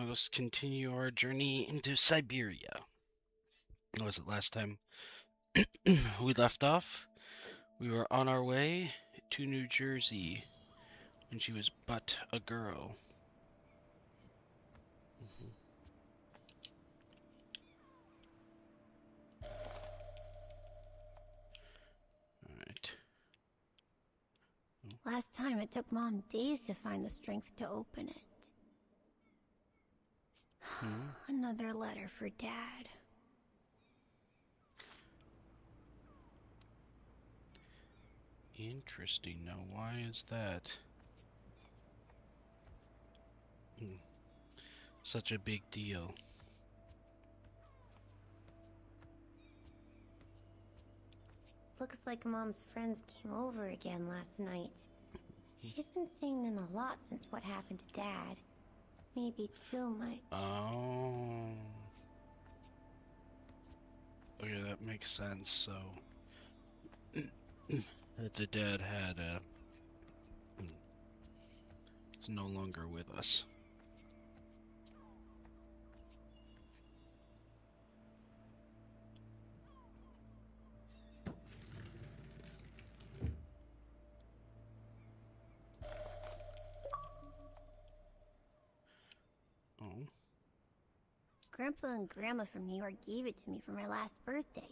let us continue our journey into Syberia. What was it last time we left off? We were on our way to New Jersey when she was but a girl. Alright. Last time it took Mom days to find the strength to open it. Another letter for Dad. Interesting. Now, why is that? Such a big deal. Looks like Mom's friends came over again last night. She's been seeing them a lot since what happened to Dad. Maybe too much. Oh. Okay, that makes sense. So, that the dad had is no longer with us. Oh. Grandpa and Grandma from New York gave it to me for my last birthday.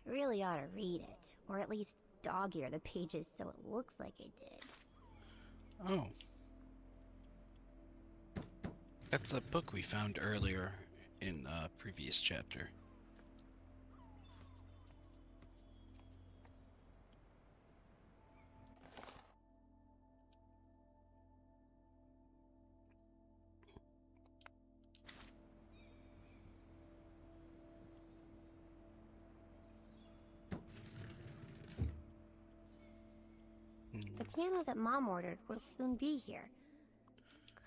I really ought to read it, or at least dog-ear the pages so it looks like I did. Oh. That's a book we found earlier in a previous chapter. The piano that Mom ordered will soon be here.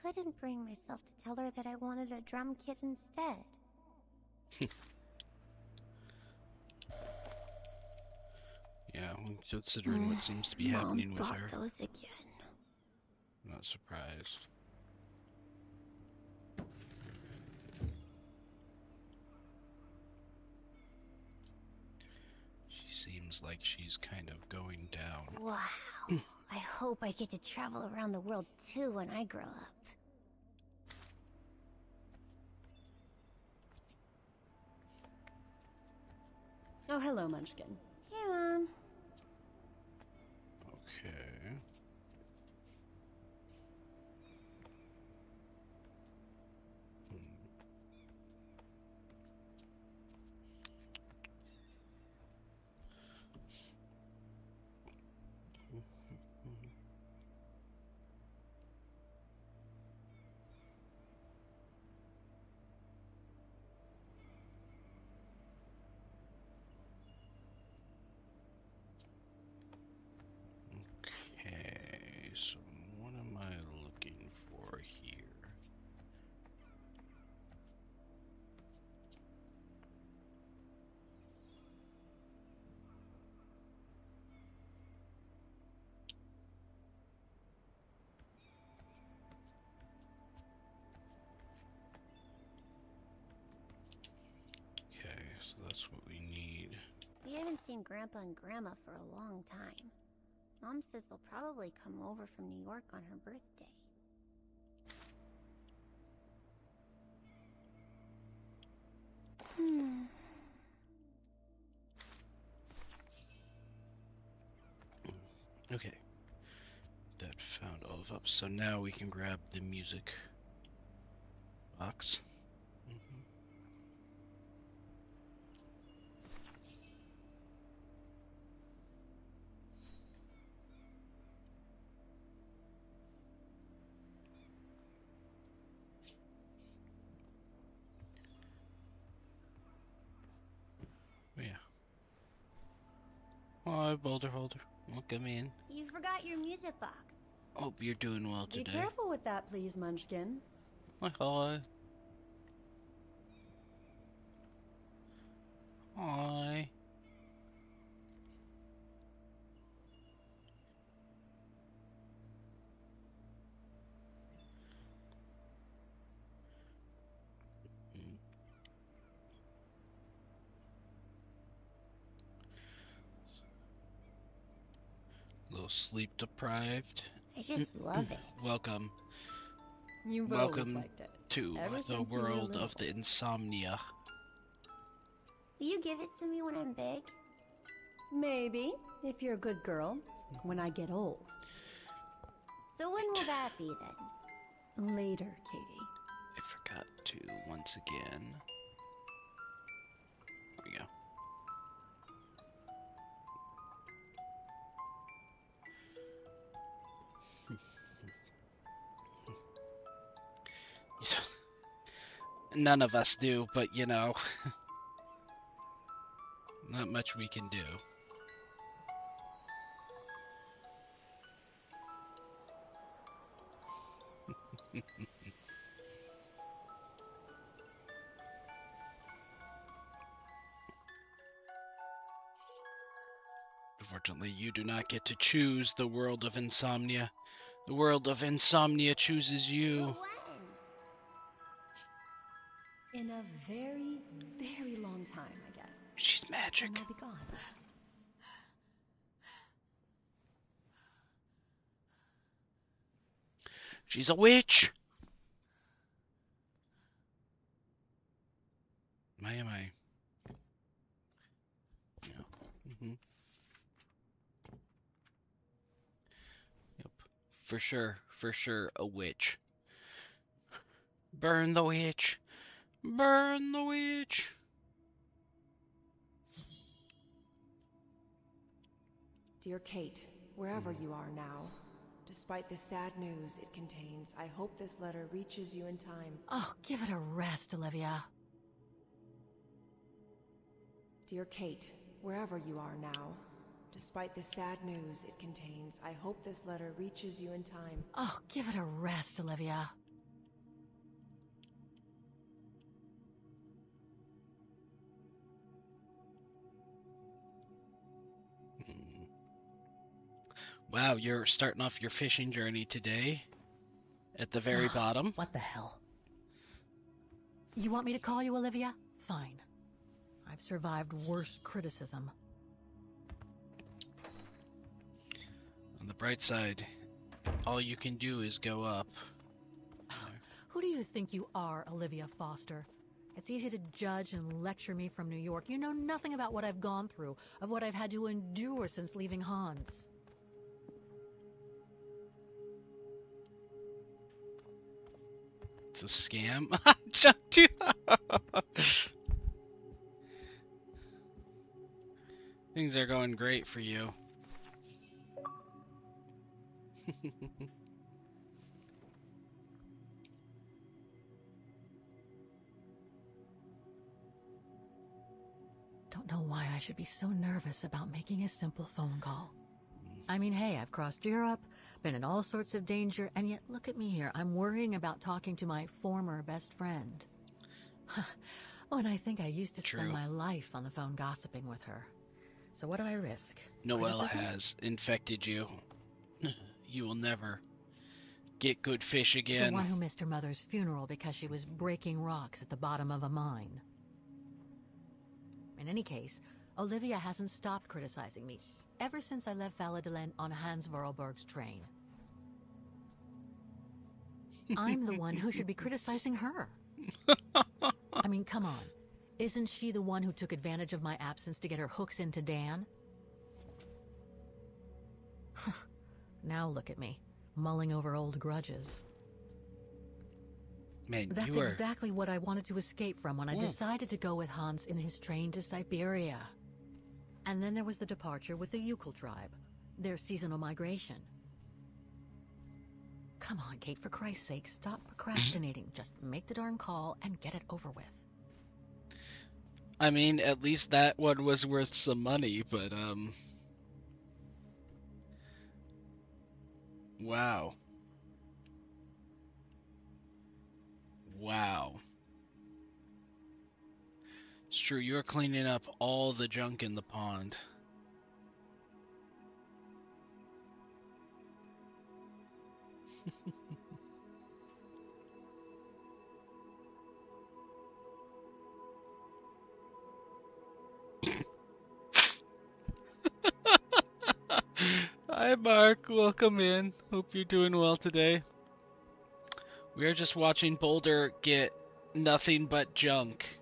Couldn't bring myself to tell her that I wanted a drum kit instead. Yeah, considering what seems to be happening with Mom her. bought those again. I'm not surprised. She seems like she's kind of going down. Wow. I hope I get to travel around the world too when I grow up. Oh, hello, Munchkin. Hey, Mom. Okay. Okay, so what am I looking for here? Okay, so that's what we need. We haven't seen Grandpa and Grandma for a long time. Mom says they'll probably come over from New York on her birthday. Okay. That found all of up. So now we can grab the music box. Oh, yeah. Oh, Boulder Holder. Welcome in. You forgot your music box. Hope you're doing well Be today. careful with that, please, Munchkin. Hi. Hi. sleep deprived. I just love it. Welcome. You've always Welcome liked it. to Ever the since you were world little. of the insomnia. Will you give it to me when I'm big? Maybe, if you're a good girl, when I get old. So when will that be then? Later, Katie. I forgot to once again. There we go. None of us do, but you know, not much we can do. Unfortunately, you do not get to choose the world of insomnia. The world of insomnia chooses But you. when? In a very, very long time, I guess. She's magic. And I'll be gone. She's a witch. Am I? Yeah. Yep. For sure, a witch. Burn the witch. Burn the witch. Dear Kate, wherever you are now, despite the sad news it contains, I hope this letter reaches you in time. Oh, give it a rest, Olivia. Dear Kate, wherever you are now, despite the sad news it contains, I hope this letter reaches you in time. Oh, give it a rest, Olivia. Wow, you're starting off your fishing journey today at the very bottom. What the hell? You want me to call you Olivia? Fine. I've survived worse criticism. On the bright side, all you can do is go up. Who do you think you are, Olivia Foster? It's easy to judge and lecture me from New York. You know nothing about what I've gone through, of what I've had to endure since leaving Hans. It's a scam. Jumped you. Things are going great for you. Don't know why I should be so nervous about making a simple phone call. I mean, hey, I've crossed Europe, been in all sorts of danger, and yet look at me here. I'm worrying about talking to my former best friend. Oh, and I think I used to spend True. my life on the phone gossiping with her. So what do I risk? Noelle Criticism? has infected you. You will never get good fish The again. one who missed her mother's funeral because she was breaking rocks at the bottom of a mine. In any case, Olivia hasn't stopped criticizing me ever since I left Valladolid on Hans Vorarlberg's train. I'm the one who should be criticizing her. I mean, come on. Isn't she the one who took advantage of my absence to get her hooks into Dan? Now look at me, mulling over old grudges. Man, That's you are... exactly what I wanted to escape from when I decided to go with Hans in his train to Syberia. And then there was the departure with the Yukon tribe, their seasonal migration. Come on, Kate, for Christ's sake, stop procrastinating. Just make the darn call and get it over with. I mean, at least that one was worth some money, but, wow. Wow. It's true, you're cleaning up all the junk in the pond. I Hi, Mark. Welcome in. Hope you're doing well today. We are just watching Boulder get nothing but junk.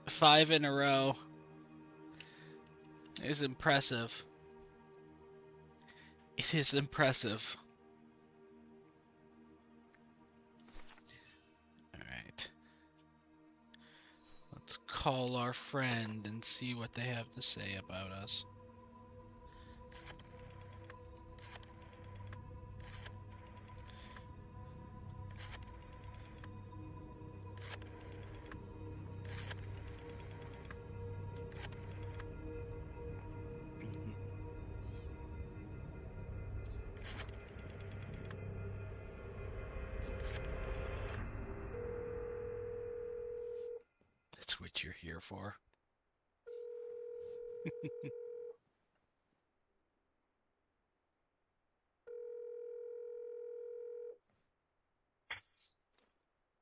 5 in a row. It is impressive. It is impressive. Alright. Let's call our friend and see what they have to say about us. That's what you're here for.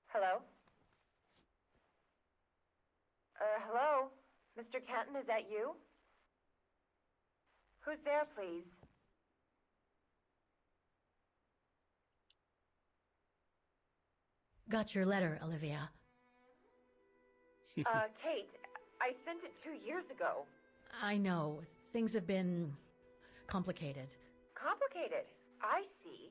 Hello? Hello? Mr. Kenton, is that you? Who's there, please? Got your letter, Olivia. Kate, I sent it 2 years ago. I know, things have been complicated. Complicated. I see.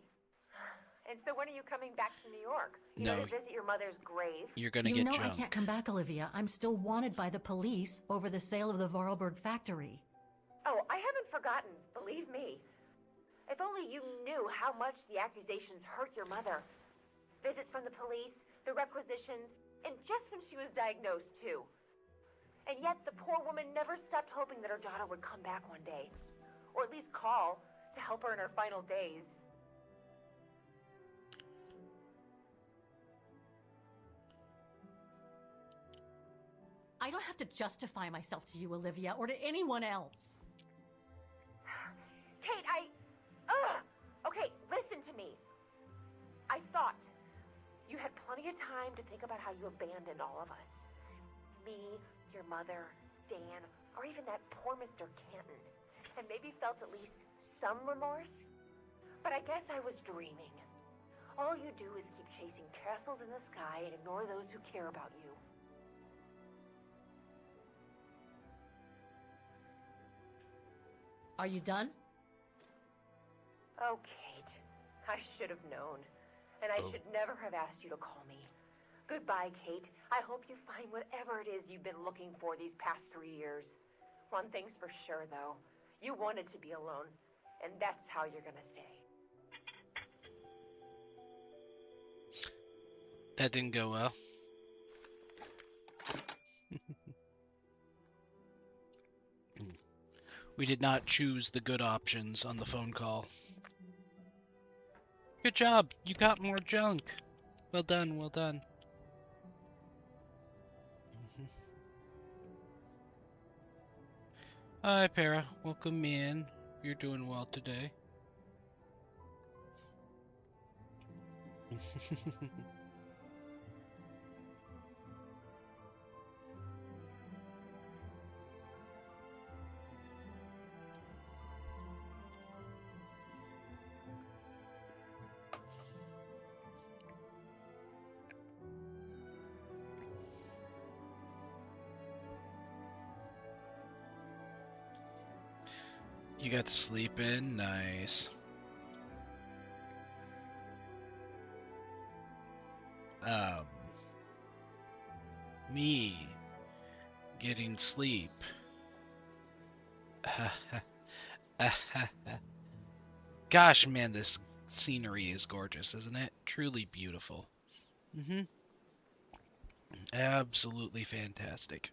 And so when are you coming back to New York? You No. going to visit your mother's grave? You're gonna You get know junk. I can't come back, Olivia. I'm still wanted by the police over the sale of the Vorarlberg factory. Oh, I haven't forgotten. Believe me. If only you knew how much the accusations hurt your mother. Visits from the police, the requisitions, and just when she was diagnosed, too. And yet the poor woman never stopped hoping that her daughter would come back one day. Or at least call to help her in her final days. I don't have to justify myself to you, Olivia, or to anyone else. Kate, Ugh! Okay, listen to me. I thought you had plenty of time to think about how you abandoned all of us. Me, your mother, Dan, or even that poor Mr. Canton. And maybe felt at least some remorse. But I guess I was dreaming. All you do is keep chasing castles in the sky and ignore those who care about you. Are you done? Oh, Kate. I should have known. And I Oh. should never have asked you to call me. Goodbye, Kate. I hope you find whatever it is you've been looking for these past 3 years. One thing's for sure, though. You wanted to be alone. And that's how you're gonna stay. That didn't go well. We did not choose the good options on the phone call. Good job. You got more junk. Well done, well done. Hi, Para. Welcome in. You're doing well today. You got to sleep in? Nice. Um, me getting sleep. Gosh, man, this scenery is gorgeous, isn't it? Truly beautiful. Absolutely fantastic.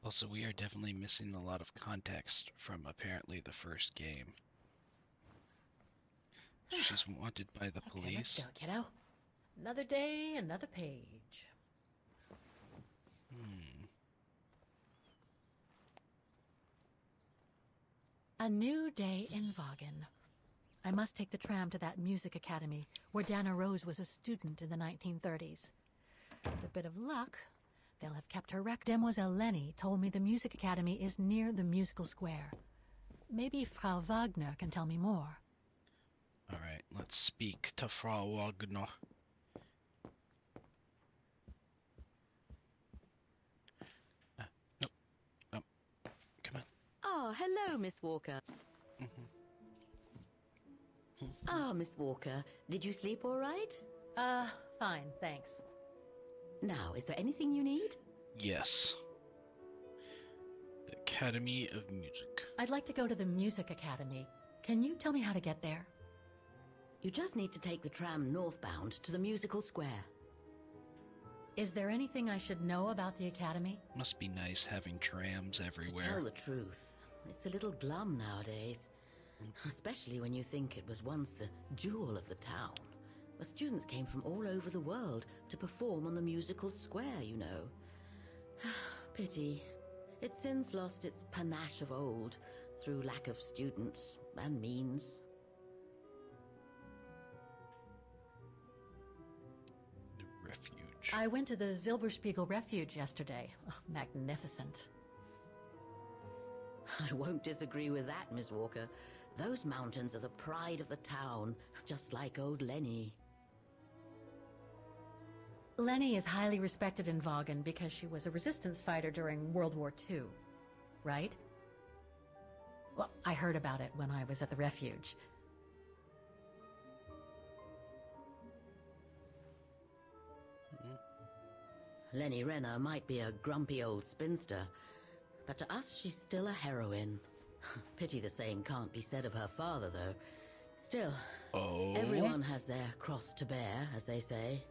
Also, we are definitely missing a lot of context from apparently the first game. She's wanted by the Okay, let's police. go, kiddo. Another day, another page. A new day in Vaughan. I must take the tram to that music academy where Dana Rose was a student in the 1930s. With a bit of luck, they'll have kept her rec. Demoiselle Lenny told me the music academy is near the musical square. Maybe Frau Wagner can tell me more. All right, let's speak to Frau Wagner. Nope. Nope. Come on. Ah, hello, Miss Walker. Ah, Miss Walker, did you sleep all right? Fine, thanks. Now, is there anything you need? Yes. The Academy of Music. I'd like to go to the music academy. Can you tell me how to get there? You just need to take the tram northbound to the musical square. Is there anything I should know about the academy? Must be nice having trams To everywhere. tell the truth, it's a little glum nowadays. Especially when you think it was once the jewel of the town, where students came from all over the world to perform on the musical square, you know. Pity. It's since lost its panache of old through lack of students and means. The refuge. I went to the Zilberspiegel Refuge yesterday. Oh, magnificent. I won't disagree with that, Miss Walker. Those mountains are the pride of the town, just like old Lenny. Lenny is highly respected in Vaughan because she was a resistance fighter during World War II, right? Well, I heard about it when I was at the refuge. Lenny Renner might be a grumpy old spinster, but to us she's still a heroine. Pity the same can't be said of her father, though. Still, Oh, everyone has their cross to bear, as they say.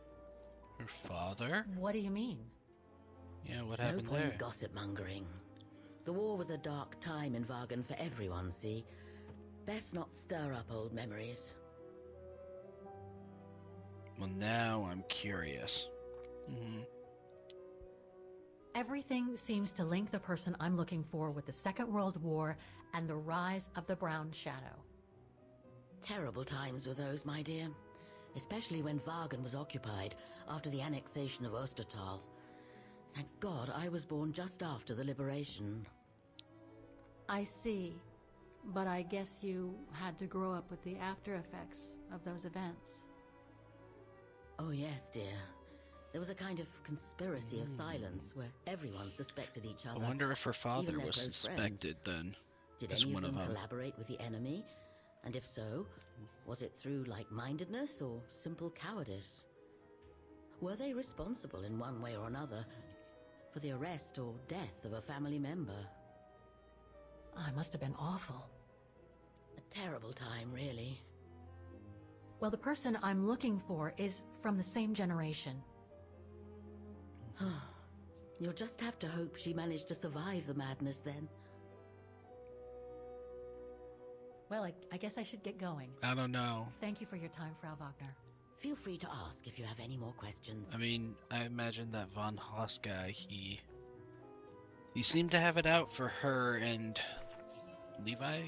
her father? What do you mean? Yeah, what No happened point there? gossip mongering. The war was a dark time in Vaughan for everyone, see? Best not stir up old memories. Well, now I'm curious. Mm-hmm. Everything seems to link the person I'm looking for with the Second World War and the rise of the Brown Shadow. Terrible times were those, my dear. Especially when Vaughan was occupied after the annexation of Ostertal. Thank God I was born just after the liberation. I see. But I guess you had to grow up with the after effects of those events. Oh yes, dear. There was a kind of conspiracy of silence where everyone suspected each I other. wonder if her father their was close suspected then. Did as any one of of them them. collaborate with the enemy? And if so, was it through like-mindedness or simple cowardice? Were they responsible in one way or another for the arrest or death of a family member? I must have been awful. A terrible time, really. Well, the person I'm looking for is from the same generation. You'll just have to hope she managed to survive the madness then. Well, I guess I should get going. I don't know. Thank you for your time, Frau Wagner. Feel free to ask if you have any more questions. I mean, I imagine that Von Haas guy, he seemed to have it out for her and Levi,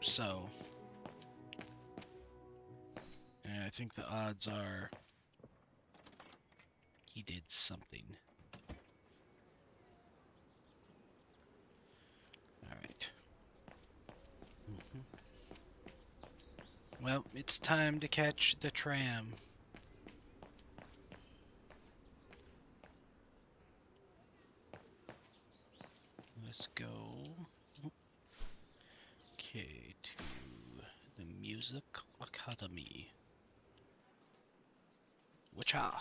so yeah, I think the odds are he did something. Alright. Well, it's time to catch the tram. Let's go. Okay, to the Music Academy. Wacha!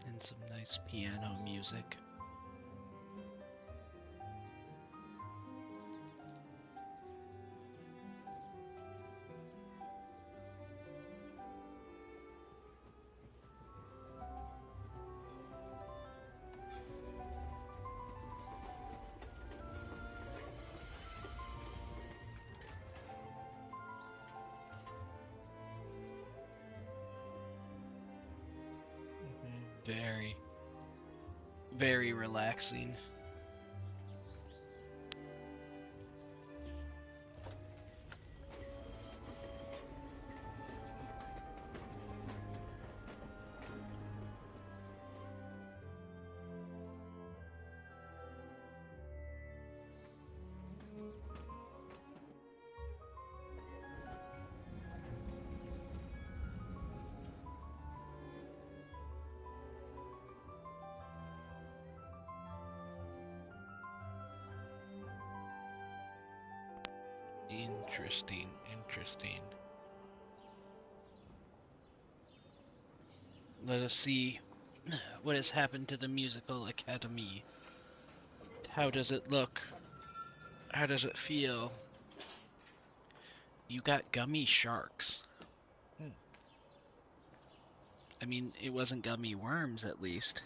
And some nice piano music. Very, very relaxing. Interesting, interesting. Let us see what has happened to the Musical Academy. How does it look? How does it feel? You got gummy sharks. I mean, it wasn't gummy worms, at least.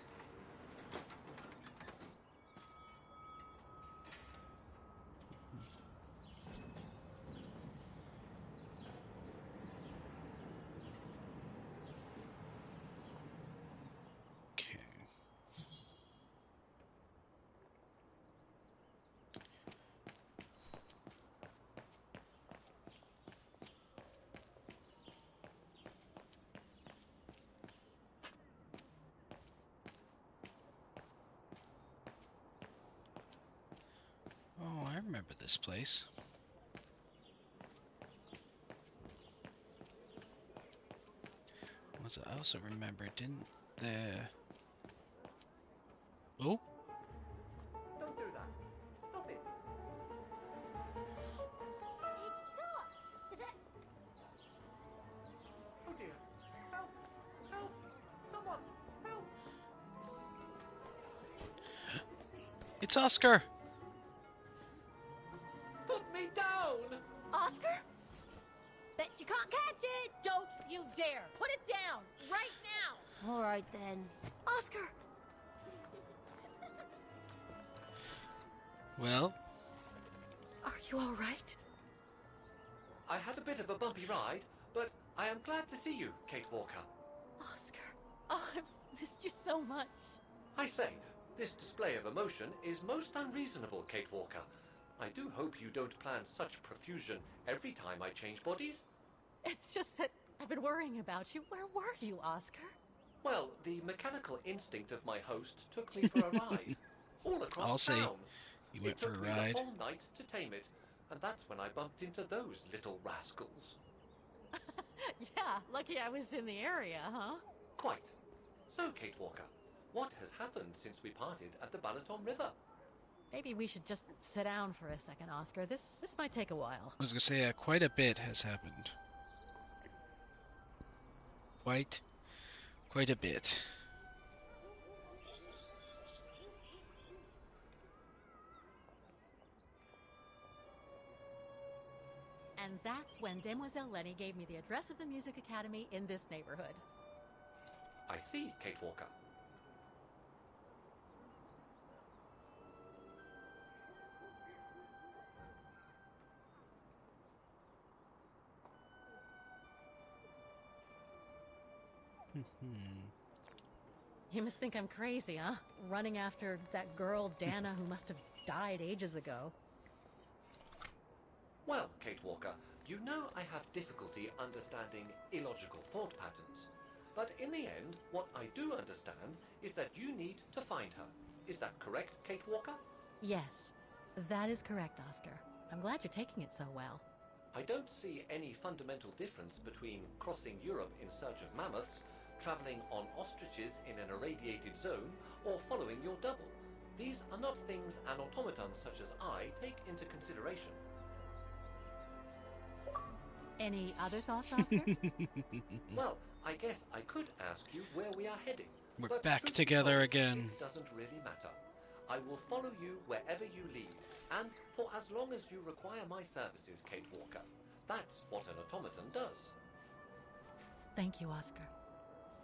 Okay. Oh, I remember this place. I also remember, didn't the... Oh? Don't do that. Stop it. Oh dear. Help! Help! Someone! Help! It's Oscar! Put me down! Oscar? Bet you can't catch it! Don't you dare! Put it down! Right now! All right then. Oscar! Well, Are you all right? I had a bit of a bumpy ride, but I am glad to see you, Kate Walker. Oscar. Oh, I've missed you so much. I say, this display of emotion is most unreasonable, Kate Walker. I do hope you don't plan such profusion every time I change bodies. It's just that I've been worrying about you. Where were you, Oscar? Well, the mechanical instinct of my host took me for a ride, all across I'll say town. you went It for took a me ride. the whole night to tame it, and that's when I bumped into those little rascals. Yeah, lucky I was in the area, huh? Quite. So, Kate Walker, what has happened since we parted at the Balaton River? Maybe we should just sit down for a second, Oscar. This might take a while. I was gonna say, quite a bit has happened. Quite a bit. And that's when Demoiselle Lenny gave me the address of the Music Academy in this neighborhood. I see, Kate Walker. You must think I'm crazy, huh? Running after that girl, Dana, who must have died ages ago. Well, Kate Walker, you know I have difficulty understanding illogical thought patterns. But in the end, what I do understand is that you need to find her. Is that correct, Kate Walker? Yes, that is correct, Oscar. I'm glad you're taking it so well. I don't see any fundamental difference between crossing Europe in search of mammoths, traveling on ostriches in an irradiated zone, or following your double. These are not things an automaton such as I take into consideration. Any other thoughts, Oscar? Well, I guess I could ask you where we are heading. We're but back truth be together told, again. It doesn't really matter. I will follow you wherever you lead, and for as long as you require my services, Kate Walker. That's what an automaton does. Thank you, Oscar.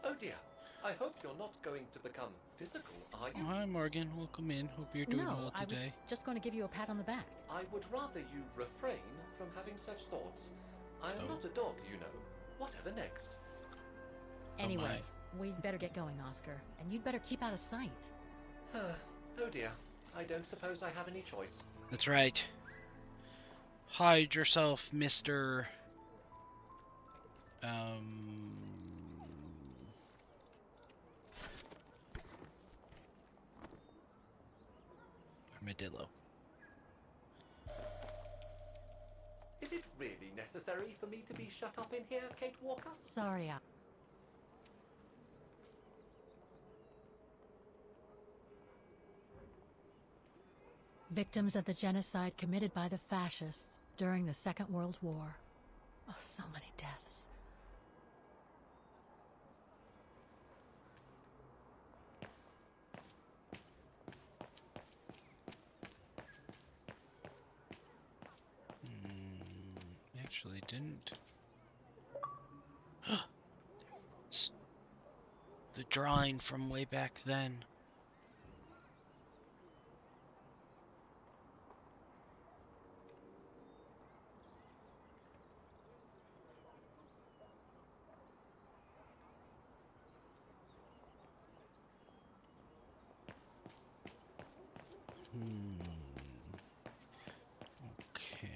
Oh dear, I hope you're not going to become physical, are you? Oh, hi, Morgan. Welcome in. Hope you're doing well I was today. just going to give you a pat on the back. I would rather you refrain from having such thoughts. I am Oh. not a dog, you know. Whatever next? Anyway, We'd better get going, Oscar. And you'd better keep out of sight. Oh dear. I don't suppose I have any choice. That's right. Hide yourself, Mr. Armadillo. Is it really necessary for me to be shut up in here, Kate Walker? Sorry, Victims of the genocide committed by the fascists during the Second World War. Oh, so many deaths. Actually didn't. It's the drawing from way back then. Okay.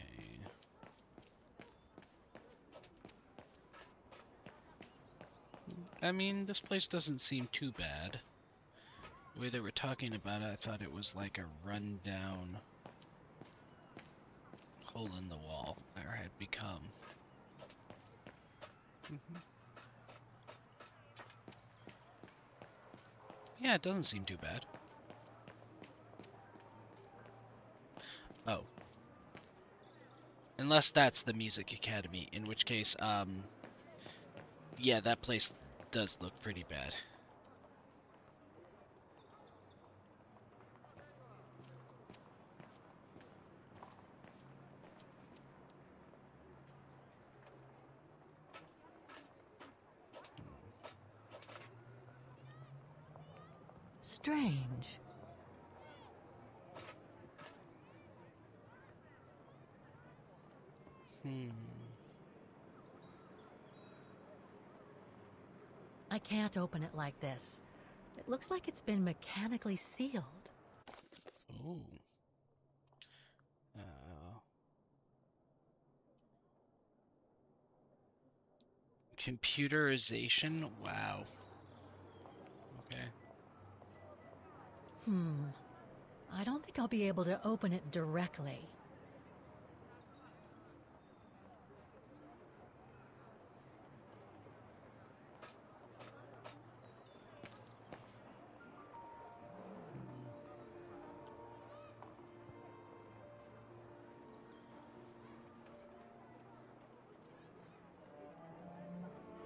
I mean, this place doesn't seem too bad. The way they were talking about it, I thought it was like a rundown hole in the wall, or had become. Yeah, it doesn't seem too bad. Oh. Unless that's the Music Academy, in which case, yeah, that place does look pretty bad. Strange. I can't open it like this. It looks like it's been mechanically sealed. Ooh. Computerization? Wow. Okay. I don't think I'll be able to open it directly.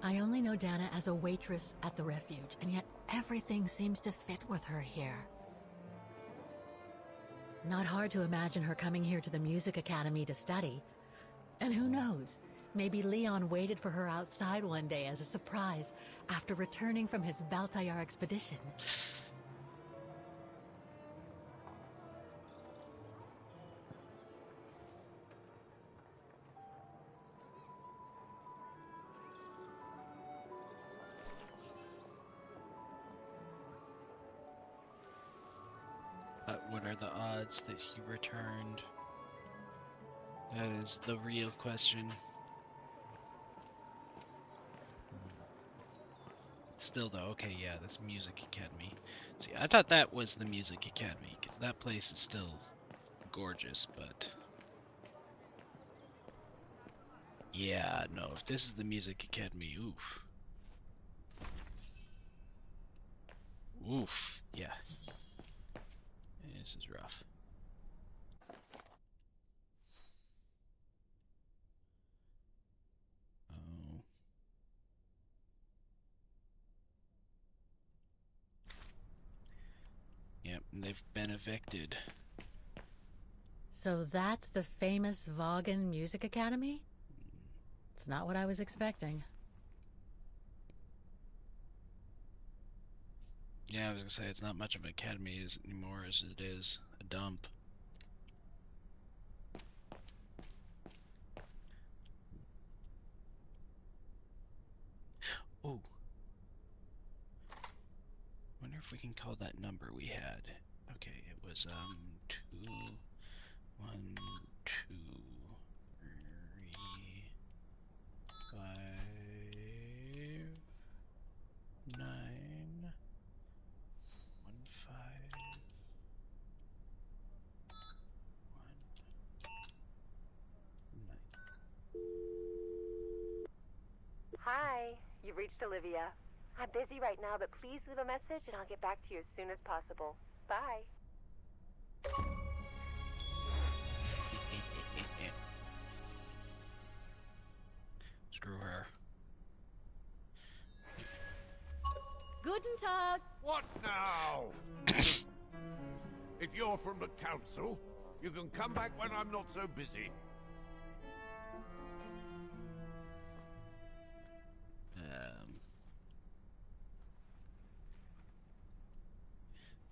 I only know Dana as a waitress at the refuge, and yet everything seems to fit with her here. Not hard to imagine her coming here to the Music Academy to study. And who knows, maybe Leon waited for her outside one day as a surprise after returning from his Baltayar expedition. But what are the odds that he returned? That is the real question. Still though, okay, yeah, this Music Academy. See, I thought that was the Music Academy, because that place is still gorgeous, but... Yeah, no, if this is the Music Academy, oof. Oof, yeah. This is rough. Oh. Yep, they've been evicted. So that's the famous Vaughan Music Academy? It's not what I was expecting. Yeah, I was gonna say, it's not much of an academy anymore as it is a dump. Ooh. if we can call that number we had. Okay, it was 2 1 2 3 5 9 1 5 1 9. Hi, you've reached Olivia. I'm busy right now, but please leave a message and I'll get back to you as soon as possible. Bye. Screw her. Guten Tag. What now? If you're from the council, you can come back when I'm not so busy.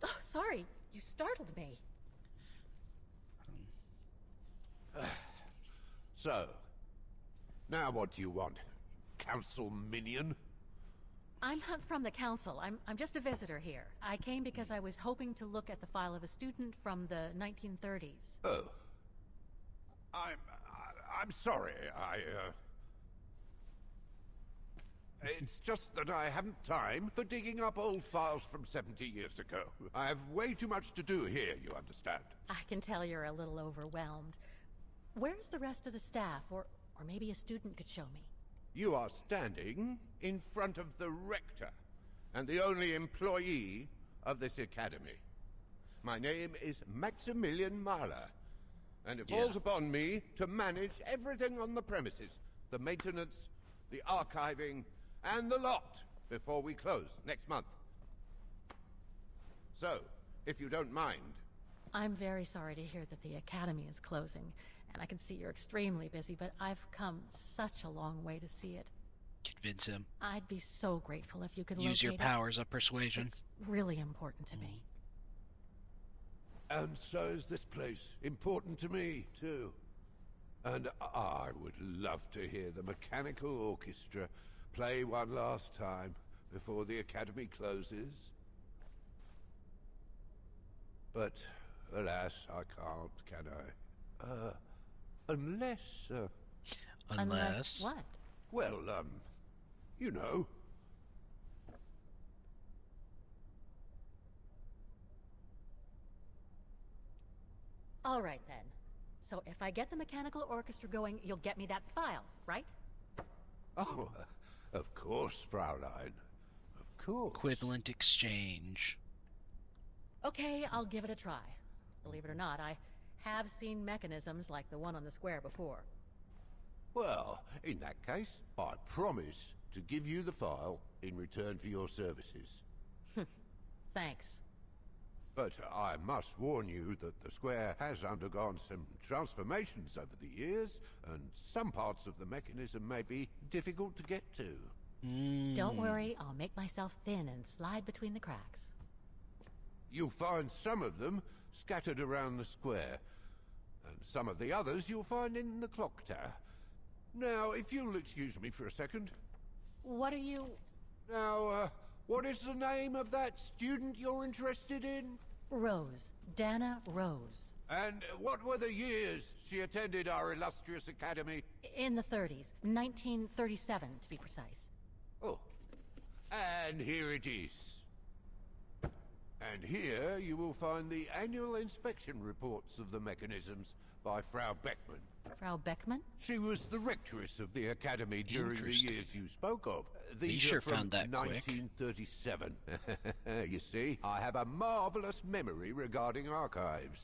Oh, sorry. You startled me. So, now what do you want? Council minion? I'm not from the council. I'm just a visitor here. I came because I was hoping to look at the file of a student from the 1930s. Oh. I'm sorry, It's just that I haven't time for digging up old files from 70 years ago. I have way too much to do here, you understand. I can tell you're a little overwhelmed. Where's the rest of the staff? Or maybe a student could show me. You are standing in front of the rector, and the only employee of this academy. My name is Maximilian Mahler, and it falls upon me to manage everything on the premises. The maintenance, the archiving, and the lot before we close next month. So, if you don't mind... I'm very sorry to hear that the academy is closing, and I can see you're extremely busy, but I've come such a long way to see it. Convince him. I'd be so grateful if you could Use your locate powers of persuasion. It's really important to me. And so is this place important to me, too. And I would love to hear the mechanical orchestra play one last time before the academy closes. But, alas, I can't, can I? Unless... Unless what? Well, you know. All right, then. So if I get the mechanical orchestra going, you'll get me that file, right? Oh, of course, Fraulein. Of course. equivalent exchange. Okay, I'll give it a try. Believe it or not, I have seen mechanisms like the one on the square before. Well, in that case, I promise to give you the file in return for your services. Thanks. But I must warn you that the square has undergone some transformations over the years, and some parts of the mechanism may be difficult to get to. Don't worry, I'll make myself thin and slide between the cracks. You'll find some of them scattered around the square, and some of the others you'll find in the clock tower. Now, if you'll excuse me for a second. What are you... Now, what is the name of that student you're interested in? Rose. Dana Rose. And what were the years she attended our illustrious academy? In the 30s. 1937, to be precise. Oh. And here it is. And here you will find the annual inspection reports of the mechanisms by Frau Beckmann. Frau Beckmann? She was the rectress of the academy during the years you spoke of. You sure found that quick. 1937. You see, I have a marvelous memory regarding archives.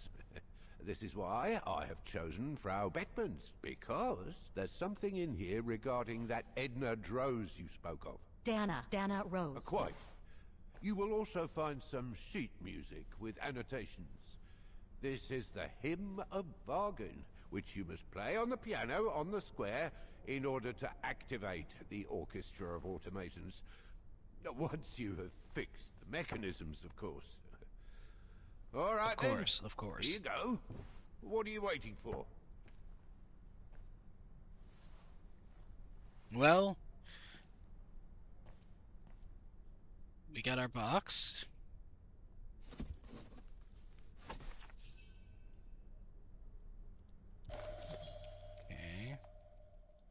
This is why I have chosen Frau Beckmann's, because there's something in here regarding that Edna Droz you spoke of. Dana Rose. Quite. You will also find some sheet music with annotations. This is the Hymn of Bargain, which you must play on the piano on the square in order to activate the Orchestra of Automatons. Once you have fixed the mechanisms, of course. All right, Of course. Here you go. What are you waiting for? Well, we got our box.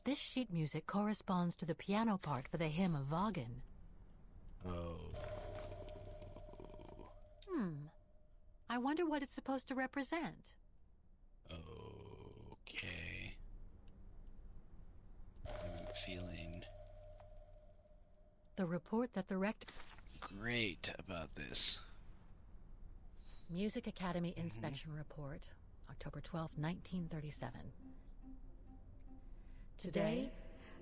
This sheet music corresponds to the piano part for the hymn of Wagen. Oh. I wonder what it's supposed to represent. Okay. I'm feeling The report that the rector... great about this. Music Academy Inspection Report, October 12, 1937. Today,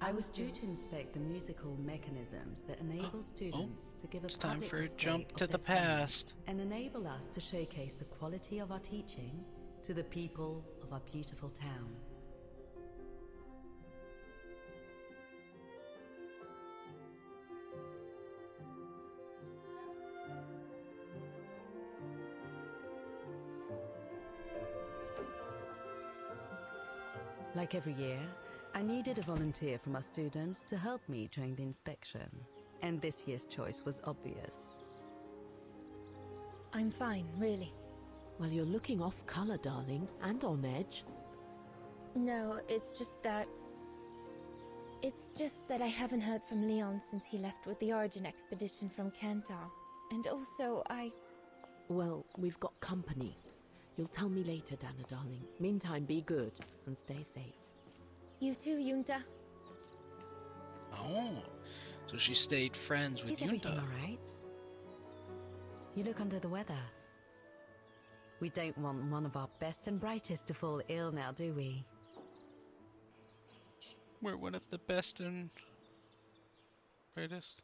I was due to inspect the musical mechanisms that enable students to give a It's time public for a display jump of to the their talent past. and enable us to showcase the quality of our teaching to the people of our beautiful town. Like every year, I needed a volunteer from our students to help me during the inspection, and this year's choice was obvious. I'm fine, really. Well, you're looking off color, darling, and on edge. No, it's just that... I haven't heard from Leon since he left with the Origin expedition from Kantar. And also, Well, we've got company. You'll tell me later, Dana, darling. Meantime, be good and stay safe. You too, Yunta. Oh, so she stayed friends with Is everything Yunta. all right? You look under the weather. We don't want one of our best and brightest to fall ill now, do we? We're one of the best and brightest.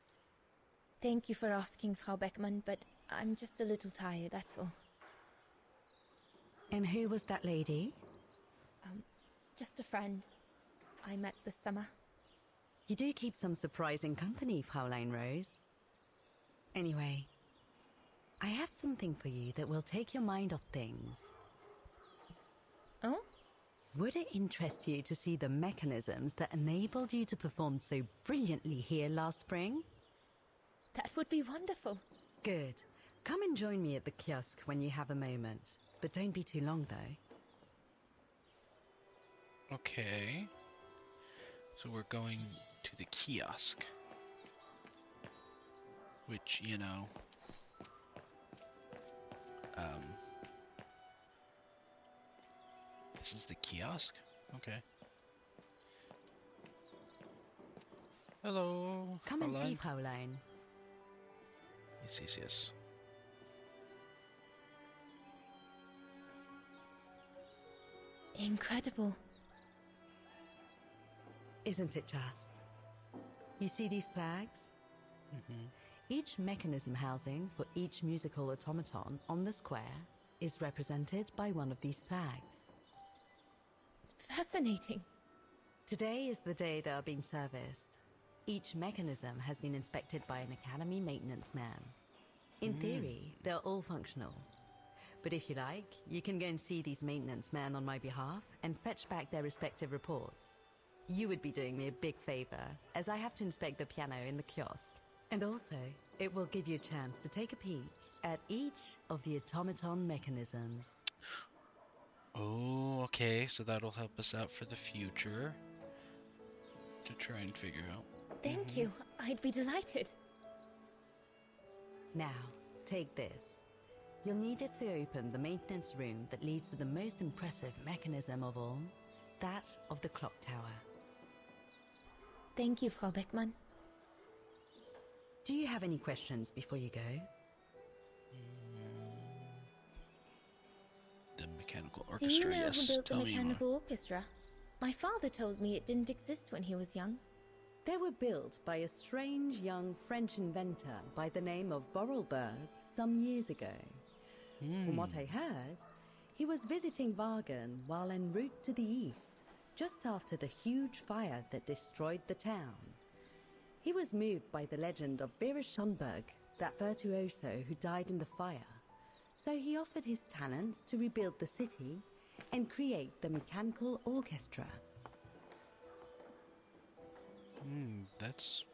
Thank you for asking, Frau Beckmann, but I'm just a little tired, that's all. And who was that lady? Just a friend I met this summer. You do keep some surprising company, Fraulein Rose. Anyway, I have something for you that will take your mind off things. Oh? Would it interest you to see the mechanisms that enabled you to perform so brilliantly here last spring? That would be wonderful. Good. Come and join me at the kiosk when you have a moment. But don't be too long, though. Okay. So we're going to the kiosk. Which, you know... This is the kiosk? Okay. Hello. Come and see, Fräulein. Fraulein. Yes. Incredible. Isn't it just? You see these flags? Each mechanism housing for each musical automaton on the square is represented by one of these flags. Fascinating. Today is the day they are being serviced. Each mechanism has been inspected by an Academy maintenance man. In theory, they're all functional. But if you like, you can go and see these maintenance men on my behalf and fetch back their respective reports. You would be doing me a big favor, as I have to inspect the piano in the kiosk. And also, it will give you a chance to take a peek at each of the automaton mechanisms. Oh, okay. So that'll help us out for the future. To try and figure out. Thank you. I'd be delighted. Now, take this. You'll need it to open the maintenance room that leads to the most impressive mechanism of all, that of the clock tower. Thank you, Frau Beckmann. Do you have any questions before you go? The mechanical Do you orchestra, know yes. who built the Tell me more. mechanical orchestra? My father told me it didn't exist when he was young. They were built by a strange young French inventor by the name of Vorarlberg some years ago. From what I heard, he was visiting Wagen while en route to the east, just after the huge fire that destroyed the town. He was moved by the legend of Vera Schönberg, that virtuoso who died in the fire. So he offered his talents to rebuild the city and create the mechanical orchestra. That's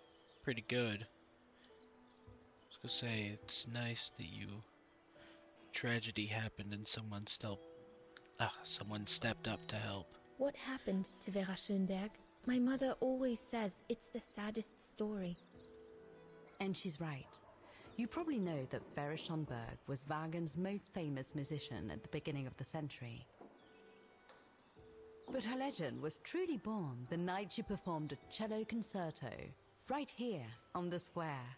pretty good. I was gonna say, it's nice that tragedy happened and someone stepped up to help. What happened to Vera Schönberg? My mother always says it's the saddest story. And she's right. You probably know that Vera Schonberg was Wagner's most famous musician at the beginning of the century. But her legend was truly born the night she performed a cello concerto, right here on the square.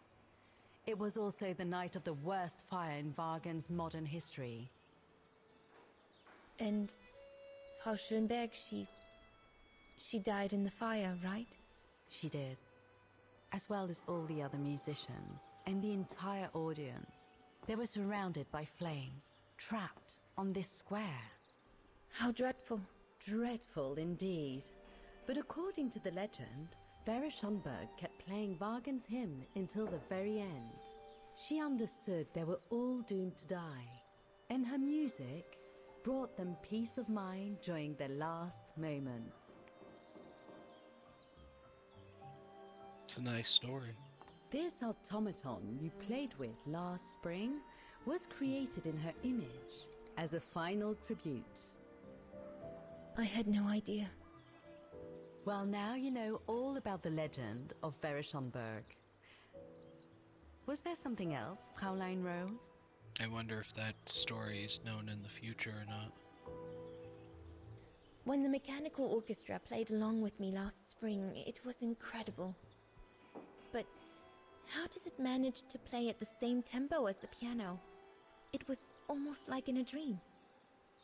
It was also the night of the worst fire in Wagner's modern history. And Frau Schönberg, she died in the fire, right? She did. As well as all the other musicians and the entire audience. They were surrounded by flames, trapped on this square. How dreadful. Dreadful indeed. But according to the legend, Vera Schönberg kept playing Wagner's hymn until the very end. She understood they were all doomed to die, and her music brought them peace of mind during their last moments. It's a nice story. This automaton you played with last spring was created in her image as a final tribute. I had no idea. Well, now you know all about the legend of Vera Schönberg. Was there something else, Fraulein Rose? I wonder if that story is known in the future or not. When the mechanical orchestra played along with me last spring, it was incredible. But how does it manage to play at the same tempo as the piano? It was almost like in a dream.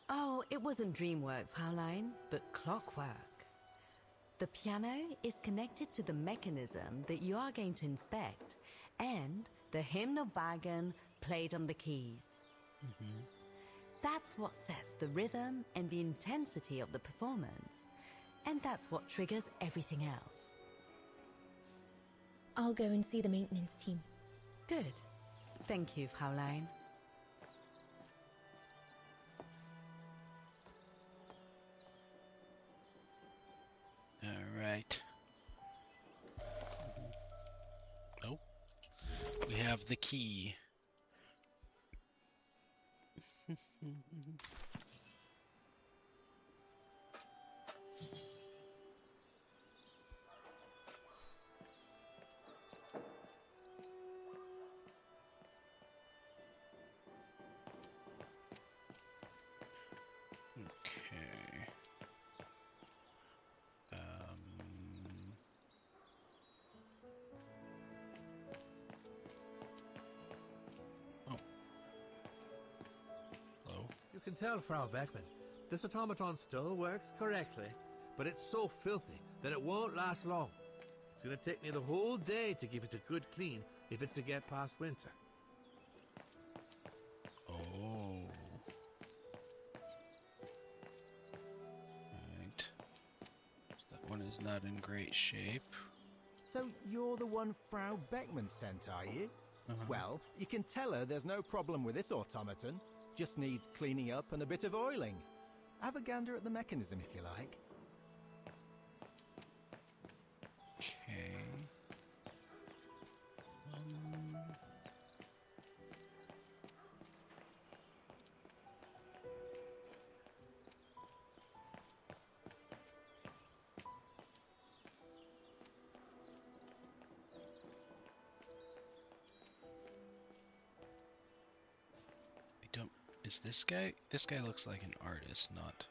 Oh, it wasn't dream work, Fraulein, but clockwork. The piano is connected to the mechanism that you are going to inspect, and the hymn of Wagner played on the keys. Mm-hmm. That's what sets the rhythm and the intensity of the performance, and that's what triggers everything else. I'll go and see the maintenance team. Good. Thank you, Fraulein. All right. Oh, we have the key. Okay. Oh. Hello? You can tell, Frau Beckman, this automaton still works correctly, but it's so filthy that it won't last long. It's going to take me the whole day to give it a good clean if it's to get past winter. Oh. Right. So that one is not in great shape. So you're the one Frau Beckman sent, are you? Uh-huh. Well, you can tell her there's no problem with this automaton. Just needs cleaning up and a bit of oiling. Have a gander at the mechanism if you like. Okay. Is this guy? This guy looks like an artist, not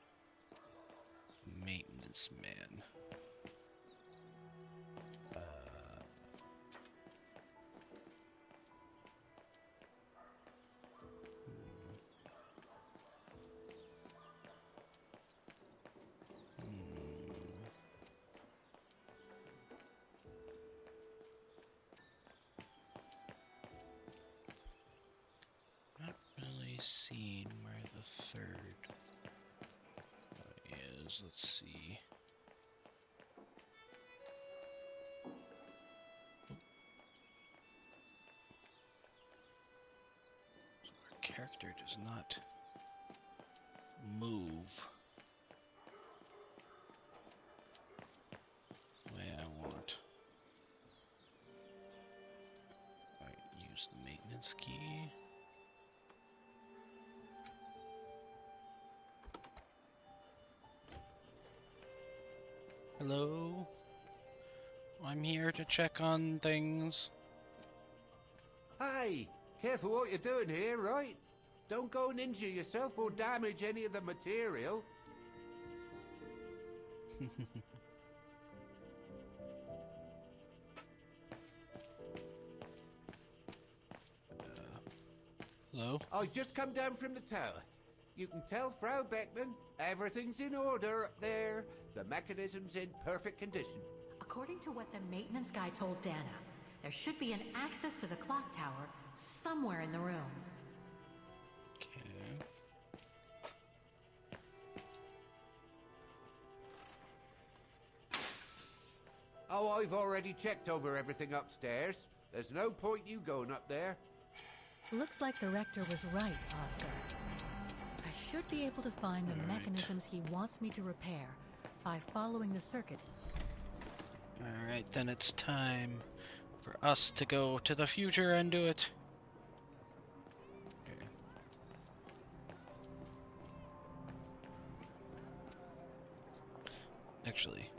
maintenance man. Seen where the third is. Let's see. So our character does not move the way I want. Alright, use the maintenance key. Hello? I'm here to check on things. Hey, careful what you're doing here, right? Don't go and injure yourself or damage any of the material. Hello? I just come down from the tower. You can tell Frau Beckman everything's in order up there. The mechanism's in perfect condition. According to what the maintenance guy told Dana, there should be an access to the clock tower somewhere in the room. Okay. Oh, I've already checked over everything upstairs. There's no point you going up there. Looks like the rector was right, Oscar. I should be able to find the mechanisms he wants me to repair by following the circuit. Alright, then it's time for us to go to the future and do it. Okay. Actually,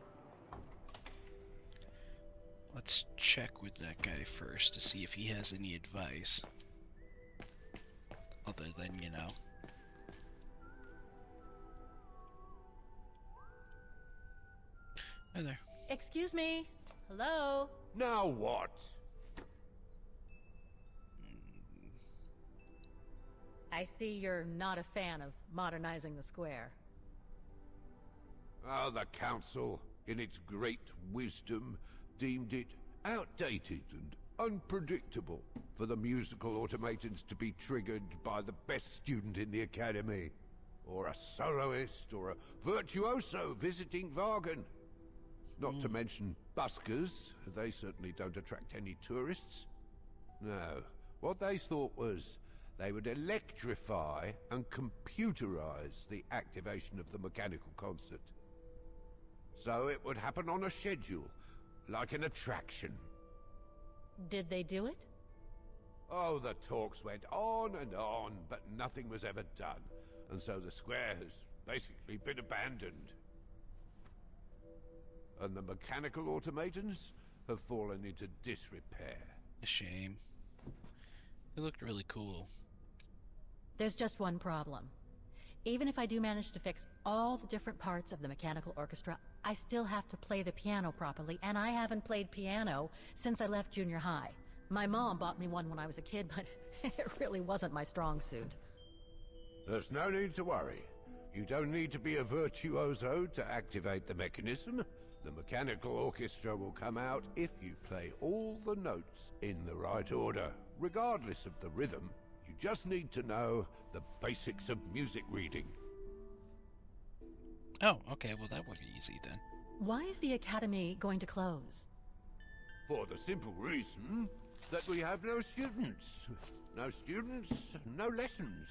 let's check with that guy first to see if he has any advice. Other than, you know. Hi there. Excuse me? Hello? Now what? I see you're not a fan of modernizing the square. Oh, the council, in its great wisdom, deemed it outdated and unpredictable for the musical automatons to be triggered by the best student in the academy, or a soloist, or a virtuoso visiting Vargan. Not to mention buskers, they certainly don't attract any tourists. No, what they thought was they would electrify and computerize the activation of the mechanical concert. So it would happen on a schedule, like an attraction. Did they do it? Oh, the talks went on and on, but nothing was ever done. And so the square has basically been abandoned. And the mechanical automatons have fallen into disrepair. A shame. It looked really cool. There's just one problem. Even if I do manage to fix all the different parts of the mechanical orchestra, I still have to play the piano properly, and I haven't played piano since I left junior high. My mom bought me one when I was a kid, but it really wasn't my strong suit. There's no need to worry. You don't need to be a virtuoso to activate the mechanism. The mechanical orchestra will come out if you play all the notes in the right order, regardless of the rhythm. You just need to know the basics of music reading. Oh, okay, well that would be easy then. Why is the academy going to close? For the simple reason that we have no students. No students, no lessons.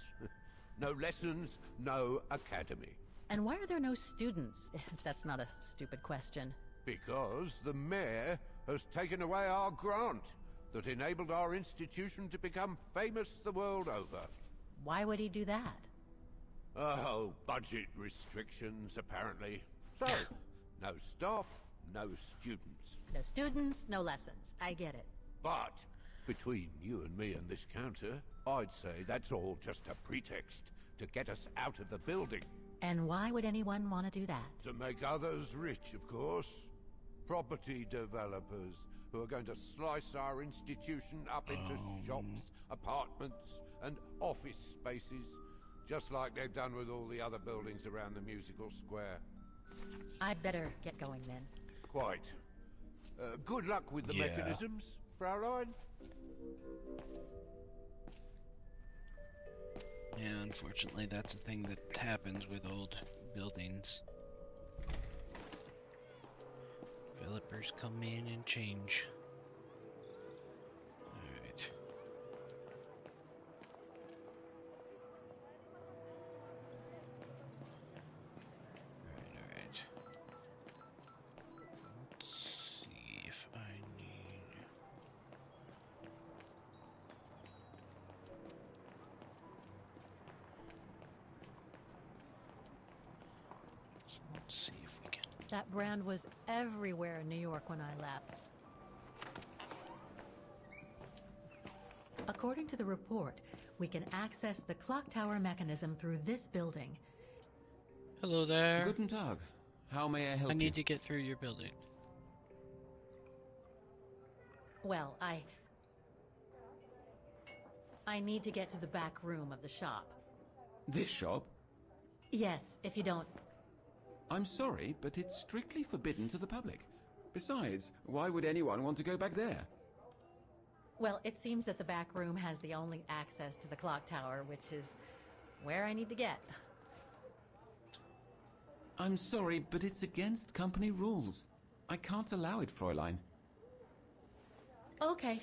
No lessons, no academy. And why are there no students? If that's not a stupid question. Because the mayor has taken away our grant that enabled our institution to become famous the world over. Why would he do that? Oh, budget restrictions, apparently. So, no staff, no students. No students, no lessons. I get it. But, between you and me and this counter, I'd say that's all just a pretext to get us out of the building. And why would anyone want to do that? To make others rich, of course. Property developers who are going to slice our institution up into shops, apartments, and office spaces, just like they've done with all the other buildings around the musical square. I'd better get going then. Quite. Good luck with the mechanisms, Fraulein. Yeah, unfortunately that's a thing that happens with old buildings. Developers come in and change. Alright. Alright. Let's see if I need... So let's see if we can... That brand was everywhere in New York when I left. According to the report, we can access the clock tower mechanism through this building. Hello there. Guten Tag. How may I help I you? need to get through your building. Well, I need to get to the back room of the shop. This shop? Yes, if you don't... I'm sorry, but it's strictly forbidden to the public. Besides, why would anyone want to go back there? Well, it seems that the back room has the only access to the clock tower, which is where I need to get. I'm sorry, but it's against company rules. I can't allow it, Fräulein. Okay,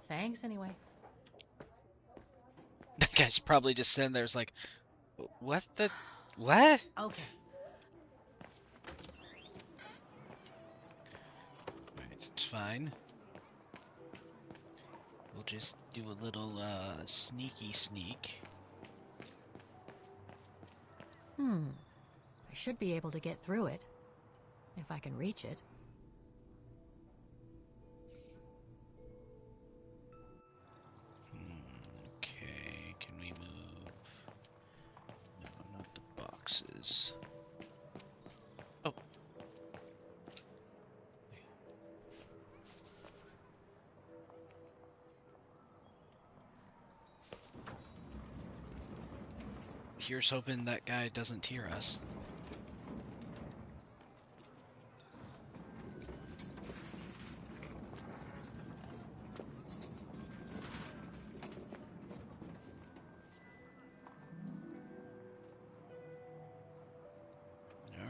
thanks anyway. That guy's probably just sitting there, like, what the... What? Okay. Alright, it's fine. We'll just do a little, sneaky sneak. I should be able to get through it, if I can reach it. Okay, can we move? No, not the boxes. Oh. Here's hoping that guy doesn't hear us.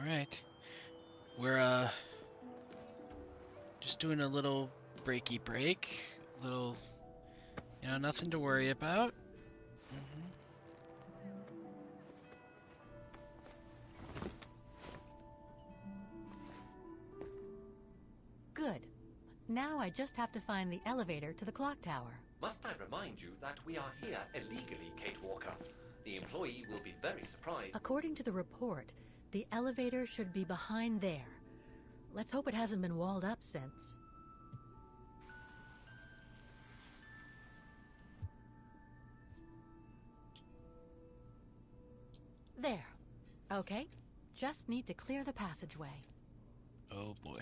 Alright. We're, just doing a little breaky break. Little, nothing to worry about. Good. Now I just have to find the elevator to the clock tower. Must I remind you that we are here illegally, Kate Walker? The employee will be very surprised. According to the report, the elevator should be behind there. Let's hope it hasn't been walled up since. There. Okay. Just need to clear the passageway. Oh boy.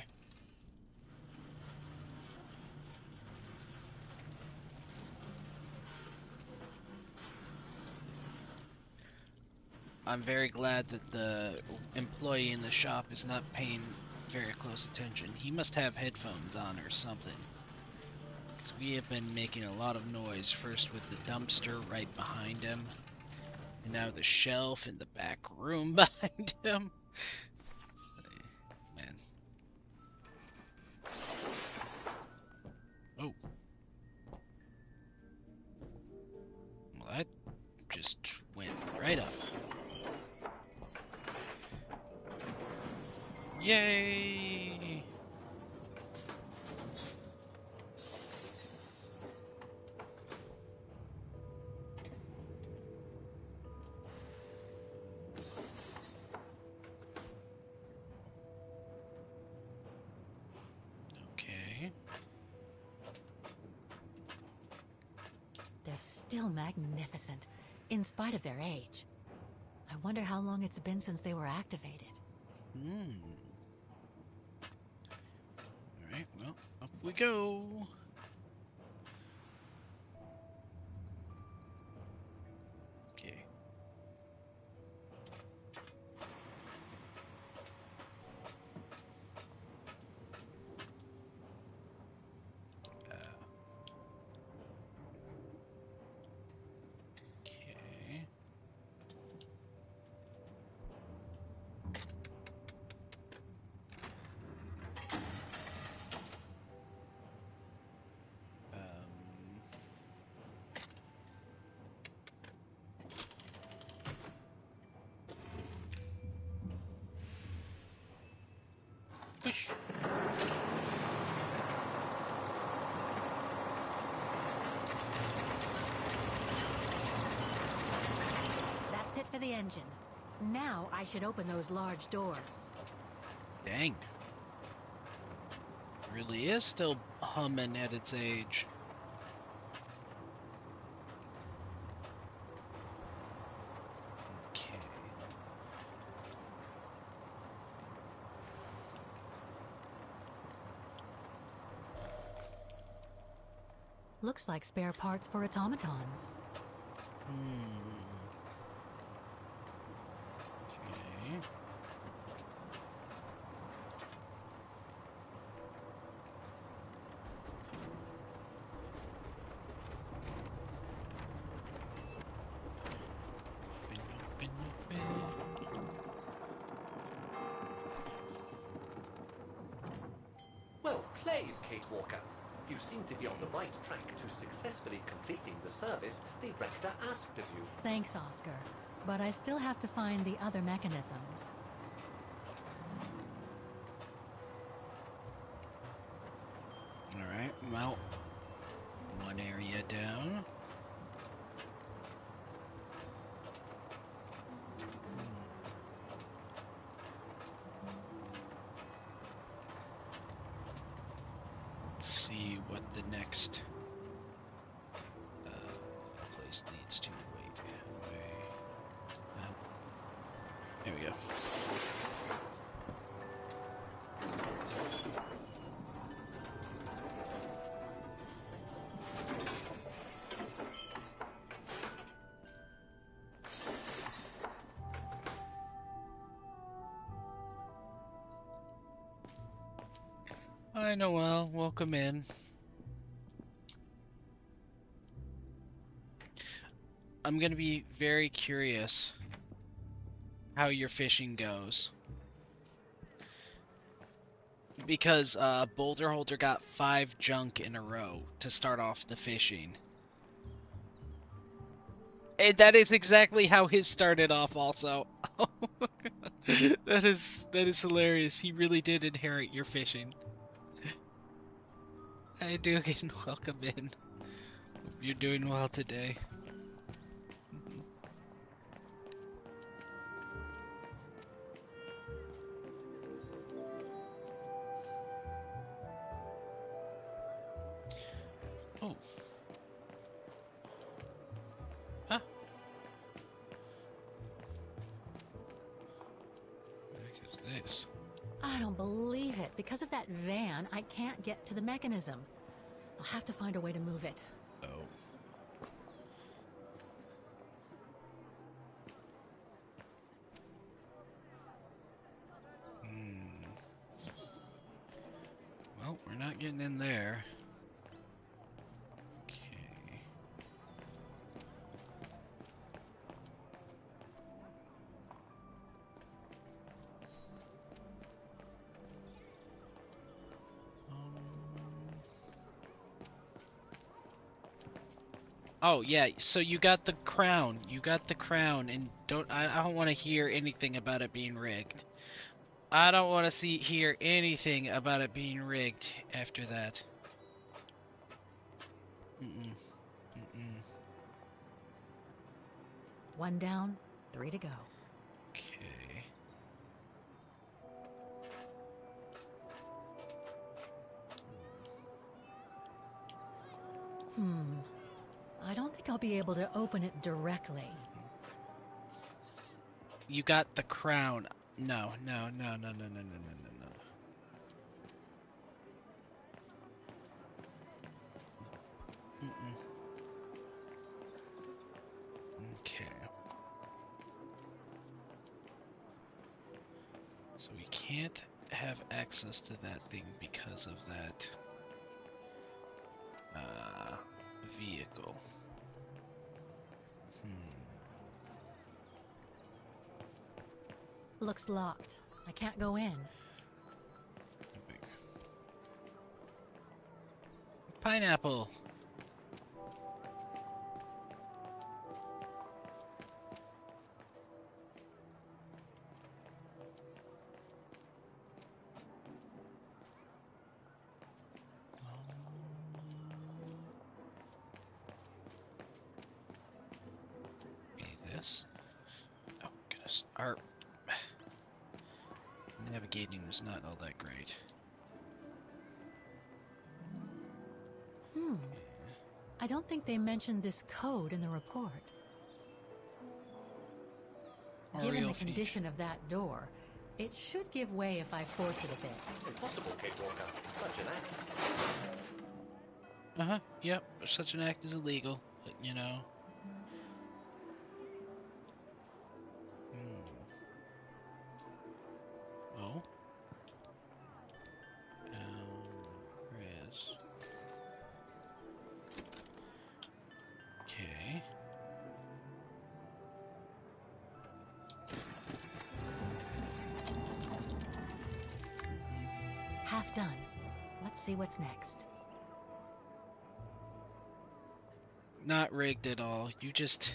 I'm very glad that the employee in the shop is not paying very close attention. He must have headphones on or something. Because we have been making a lot of noise, first with the dumpster right behind him, and now the shelf in the back room behind him. Man. Oh. Well, that just went right up. Yay! Okay. They're still magnificent, in spite of their age. I wonder how long it's been since they were activated. Alright, well, up we go. Okay. Okay. Push. That's it for the engine. Now I should open those large doors. Dang. Really is still humming at its age. Okay. Looks like spare parts for automatons. Okay. Well played, Kate Walker. You seem to be on the right track to successfully completing the service the rector asked of you. Thanks, Oscar. But I still have to find the other mechanisms. Alright, well, one area down. Let's see what the next place leads to. Wait, there we go. Hi, Noelle. Welcome in. I'm gonna be very curious how your fishing goes. Because Boulder Holder got 5 junk in a row to start off the fishing. And that is exactly how his started off also. That is hilarious. He really did inherit your fishing. Hi Dugan, welcome in. Hope you're doing well today. Oh. Huh? What the heck is this? I don't believe it. Because of that van, I can't get to the mechanism. I'll have to find a way to move it. Oh. Well, we're not getting in there. Okay. Oh yeah, so you got the crown. You got the crown, and I don't want to hear anything about it being rigged. I don't want to hear anything about it being rigged after that. Mm-mm. Mm-mm. One down, 3 to go. Okay. I don't think I'll be able to open it directly. You got the crown. No, no, no, no, no, no, no, no, no, no. Mm-mm. Okay. So we can't have access to that thing because of that vehicle. Looks locked. I can't go in. Pineapple. This. Oh goodness. Navigating is not all that great. I don't think they mentioned this code in the report. Given the condition of that door, it should give way if I force it a bit. Impossible, Kate Walker. Such an act. Uh-huh, yep, such an act is illegal, but you know. Oh? Where is... Okay. Half done. Let's see what's next. Not rigged at all. You just...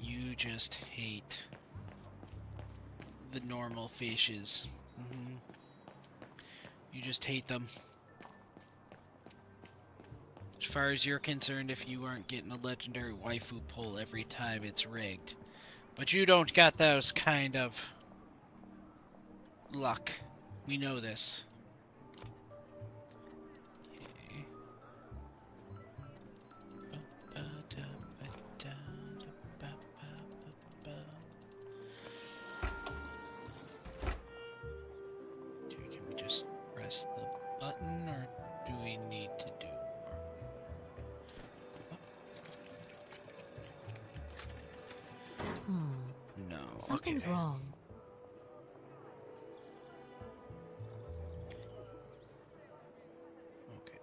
You just hate the normal fishes. You just hate them. As far as you're concerned, if you aren't getting a legendary waifu pull every time, it's rigged. But you don't got those kind of luck. We know this. Okay, can we just press the button, or do we need to do more? No. Something's wrong. Okay.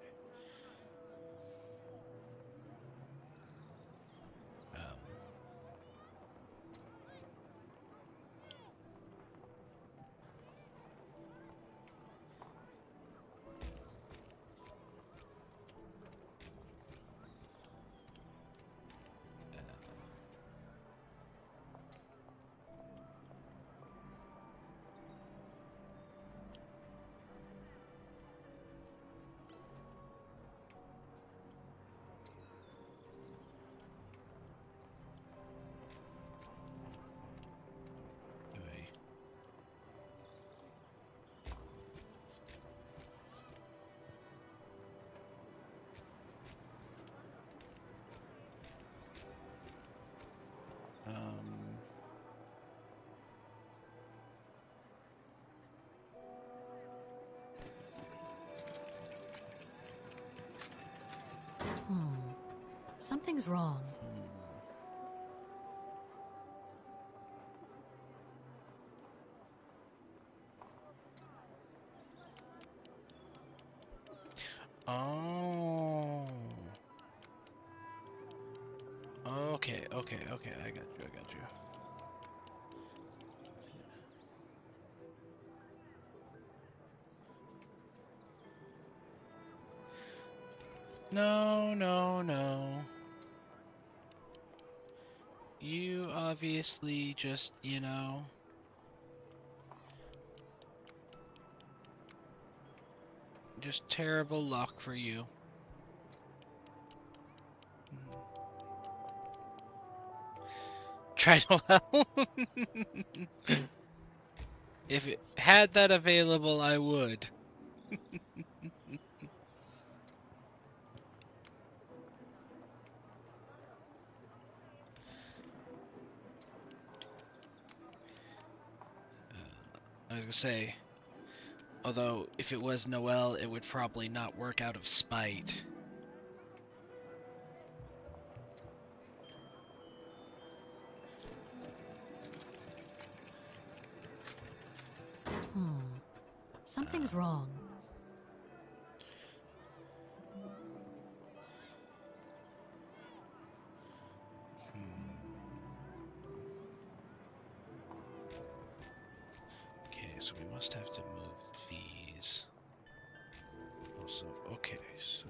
Something's wrong. Oh. Okay, okay, okay. I got you, I got you. No, no, no. You obviously just, you know... Just terrible luck for you. Try to help. If it had that available, I would. I was gonna say, although if it was Noelle, it would probably not work out of spite. Something's wrong. Okay, so we must have to move these. Also, okay, so...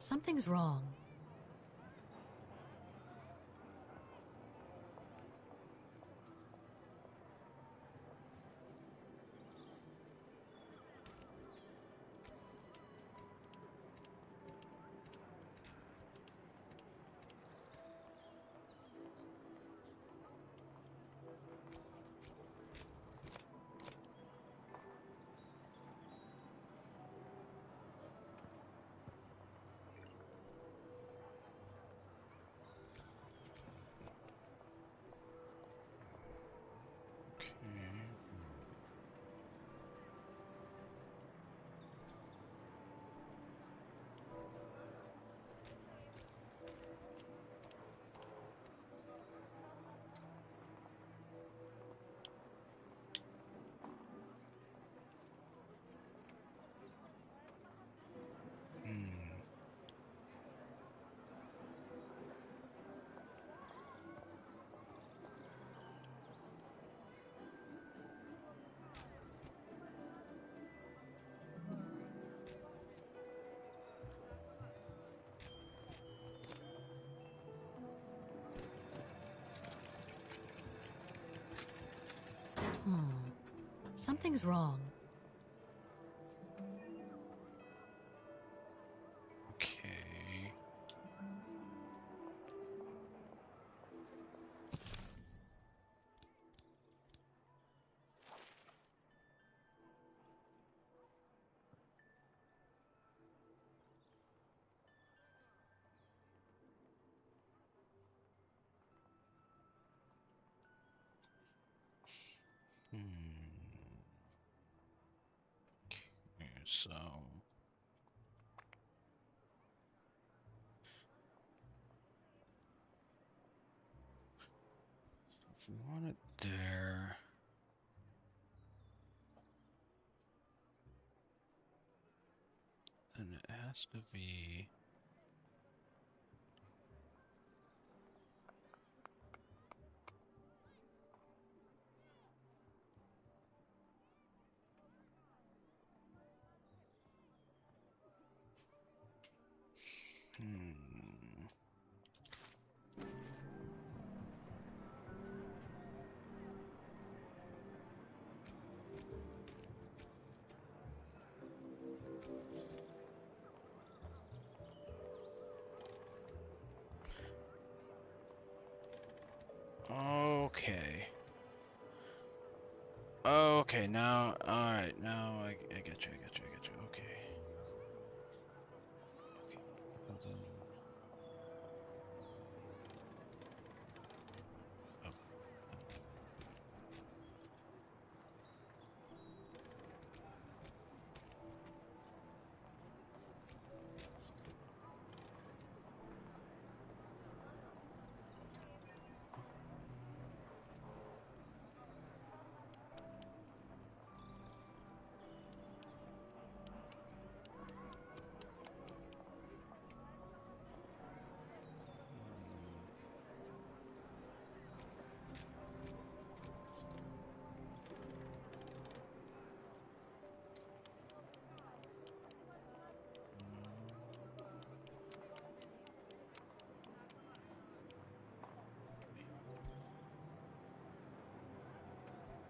Something's wrong. Something's wrong. Okay. Okay, so if we want it there, then it has to be. Okay. Okay, now, alright, now I get you, I get you, I get you, okay. Okay, so then... Oh.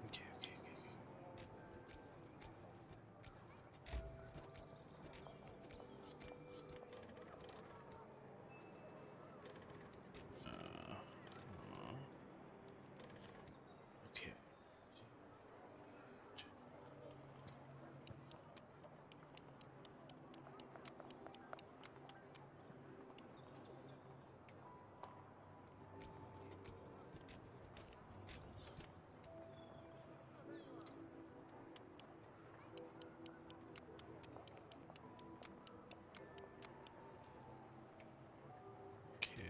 Okay, okay, okay. Okay. Okay.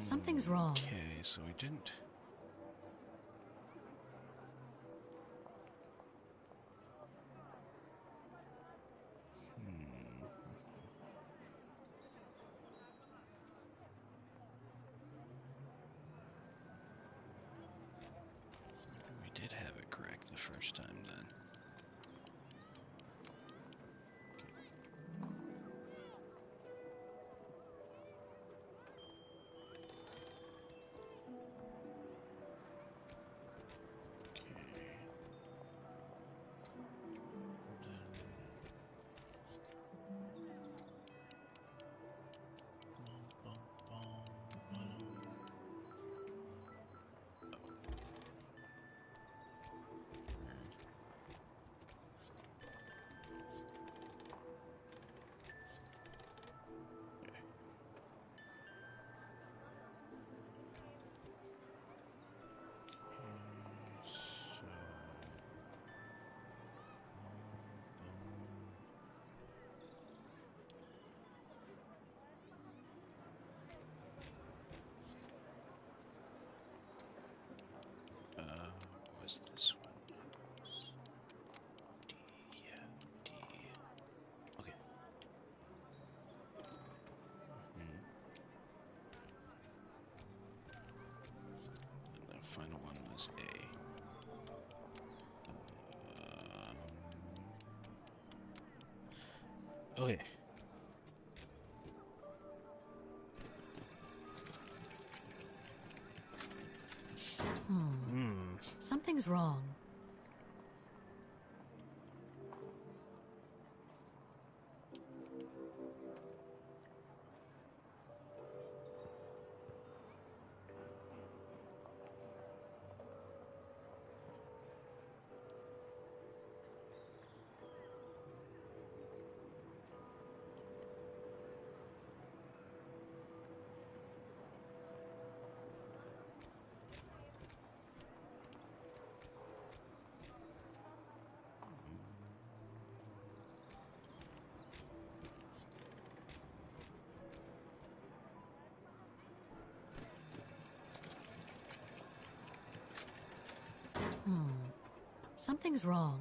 Something's wrong. Okay, so we didn't... Okay. Something's wrong. Something's wrong.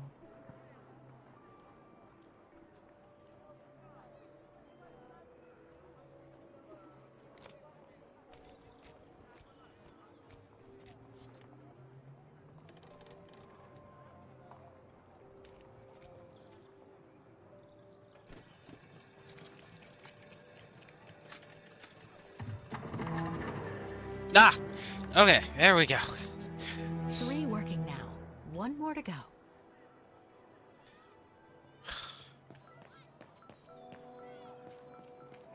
Ah! Okay, there we go. 3 working now. 1 more to go.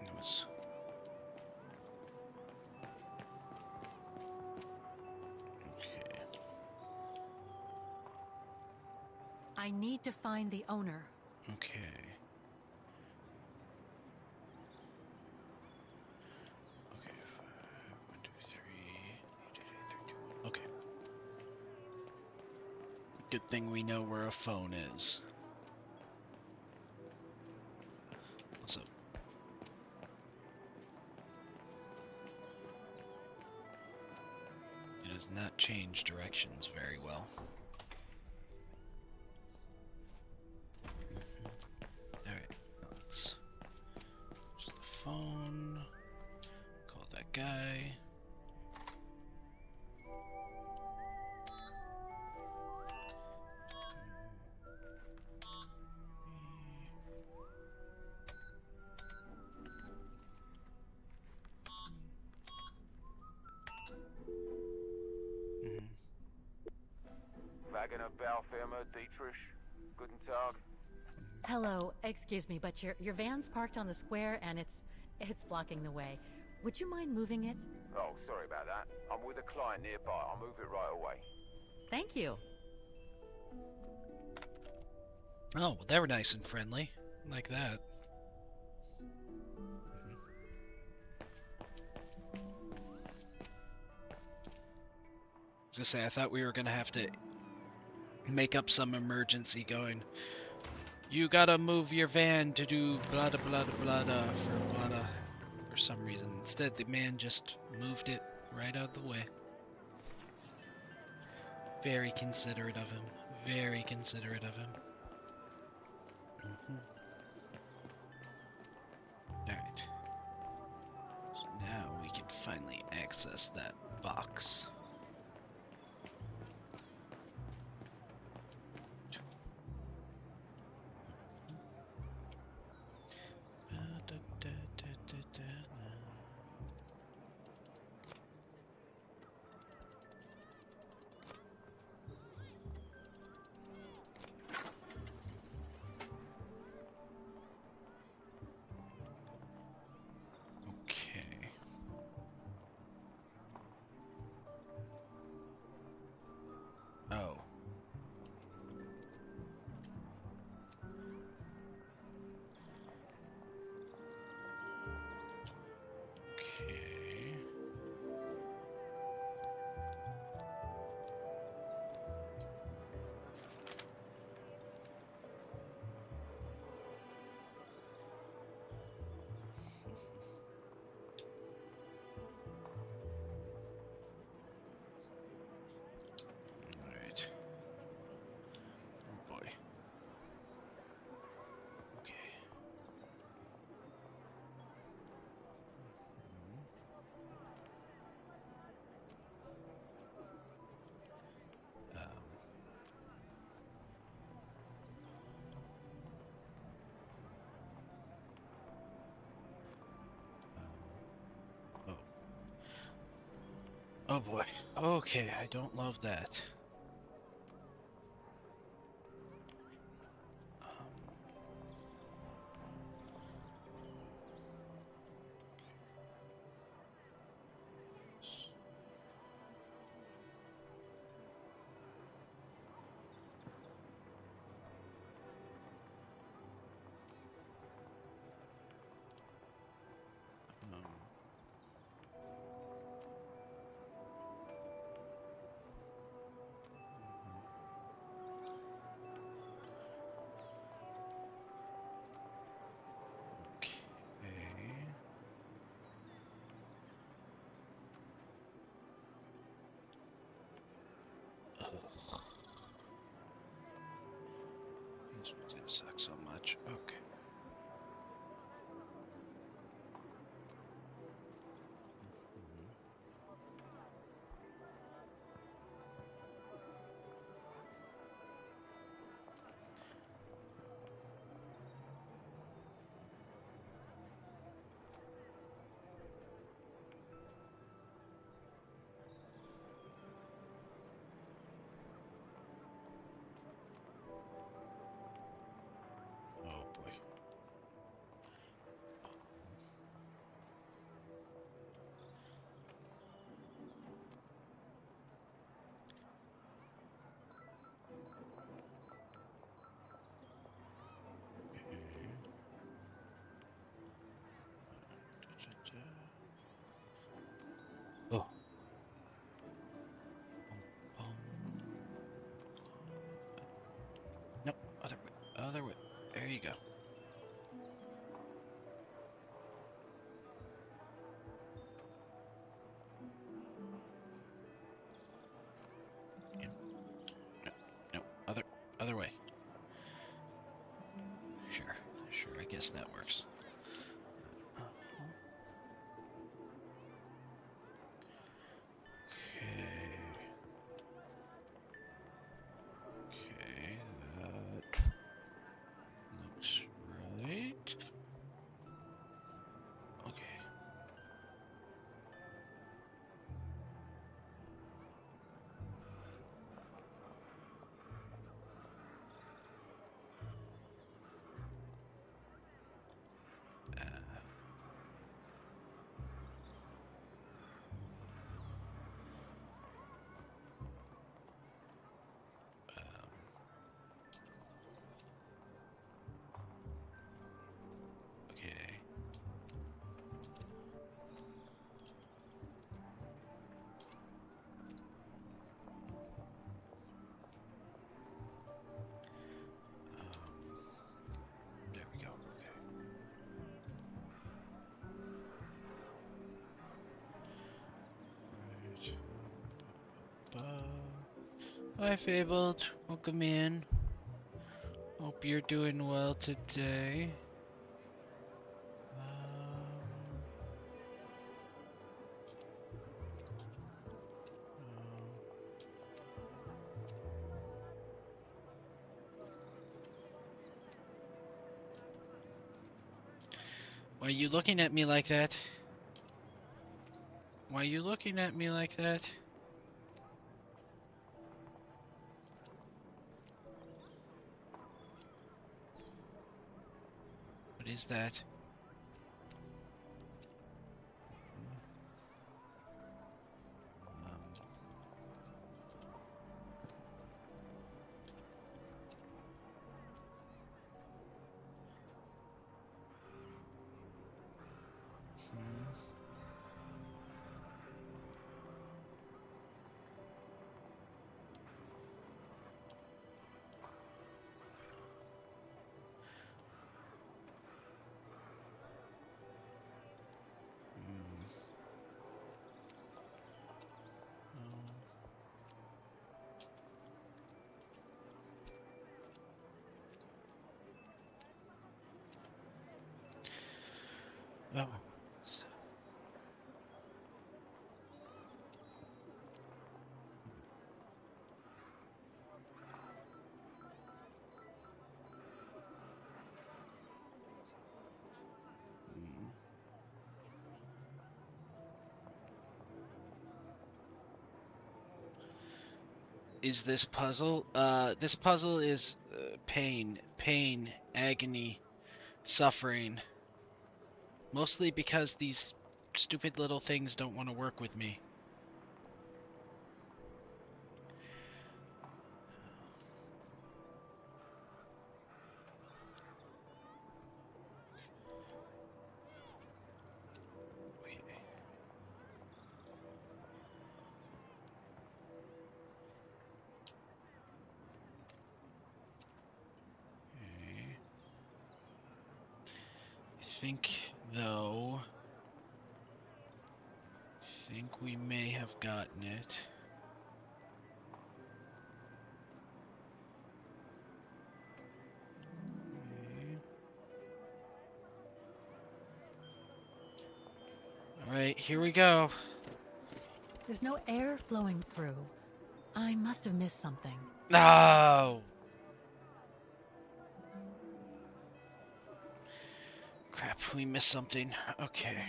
It was... Okay. I need to find the owner. Okay. Okay, 5, 1, 2, 3, okay. Good thing we know where a phone is. Also, it does not change directions very well. Alright, let's use the phone. Call that guy. Wagoner Baufirma, Dietrich. Guten Tag. Hello, excuse me, but your van's parked on the square and it's blocking the way. Would you mind moving it? Oh, sorry about that. I'm with a client nearby. I'll move it right away. Thank you. Oh, well, they were nice and friendly. Like that. Just say, I thought we were gonna have to make up some emergency going, you gotta move your van to do blah blah blah blah for some reason. Instead, the man just moved it right out of the way. Very considerate of him. Very considerate of him. Alright. So now we can finally access that box. Oh boy. Okay, I don't love that. Okay. Ugh. These ones gonna suck so much. Okay. Oh boy. Oh. Nope. Other way. Other way. There you go. Yep. No. No. Other way. Sure. Sure. I guess that works. Okay. Okay. That looks right. Okay. Okay. There we go. Okay. Hi, Fabled. Welcome in. Hope you're doing well today. Why are you looking at me like that? Why are you looking at me like that? What is that? Oh. is this puzzle? This puzzle is pain, agony, suffering. Mostly because these stupid little things don't want to work with me. Okay. I think, though, we may have gotten it. Alright, here we go. There's no air flowing through. I must have missed something. No! Crap, we missed something. Okay.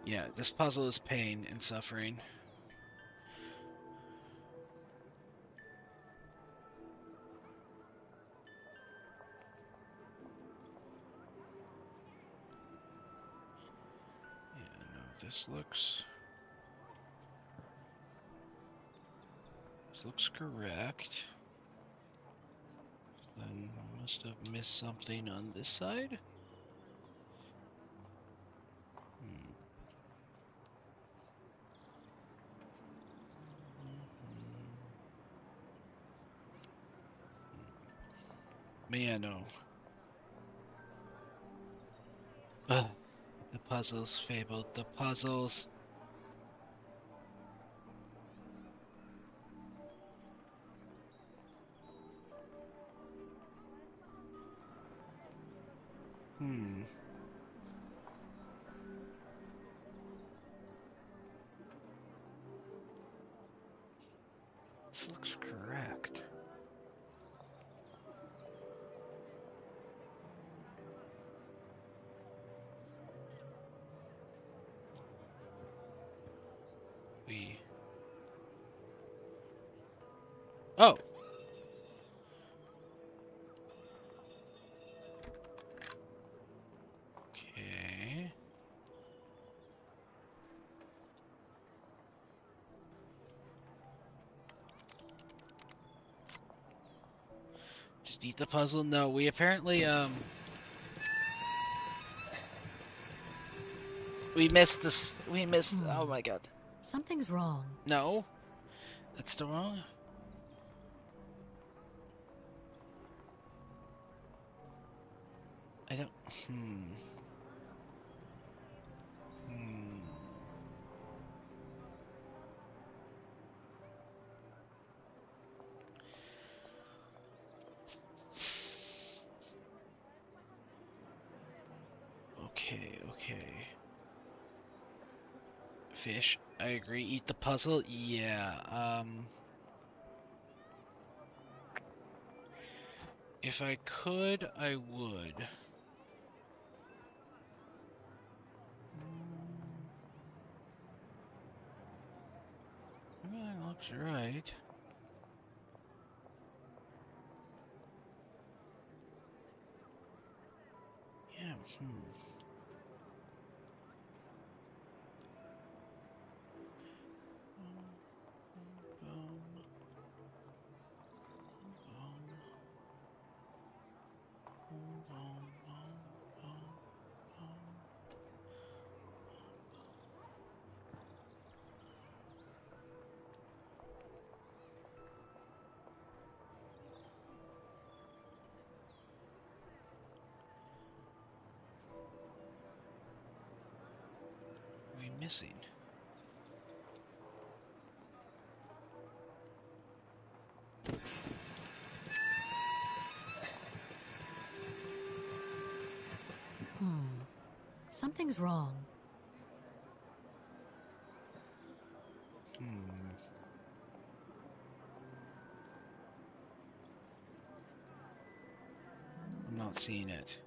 Yeah, this puzzle is pain and suffering. Yeah, no, this looks correct. Then I must have missed something on this side. Man, no. Ugh. The puzzles, fabled. The puzzles. This looks correct. Oh! Okay. Just eat the puzzle? No, we apparently, we missed this. We missed. Oh my god. Something's wrong. No? That's still wrong? I don't. Okay. Fish, I agree. Eat the puzzle? Yeah, if I could, I would. That looks right. Yeah, What are we missing? Something's wrong. I'm not seeing it.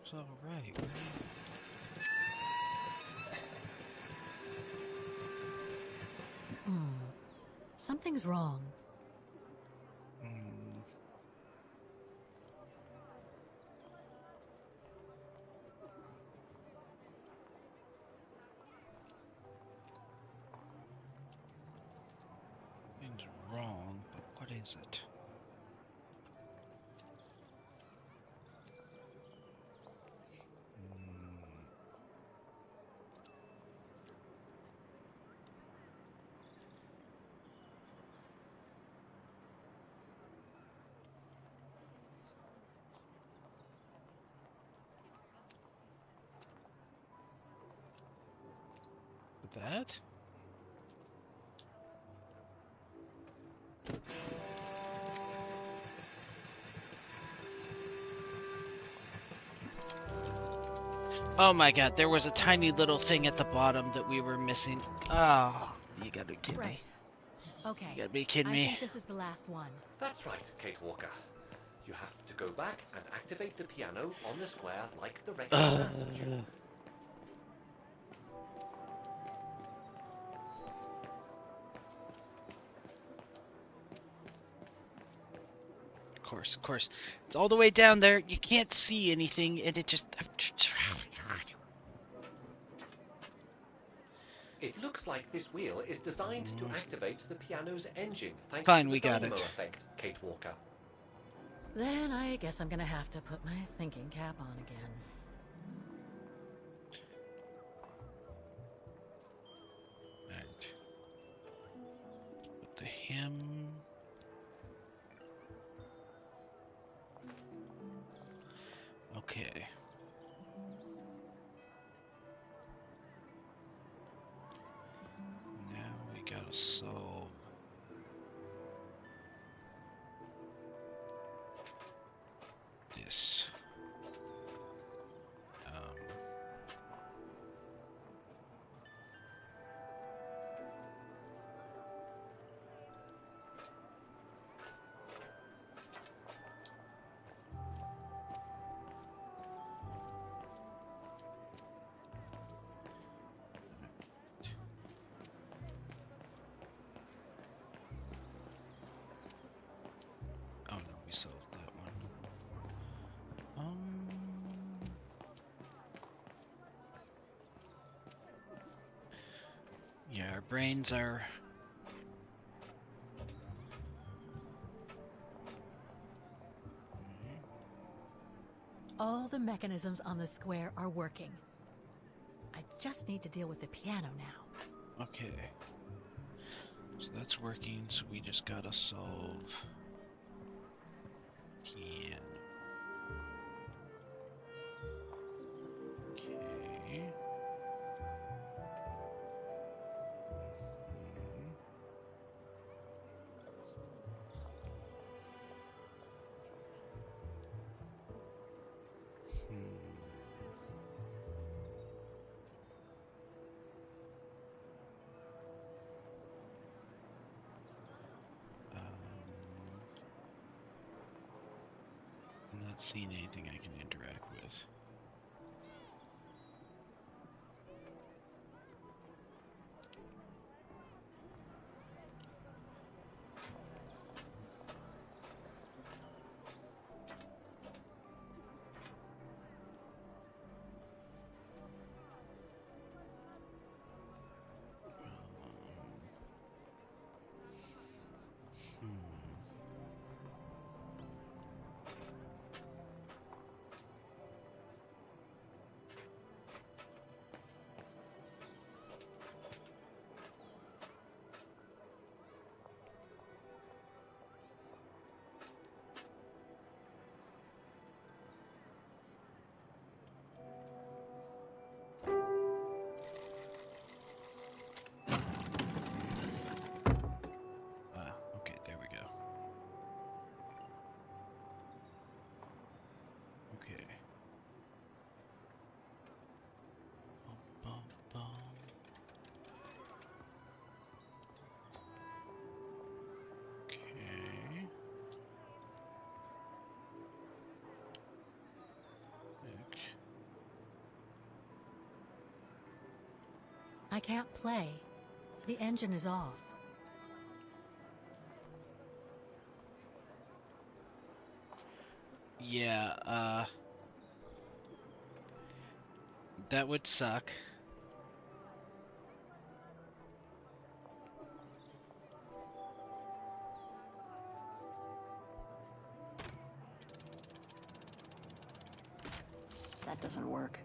It's all right. Something's wrong. Something's wrong, but what is it? That? Oh my god, there was a tiny little thing at the bottom that we were missing. Oh, you gotta kid me. Okay. You gotta be kidding me. I think this is the last one. That's right, Kate Walker. You have to go back and activate the piano on the square like the record asked you. Of course. It's all the way down there. You can't see anything, and it just... It looks like this wheel is designed to activate the piano's engine, thanks Fine, to the we got dynamo it. effect, Kate Walker. Then I guess I'm gonna have to put my thinking cap on again. Right. Put the hymn... Okay. Now we gotta solve this. Oh no, we solved that one. Yeah, our brains are... All the mechanisms on the square are working. I just need to deal with the piano now. Okay. So that's working, so we just gotta solve... piano. Okay. I'm not seeing anything I can interact with. I can't play. The engine is off. Yeah, that would suck. That doesn't work.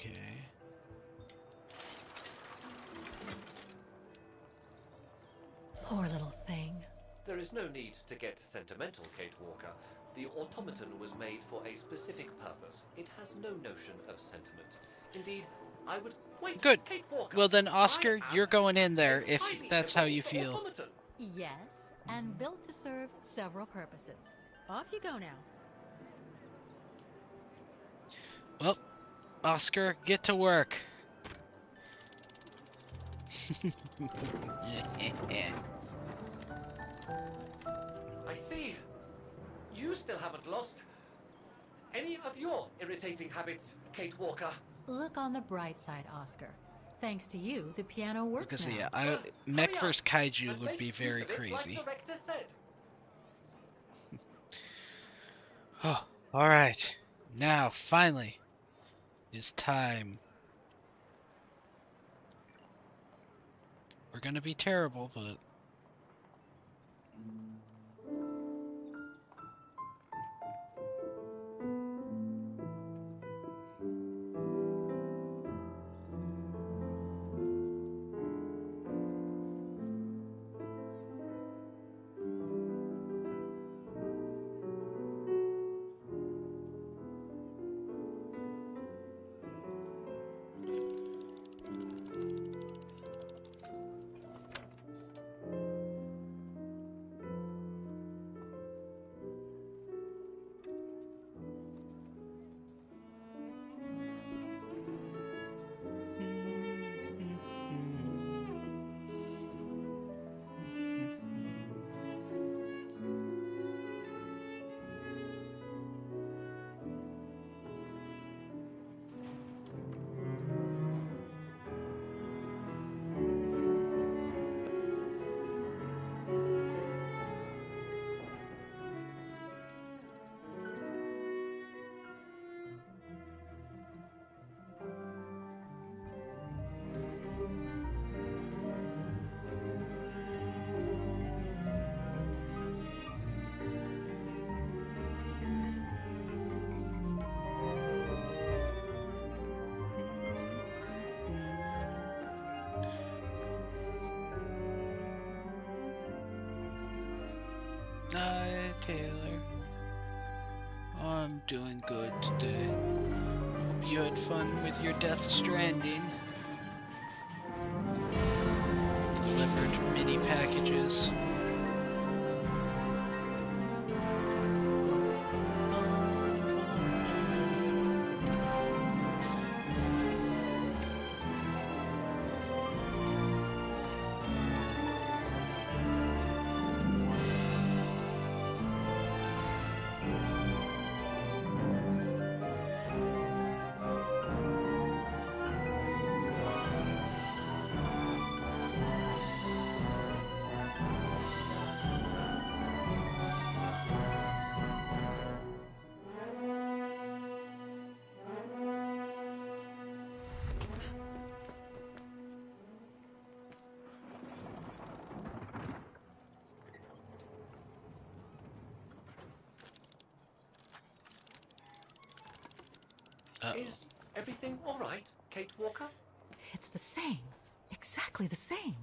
Okay. Poor little thing. There is no need to get sentimental, Kate Walker. The automaton was made for a specific purpose. It has no notion of sentiment. Indeed, I would... Wait, Good. Kate Walker! Well then, Oscar, you're going in there a if highly that's how you evolved feel. automaton. Yes, and built to serve several purposes. Off you go now. Well, Oscar, get to work. I see. You still haven't lost any of your irritating habits, Kate Walker. Look on the bright side, Oscar. Thanks to you, the piano works Because now. yeah, Mech vs. Kaiju And would make be use very of it crazy. Like the rector said. Oh, all right. Now, finally, it's time. We're gonna be terrible, but hi, Taylor. I'm doing good today. Hope you had fun with your Death Stranding. Delivered mini packages. Is everything all right, Kate Walker? It's the same. Exactly the same.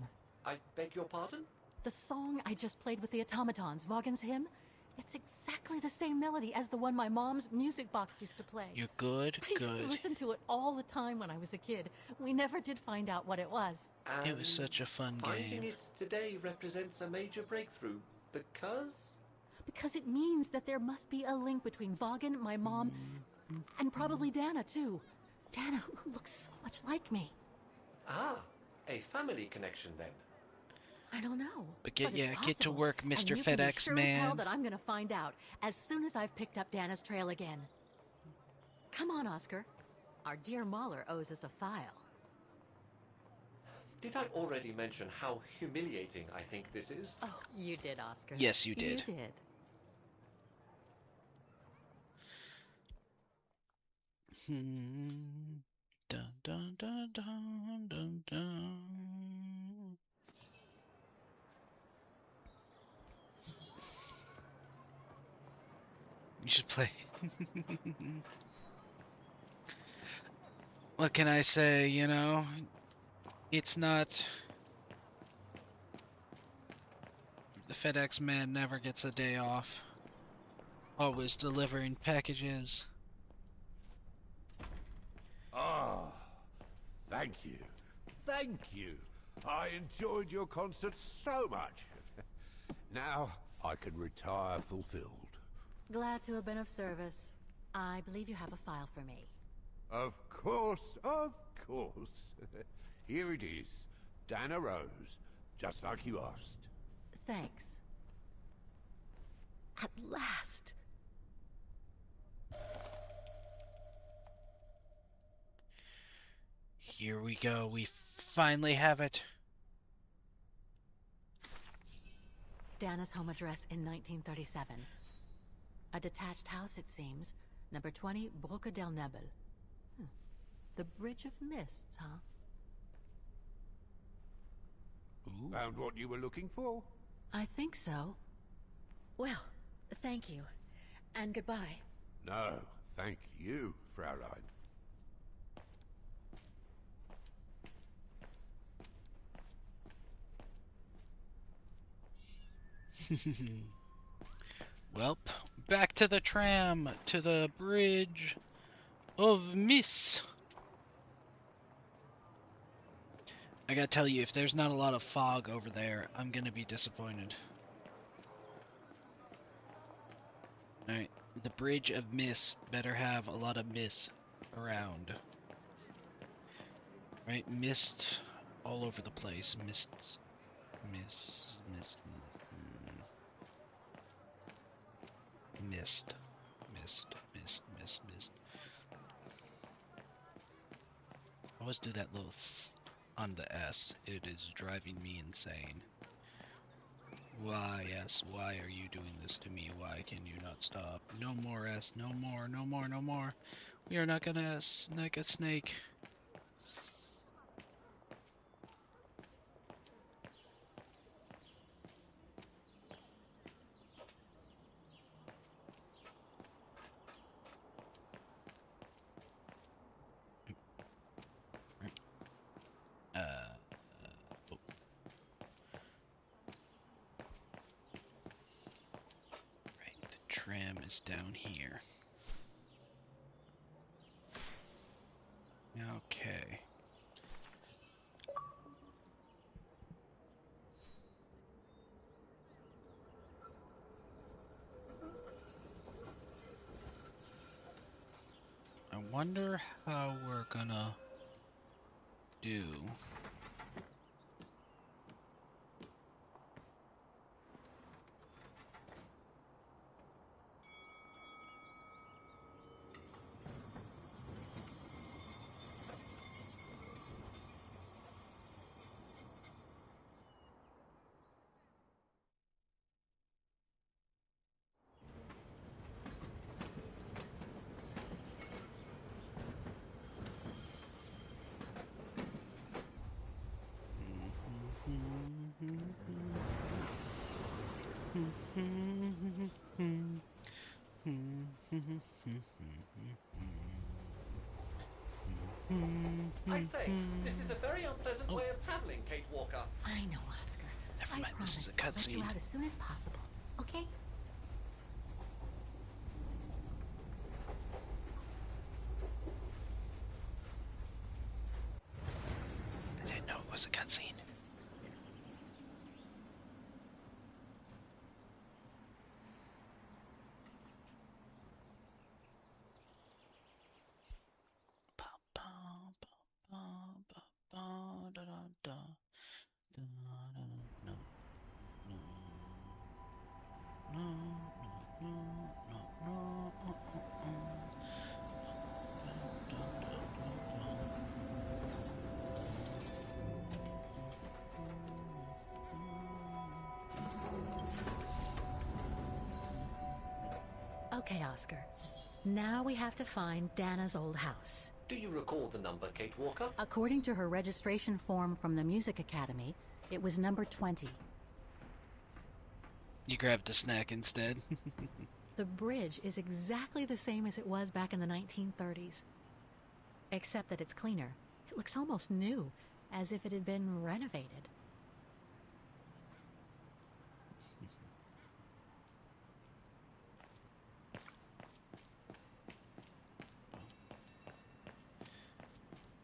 I beg your pardon? The song I just played with the automatons, Vaughan's hymn, It's exactly the same melody as the one my mom's music box used to play. You're good, I used to listen to it all the time when I was a kid. We never did find out what it was. It was such a fun Finding game. it today represents a major breakthrough because... Because it means that there must be a link between Vaughan, my mom, and probably Dana, too. Dana, who looks so much like me. Ah, a family connection then. I don't know. But get it's get to possible. work, Mr. And you can be FedEx sure as hell man. that I'm gonna find out as soon as I've picked up Dana's trail again. Come on, Oscar. Our dear Mahler owes us a file. Did I already mention how humiliating I think this is? Oh, you did, Oscar. Yes, you did. You did. Dun, dun, dun, dun, dun, dun. You should play. What can I say, you know? It's not... The FedEx man never gets a day off. Always delivering packages. Ah, thank you. Thank you. I enjoyed your concert so much. Now I can retire fulfilled. Glad to have been of service. I believe you have a file for me. Of course, of course. Here it is. Dana Rose, just like you asked. Thanks. At last. Here we go. We finally have it. Dana's home address in 1937. A detached house, it seems. Number 20, Brücke del Nebel. The Bridge of Mists, huh? Ooh. Found what you were looking for? I think so. Well, thank you. And goodbye. No, thank you, Fraulein. Welp, back to the tram, to the Bridge of Miss. I gotta tell you, if there's not a lot of fog over there, I'm gonna be disappointed. Alright, the Bridge of Miss better have a lot of mist around. Right, mist all over the place. Mist. Mist. Mist. Mist. Mist. Mist. Mist. Mist. I always do that little on the S. It is driving me insane. Why, S? Why are you doing this to me? Why can you not stop? No more S. No more. No more. No more. We are not gonna snake a snake. Oh. Right, the tram is down here. Okay. I wonder how we're gonna do. I say, this is a very unpleasant way of traveling, Kate Walker. I know, Oscar. Never I mind, promise this is a I'll let you cutscene. out as soon as possible. Okay? was a cutscene. Okay, Oscar. Now we have to find Dana's old house. Do you recall the number, Kate Walker? According to her registration form from the Music Academy, it was number 20. You grabbed a snack instead. The bridge is exactly the same as it was back in the 1930s. Except that it's cleaner. It looks almost new, as if it had been renovated.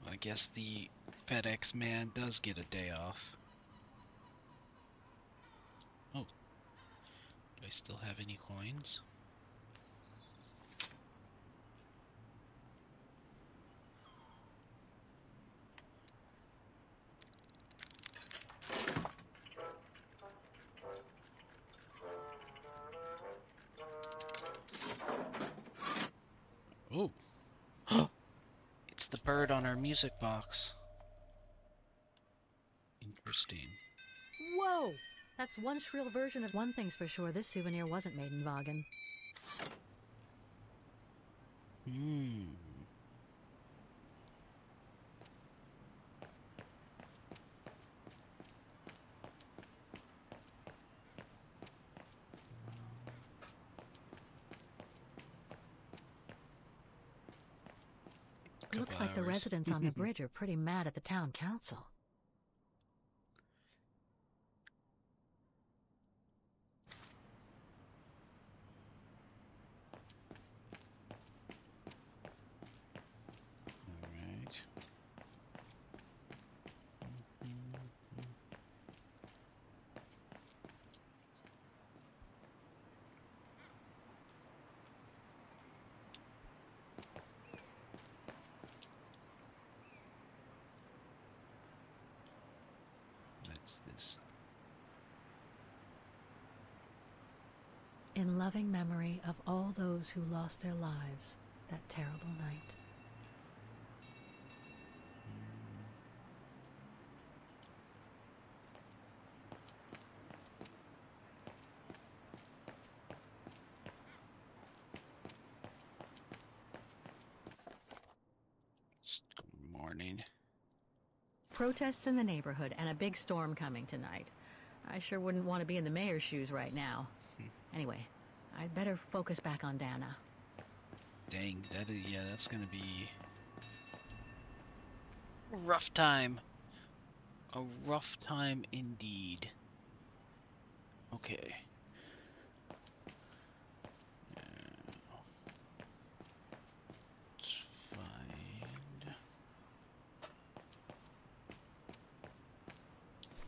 I guess the FedEx man does get a day off. Oh. Do I still have any coins? Oh. It's the bird on our music box. Interesting. Whoa! That's one shrill version of one thing's for sure. This souvenir wasn't made in Vagen. Looks like the residents on the bridge are pretty mad at the town council. Alright. That's this. In loving memory of all those who lost their lives that terrible night. Good morning. Protests in the neighborhood and a big storm coming tonight. I sure wouldn't want to be in the mayor's shoes right now. Anyway, I'd better focus back on Dana. Dang, that is, yeah, that's gonna be a rough time. A rough time indeed. Okay. Let's find...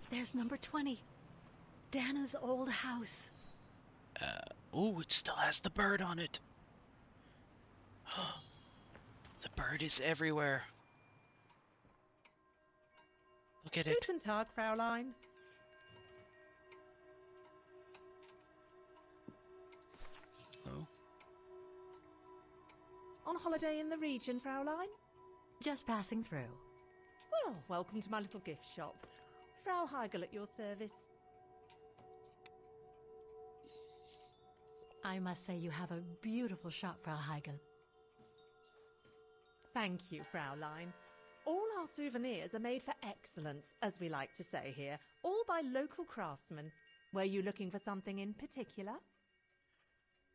There's number 20. Dana's old house. Oh, it still has the bird on it. The bird is everywhere. Look at it. Guten Tag, Fraulein. Oh. On holiday in the region, Fraulein? Just passing through. Well, welcome to my little gift shop. Frau Heigl at your service. I must say you have a beautiful shop, Frau Heigl. Thank you, Fraulein. All our souvenirs are made for excellence, as we like to say here, all by local craftsmen. Were you looking for something in particular?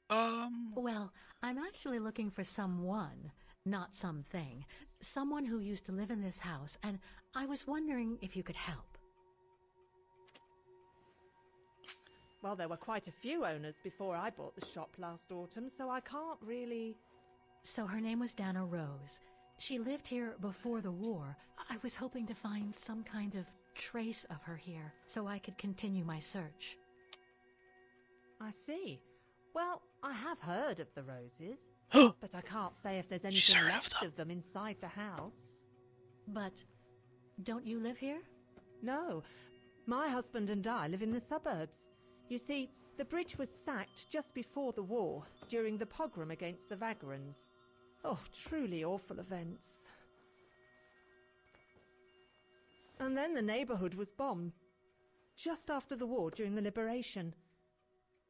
Well, I'm actually looking for someone, not something. Someone who used to live in this house, and I was wondering if you could help. Well, there were quite a few owners before I bought the shop last autumn, so I can't really... So her name was Dana Rose. She lived here before the war. I was hoping to find some kind of trace of her here so I could continue my search. I see. Well, I have heard of the roses, but I can't say if there's She's anything heard of left of them inside the house. But don't you live here? No. My husband and I live in the suburbs. You see, the bridge was sacked just before the war, during the pogrom against the Vagrants. Oh, truly awful events. And then the neighbourhood was bombed, just after the war during the liberation.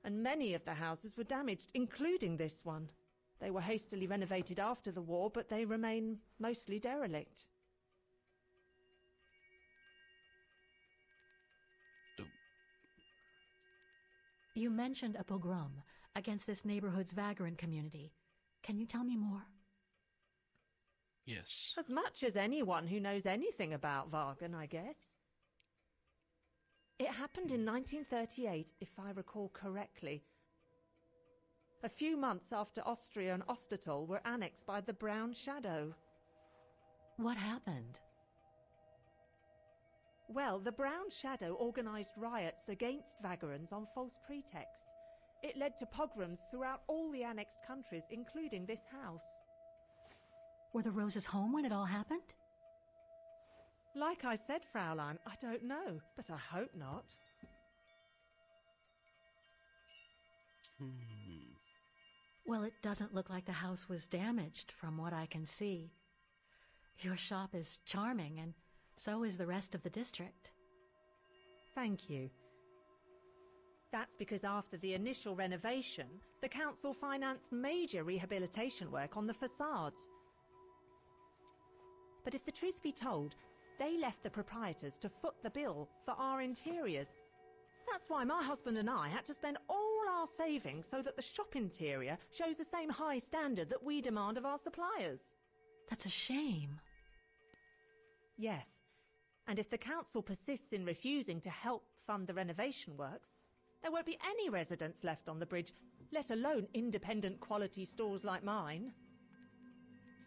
And many of the houses were damaged, including this one. They were hastily renovated after the war, but they remain mostly derelict. You mentioned a pogrom against this neighborhood's vagrant community. Can you tell me more? Yes. As much as anyone who knows anything about Wagen, I guess. It happened in 1938, if I recall correctly. A few months after Austria and Ostertal were annexed by the Brown Shadow. What happened? Well, the Brown Shadow organised riots against Vagrants on false pretexts. It led to pogroms throughout all the annexed countries, including this house. Were the Roses home when it all happened? Like I said, Fraulein, I don't know, but I hope not. Well, it doesn't look like the house was damaged from what I can see. Your shop is charming, and so is the rest of the district. Thank you. That's because after the initial renovation, the council financed major rehabilitation work on the facades. But if the truth be told, they left the proprietors to foot the bill for our interiors. That's why my husband and I had to spend all our savings so that the shop interior shows the same high standard that we demand of our suppliers. That's a shame. Yes, and if the council persists in refusing to help fund the renovation works, there won't be any residents left on the bridge, let alone independent quality stores like mine.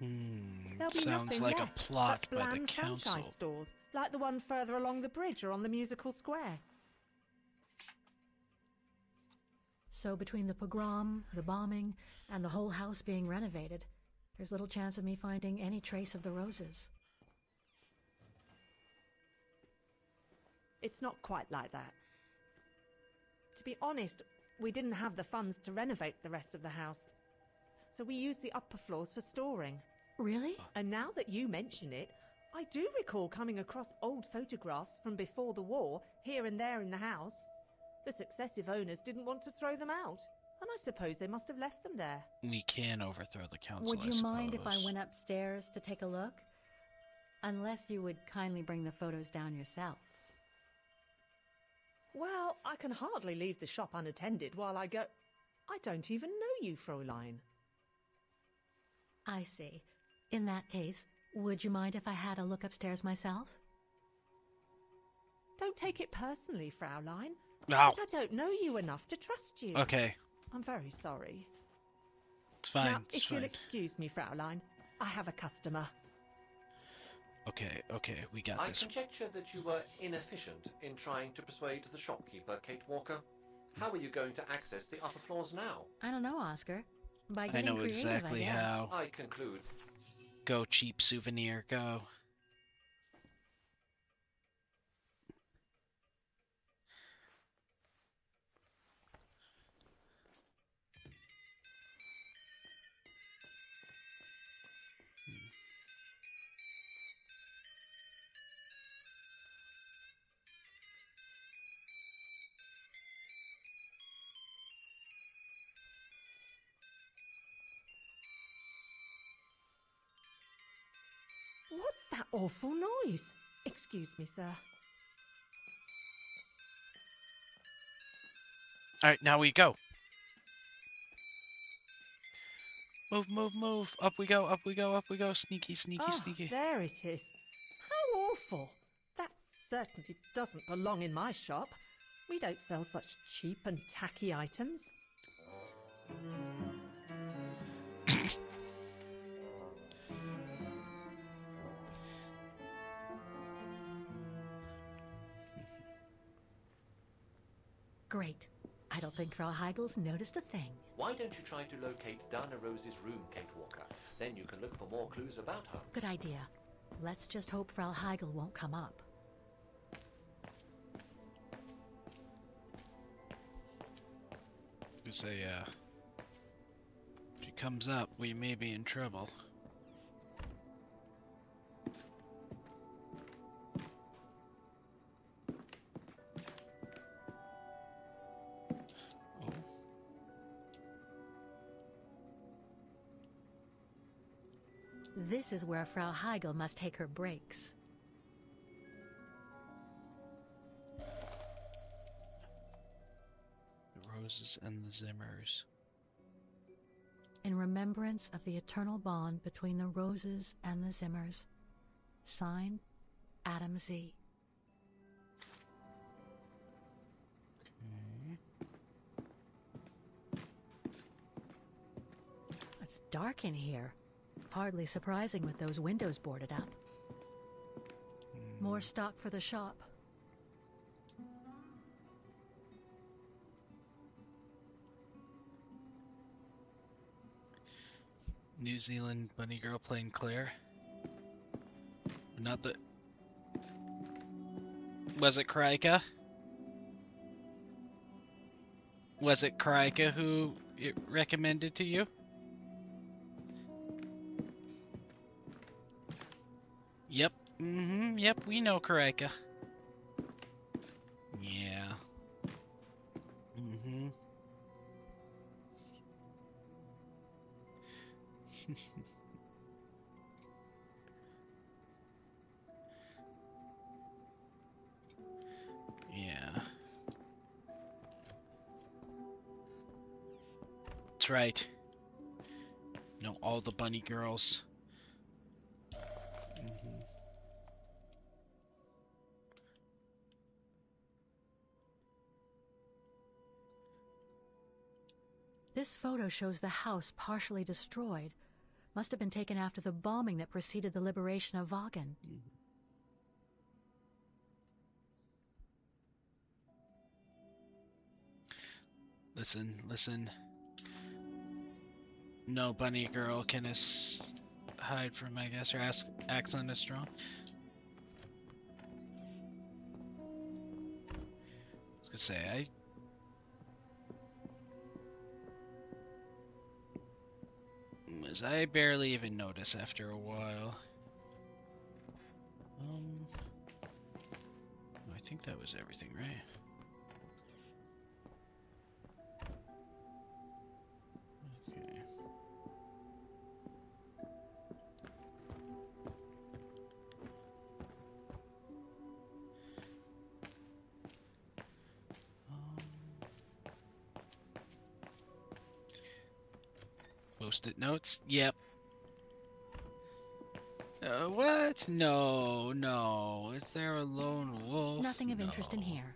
There'll be Sounds nothing like left a plot but by the bland council. franchise stores, like the one further along the bridge or on the musical square. So between the pogrom, the bombing, and the whole house being renovated, there's little chance of me finding any trace of the Roses. It's not quite like that. To be honest, we didn't have the funds to renovate the rest of the house, so we used the upper floors for storing. Really? And now that you mention it, I do recall coming across old photographs from before the war, here and there in the house. The successive owners didn't want to throw them out, and I suppose they must have left them there. We can overthrow the council, Would you mind if I suppose. went upstairs to take a look? Unless you would kindly bring the photos down yourself. Well, I can hardly leave the shop unattended while I go... I don't even know you, Fräulein. I see. In that case, would you mind if I had a look upstairs myself? Don't take it personally, Fraulein. No. But I don't know you enough to trust you. Okay. I'm very sorry. It's fine. Now, it's if you'll fine. excuse me, Fraulein, I have a customer. Okay, we got I this. conjecture that you were inefficient in trying to persuade the shopkeeper, Kate Walker. How are you going to access the upper floors now? I don't know, Oscar. By I getting know creative, exactly I guess. how. I conclude. Go, cheap souvenir, go. What's that awful noise? Excuse me, sir. Alright, now we go. Move, move, move. Up we go, up we go, up we go. Sneaky, sneaky, Ah, sneaky. there it is. How awful. That certainly doesn't belong in my shop. We don't sell such cheap and tacky items. great. I don't think Frau Heigel's noticed a thing. Why don't you try to locate Dana Rose's room, Kate Walker? Then you can look for more clues about her. Good idea. Let's just hope Frau Heigel won't come up. You say, if she comes up, we may be in trouble. This is where Frau Heigel must take her breaks. The Roses and the Zimmers. In remembrance of the eternal bond between the Roses and the Zimmers. Signed, Adam Z. Okay. It's dark in here. Hardly surprising with those windows boarded up. More stock for the shop. New Zealand bunny girl playing Claire. Not the... Was it Krika? Was it Krika who it recommended to you? Yep. Yep, we know Krika. Yeah. Yeah. That's right. Know all the bunny girls. This photo shows the house partially destroyed. Must have been taken after the bombing that preceded the liberation of Vagen. Listen. No bunny girl can hide from, I guess, or accent is strong. I was gonna say, I barely even notice after a while. I think that was everything, right? Okay. Post-it notes? Yep. What? No. Is there a lone wolf? Nothing of interest in here.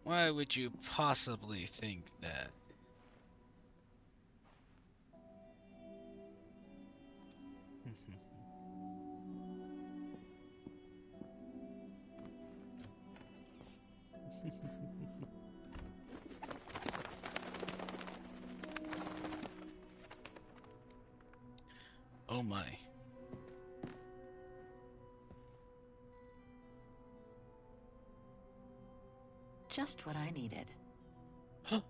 Why would you possibly think that? Oh my. Just what I needed. Huh?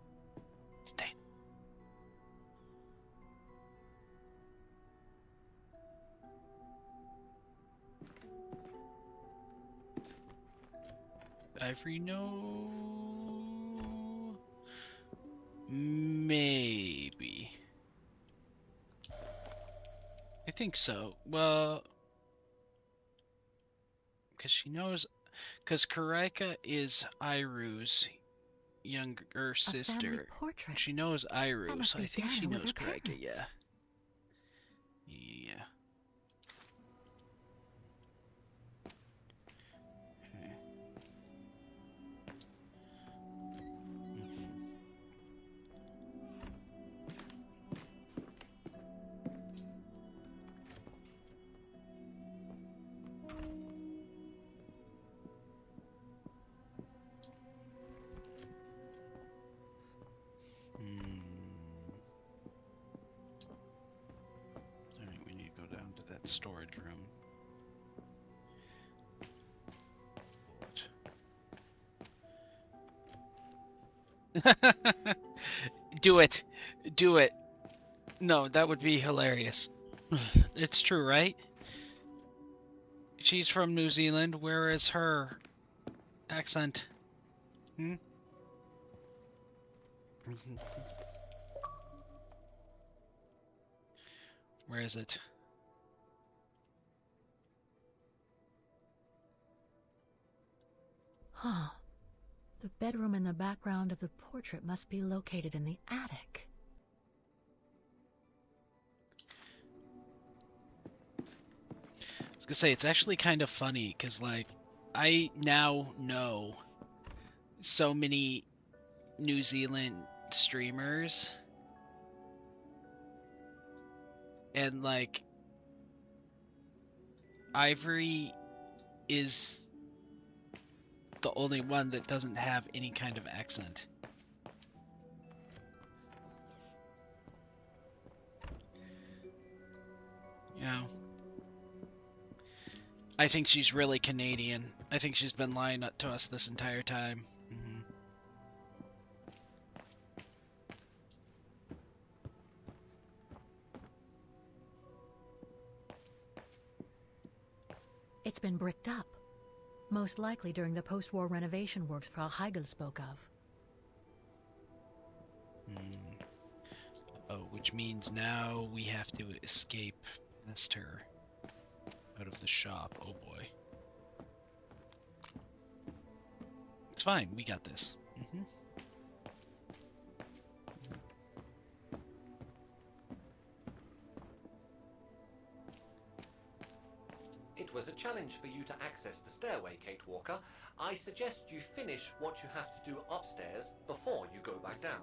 Stay. Ivory, no. Maybe. I think so. Well, because she knows, because Karika is Iru's younger sister. She knows Iru, so I think she knows Karika, yeah. Yeah. Okay. that storage room. Do it. Do it. No, that would be hilarious. It's true, right? She's from New Zealand. Where is her accent? Hmm? Where is it? Huh. The bedroom in the background of the portrait must be located in the attic. I was gonna say, it's actually kind of funny, because, like, I now know so many New Zealand streamers, and, like, Ivory is the only one that doesn't have any kind of accent. Yeah. I think she's really Canadian. I think she's been lying to us this entire time. It's been bricked up. Most likely during the post-war renovation works Frau Heigl spoke of. Oh, which means now we have to escape past her out of the shop. Oh boy. It's fine, we got this. It was a challenge for you to access the stairway, Kate Walker. I suggest you finish what you have to do upstairs before you go back down.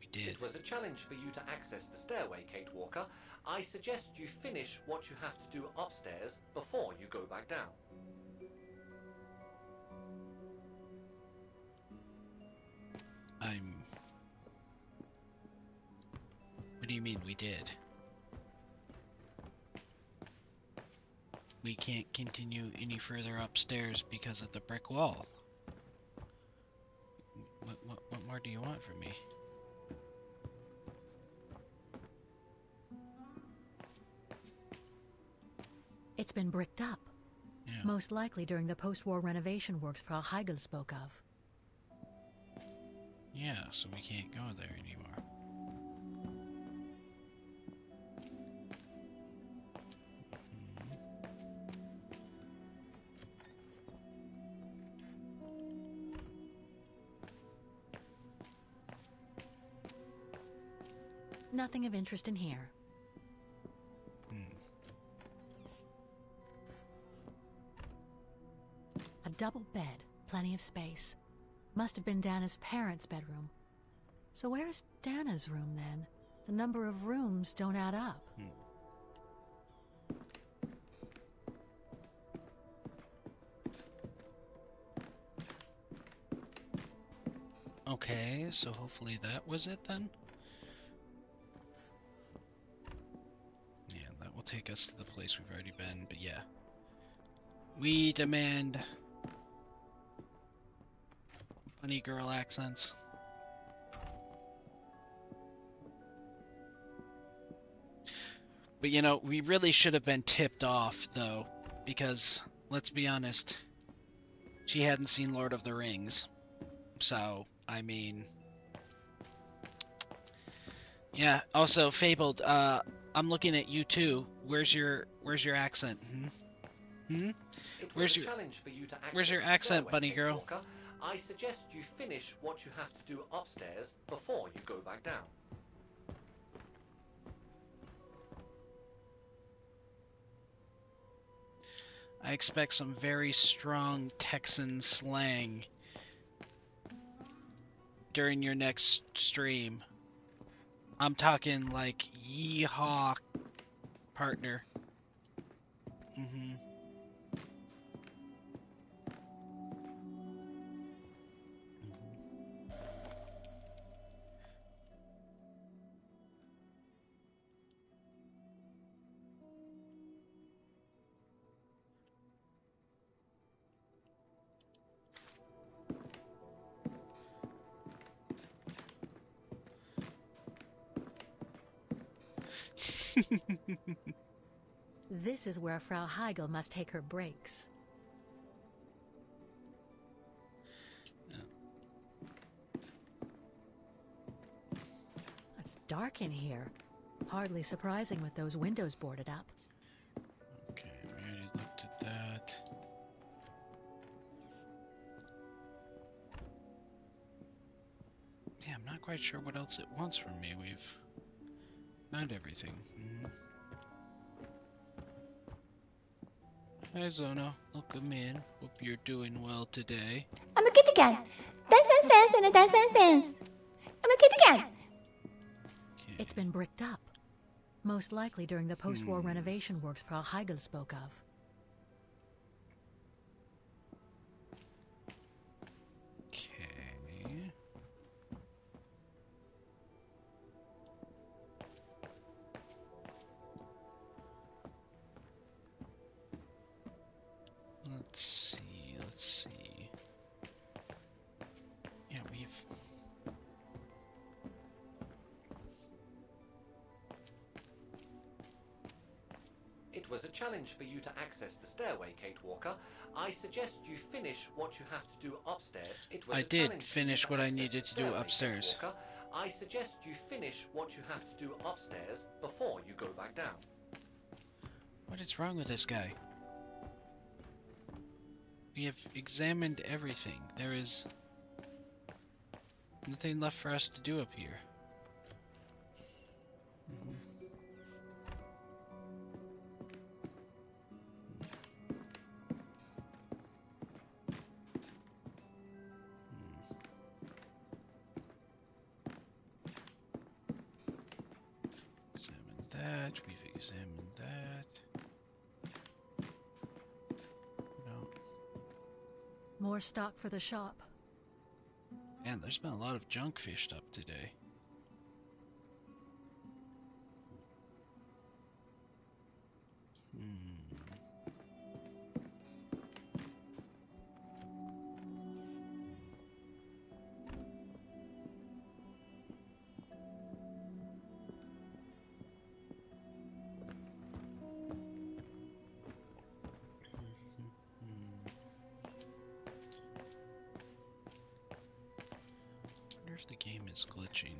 We did. It was a challenge for you to access the stairway, Kate Walker. I suggest you finish what you have to do upstairs before you go back down. What do you mean we did? We can't continue any further upstairs because of the brick wall. What more do you want from me? It's been bricked up. Yeah. Most likely during the post-war renovation works Frau Heigl spoke of. Yeah, so we can't go there anymore. Nothing of interest in here. A double bed, plenty of space. Must have been Dana's parents' bedroom. So where's Dana's room then? The number of rooms don't add up. Okay, so hopefully that was it then? Yeah, that will take us to the place we've already been, but yeah. We demand bunny girl accents. But you know, we really should have been tipped off though, because let's be honest, she hadn't seen Lord of the Rings. So, I mean, yeah, also Fabled, I'm looking at you too. Where's your accent? Where's your accent, bunny girl? Walker. I suggest you finish what you have to do upstairs before you go back down. I expect some very strong Texan slang during your next stream. I'm talking like yeehaw, partner. This is where Frau Heigl must take her breaks. It's dark in here. Hardly surprising with those windows boarded up. Okay, we already looked at that. Yeah, I'm not quite sure what else it wants from me. We've found everything. Hi, Zona. Welcome in. Hope you're doing well today. I'm a kitty cat. Dance, dance, dance, and a dance, dance, dance. I'm a kitty cat. It's been bricked up. Most likely during the post-war renovation works Frau Heigl spoke of. Okay. Let's see. Yeah, we've... It was a challenge for you to access the stairway, Kate Walker. I suggest you finish what you have to do upstairs. I did finish what I needed to do upstairs. Walker. I suggest you finish what you have to do upstairs before you go back down. What is wrong with this guy? We have examined everything. There is nothing left for us to do up here. Examined that. We've examined that. No. More stock for the shop. Man, there's been a lot of junk fished up today. I wonder if the game is glitching.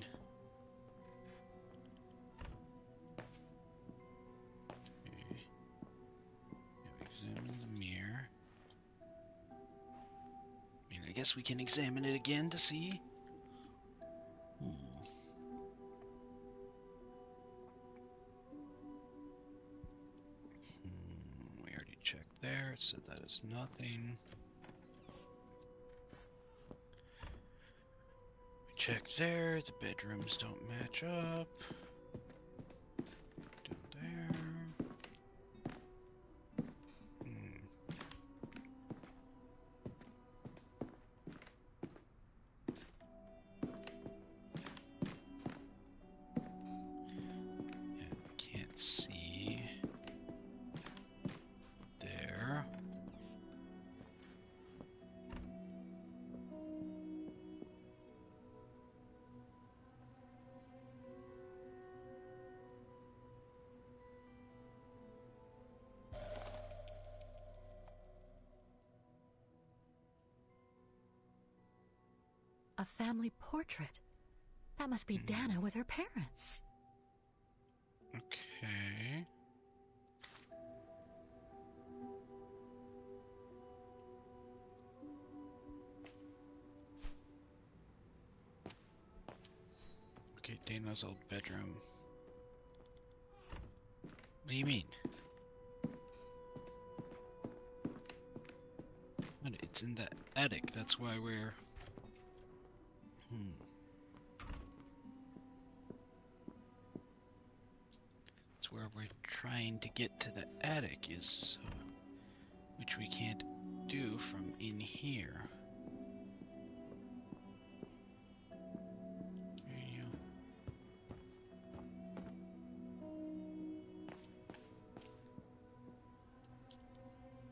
Okay. Have examined the mirror. I mean, I guess we can examine it again to see. We already checked there. It said that is nothing. Check there, the bedrooms don't match up. Down there. Yeah, can't see there. A family portrait. That must be Dana with her parents. Okay. Okay, Dana's old bedroom. What do you mean? But it's in the attic, that's why we're... That's where we're trying to get to the attic, is which we can't do from in here.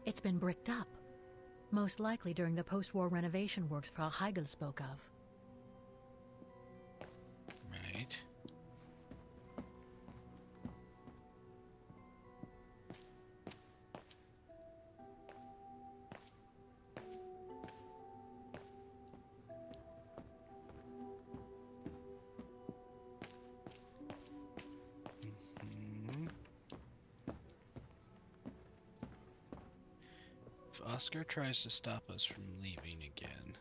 It's been bricked up. Most likely during the post-war renovation works Frau Heigl spoke of. Right. Oscar tries to stop us from leaving again.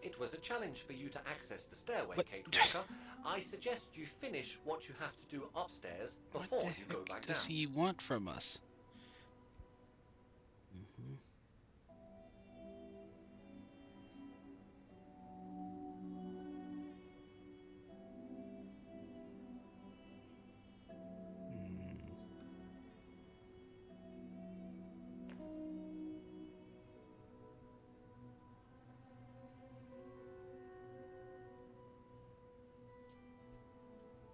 It was a challenge for you to access the stairway, Kate Walker. I suggest you finish what you have to do upstairs before you go back down. What does he want from us?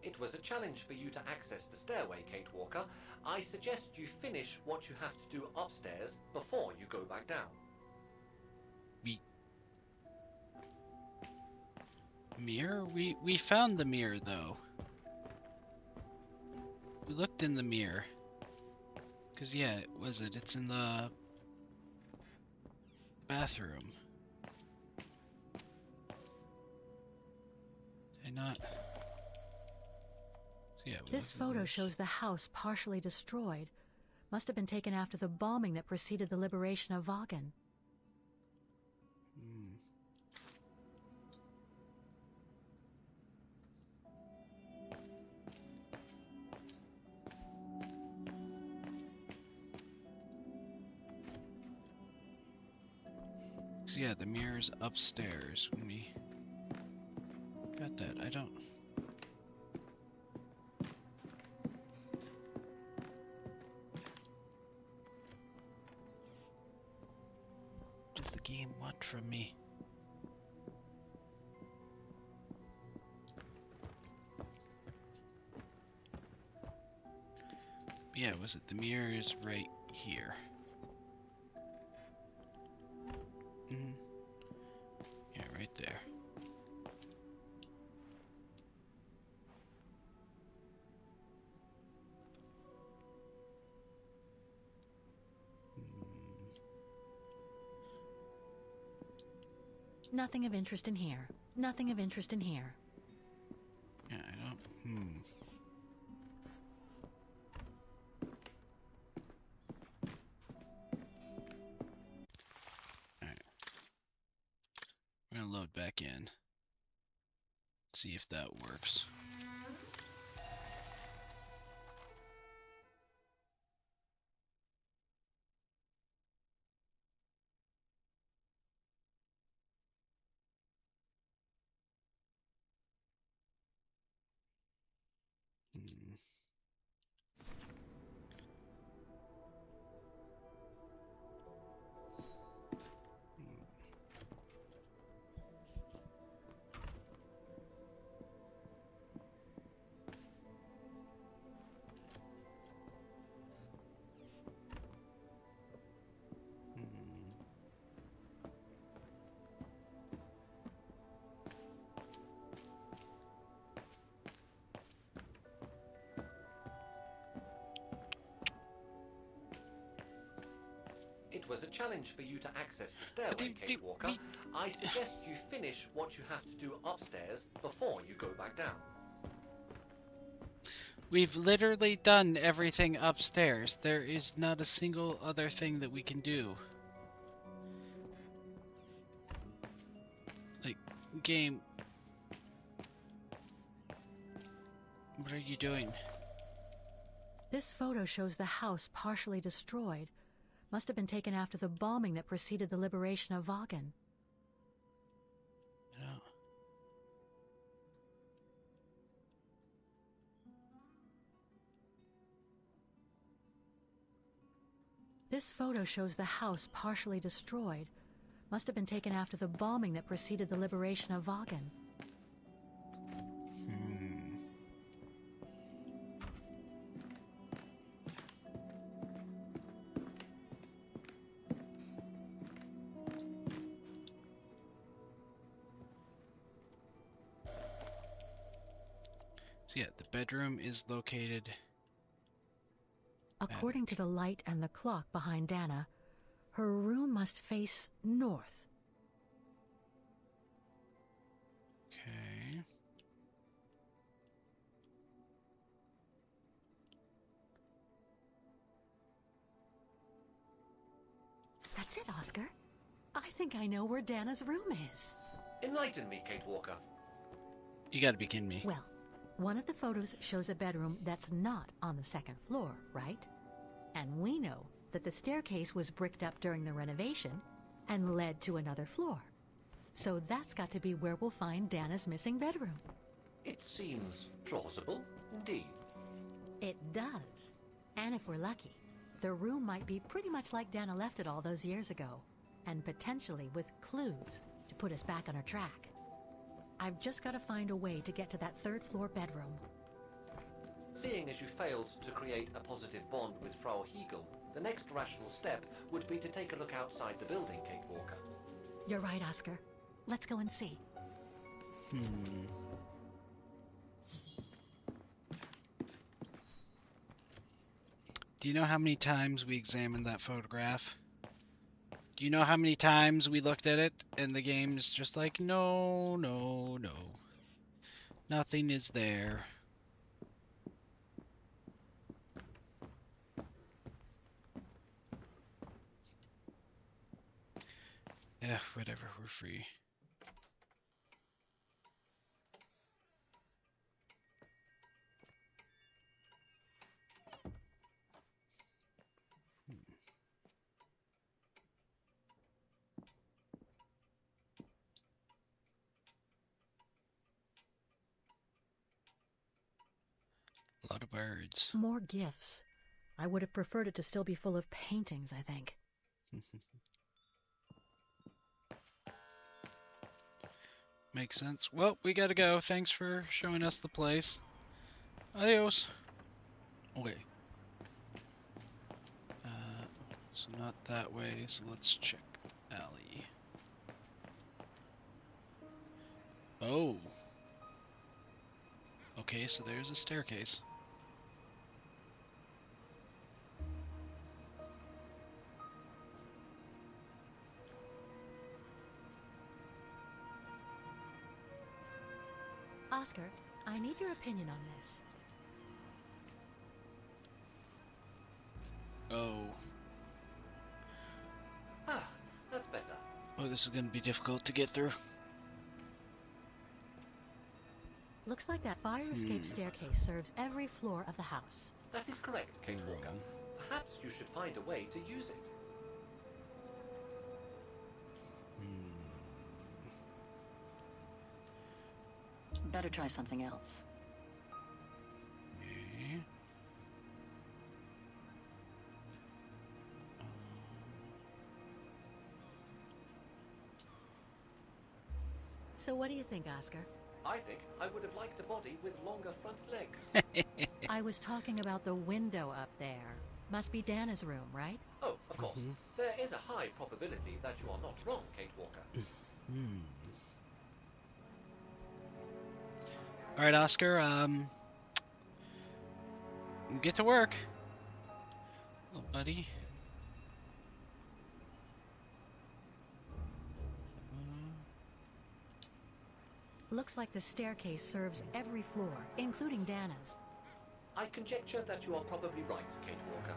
It was a challenge for you to access the stairway, Kate Walker. I suggest you finish what you have to do upstairs before you go back down. Mirror? We found the mirror, though. We looked in the mirror. Cause yeah, it's in the bathroom. Did I not? Yeah, This photo shows the house partially destroyed. Must have been taken after the bombing that preceded the liberation of Vagan. So yeah, the mirror's upstairs. When we got that, I don't. What does the game want from me? Yeah, was it the mirror is right here? Yeah, right there. Nothing of interest in here. Nothing of interest in here. Yeah, I don't. Alright. We're gonna load back in. See if that works. It was a challenge for you to access the stairway, Kate Walker. I suggest you finish what you have to do upstairs before you go back down. We've literally done everything upstairs. There is not a single other thing that we can do. Like, game. What are you doing? This photo shows the house partially destroyed. Must have been taken after the bombing that preceded the liberation of Vagan. No. This photo shows the house partially destroyed. Must have been taken after the bombing that preceded the liberation of Vagan. So yeah, the bedroom is located. According to the light and the clock behind Dana, her room must face north. Okay. That's it, Oscar. I think I know where Dana's room is. Enlighten me, Kate Walker. You gotta be kidding me. Well, one of the photos shows a bedroom that's not on the second floor, right? And we know that the staircase was bricked up during the renovation and led to another floor. So that's got to be where we'll find Dana's missing bedroom. It seems plausible, indeed. It does. And if we're lucky, the room might be pretty much like Dana left it all those years ago, and potentially with clues to put us back on our track. I've just got to find a way to get to that third floor bedroom. Seeing as you failed to create a positive bond with Frau Hegel, the next rational step would be to take a look outside the building, Kate Walker. You're right, Oscar. Let's go and see. Do you know how many times we examined that photograph? Do you know how many times we looked at it and the game's just like, no, no, no. Nothing is there. Yeah, whatever, we're free. A lot of birds. More gifts. I would have preferred it to still be full of paintings, I think. Makes sense. Well, we gotta go. Thanks for showing us the place. Adios. Okay. So not that way, so let's check the alley. Oh. Okay, so there's a staircase. Oscar, I need your opinion on this. Oh. Ah, that's better. Oh, this is gonna be difficult to get through. Looks like that fire escape staircase serves every floor of the house. That is correct, Kate Walker. Perhaps you should find a way to use it. Better try something else. Okay. So what do you think, Oscar? I think I would have liked a body with longer front legs. I was talking about the window up there. Must be Dana's room, right? Oh, of course. There is a high probability that you are not wrong, Kate Walker. All right, Oscar. Get to work, little buddy. Looks like the staircase serves every floor, including Dana's. I conjecture that you are probably right, Kate Walker.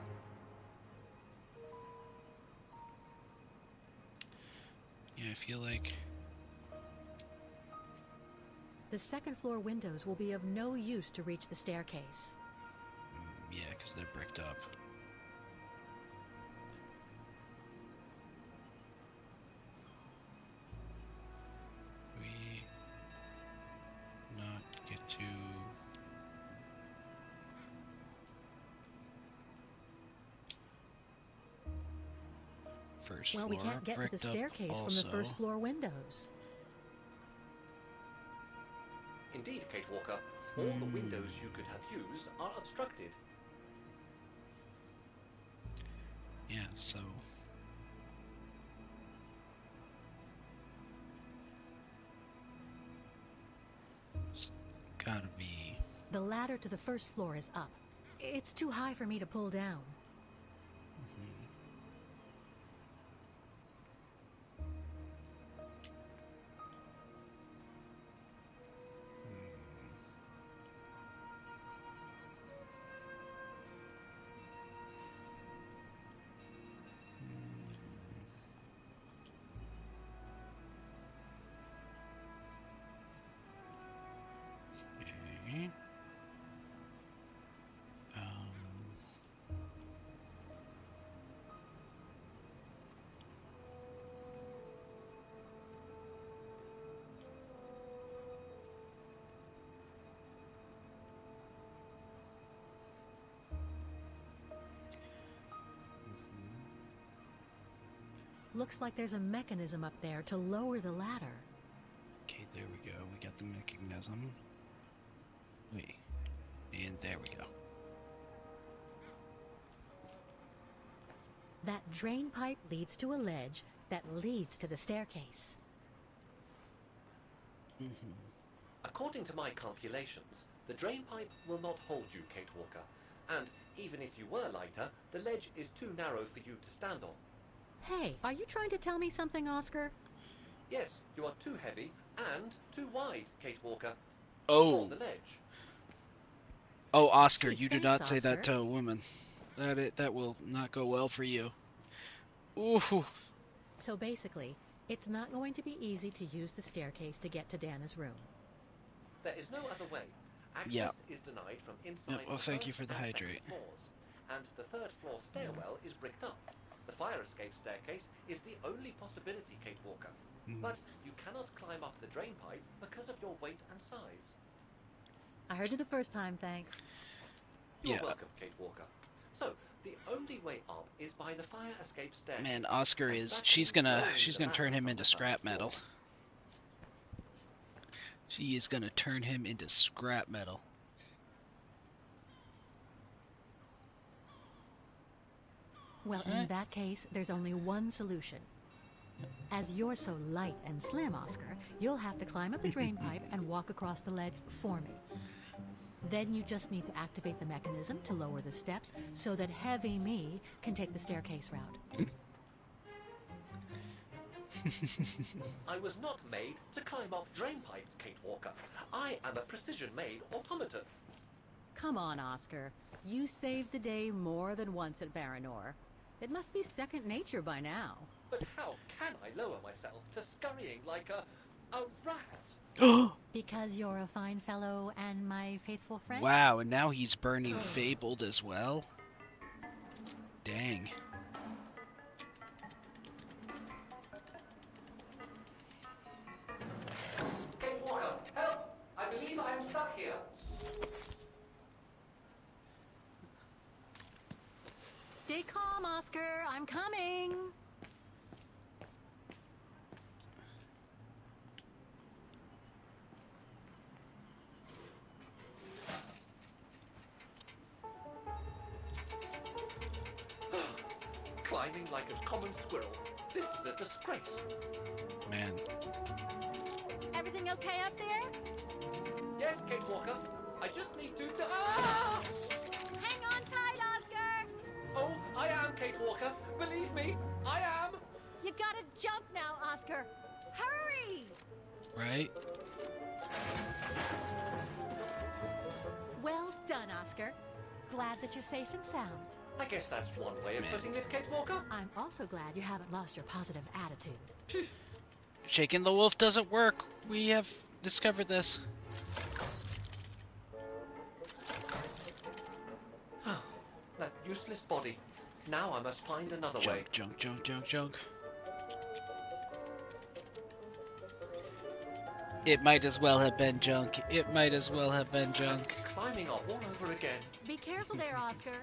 Yeah, I feel like... The second floor windows will be of no use to reach the staircase. Yeah, because they're bricked up. We not get to... First Well, floor, we can't get to the bricked up staircase from also. the first floor windows. Indeed, Kate Walker. All the windows you could have used are obstructed. Yeah, so... Gotta be... The ladder to the first floor is up. It's too high for me to pull down. Looks like there's a mechanism up there to lower the ladder. Okay, there we go. We got the mechanism. Wait. And there we go. That drain pipe leads to a ledge that leads to the staircase. According to my calculations, the drain pipe will not hold you, Kate Walker. And even if you were lighter, the ledge is too narrow for you to stand on. Hey, are you trying to tell me something, Oscar? Yes, you are too heavy and too wide, Kate Walker. Oh. For the ledge. Oh, Oscar, you do Thanks, not say that Oscar. to a woman. That will not go well for you. Ooh. So basically, it's not going to be easy to use the staircase to get to Dana's room. There is no other way. Access Yeah. is denied from inside Yep, well, the thank you first for the and second hydrate. floors, and the third floor stairwell is bricked up. The fire escape staircase is the only possibility, Kate Walker. But you cannot climb up the drain pipe because of your weight and size. I heard you the first time, thanks. You're Yeah. welcome, Kate Walker. So, the only way up is by the fire escape staircase. Man, Oscar and is that she's means gonna lowering the turn ladder him from into the first scrap floor. metal. She is gonna turn him into scrap metal. Well, in that case, there's only one solution. As you're so light and slim, Oscar, you'll have to climb up the drain pipe and walk across the ledge for me. Then you just need to activate the mechanism to lower the steps so that heavy me can take the staircase route. I was not made to climb up drain pipes, Kate Walker. I am a precision-made automaton. Come on, Oscar. You saved the day more than once at Baranor. It must be second nature by now. But how can I lower myself to scurrying like a rat? Because you're a fine fellow and my faithful friend? Wow, and now he's burning Fabled as well? Dang. Kate Walker, help! I believe I am stuck here. Stay calm, Oscar. I'm coming. Climbing like a common squirrel. This is a disgrace. Man. Everything okay up there? Yes, Kate Walker. I just need to... Ah! Hang on tight, Oscar. Oh, I am, Kate Walker. Believe me, I am. You gotta jump now, Oscar. Hurry! Right? Well done, Oscar. Glad that you're safe and sound. I guess that's one way of putting it, Kate Walker. I'm also glad you haven't lost your positive attitude. Shaking the wolf doesn't work. We have discovered this. That useless body. Now I must find another way. Junk. It might as well have been junk. It might as well have been junk. Climbing up all over again. Be careful there, Oscar.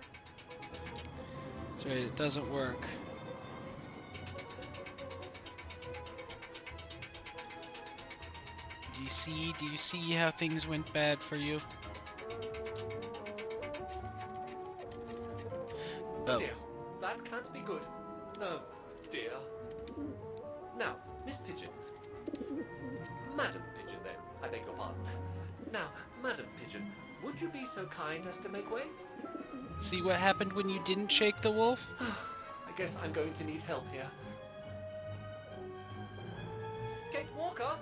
That's right, it doesn't work. Do you see how things went bad for you? Oh dear, that can't be good. Oh dear. Now, Miss Pigeon. Madam Pigeon then, I beg your pardon. Now, Madam Pigeon, would you be so kind as to make way? See what happened when you didn't shake the wolf? I guess I'm going to need help here. Kate Walker!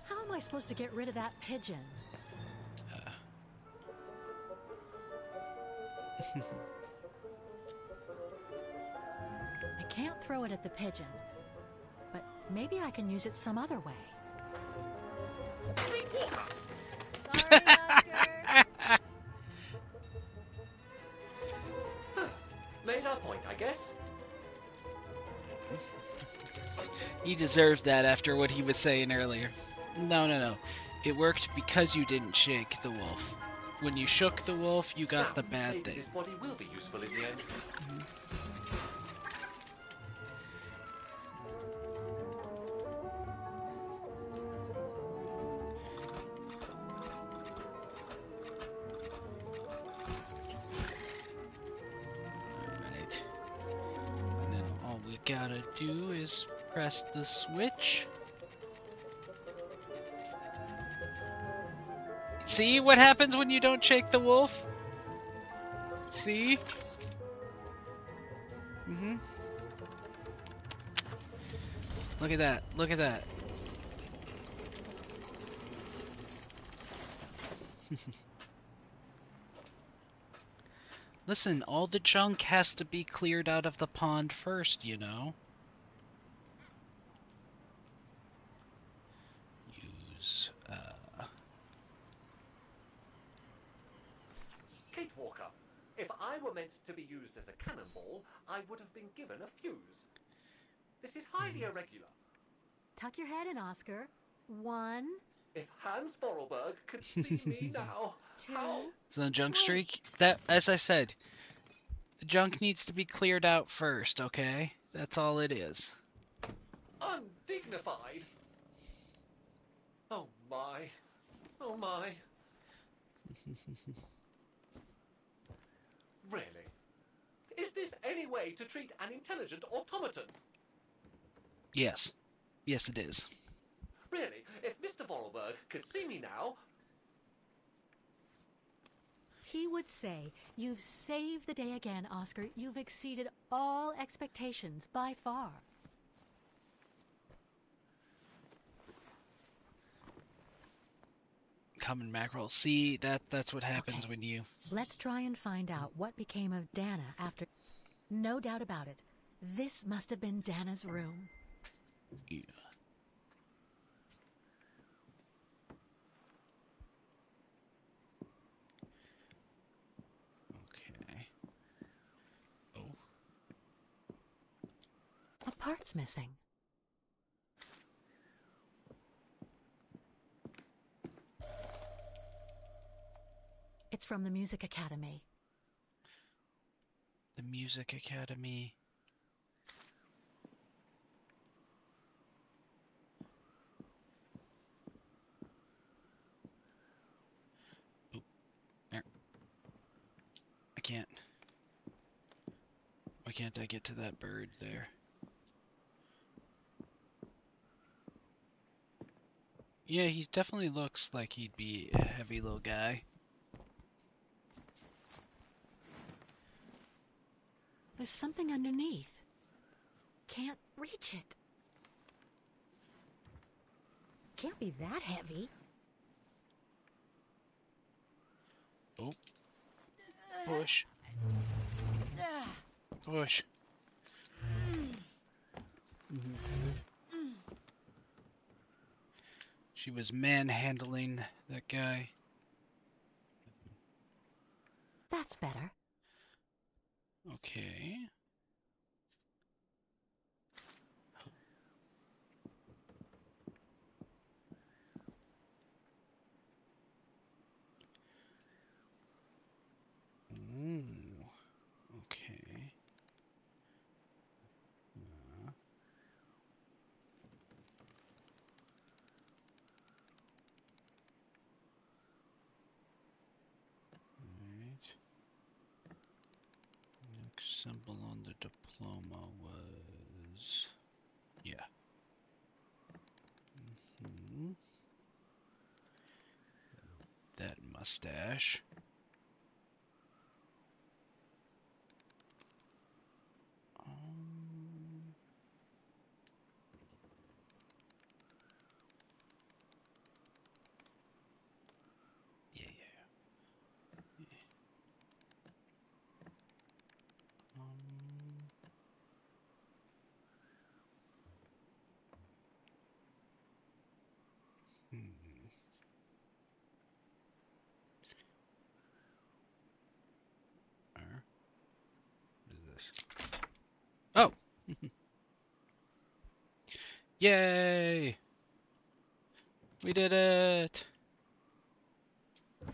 How am I supposed to get rid of that pigeon? I can't throw it at the pigeon, but maybe I can use it some other way. Kate Walker! Sorry, Oscar. Made our point, I guess. He deserves that after what he was saying earlier. No. It worked because you didn't shake the wolf. When you shook the wolf, you got the bad Maybe thing. this body will be useful in the end. gotta do is press the switch. See what happens when you don't shake the wolf? See? Mm-hmm. Look at that. Look at that. Listen, all the junk has to be cleared out of the pond first, you know? Use, Kate Walker, if I were meant to be used as a cannonball, I would have been given a fuse. This is highly irregular. Tuck your head in, Oscar. 1. If Hans Vorarlberg could see me now, how... Is that a junk streak? That, as I said, the junk needs to be cleared out first, okay? That's all it is. Undignified. Oh my. Oh my. Really? Is this any way to treat an intelligent automaton? Yes. Yes, it is. Really? If Mr. Vorarlberg could see me now... He would say, "You've saved the day again, Oscar. You've exceeded all expectations by far." Common mackerel. See, that's what happens when you... Let's try and find out what became of Dana after... No doubt about it. This must have been Dana's room. Yeah. Okay. Oh. A part's missing. It's from the Music Academy. The Music Academy. Oop. There. I can't. Why can't I get to that bird there? Yeah, he definitely looks like he'd be a heavy little guy. There's something underneath. Can't reach it. Can't be that heavy. Oh. Push. Push. She was manhandling that guy. That's better. Okay. Ooh. Okay. Right. Next symbol on the diploma was... Yeah. That mustache. Yeah. What is this? Oh! Yay! We did it!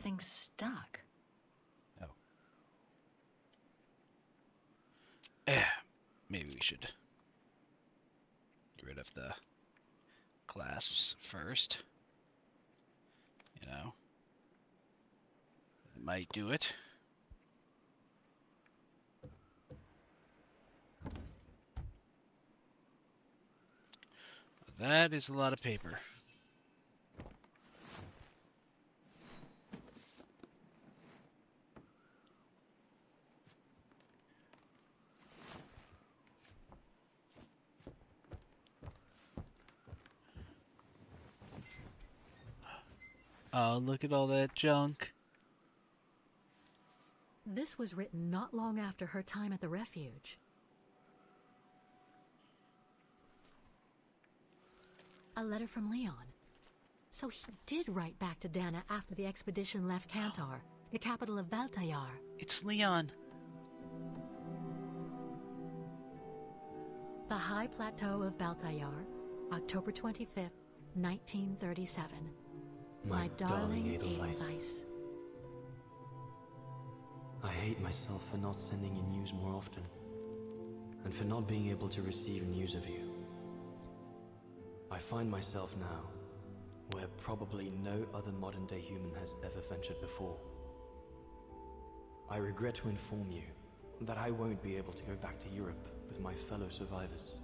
Thing's stuck. Oh. Maybe we should get rid of the clasps first. You know? It might do it. that is a lot of paper. Oh, look at all that junk. This was written not long after her time at the refuge. A letter from Leon. So he did write back to Dana after the expedition left Kantar, the capital of Valtayar. It's Leon. The High Plateau of Baltayar, October 25th, 1937. My darling Edelweiss. I hate myself for not sending you news more often, and for not being able to receive news of you. I find myself now where probably no other modern-day human has ever ventured before. I regret to inform you that I won't be able to go back to Europe with my fellow survivors.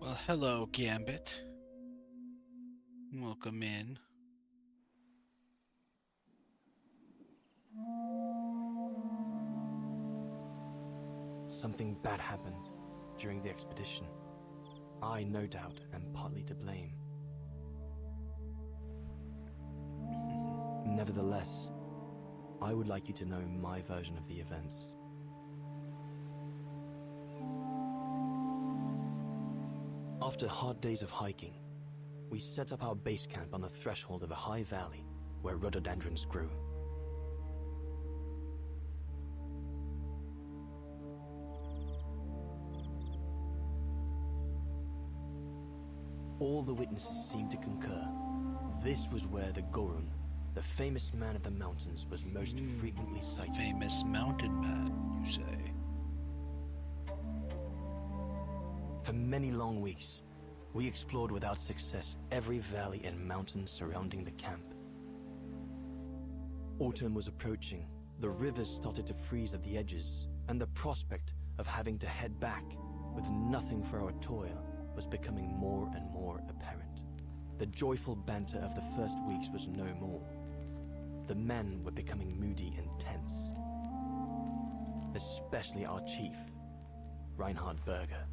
Well, hello, Gambit. Welcome in. Something bad happened during the expedition. I, no doubt, am partly to blame. Nevertheless, I would like you to know my version of the events. After hard days of hiking, we set up our base camp on the threshold of a high valley where rhododendrons grew. All the witnesses seemed to concur. This was where the Gorun, the famous man of the mountains, was most frequently sighted. Famous mountain man, you say? For many long weeks, we explored without success every valley and mountain surrounding the camp. Autumn was approaching, the rivers started to freeze at the edges, and the prospect of having to head back with nothing for our toil was becoming more and more apparent. The joyful banter of the first weeks was no more. The men were becoming moody and tense. Especially our chief, Reinhard Berger.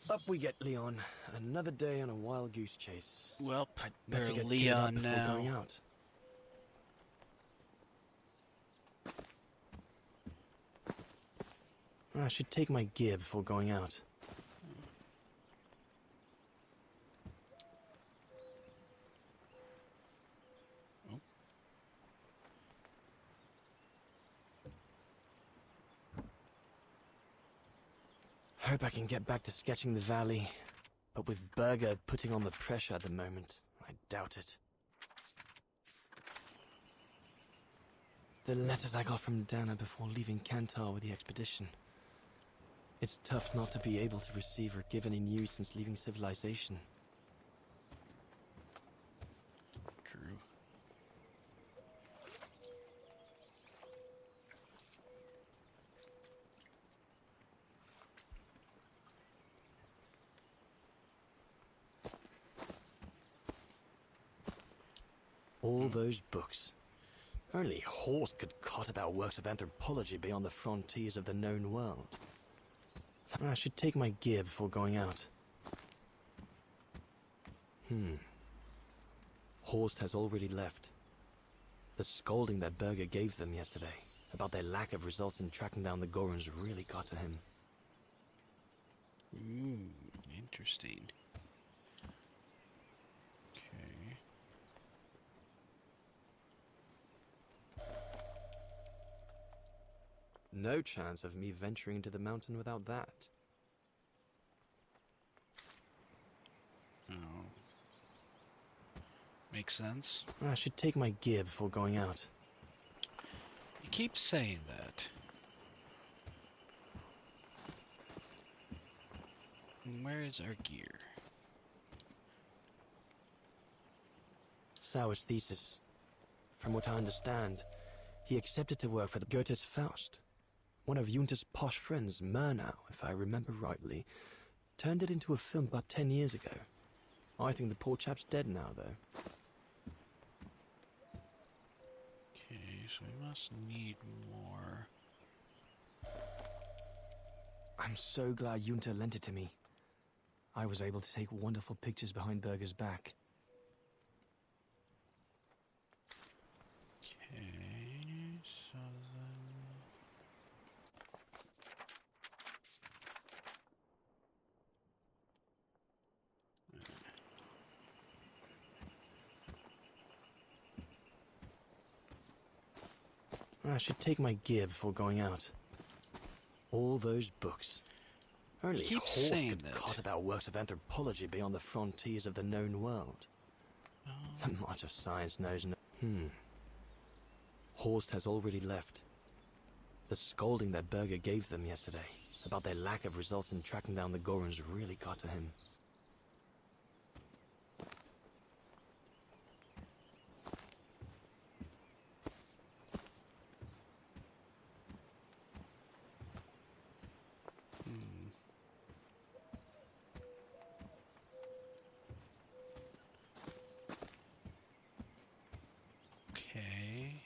Up we get, Leon. Another day on a wild goose chase. Well, I'd better we're get geared up Leon before now. going out. I should take my gear before going out. Hope I can get back to sketching the valley, but with Berger putting on the pressure at the moment, I doubt it. The letters I got from Dana before leaving Kantar with the expedition. It's tough not to be able to receive or give any news since leaving civilization. True. All those books. Only Horst could cot about works of anthropology beyond the frontiers of the known world. I should take my gear before going out. Horst has already left. The scolding that Berger gave them yesterday about their lack of results in tracking down the Gorons really got to him. Interesting. Okay. No chance of me venturing into the mountain without that. Oh. Makes sense. I should take my gear before going out. You keep saying that. And where is our gear? Sauer's thesis. From what I understand, he accepted to work for the Goethe's Faust. One of Junta's posh friends, Murnau, if I remember rightly, turned it into a film about 10 years ago. I think the poor chap's dead now, though. Okay, so we must need more. I'm so glad Junta lent it to me. I was able to take wonderful pictures behind Berger's back. Okay, so I should take my gear before going out. All those books. Only Horst could cot about works of anthropology beyond the frontiers of the known world. The March of Science knows no... Horst has already left. The scolding that Berger gave them yesterday about their lack of results in tracking down the Gorons really got to him. Okay.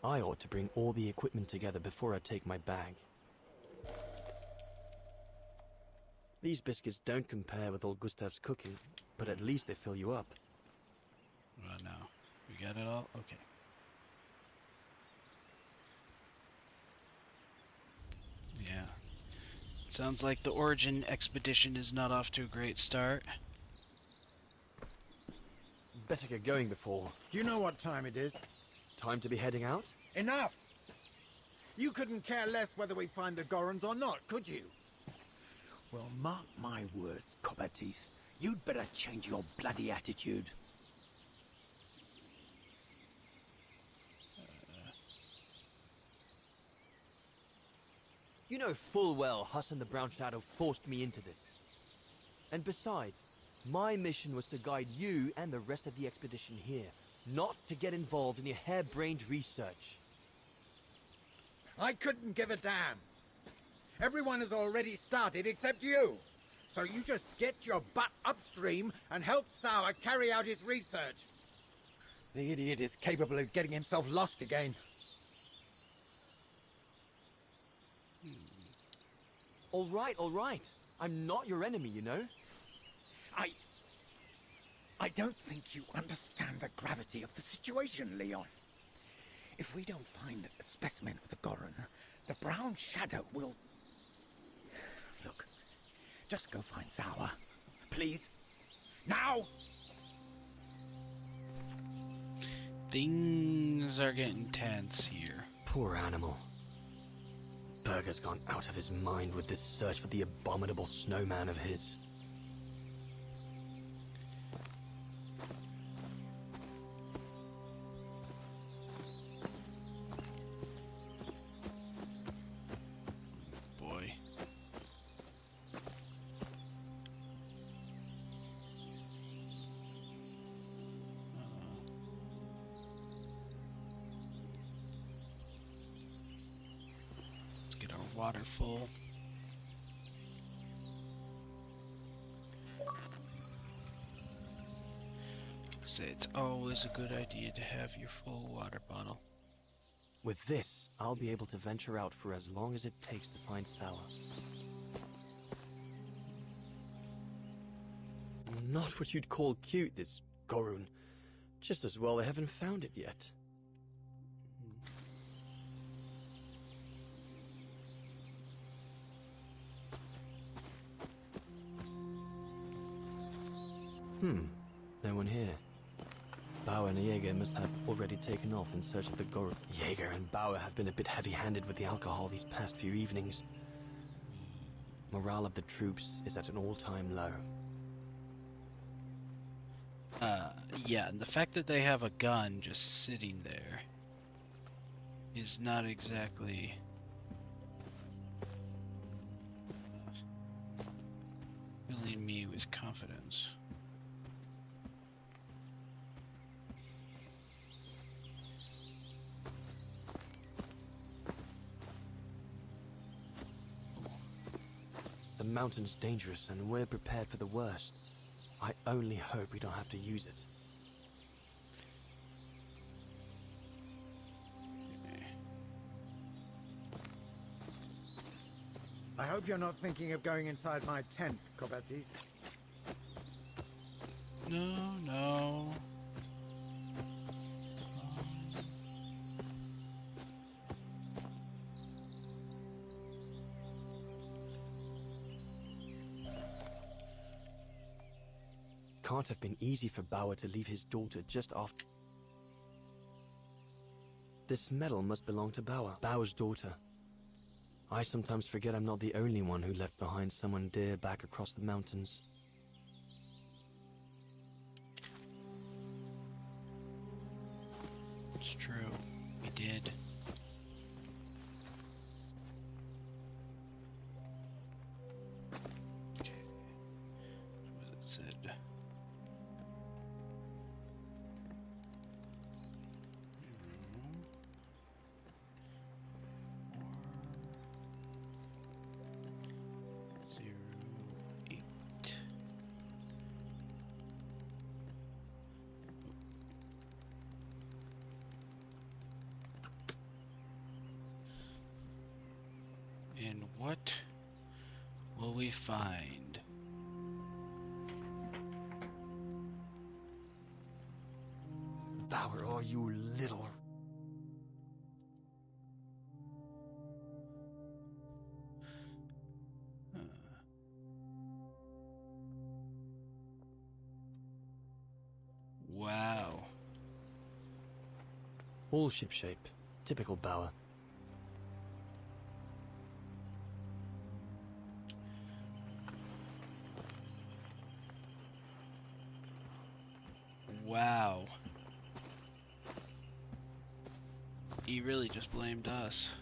I ought to bring all the equipment together before I take my bag. These biscuits don't compare with old Gustav's cooking, but at least they fill you up. Well, no. We got it all? Okay. Yeah. Sounds like the Origin expedition is not off to a great start. Better get going before... Do you know what time it is? Time to be heading out? Enough! You couldn't care less whether we find the Gorons or not, could you? Well, mark my words, Copperteeth. You'd better change your bloody attitude. You know full well Huss and the Brown Shadow forced me into this. And besides, my mission was to guide you and the rest of the expedition here, not to get involved in your harebrained research. I couldn't give a damn. Everyone has already started except you. So you just get your butt upstream and help Sauer carry out his research. The idiot is capable of getting himself lost again. All right. I'm not your enemy, you know. I don't think you understand the gravity of the situation, Leon. If we don't find a specimen of the Goron, the Brown Shadow will... Look, just go find Sauer. Please. Now! Things are getting tense here. Poor animal. Berger's gone out of his mind with this search for the abominable snowman of his. water full. Say it's always a good idea to have your full water bottle. With this, I'll be able to venture out for as long as it takes to find Sour. Not what you'd call cute, this Gorun. Just as well I haven't found it yet. No one here. Bauer and Jaeger must have already taken off in search of the Gorun. Jaeger and Bauer have been a bit heavy-handed with the alcohol these past few evenings. Morale of the troops is at an all-time low. Yeah, and the fact that they have a gun just sitting there is not exactly filling me with confidence. The mountain's dangerous and we're prepared for the worst. I only hope we don't have to use it. I hope you're not thinking of going inside my tent, Kobatis. No, no. Can't have been easy for Bauer to leave his daughter just after. This medal must belong to Bauer, Bauer's daughter. I sometimes forget I'm not the only one who left behind someone dear back across the mountains. It's true. We did. Okay. What it said. And what will we find? Bauer, are you little... Wow. All shipshape. Typical Bauer. Wow. He really just blamed us.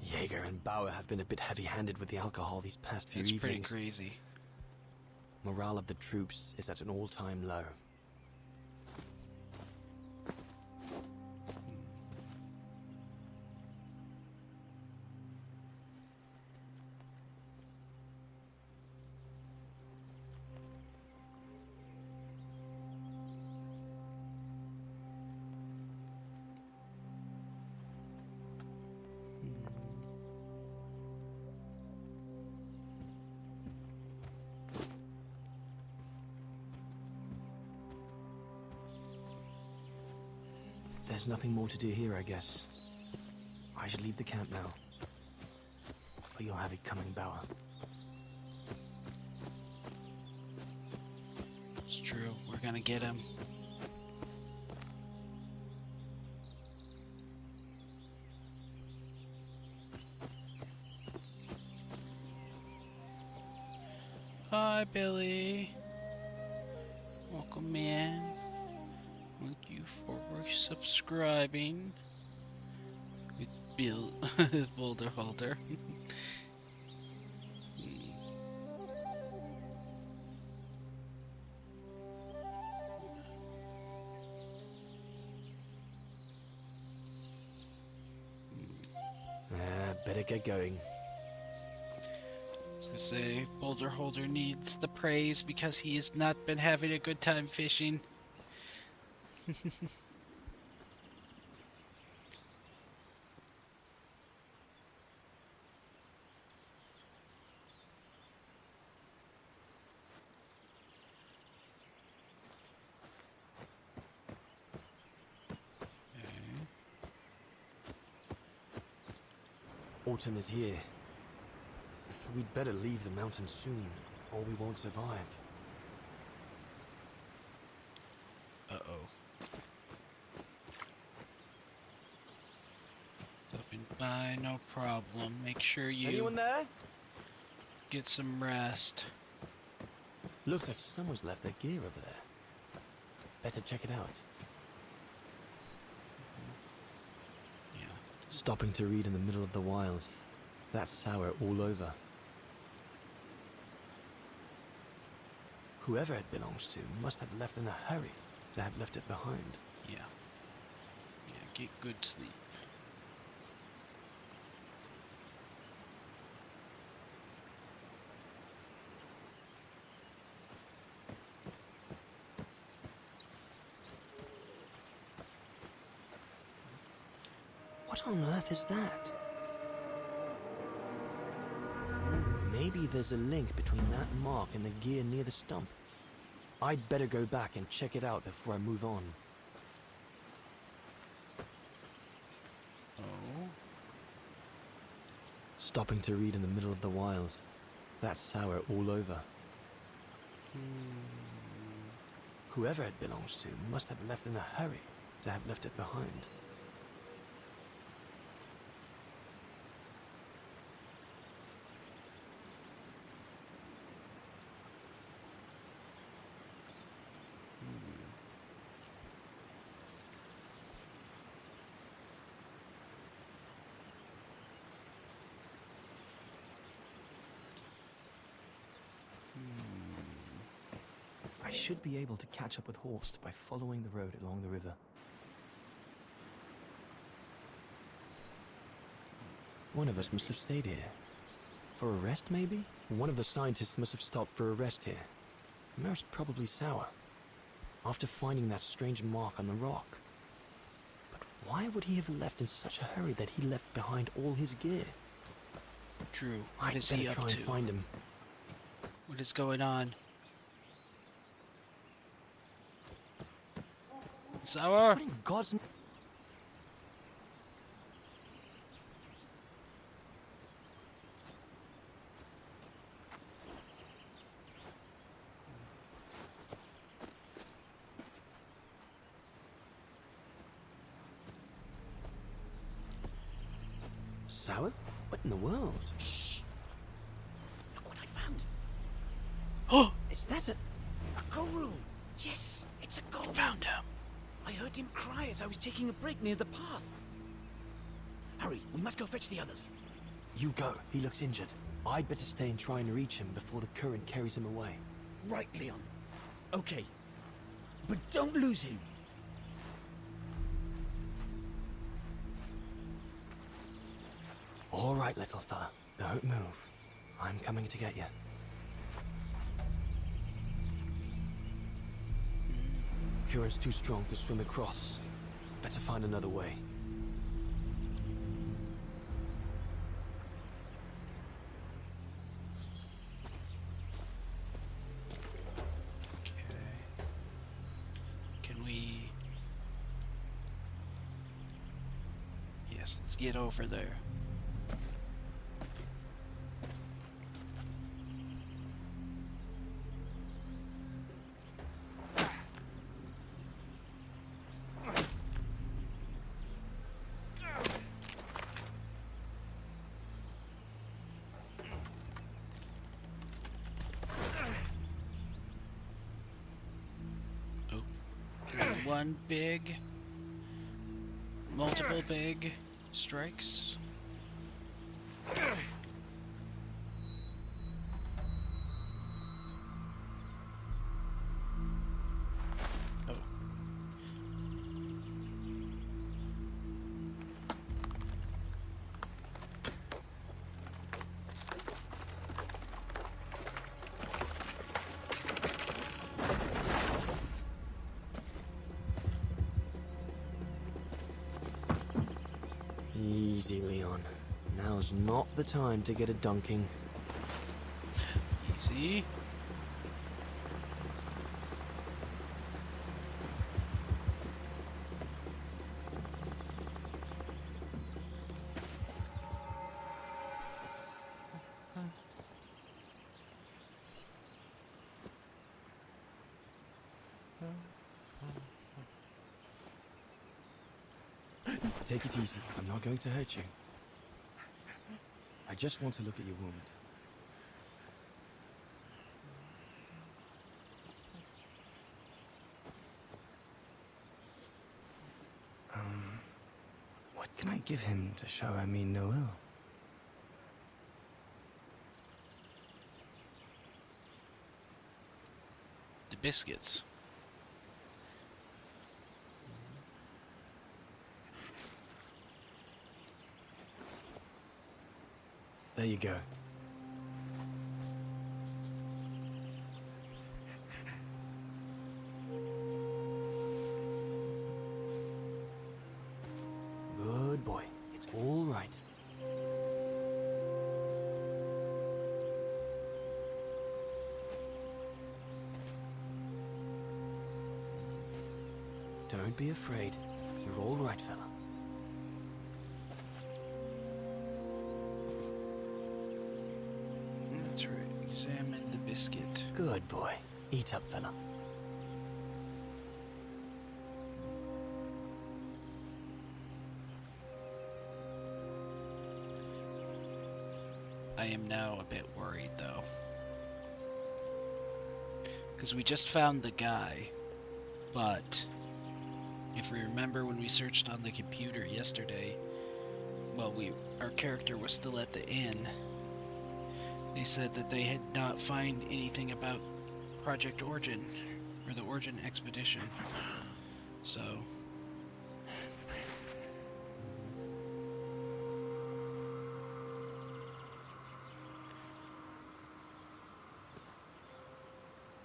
Jaeger and Bauer have been a bit heavy-handed with the alcohol these past few It's evenings. pretty crazy. Morale of the troops is at an all-time low. There's nothing more to do here, I guess. I should leave the camp now. But you'll have it coming, Bauer. It's true. We're gonna get him. Hi, Billy. Welcome in. Thank you for subscribing. With Bill Boulder Holder. better get going. I was gonna say, Boulder Holder needs the praise because he has not been having a good time fishing. Autumn is here. We'd better leave the mountain soon, or we won't survive. Uh-oh. Stopping by, no problem. Make sure you Anyone there? get some rest. Looks like someone's left their gear over there. Better check it out. Yeah. Stopping to read in the middle of the wilds. That's sour all over. Whoever it belongs to must have left in a hurry to have left it behind. Yeah. Yeah, get good sleep. What on earth is that? Maybe there's a link between that mark and the gear near the stump. I'd better go back and check it out before I move on. Oh. Stopping to read in the middle of the wilds. That's sour all over. Whoever it belongs to must have left in a hurry to have left it behind. I should be able to catch up with Horst by following the road along the river. One of us must have stayed here. For a rest, maybe? One of the scientists must have stopped for a rest here. Most probably Sour. After finding that strange mark on the rock. But why would he have left in such a hurry that he left behind all his gear? True. What I'd is he better up try to? and find him. What is going on? Sour? What in God's name? Sour? What in the world? Shh! Look what I found. Oh! Is that a go room? Yes, it's a go room. Found him. I heard him cry as I was taking a break near the path. Hurry, we must go fetch the others. You go. He looks injured. I'd better stay and try and reach him before the current carries him away. Right, Leon. Okay. But don't lose him. All right, little fella. Don't move. I'm coming to get you. Current's too strong to swim across. Better find another way. Can we... Yes, let's get over there. One big, multiple big strikes. Oh. Easy, Leon. Now's not the time to get a dunking. Easy. Take it easy. I'm not going to hurt you. I just want to look at your wound. What can I give him to show I mean no ill? The biscuits. There you go. Good boy. It's all right. Don't be afraid. You're all right, fella. That's right. Examine the biscuit. Good boy. Eat up, fella. I am now a bit worried, though. Because we just found the guy, but if we remember when we searched on the computer yesterday, well, our character was still at the inn. They said that they had not find anything about Project Origin, or the Origin Expedition. So...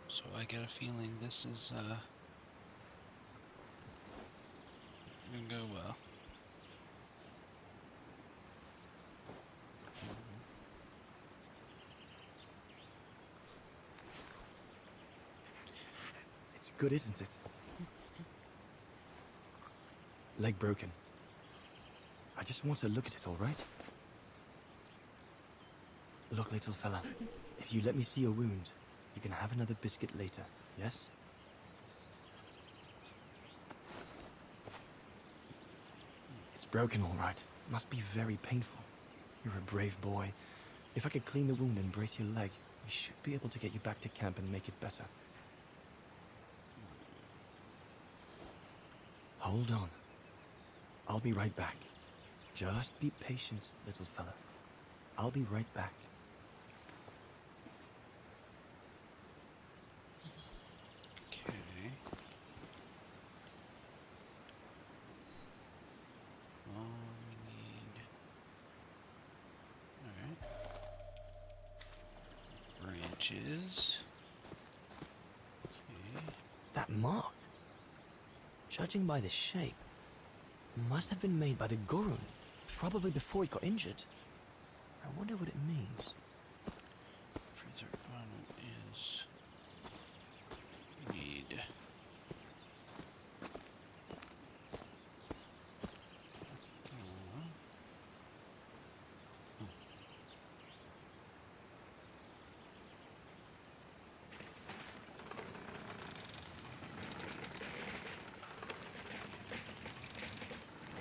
So I got a feeling this is, gonna go well. It's good, isn't it? Leg broken. I just want to look at it, all right? Look, little fella, if you let me see your wound, you can have another biscuit later, yes? It's broken, all right. Must be very painful. You're a brave boy. If I could clean the wound and brace your leg, we should be able to get you back to camp and make it better. Hold on. I'll be right back. Just be patient, little fella. I'll be right back. Okay. All we need... Alright. Branches. Okay. That mark, judging by the shape, must have been made by the Gorun, probably before it got injured. I wonder what it means. Further on is... We need...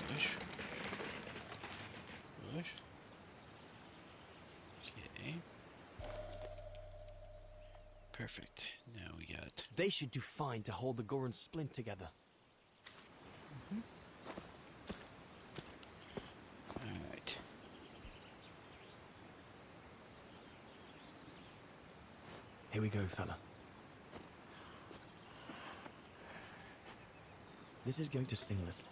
Push. Push. Okay. Perfect. Now we got... They should do fine to hold the Gorun splint together. Alright. Here we go, fella. This is going to sting a little.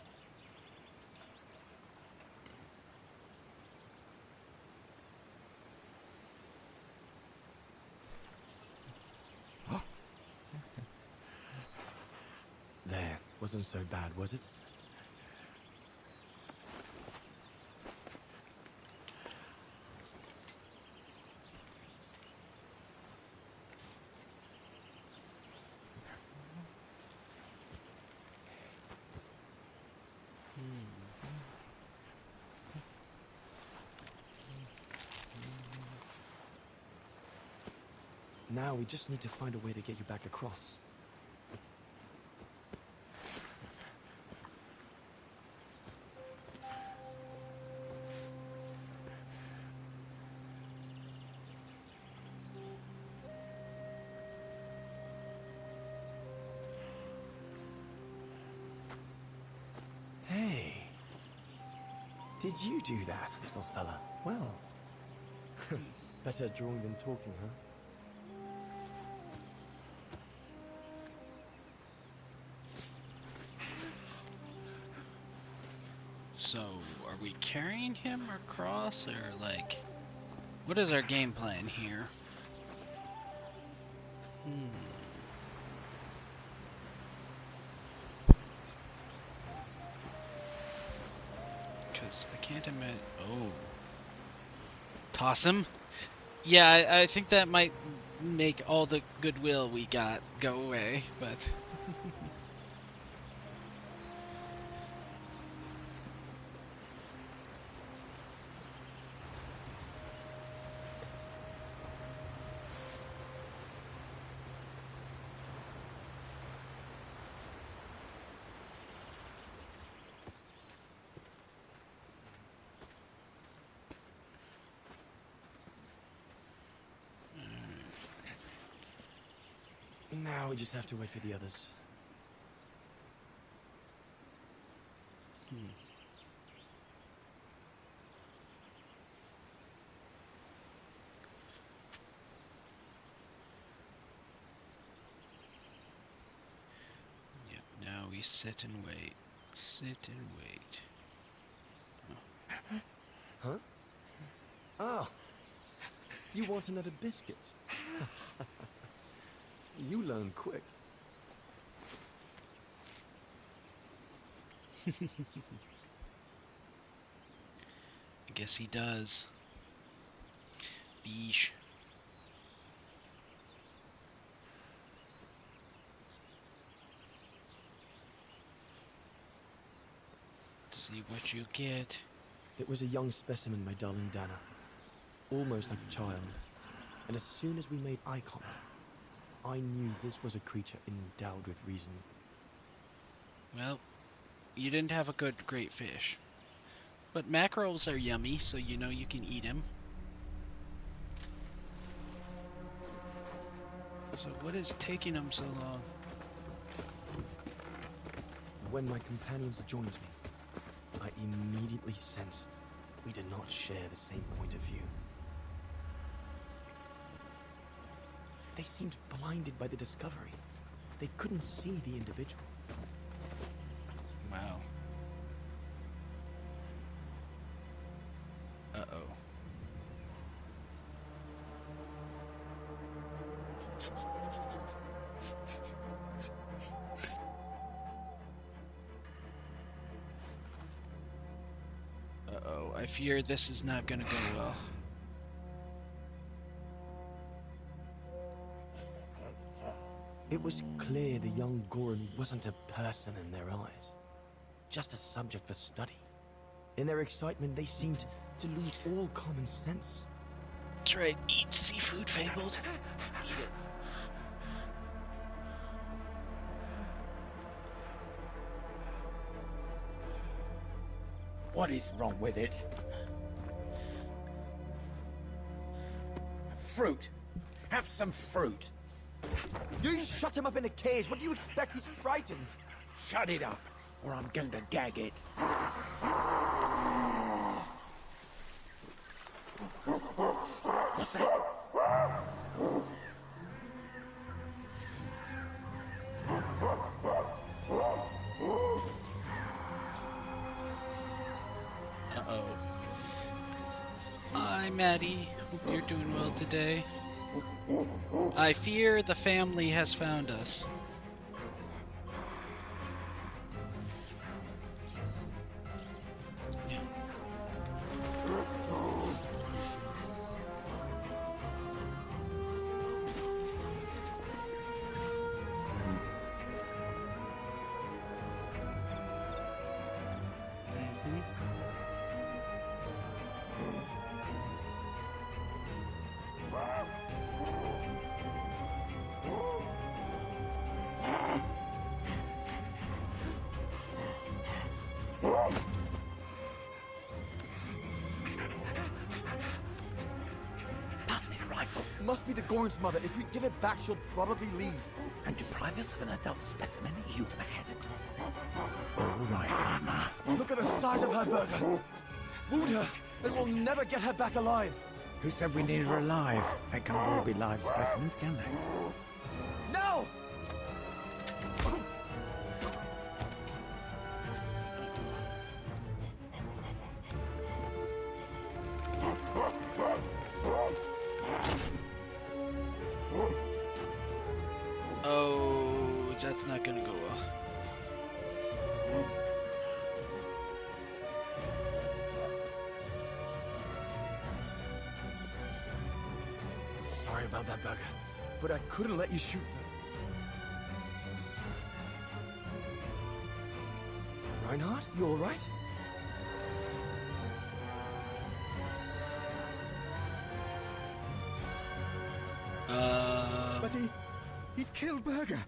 There, wasn't so bad, was it? Now we just need to find a way to get you back across. Hey. Did you do that, little fella? Well, better drawing than talking, huh? So, are we carrying him across, or like, what is our game plan here? Because I can't imagine. Oh. Toss him? Yeah, I think that might make all the goodwill we got go away, but. Now we just have to wait for the others. Yep, now we sit and wait. Sit and wait. Huh? Ah! You want another biscuit? You learn quick. I guess he does. Beesh. See what you get. It was a young specimen, my darling Dana. Almost like a child. And as soon as we made eye contact, I knew this was a creature endowed with reason. Well, you didn't have a great fish. But mackerels are yummy, so you know you can eat them. So what is taking them so long? When my companions joined me, I immediately sensed we did not share the same point of view. They seemed blinded by the discovery. They couldn't see the individual. Wow. Uh-oh. Uh-oh, I fear this is not gonna go well. It was clear the young Goran wasn't a person in their eyes, just a subject for study. In their excitement, they seemed to lose all common sense. That's right, eat seafood, Fabled. Eat it. What is wrong with it? Fruit. Have some fruit. You shut him up in a cage. What do you expect? He's frightened. Shut it up, or I'm going to gag it. What's that? Uh-oh. Hi, Maddie. Hope you're doing well today. I fear the family has found us. must be the Gorn's mother. If we give it back, she'll probably leave. And deprive us of an adult specimen? You mad? All right, Mama. Look at the size of her, Burger. Wound her, and we'll never get her back alive. Who said we need her alive? They can't all be live specimens, can they? No! Oh, that's not gonna go well. Sorry about that, Burger, but I couldn't let you shoot them. Reinhard, you all right? But he's killed Burger.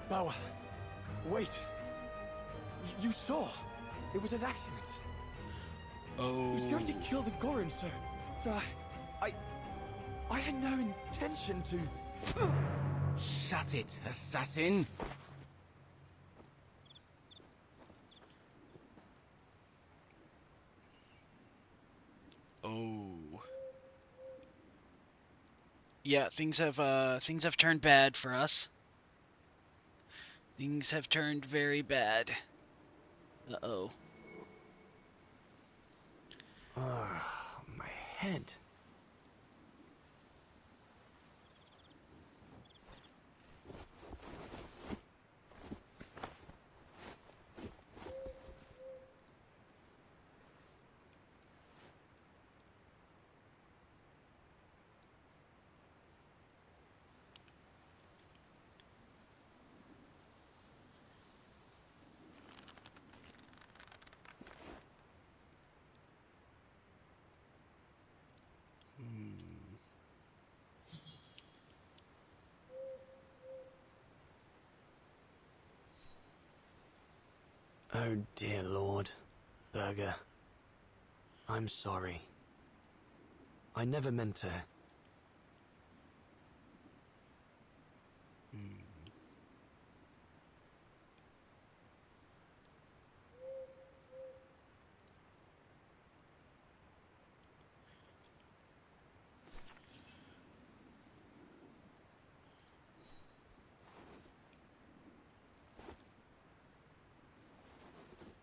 Bauer, wait. You saw. It was an accident. Oh. He was going to kill the Gorin, sir. So I had no intention to... Shut it, assassin! Oh. Yeah, things have turned bad for us. Things have turned very bad. Uh-oh. My head. Oh dear Lord, Burger. I'm sorry. I never meant to...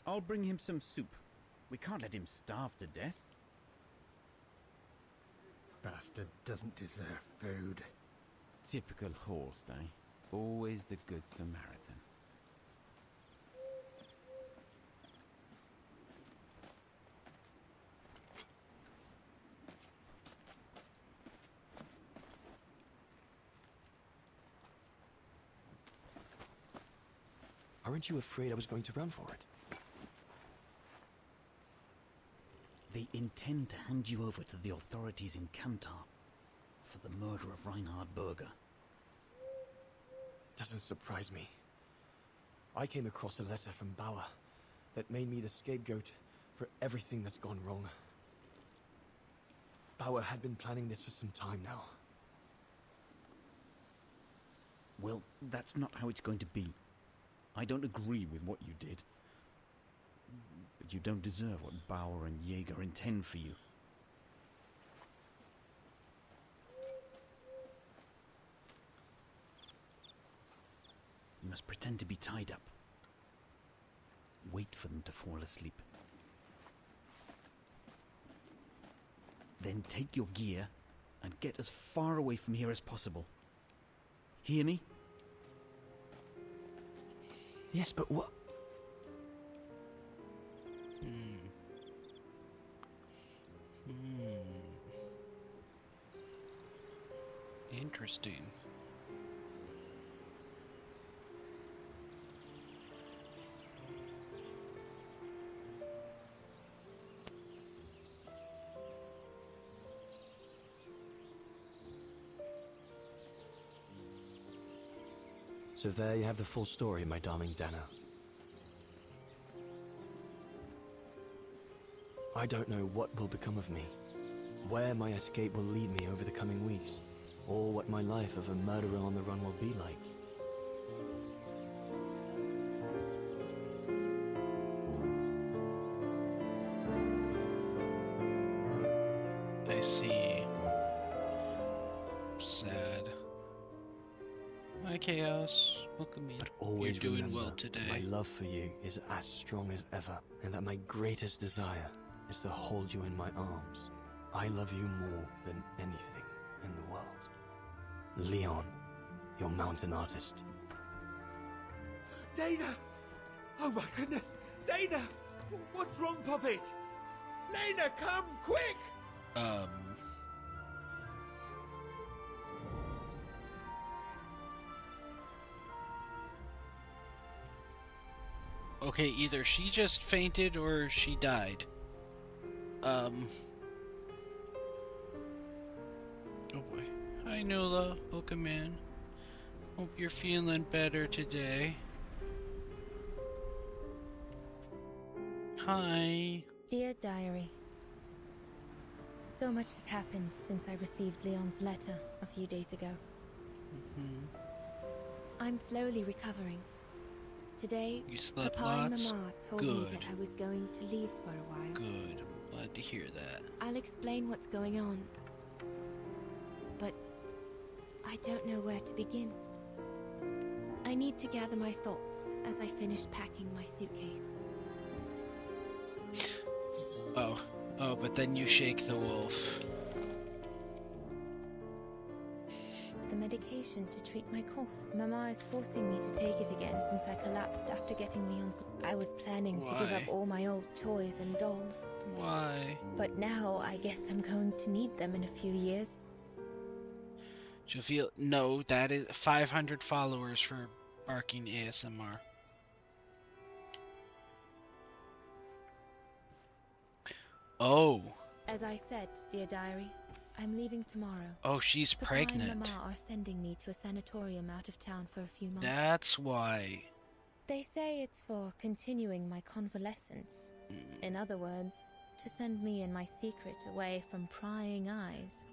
I'll bring him some soup. We can't let him starve to death. Bastard doesn't deserve food. Typical horse, eh? Always the good Samaritan. Aren't you afraid I was going to run for it? They intend to hand you over to the authorities in Kantar for the murder of Reinhard Berger. Doesn't surprise me. I came across a letter from Bauer that made me the scapegoat for everything that's gone wrong. Bauer had been planning this for some time now. Well, that's not how it's going to be. I don't agree with what you did. But you don't deserve what Bauer and Jaeger intend for you. You must pretend to be tied up. Wait for them to fall asleep. Then take your gear and get as far away from here as possible. Hear me? Yes, but what? Interesting. So there you have the full story, my darling Dana. I don't know what will become of me, where my escape will lead me over the coming weeks, or what my life of a murderer on the run will be like. I see. Sad. Hi, Chaos. Welcome in. But always You're doing remember well that today. my love for you is as strong as ever, and that my greatest desire is to hold you in my arms. I love you more than anything in the world. Leon, your mountain artist. Dana! Oh my goodness! Dana! What's wrong, Puppet? Lena, come, quick! Okay, either she just fainted or she died. Oh boy. Hi, Nula. Welcome in. Hope you're feeling better today. Hi. Dear Diary, so much has happened since I received Leon's letter a few days ago. I'm slowly recovering. Today, You slept Papa lots? and Mama told me Good. that I was going to leave for a while. Good. I'm glad to hear that. I'll explain what's going on, but I don't know where to begin. I need to gather my thoughts as I finish packing my suitcase. Oh, but then you shake the wolf. The medication to treat my cough. Mama is forcing me to take it again since I collapsed after getting Leon's. I was planning to give up Why? all my old toys and dolls. Why? But now I guess I'm going to need them in a few years. She'll feel no. That is 500 followers for barking ASMR. Oh. As I said, dear diary, I'm leaving tomorrow. Oh, she's Papa pregnant. and Mama are sending me to a sanatorium out of town for a few months. That's why. They say it's for continuing my convalescence. In other words, to send me and my secret away from prying eyes.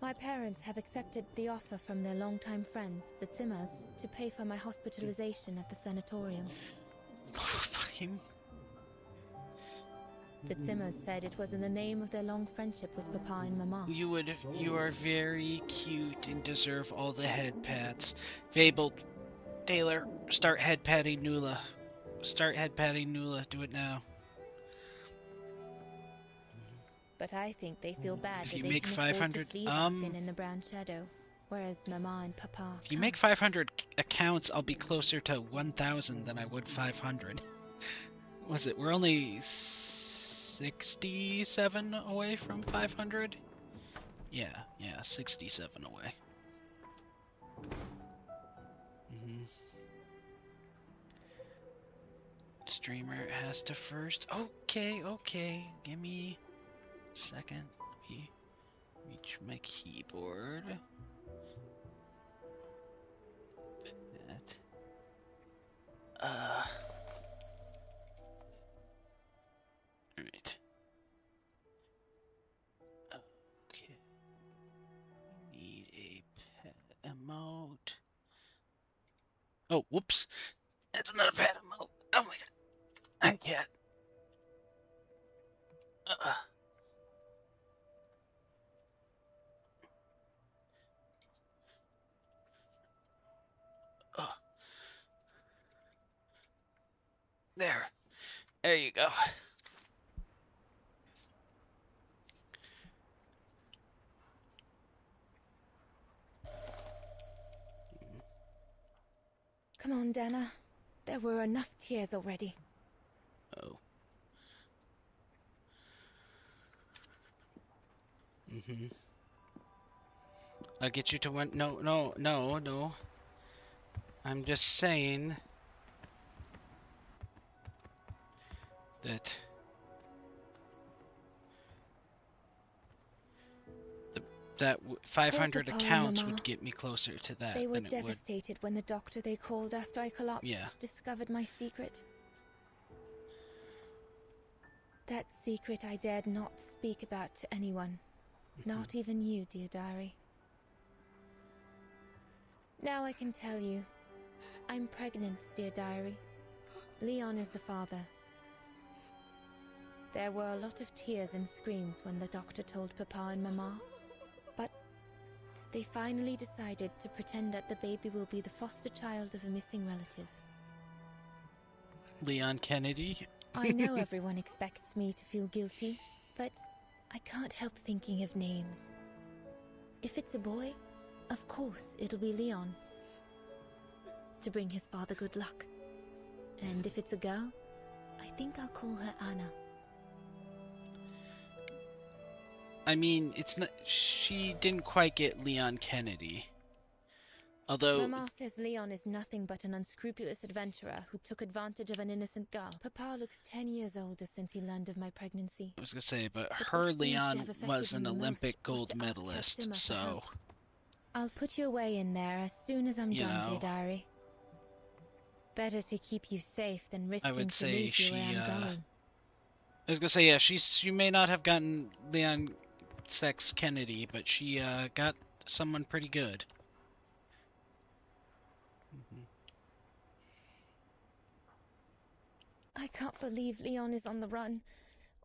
My parents have accepted the offer from their longtime friends, the Zimmers, to pay for my hospitalization at the sanatorium. Fucking. The Zimmers said it was in the name of their long friendship with Papa and Mama. You are very cute and deserve all the head pats. Fable, Taylor, start head patting Nula. Start head patting Nula. Do it now. But I think they feel bad If that you they make can 500, afford to leave Arkin in the brown shadow, whereas Mama and Papa. If you make 500 accounts, I'll be closer to 1,000 than I would 500. Was it? We're only 67 away from 500? Yeah, 67 away. Streamer has to first. Okay. Give me a second. Let me reach my keyboard. That. Alright. Okay. Need a pet emote. Oh, whoops. That's not a pet emote. Oh my god. I can't. There you go. Come on, Dana. There were enough tears already. Oh. I'll get you to one. No. I'm just saying that that 500 Papa and accounts Mama, would get me closer to that They were than it would. devastated when the doctor they called after I collapsed Yeah. discovered my secret. That secret I dared not speak about to anyone. Not even you, dear diary. Now I can tell you. I'm pregnant, dear diary. Leon is the father. There were a lot of tears and screams when the doctor told Papa and Mama. But they finally decided to pretend that the baby will be the foster child of a missing relative. Leon Kennedy? I know everyone expects me to feel guilty, but I can't help thinking of names. If it's a boy, of course it'll be Leon, to bring his father good luck. And if it's a girl, I think I'll call her Anna. I mean, it's not. She didn't quite get Leon Kennedy. Although. Mama says Leon is nothing but an unscrupulous adventurer who took advantage of an innocent girl. Papa looks 10 years older since he learned of my pregnancy. I was gonna say, but But her what seems to Leon have affected was an him the Olympic most was gold to ask Cat medalist, Simmer for so. help. I'll put your way in there as soon as I'm You done, know. dear diary. Better to keep you safe than risking would to say lose you where she, I'm going. I was gonna say, yeah, she may not have gotten Leon Sex Kennedy, but she got someone pretty good. I can't believe Leon is on the run,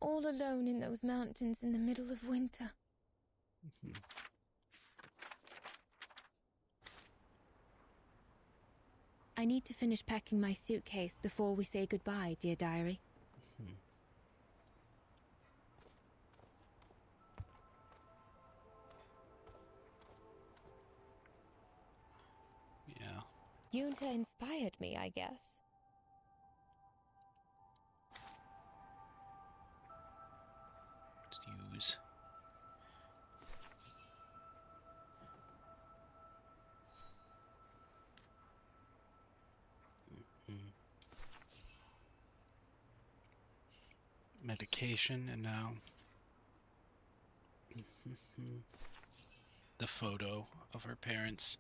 all alone in those mountains in the middle of winter. I need to finish packing my suitcase before we say goodbye, dear diary. Yeah. Yunta inspired me, I guess. Let's use. Medication, and now the photo of her parents.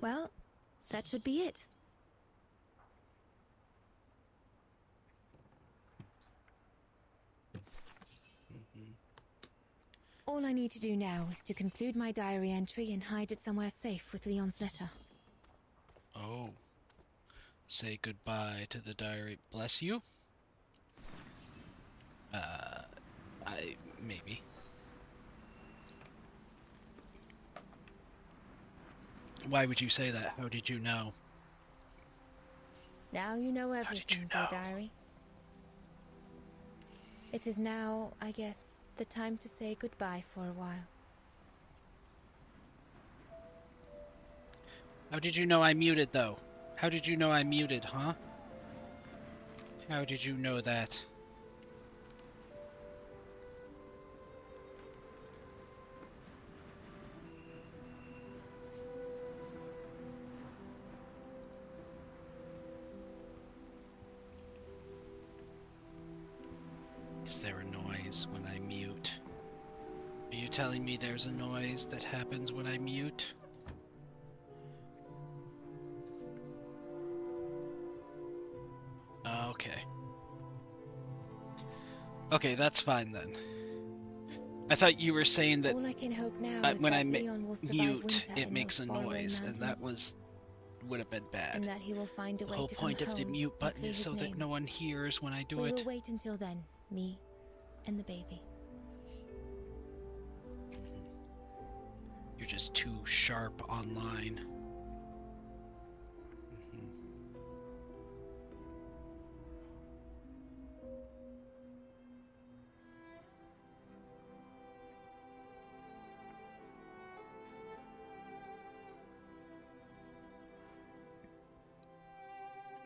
Well, that should be it. All I need to do now is to conclude my diary entry and hide it somewhere safe with Leon's letter. Oh. Say goodbye to the diary. Bless you? Maybe. Why would you say that? How did you know? Now you know everything, dear diary. It is now, I guess, the time to say goodbye for a while. How did you know I muted, though? How did you know I muted, huh? How did you know that? Is there a noise when I mute? Are you telling me there's a noise that happens when I mute? Okay. Okay, that's fine then. I thought you were saying that All I can hope now is when that I Leon will survive mute, winter it in makes those a faraway noise, and that mountains, would have been bad. and that he will find a The way whole to come point of the home mute and button clear is his so that name. no one hears when I do We it. will wait until then, me and the baby. You're just too sharp online.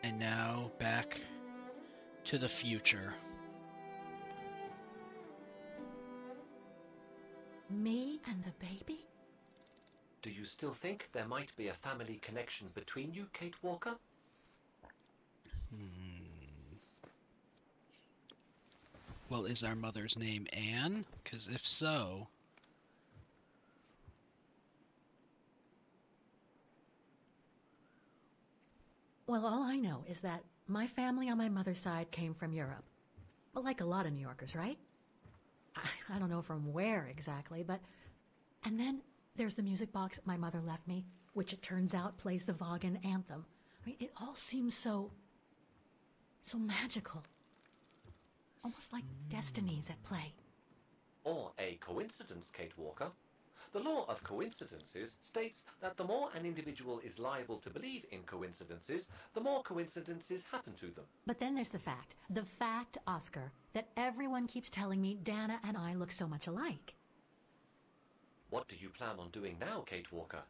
And now back to the future. Me and the baby? Do you still think there might be a family connection between you, Kate Walker? Well, is our mother's name Anne? Because if so... Well, all I know is that My family on my mother's side came from Europe. Well, like a lot of New Yorkers, right? I don't know from where exactly, but... And then there's the music box my mother left me, which it turns out plays the Vaughan anthem. I mean, it all seems so magical. Almost like destiny's at play. Or a coincidence, Kate Walker. The law of coincidences states that the more an individual is liable to believe in coincidences, the more coincidences happen to them. But then there's the fact, Oscar, that everyone keeps telling me Dana and I look so much alike. What do you plan on doing now, Kate Walker?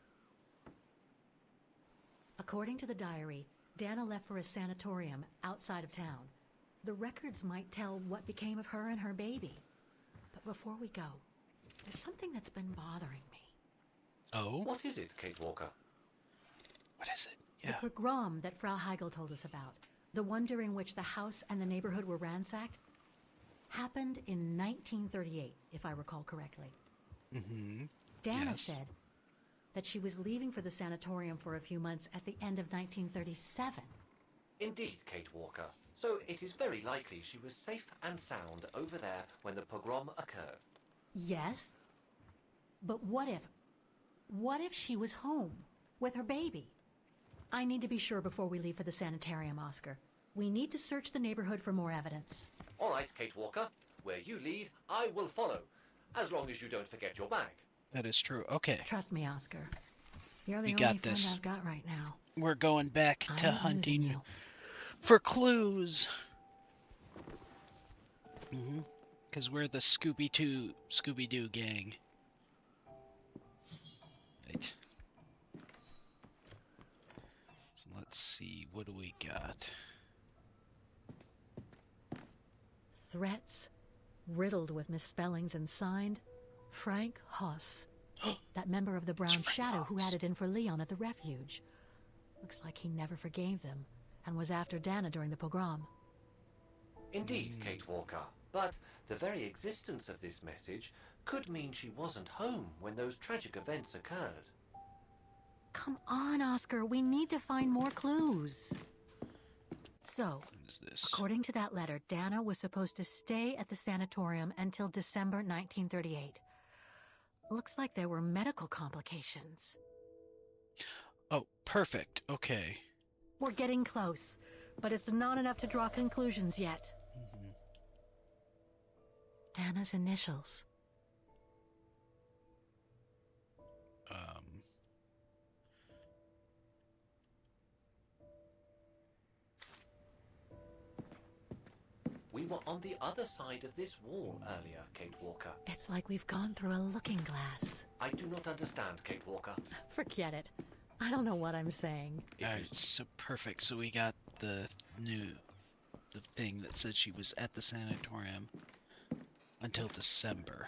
According to the diary, Dana left for a sanatorium outside of town. The records might tell what became of her and her baby. But before we go, there's something that's been bothering me. Oh? What is it, Kate Walker? What is it? Yeah. The pogrom that Frau Heigl told us about, the one during which the house and the neighborhood were ransacked, happened in 1938, if I recall correctly. Mm-hmm. Dana Yes. said that she was leaving for the sanatorium for a few months at the end of 1937. Indeed, Kate Walker. So it is very likely she was safe and sound over there when the pogrom occurred. Yes, but what if she was home with her baby? I need to be sure before we leave for the sanitarium, Oscar. We need to search the neighborhood for more evidence. All right, Kate Walker. Where you lead, I will follow. As long as you don't forget your bag. That is true. Okay. Trust me, Oscar. You're the We only got friend this. I've got right now. We're going back I to ain't losing hunting you. for clues. Because we're the Scooby-Doo gang. Right. So let's see, what do we got? Threats, riddled with misspellings and signed, Frank Hoss. That member of the Brown Shadow who had it in for Leon at the refuge. Looks like he never forgave them and was after Dana during the pogrom. Indeed, Kate Walker. But the very existence of this message could mean she wasn't home when those tragic events occurred. Come on, Oscar, we need to find more clues. So, according to that letter, Dana was supposed to stay at the sanatorium until December 1938. Looks like there were medical complications. Oh, perfect. Okay. We're getting close, but it's not enough to draw conclusions yet. Dana's initials. We were on the other side of this wall earlier, Kate Walker. It's like we've gone through a looking glass. I do not understand, Kate Walker. Forget it. I don't know what I'm saying. Alright, so perfect. So we got the thing that said she was at the sanatorium until December.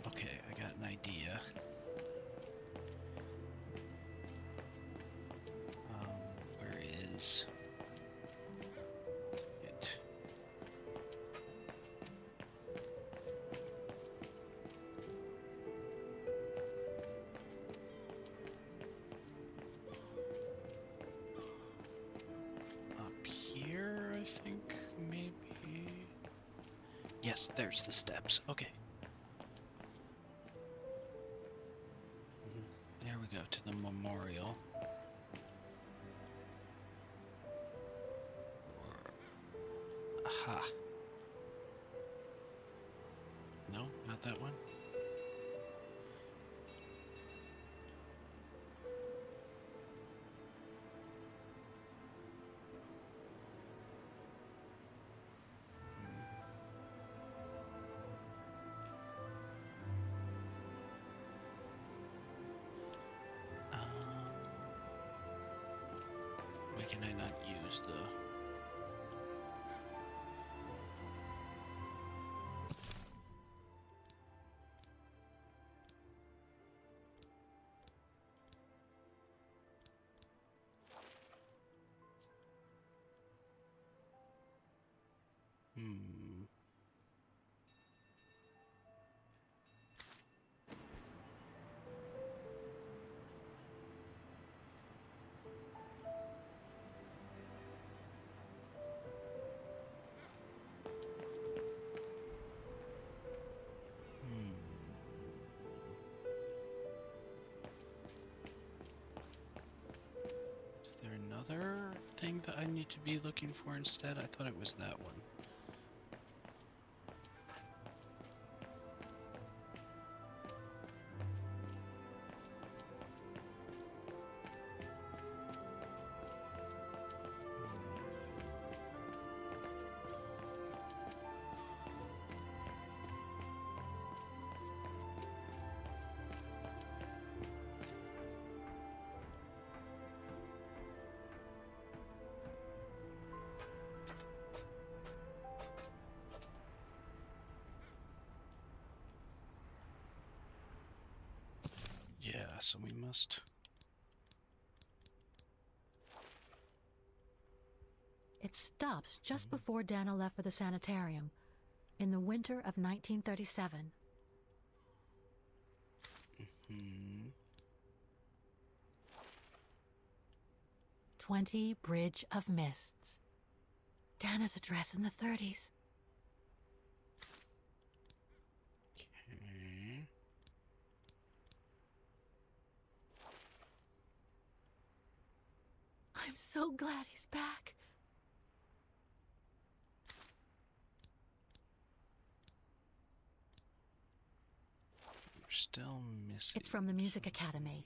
Okay, I got an idea. Where is it? Up here, I think, maybe. Yes, there's the steps. Okay. There we go, to the memorial. Aha. No, not that one. Why can I not use the... other thing that I need to be looking for instead? I thought it was that one. Yeah, so we must... It stops just before Dana left for the sanitarium in the winter of 1937. 20 Bridge of Mists. Dana's address in the 30s. Okay. I'm so glad he's back. We're still missing... It's from the Music Academy.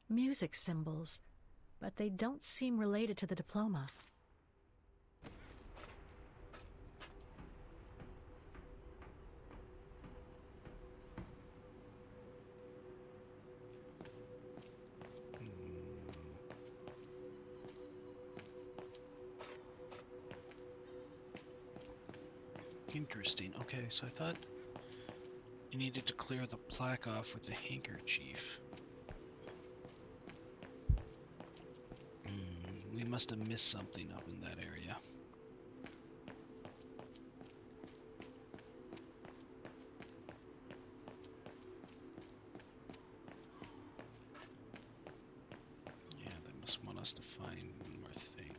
Music symbols, but they don't seem related to the diploma. Interesting. Okay, so I thought you needed to clear the plaque off with the handkerchief. We must have missed something up in that area. Yeah, they must want us to find one more thing.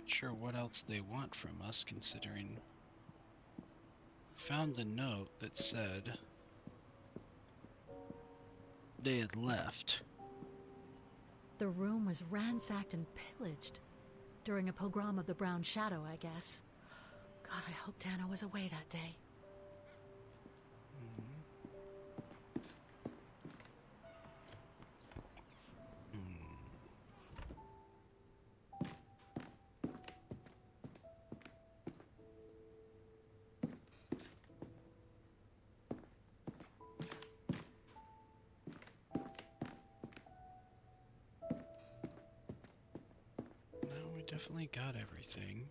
Sure what else they want from us, considering found the note that said they had left. The room was ransacked and pillaged during a pogrom of the Brown Shadow, I guess. God, I hope Dana was away that day. Definitely got everything.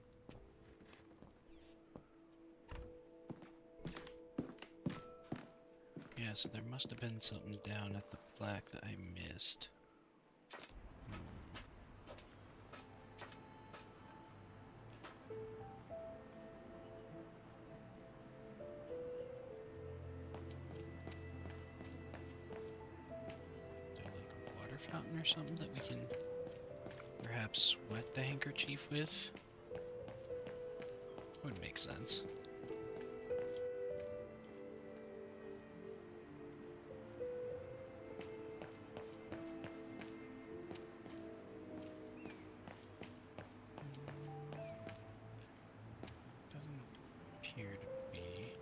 Yeah, so there must have been something down at the plaque that I missed. Is there like a water fountain or something that we can perhaps wet the handkerchief with? Would make sense. Doesn't appear to be.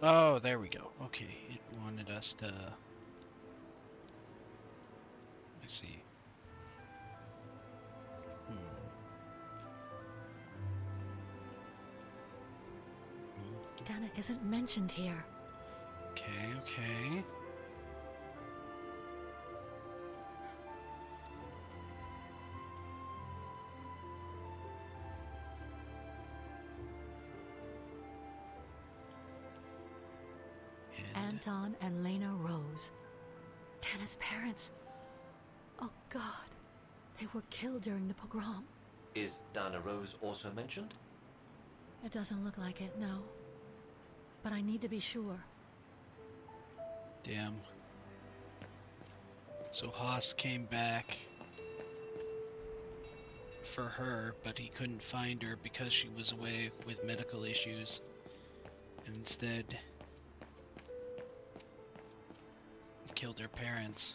Oh, there we go. Okay, it wanted us to... Let's see. Dana isn't mentioned here. Okay, okay. Anton and Lena Rose. Dana's parents. Oh God, they were killed during the pogrom. Is Dana Rose also mentioned? It doesn't look like it, no. But I need to be sure. Damn. So Haas came back for her, but he couldn't find her because she was away with medical issues. And instead killed her parents.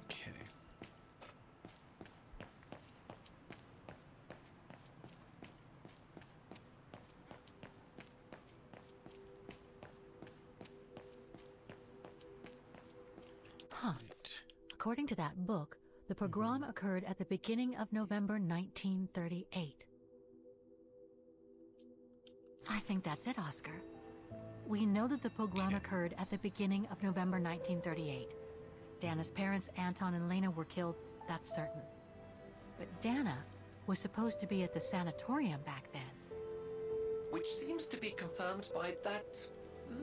Okay. Huh. According to that book, the pogrom occurred at the beginning of November 1938. I think that's it, Oscar. We know that the pogrom occurred at the beginning of November 1938. Dana's parents, Anton and Lena, were killed, that's certain. But Dana was supposed to be at the sanatorium back then. Which seems to be confirmed by that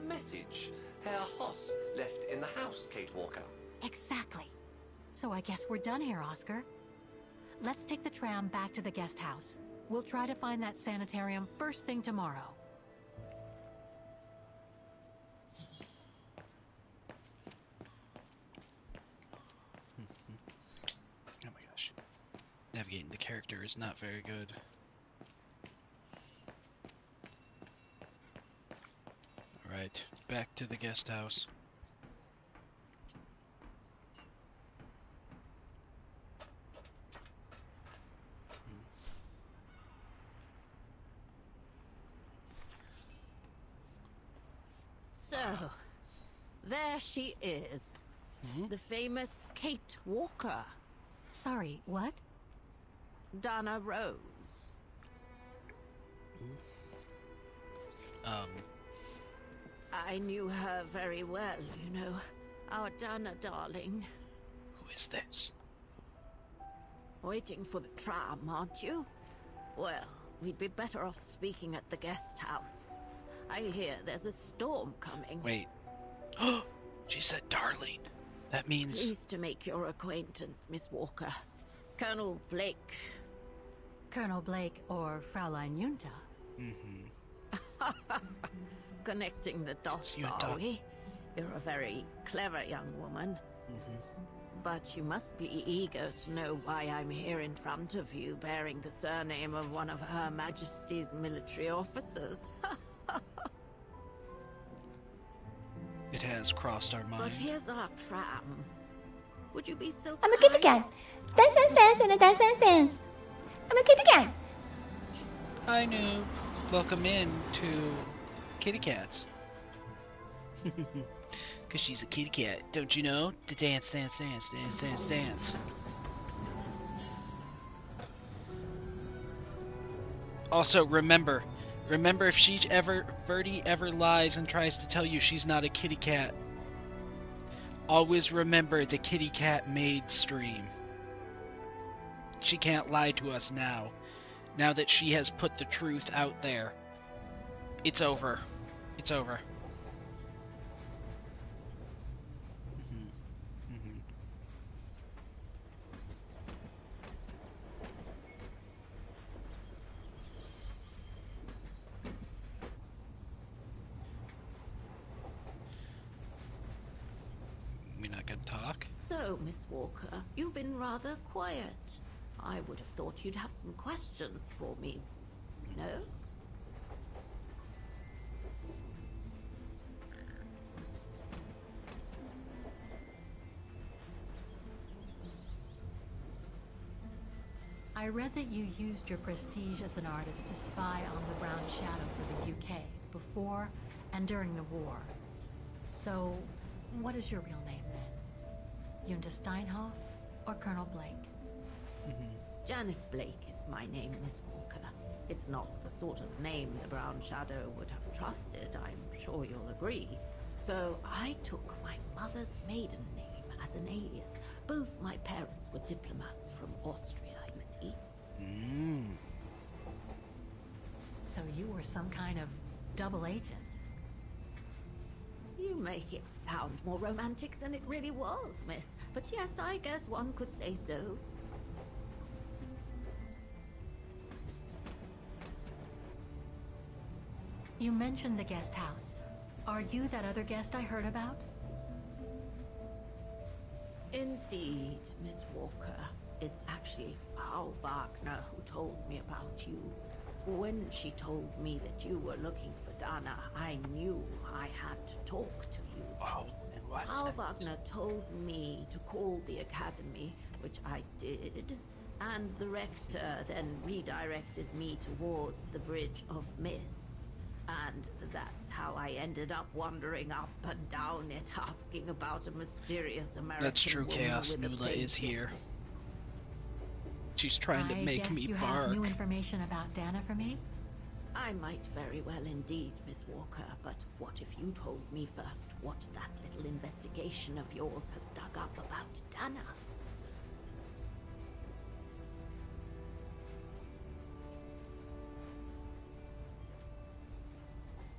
message Herr Hoss left in the house, Kate Walker. Exactly. So I guess we're done here, Oscar. Let's take the tram back to the guest house. We'll try to find that sanitarium first thing tomorrow. Oh my gosh. Navigating the character is not very good. Alright, back to the guest house. So, there she is. The famous Kate Walker. Sorry, what? Dana Rose. I knew her very well, you know. Our Dana darling. Who is this? Waiting for the tram, aren't you? Well, we'd be better off speaking at the guest house. I hear there's a storm coming. Wait. She said darling. That means... Pleased to make your acquaintance, Miss Walker. Colonel Blake. Colonel Blake or Fraulein Junta. Connecting the dots, Junta. are we? You're a very clever young woman. But you must be eager to know why I'm here in front of you, bearing the surname of one of Her Majesty's military officers. It has crossed our mind. But here's our tram. Would you be so I'm a kitty cat. Dance and dance and a dance and dance. I'm a kitty cat. Hi, noob. Welcome in to Kitty Cats. Because she's a kitty cat, don't you know? The dance, dance, dance, dance, dance, dance. Also, remember if Verdi ever lies and tries to tell you she's not a kitty cat, always remember the kitty cat maid stream. She can't lie to us now. Now that she has put the truth out there. It's over. It's over. We not gonna talk? So, Miss Walker, you've been rather quiet. I would have thought you'd have some questions for me. No? I I read that you used your prestige as an artist to spy on the Brown Shadow for the UK before and during the war. So, what is your real name then? Yunda Steinhoff or Colonel Blake? Janice Blake is my name, Miss Walker. It's not the sort of name the Brown Shadow would have trusted, I'm sure you'll agree. So I took my mother's maiden name as an alias. Both my parents were diplomats from Austria, you see. So you were some kind of double agent? You make it sound more romantic than it really was, miss. But yes, I guess one could say so. You mentioned the guest house. Are you that other guest I heard about? Indeed, Miss Walker. It's actually Frau Wagner who told me about you. When she told me that you were looking for Dana, I knew I had to talk to you. Wow, and why Frau Wagner told me to call the academy, which I did, and the rector then redirected me towards the Bridge of Mists. And that's how I ended up wandering up and down it, asking about a mysterious American That's true, woman Chaos with a Nula is painting. here. She's trying to make me you bark. have new information about Dana for me? I might very well indeed, Miss Walker, but what if you told me first what that little investigation of yours has dug up about Dana?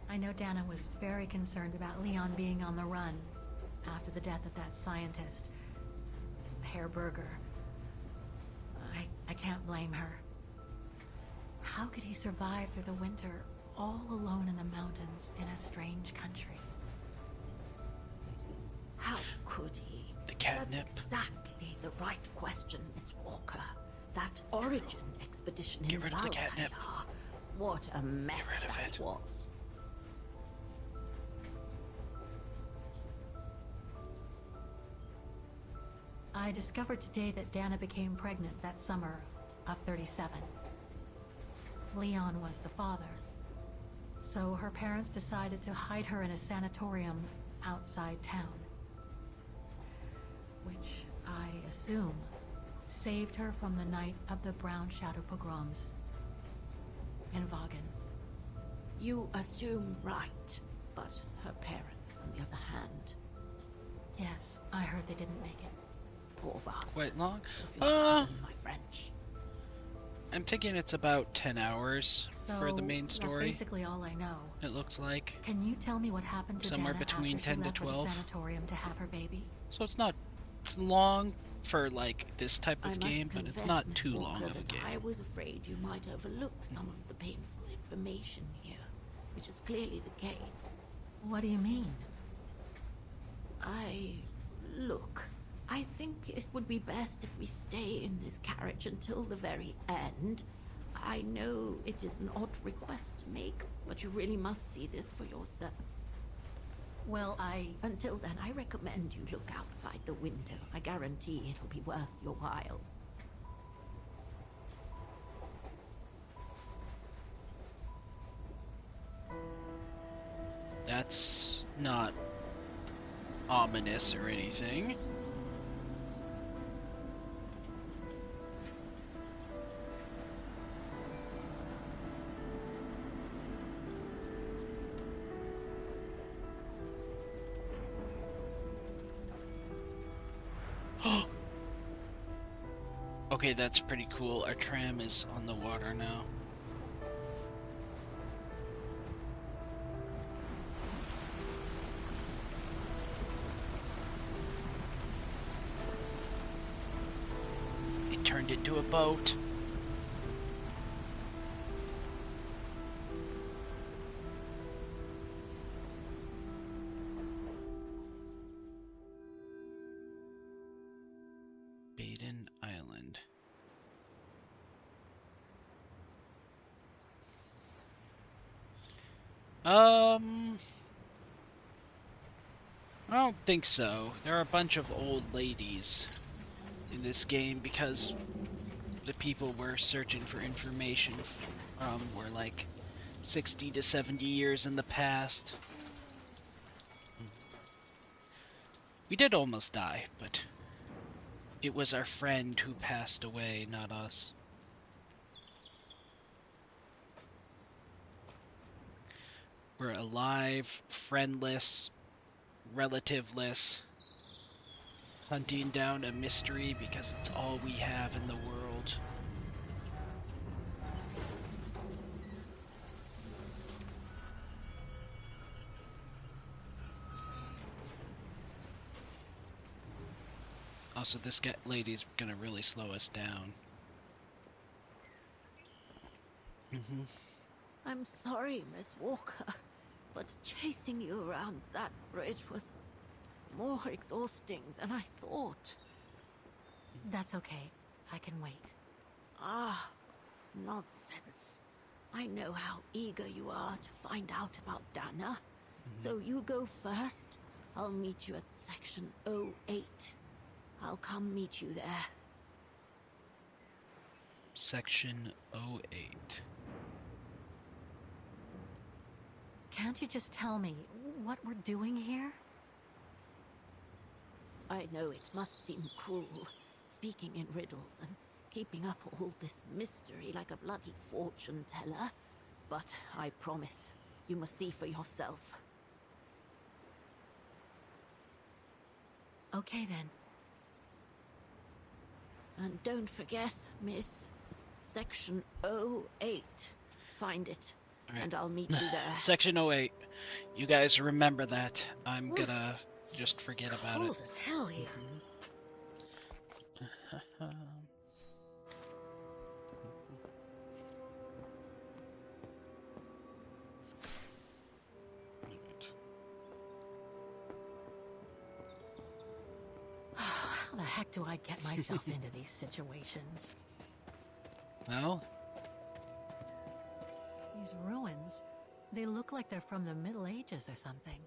I know Dana was very concerned about Leon being on the run after the death of that scientist, Herr Berger. I can't blame her. How could he survive through the winter all alone in the mountains in a strange country? How could he? The catnip. That's exactly the right question, Miss Walker. That origin expedition in Get rid of the catnip. Valtaya. What a mess Get rid of that it. was. I discovered today that Dana became pregnant that summer of 37. Leon was the father. So her parents decided to hide her in a sanatorium outside town. Which, I assume, saved her from the night of the Brown Shadow pogroms in Vagen. You assume right, but her parents, on the other hand... Yes, I heard they didn't make it. Poor bastards. Quite long? If you'll pardon my French. I'm thinking it's about 10 hours for the main story. That's basically all I know. It looks like. Can you tell me what happened to Somewhere Dana between after she 10 to left for 12. the sanatorium to have her baby? So it's not long for like this type I of must game, but it's confess, not Miss too Walker, long of a that game. I was afraid you might overlook some of the painful information here, which is clearly the case. What do you mean? Look, I think it would be best if we stay in this carriage until the very end. I know it is an odd request to make, but you really must see this for yourself. Well, Until then, I recommend you look outside the window. I guarantee it'll be worth your while. That's not ominous or anything. Okay, that's pretty cool. Our tram is on the water now. It turned into a boat. Baden Island. I don't think so. There are a bunch of old ladies in this game because the people we're searching for information from were like 60 to 70 years in the past. We did almost die, but it was our friend who passed away, not us. We're alive, friendless, relativeless, hunting down a mystery because it's all we have in the world. Also, this lady's gonna really slow us down. I'm sorry, Miss Walker, but chasing you around that bridge was more exhausting than I thought. That's okay. I can wait. Ah, nonsense. I know how eager you are to find out about Dana. So you go first. I'll meet you at section 08. I'll come meet you there. Section 08. Can't you just tell me what we're doing here? I know it must seem cruel, speaking in riddles and keeping up all this mystery like a bloody fortune teller, but I promise, you must see for yourself. Okay then. And don't forget, miss, section 08. Find it, Right. and I'll meet you there. Section 08. You guys remember that. I'm gonna just forget about it. Cold as hell here. How the heck do I get myself into these situations? Well, These ruins, they look like they're from the Middle Ages or something.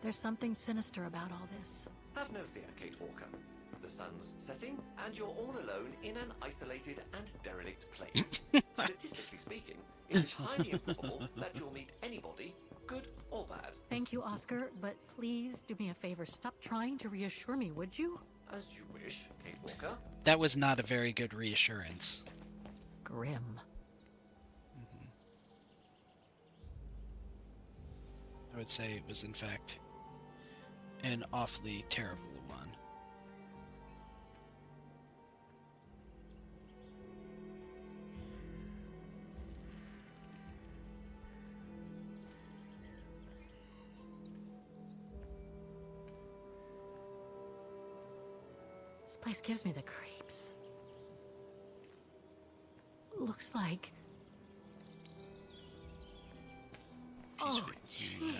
There's something sinister about all this. Have no fear, Kate Walker. The sun's setting, and you're all alone in an isolated and derelict place. Statistically speaking, it is highly improbable that you'll meet anybody, good or bad. Thank you, Oscar, but please do me a favor. Stop trying to reassure me, would you? As you wish, Kate Walker. that was not a very good reassurance. Grim. I would say it was, in fact, an awfully terrible one. This place gives me the creeps. Looks like... Oh, jeez.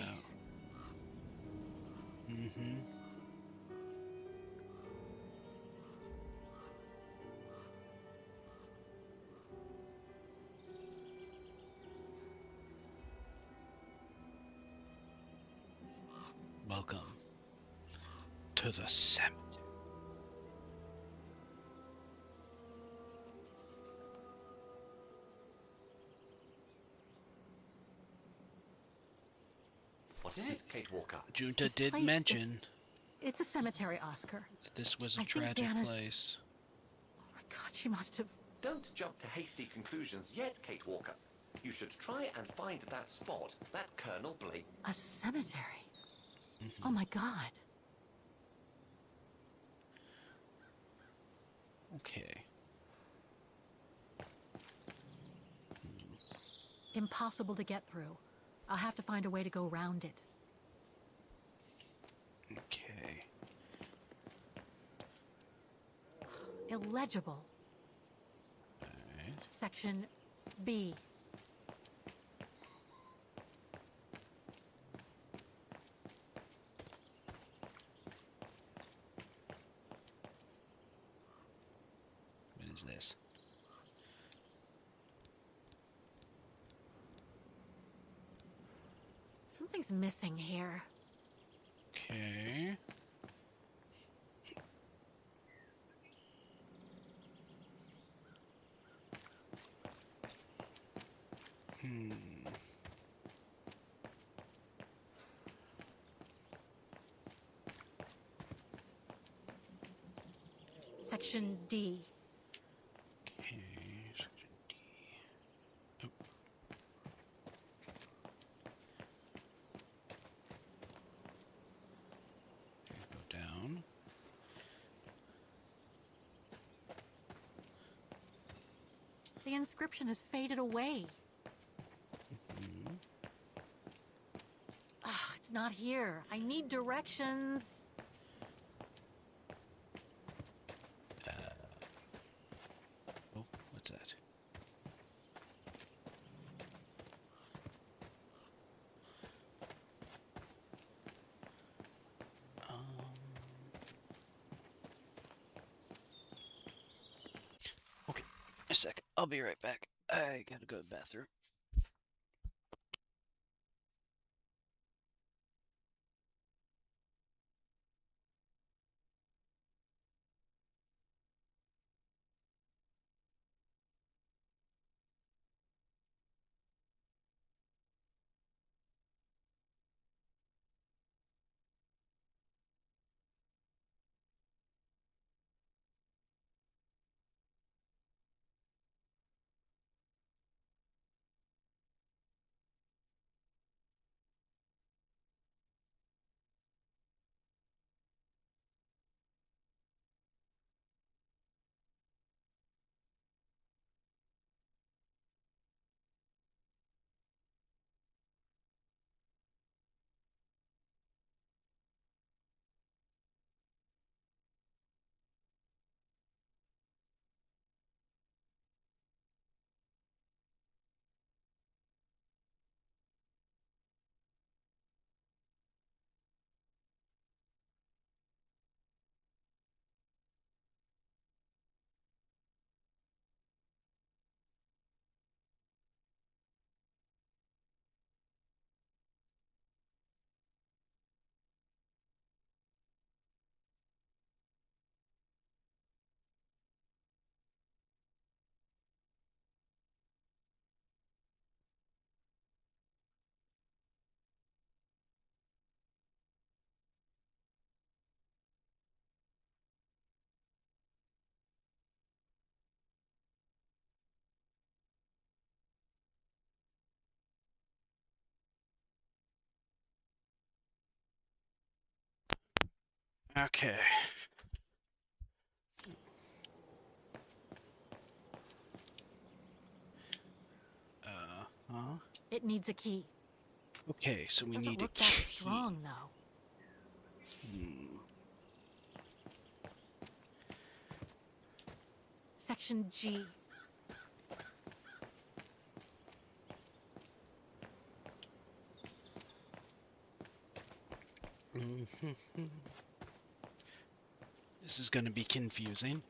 Welcome to the cemetery. What is it, Kate Walker? Junta This did place, mention It's a cemetery, Oscar. that this was a I think tragic Dana's- place. Oh my god, she must have... Don't jump to hasty conclusions yet, Kate Walker. You should try and find that spot, that Colonel Blake. A cemetery? Oh my god. Okay. Impossible to get through. I'll have to find a way to go around it. Okay. Illegible. Alright. Section B. What is this? Something's missing here. Okay. Section D. Okay, section D. Oh. Go down. The inscription has faded away. It's not here. I need directions. Oh, what's that? Okay, a sec. I'll be right back. I gotta go to the bathroom. Okay. Huh? It needs a key. Okay, so we Doesn't need a look key. that strong, though. Section G. This is going to be confusing.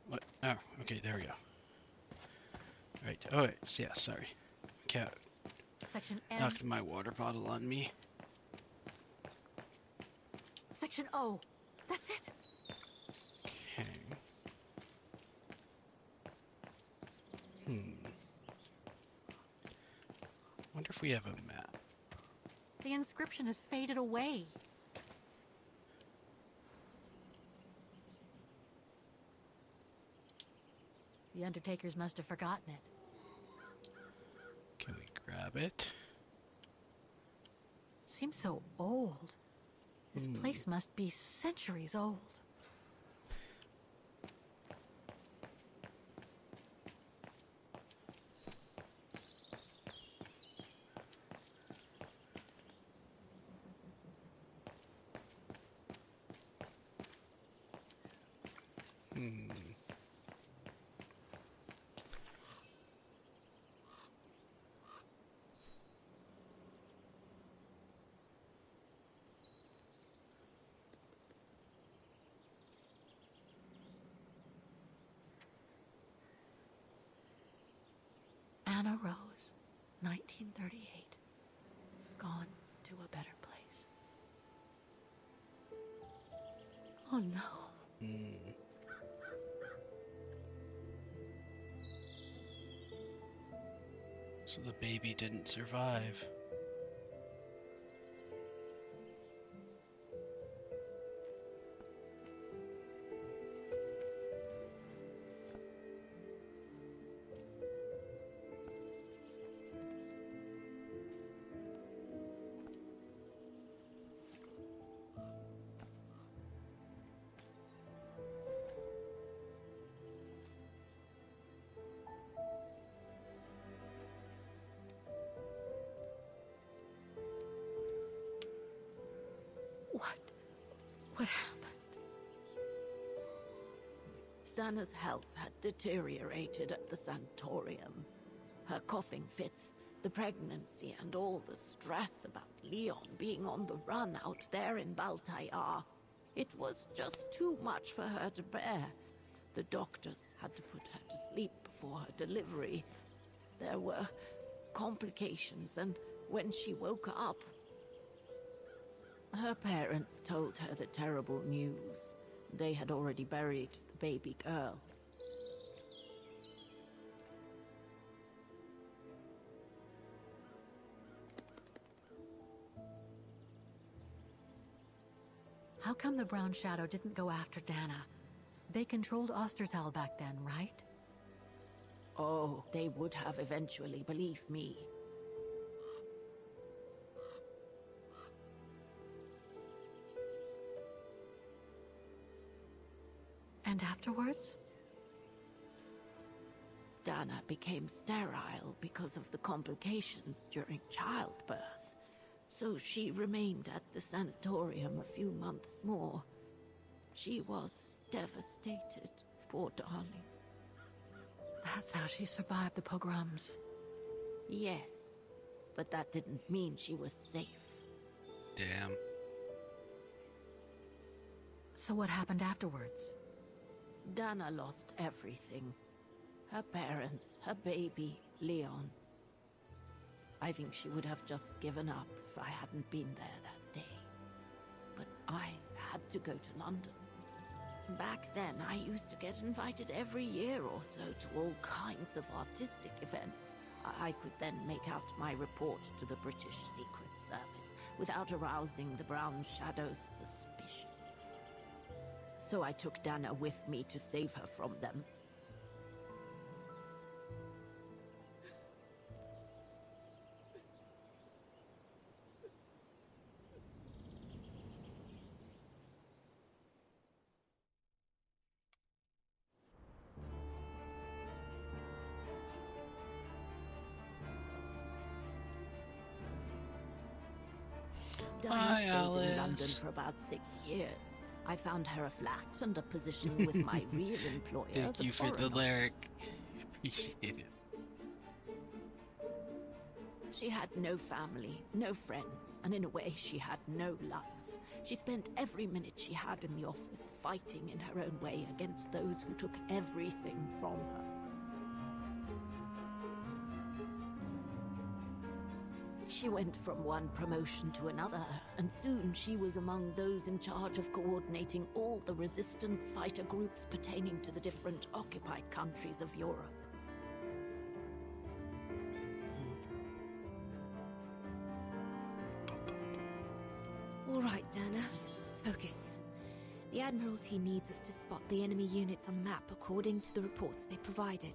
What? Oh, okay, there we go. Right. Oh, wait, yeah, sorry. Cat Section N. knocked my water bottle on me. Section O. That's it. Okay. Wonder if we have a map. The inscription has faded away. The undertakers must have forgotten it. Can we grab it? Seems so old. This place must be centuries old. Anna Rose, 1938. Gone to a better place. Oh no. So the baby didn't survive. What happened? Dana's health had deteriorated at the sanatorium. Her coughing fits, the pregnancy, and all the stress about Leon being on the run out there in Baltayar. It was just too much for her to bear. The doctors had to put her to sleep before her delivery. There were complications, and when she woke up, her parents told her the terrible news. They had already buried the baby girl. How come the Brown Shadow didn't go after Dana? They controlled Ostertal back then, right? Oh, they would have eventually, believe me. And afterwards? Dana became sterile because of the complications during childbirth. So she remained at the sanatorium a few months more. She was devastated, poor darling. That's how she survived the pogroms. Yes, but that didn't mean she was safe. Damn. So what happened afterwards? Dana lost everything. Her parents, her baby, Leon. I think she would have just given up if I hadn't been there that day. But I had to go to London. Back then, I used to get invited every year or so to all kinds of artistic events. I could then make out my report to the British Secret Service without arousing the Brown Shadow's suspicion. So I took Dana with me to save her from them. Dana stayed in London for about 6 years. I found her a flat and a position with my real employer, Thank you for the Foreign lyric. Office. Appreciate it. She had no family, no friends, and in a way she had no life. She spent every minute she had in the office fighting in her own way against those who took everything from her. She went from one promotion to another, and soon she was among those in charge of coordinating all the resistance fighter groups pertaining to the different occupied countries of Europe. All right, Dana. Focus. The Admiralty needs us to spot the enemy units on the map according to the reports they provided.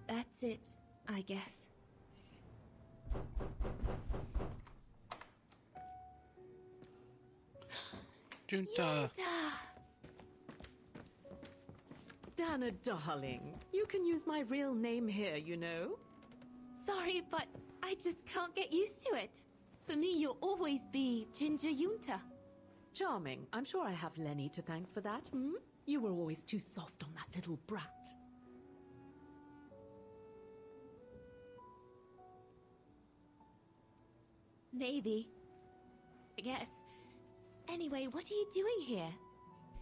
That's it, I guess. Junta! Dana, darling, you can use my real name here, you know. Sorry, but I just can't get used to it. For me, you'll always be Ginger Junta. Charming. I'm sure I have Lenny to thank for that, hmm? You were always too soft on that little brat. Maybe. I guess. Anyway, what are you doing here?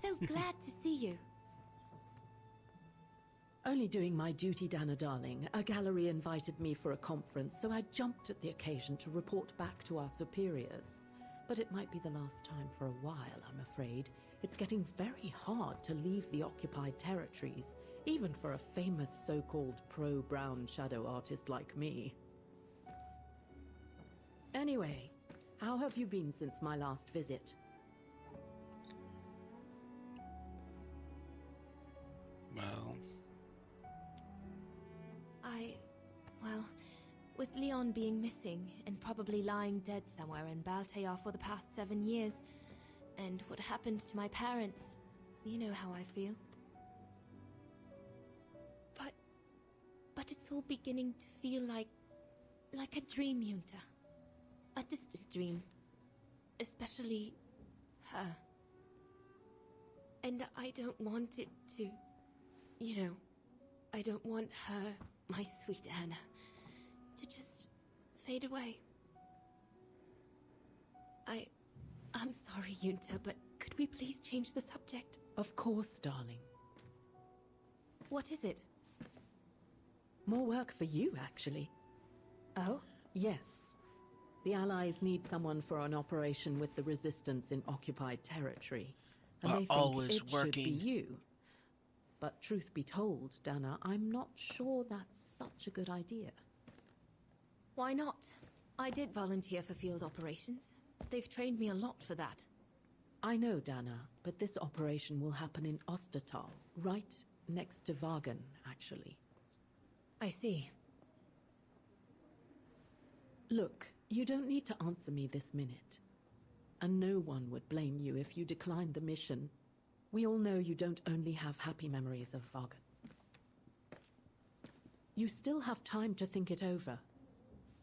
So glad to see you. Only doing my duty, Dana, darling. A gallery invited me for a conference, so I jumped at the occasion to report back to our superiors. But it might be the last time for a while, I'm afraid. It's getting very hard to leave the occupied territories, even for a famous so-called pro-brown shadow artist like me. Anyway, how have you been since my last visit? Well... Well, with Leon being missing and probably lying dead somewhere in Baltear for the past 7 years, and what happened to my parents, you know how I feel. But it's all beginning to feel like a dream, Junta. A distant dream. especially her. And I don't want it to, I don't want her, my sweet Anna, to just fade away. I'm sorry, Yunta, but could we please change the subject? Of course, darling. What is it? More work for you, actually. Oh? Yes. The Allies need someone for an operation with the Resistance in occupied territory. And they think always it working. should be you. But truth be told, Dana, I'm not sure that's such a good idea. Why not? I did volunteer for field operations. They've trained me a lot for that. I know, Dana, but this operation will happen in Ostertal, right next to Wagen, actually. I see. Look, you don't need to answer me this minute. And no one would blame you if you declined the mission. We all know you don't only have happy memories of Wagen. You still have time to think it over.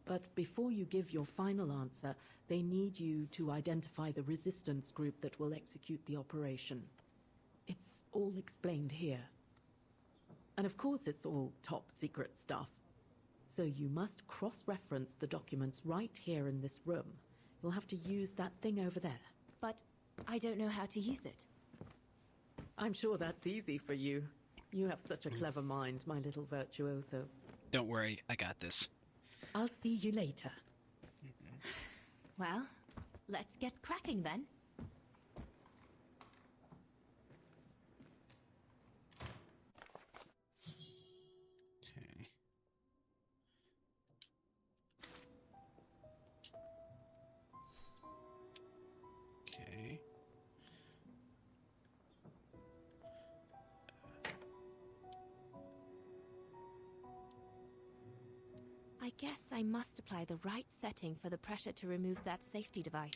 But before you give your final answer, they need you to identify the resistance group that will execute the operation. It's all explained here. And of course it's all top secret stuff. So you must cross-reference the documents right here in this room. You'll have to use that thing over there. But I don't know how to use it. I'm sure that's easy for you. You have such a clever mind, my little virtuoso. Don't worry, I got this. I'll see you later. Well, let's get cracking then. Okay. Okay. I guess I must apply the right setting for the pressure to remove that safety device.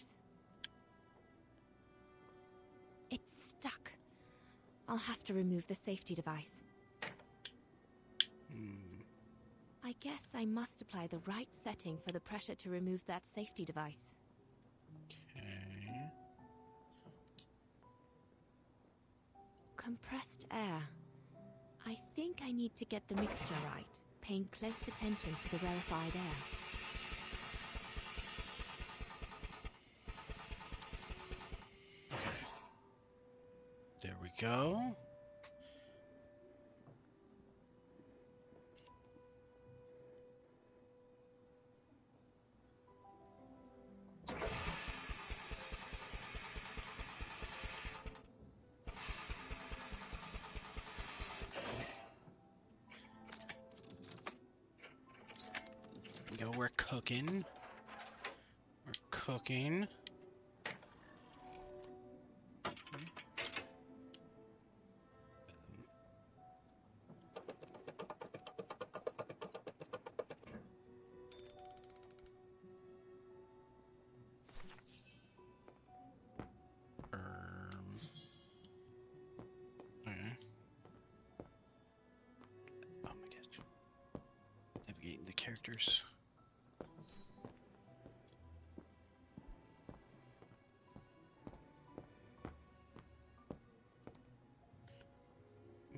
It's stuck. I'll have to remove the safety device. I guess I must apply the right setting for the pressure to remove that safety device. Okay. Compressed air. I think I need to get the mixture right, paying close attention to the rarefied air. There we go. Go, we're cooking. We're cooking. Okay. Oh my gosh. Navigating the characters.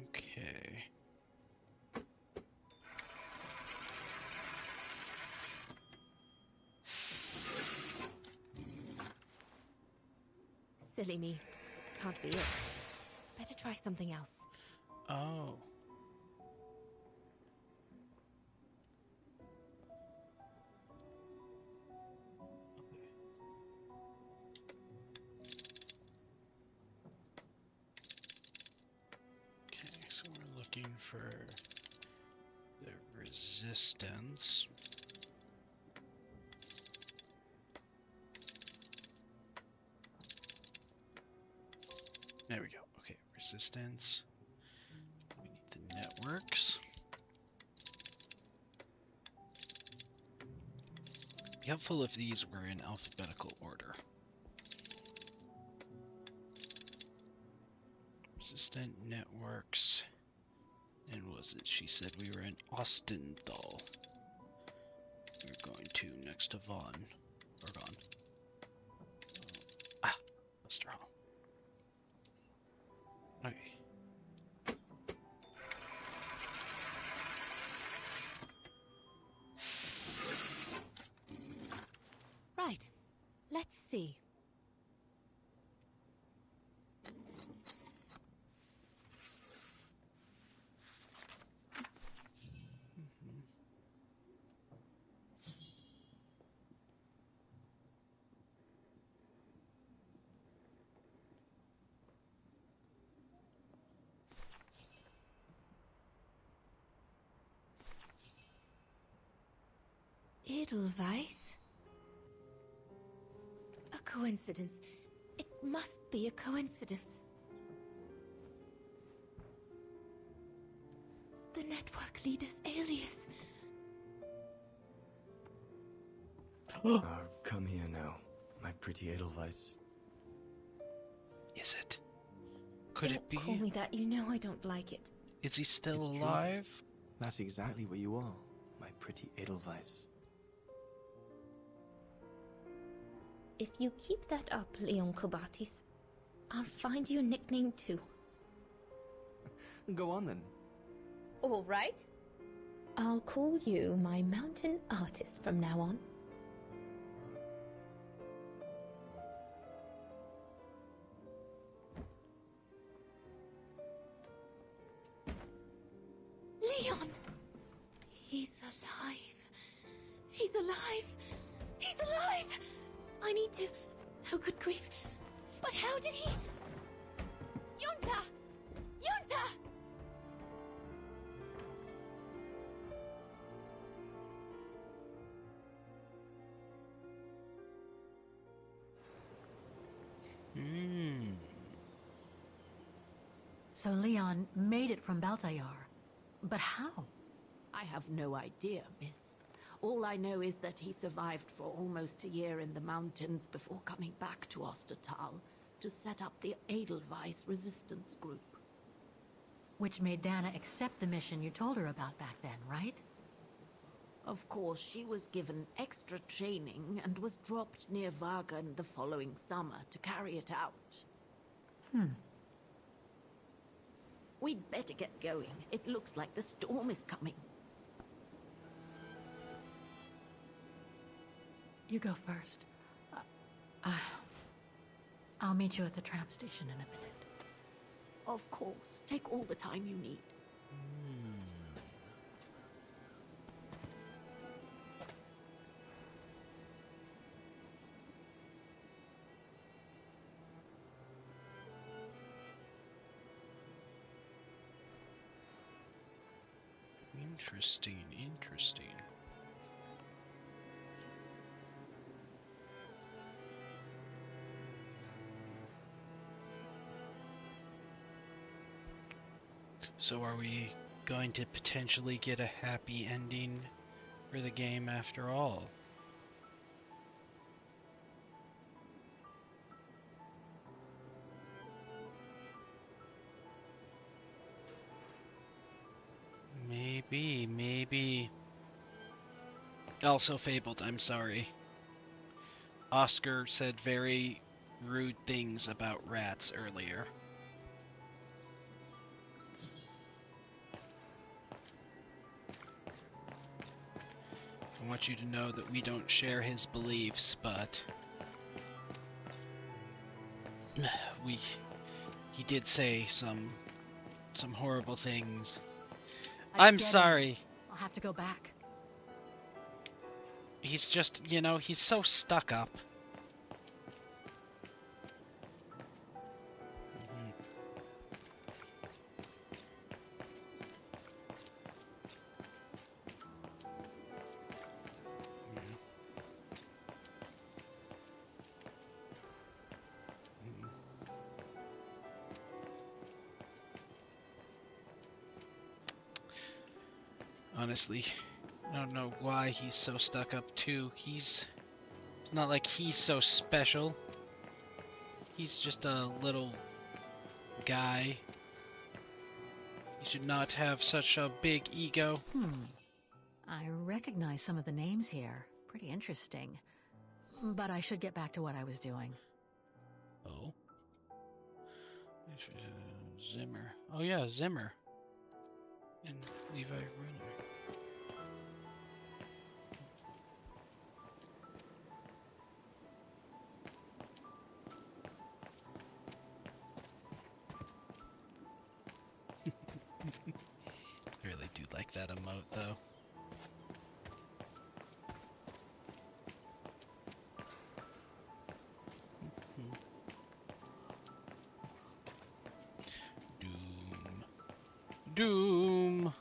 Okay. Silly me. Can't be it. Better try something else. Oh. Okay, so we're looking for the resistance. There we go. Okay, resistance. We need the networks. Be helpful if these were in alphabetical order. Resistant networks. And was it? She said we were in Ostenthal. We're going to next to Vaughn. Or Vaughn. see. Edelweiss? A coincidence. It must be a coincidence. The network leader's alias. Come here now, my pretty Edelweiss. Is it? Could it be? Call me that. You know I don't like it. Is he still It's true. alive? That's exactly where you are, my pretty Edelweiss. If you keep that up, Leon Kobatis, I'll find you a nickname too. Go on then. All right. I'll call you my mountain artist from now on. Leon! He's alive. He's alive. He's alive! I need to... Oh, good grief. But how did he... Yunta! Yunta! So Leon made it from Baltayar. But how? I have no idea, miss. All I know is that he survived for almost a year in the mountains before coming back to Ostertal to set up the Edelweiss resistance group. Which made Dana accept the mission you told her about back then, right? Of course, she was given extra training and was dropped near Vagan the following summer to carry it out. We'd better get going. It looks like the storm is coming. You go first. I'll meet you at the tram station in a minute. Of course. Take all the time you need. Interesting, interesting. So are we going to potentially get a happy ending for the game after all? Maybe. Also fabled, I'm sorry. Oscar said very rude things about rats earlier. I want you to know that we don't share his beliefs, but he did say some horrible things. I'm sorry. I'll have to go back. He's just, he's so stuck up. Honestly, I don't know why he's so stuck up too. It's not like he's so special. He's just a little guy. He should not have such a big ego. I recognize some of the names here. Pretty interesting. But I should get back to what I was doing. Oh? Zimmer. Oh yeah, Zimmer. And Levi Runner. like that emote though. Doom. Doom.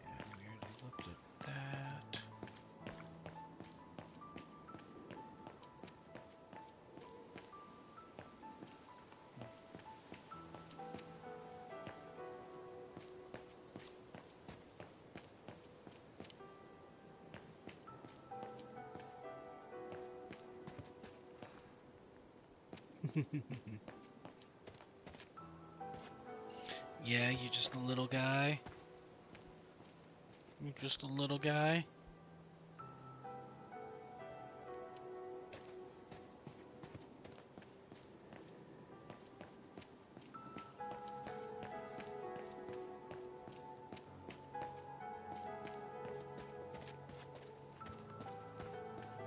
Yeah, we already looked at that. Yeah, you just a little guy. You're just a little guy.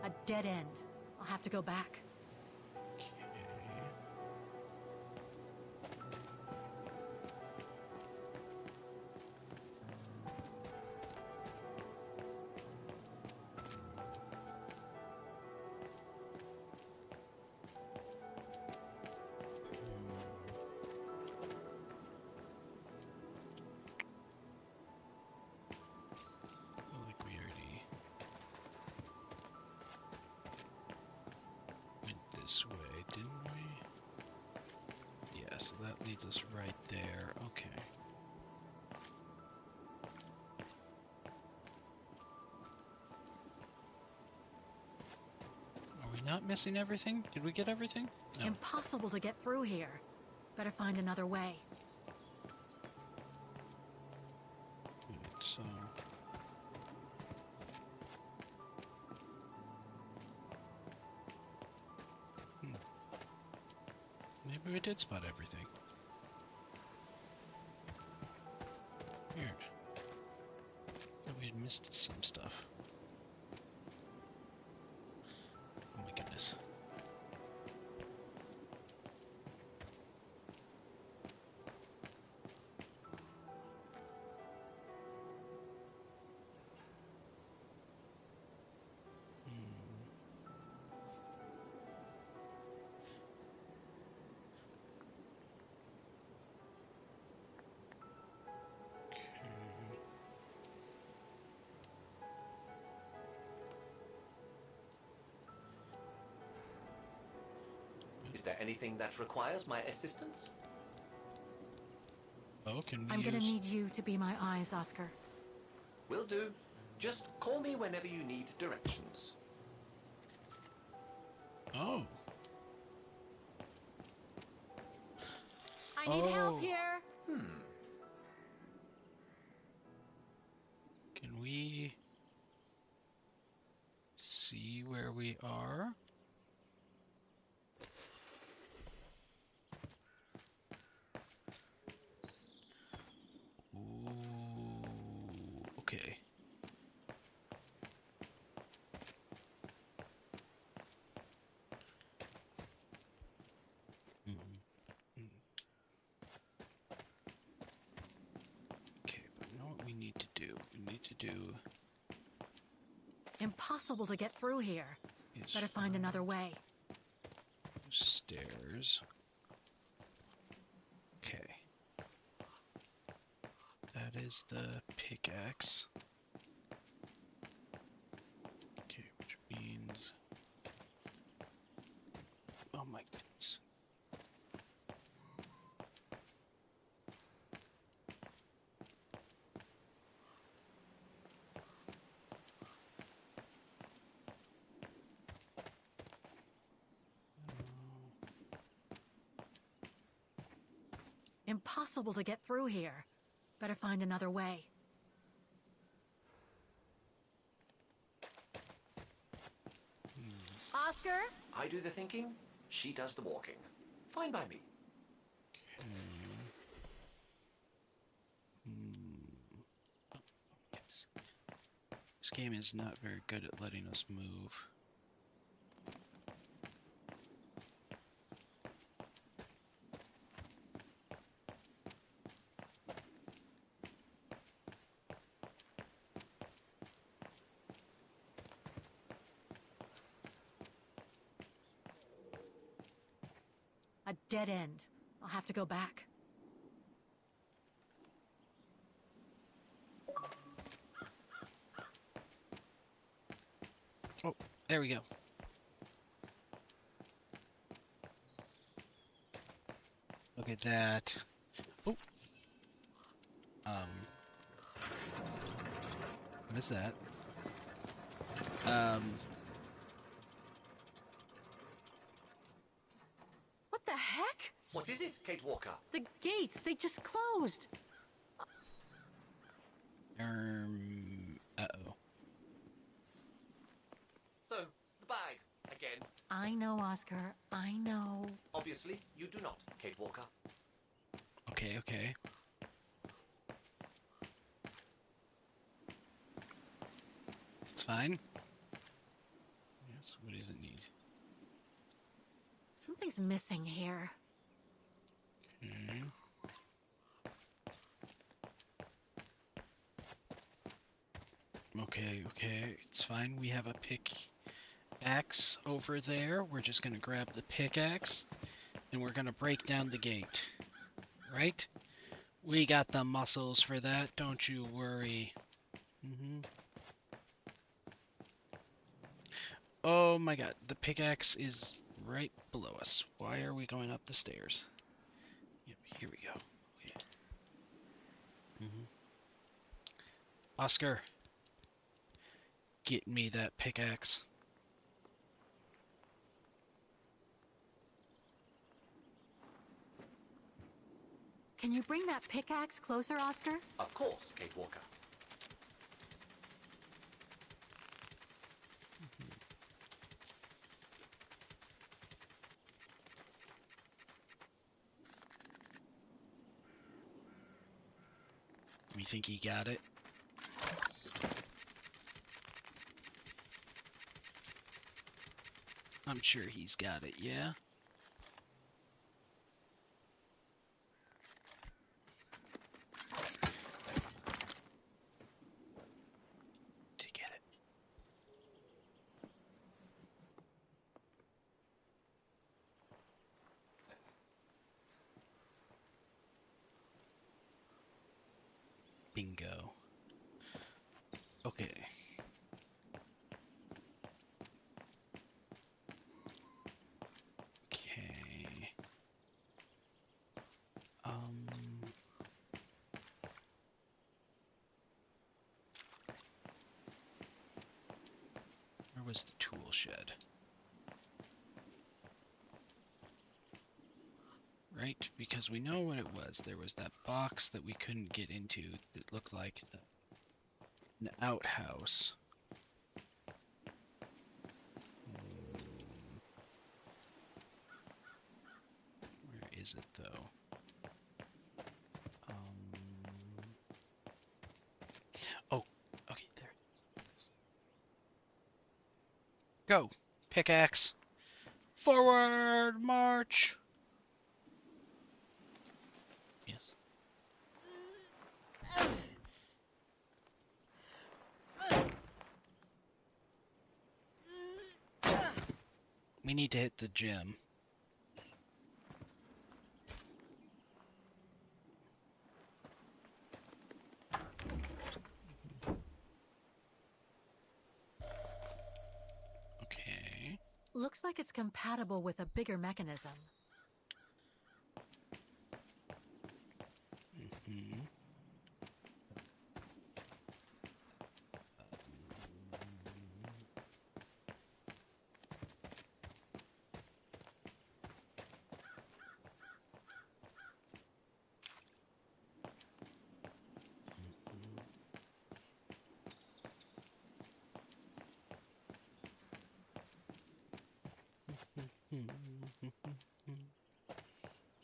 A dead end. I'll have to go back. Like we already went this way, didn't we? Yeah, so that leads us right there. Okay. Are we not missing everything? Did we get everything? No. Impossible to get through here. Better find another way. Alright, so maybe we did spot everything. Weird. Thought we had missed some stuff. Oh my goodness. Is there anything that requires my assistance? Oh, can we I'm gonna use... need you to be my eyes, Oscar. Will do. Just call me whenever you need directions. Oh. I need help here. Can we see where we are? Ooh, okay. Okay, but you know what we need to do? We need to do Impossible to get through here. is Better find another way. stairs. Okay. That is the pickaxe. Okay, which means... Oh my goodness. Impossible to get through here. Better find another way. Oscar? I do the thinking, she does the walking. Fine by me. Yes. This game is not very good at letting us move. A dead end. I'll have to go back. Oh, there we go. Look at that. Oh. What is that? What the heck? What is it, Kate Walker? The gates, they just closed. Uh-oh. So, the bag, again. I know, Oscar. I know. Obviously, you do not, Kate Walker. Okay, okay. It's fine. Yes, what does it need? Something's missing here. Okay. Okay, okay, it's fine. We have a pickaxe over there. We're just gonna grab the pickaxe and we're gonna break down the gate. Right? We got the muscles for that, don't you worry. Oh my god, the pickaxe is right below us. Why are we going up the stairs? Yep, here we go. Okay. Oscar, get me that pickaxe. Can you bring that pickaxe closer, Oscar? Of course, Kate Walker. We think he got it. I'm sure he's got it, yeah? To get it. Bingo. Okay. Okay. Where was the tool shed? Right? Because we know what it was. There was that box that we couldn't get into that looked like an outhouse. Where is it though? Oh, okay, there. Go! Pickaxe! Forward march! Yes. We need to hit the gym. Okay. Looks like it's compatible with a bigger mechanism.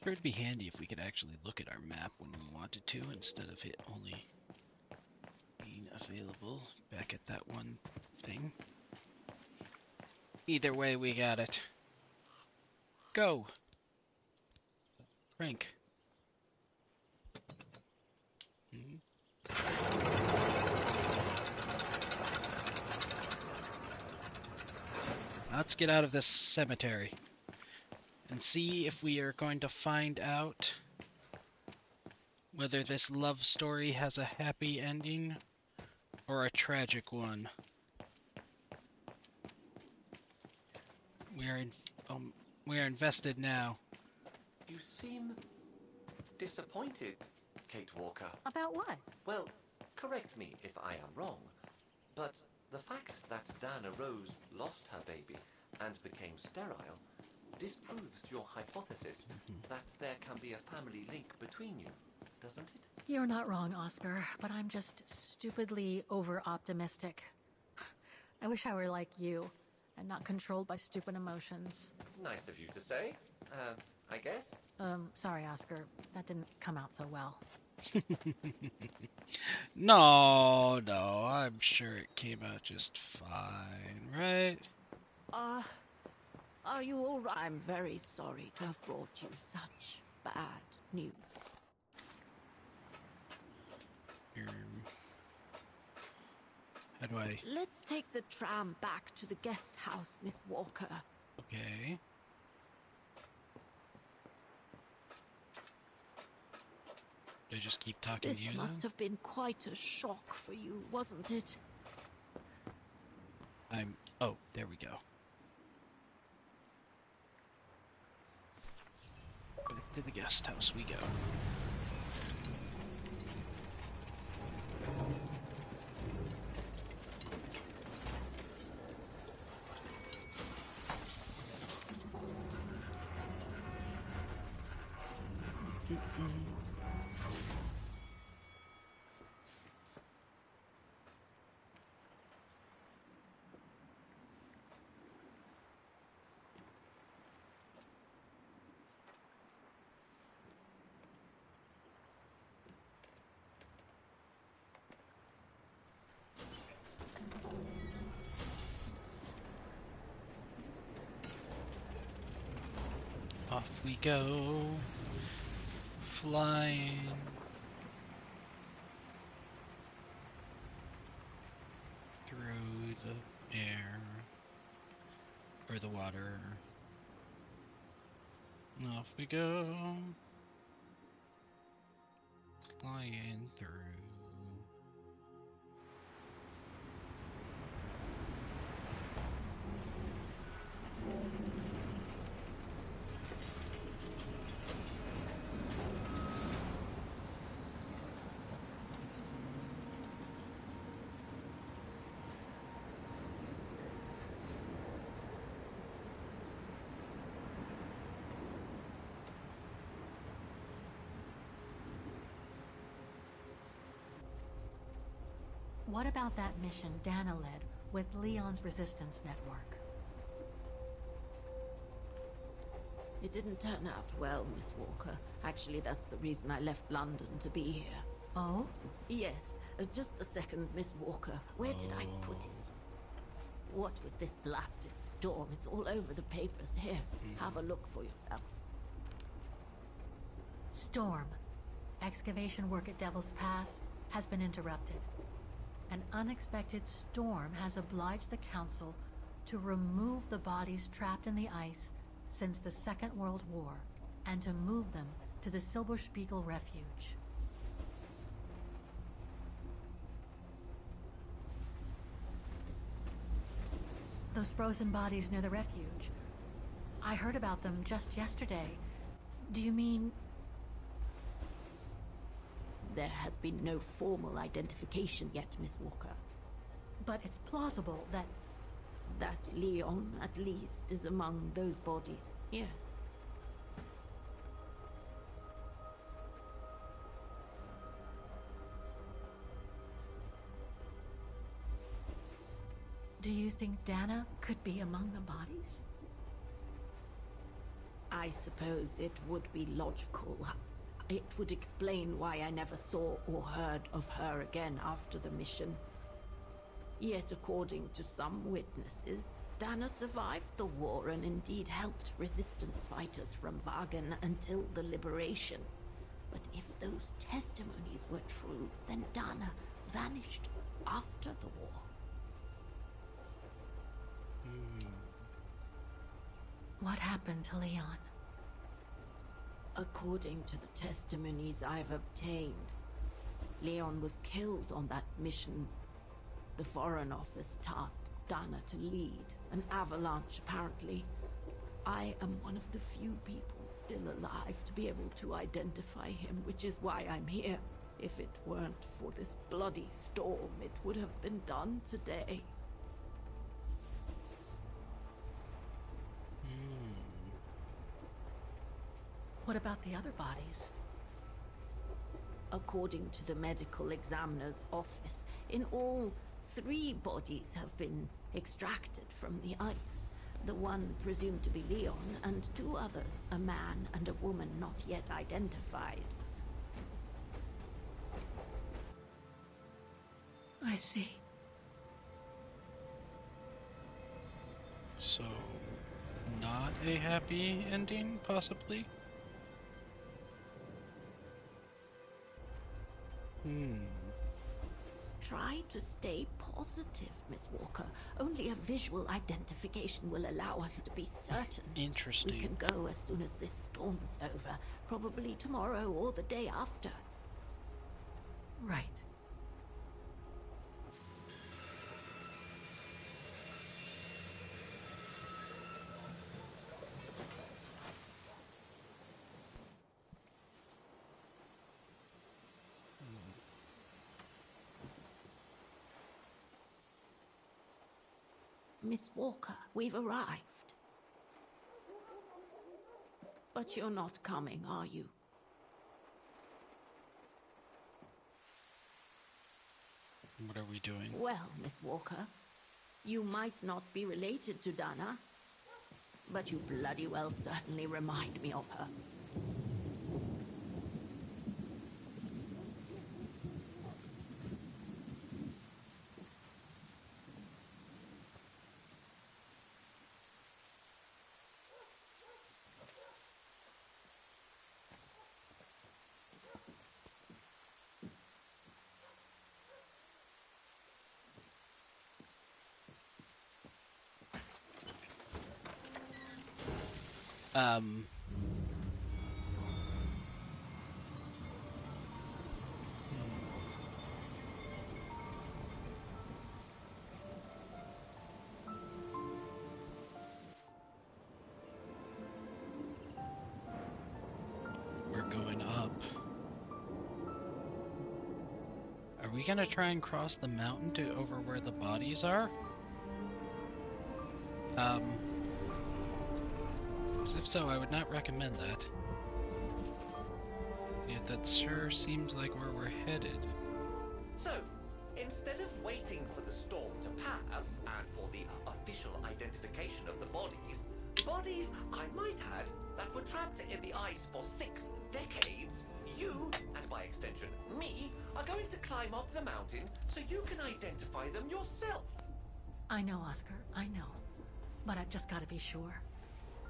Sure, it'd be handy if we could actually look at our map when we wanted to, instead of it only being available back at that one thing. Either way, we got it. Go! Frank. Let's get out of this cemetery. and see if we are going to find out whether this love story has a happy ending or a tragic one. We are invested now. You seem disappointed, Kate Walker. About what? Well, correct me if I am wrong, but the fact that Dana Rose lost her baby and became sterile disproves your hypothesis that there can be a family link between you, doesn't it? You're not wrong, Oscar, but I'm just stupidly over-optimistic. I wish I were like you, and not controlled by stupid emotions. Nice of you to say, I guess. Sorry, Oscar. That didn't come out so well. No, I'm sure it came out just fine, right? Are you all right? I'm very sorry to have brought you such bad news. How do I... Let's take the tram back to the guest house, Miss Walker. Okay. Do I just keep talking to you This must then? have been quite a shock for you, wasn't it? Oh, there we go. Back to the guest house we go. Off we go, flying through the air, or the water. Off we go, flying through. What about that mission Dana led with Leon's resistance network? It didn't turn out well, Miss Walker. Actually, that's the reason I left London to be here. Oh? Yes. Just a second, Miss Walker. Where did I put it? What with this blasted storm? It's all over the papers. Here, have a look for yourself. Storm. Excavation work at Devil's Pass has been interrupted. An unexpected storm has obliged the Council to remove the bodies trapped in the ice since the Second World War and to move them to the Silberspiegel Refuge. Those frozen bodies near the refuge. I heard about them just yesterday. Do you mean... There has been no formal identification yet, Miss Walker. But it's plausible that... That Leon, at least, is among those bodies, yes. Do you think Dana could be among the bodies? I suppose it would be logical. It would explain why I never saw or heard of her again after the mission. Yet, according to some witnesses, Dana survived the war and indeed helped resistance fighters from Wagen until the liberation. But if those testimonies were true, then Dana vanished after the war. What happened to Leon? According to the testimonies I've obtained, Leon was killed on that mission. The Foreign Office tasked Dana to lead, an avalanche apparently. I am one of the few people still alive to be able to identify him, which is why I'm here. If it weren't for this bloody storm, it would have been done today. What about the other bodies? According to the medical examiner's office, in all, 3 bodies have been extracted from the ice. The one presumed to be Leon, and 2 others, a man and a woman not yet identified. I see. So, not a happy ending, possibly? Try to stay positive, Miss Walker. Only a visual identification will allow us to be certain. Interesting. We can go as soon as this storm is over. Probably tomorrow or the day after. Right. Miss Walker, we've arrived. But you're not coming, are you? What are we doing? Well, Miss Walker, you might not be related to Dana, but you bloody well certainly remind me of her. We're going up. Are we gonna try and cross the mountain to over where the bodies are? If so, I would not recommend that. Yet that sure seems like where we're headed. So, instead of waiting for the storm to pass and for the official identification of the bodies, I might add, that were trapped in the ice for 6 decades, you, and by extension me, are going to climb up the mountain so you can identify them yourself. I know, Oscar, I know. But I've just got to be sure.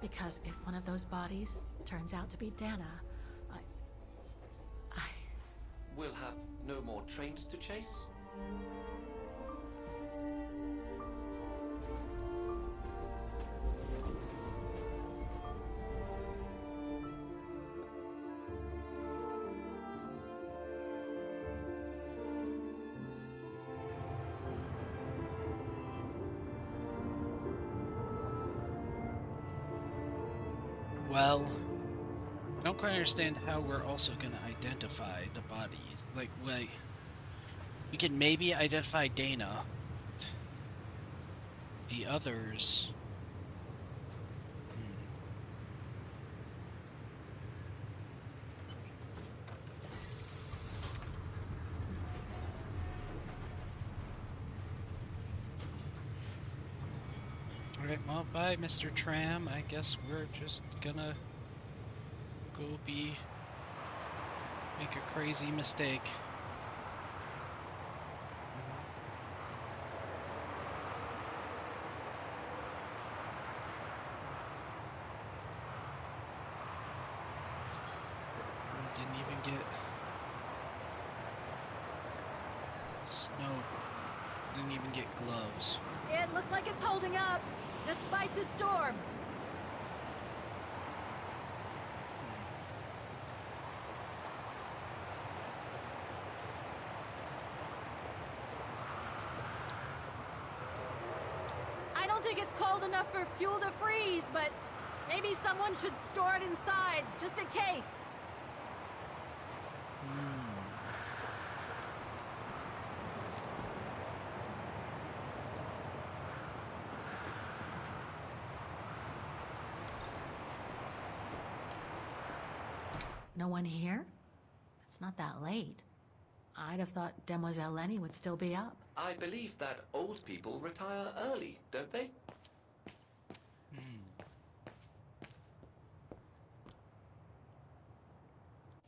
Because if one of those bodies turns out to be Dana, We'll have no more trains to chase? Well, I don't quite understand how we're also going to identify the bodies. Like, we can maybe identify Dana. The others... Alright, well, bye, Mr. Tram. I guess we're just gonna go make a crazy mistake. We didn't even get snow. Didn't even get gloves. It looks like it's holding up, despite the storm. think it's cold enough for fuel to freeze, but maybe someone should store it inside, just in case. No one here? It's not that late. I'd have thought Demoiselle Lenny would still be up. I believe that old people retire early, don't they?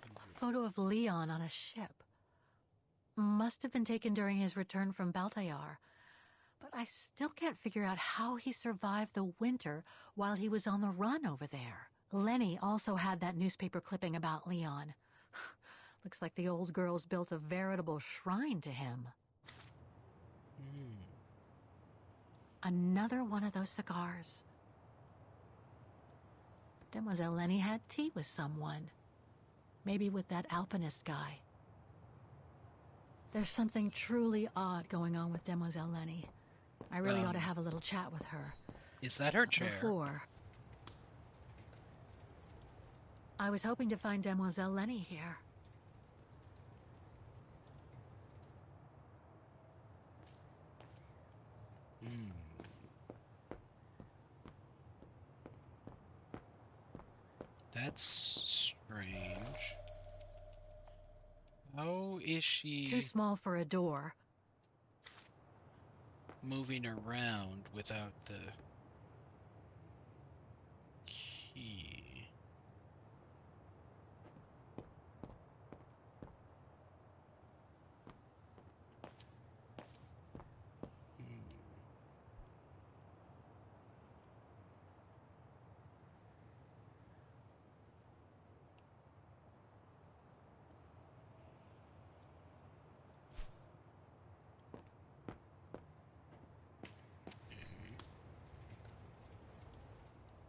A photo of Leon on a ship. Must have been taken during his return from Baltayar. But I still can't figure out how he survived the winter while he was on the run over there. Lenny also had that newspaper clipping about Leon. Looks like the old girl's built a veritable shrine to him. Another one of those cigars. Demoiselle Lenny had tea with someone. Maybe with that alpinist guy. There's something truly odd going on with Demoiselle Lenny. I really ought to have a little chat with her. Is that her chair? Before. I was hoping to find Demoiselle Lenny here. That's strange. How is she Too small for a door. moving around without the key?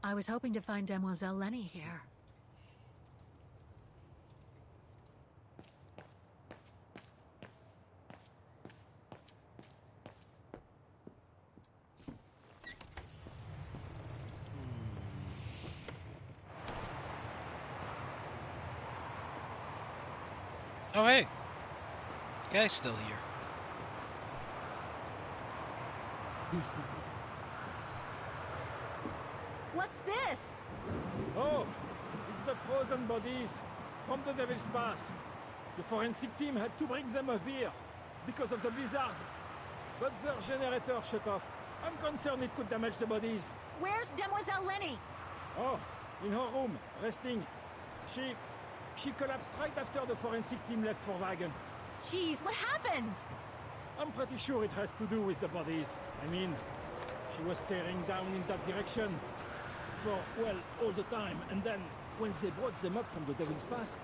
I was hoping to find Demoiselle Lenny here. Oh, hey! The guy's still here. What's this? Oh, it's the frozen bodies from the Devil's Pass. The forensic team had to bring them up here because of the blizzard. But their generator shut off. I'm concerned it could damage the bodies. Where's Demoiselle Lenny? Oh, in her room, resting. She collapsed right after the forensic team left for Wagen. Jeez, what happened? I'm pretty sure it has to do with the bodies. I mean, she was staring down in that direction for, well, all the time. And then, when they brought them up from the Devil's Pass,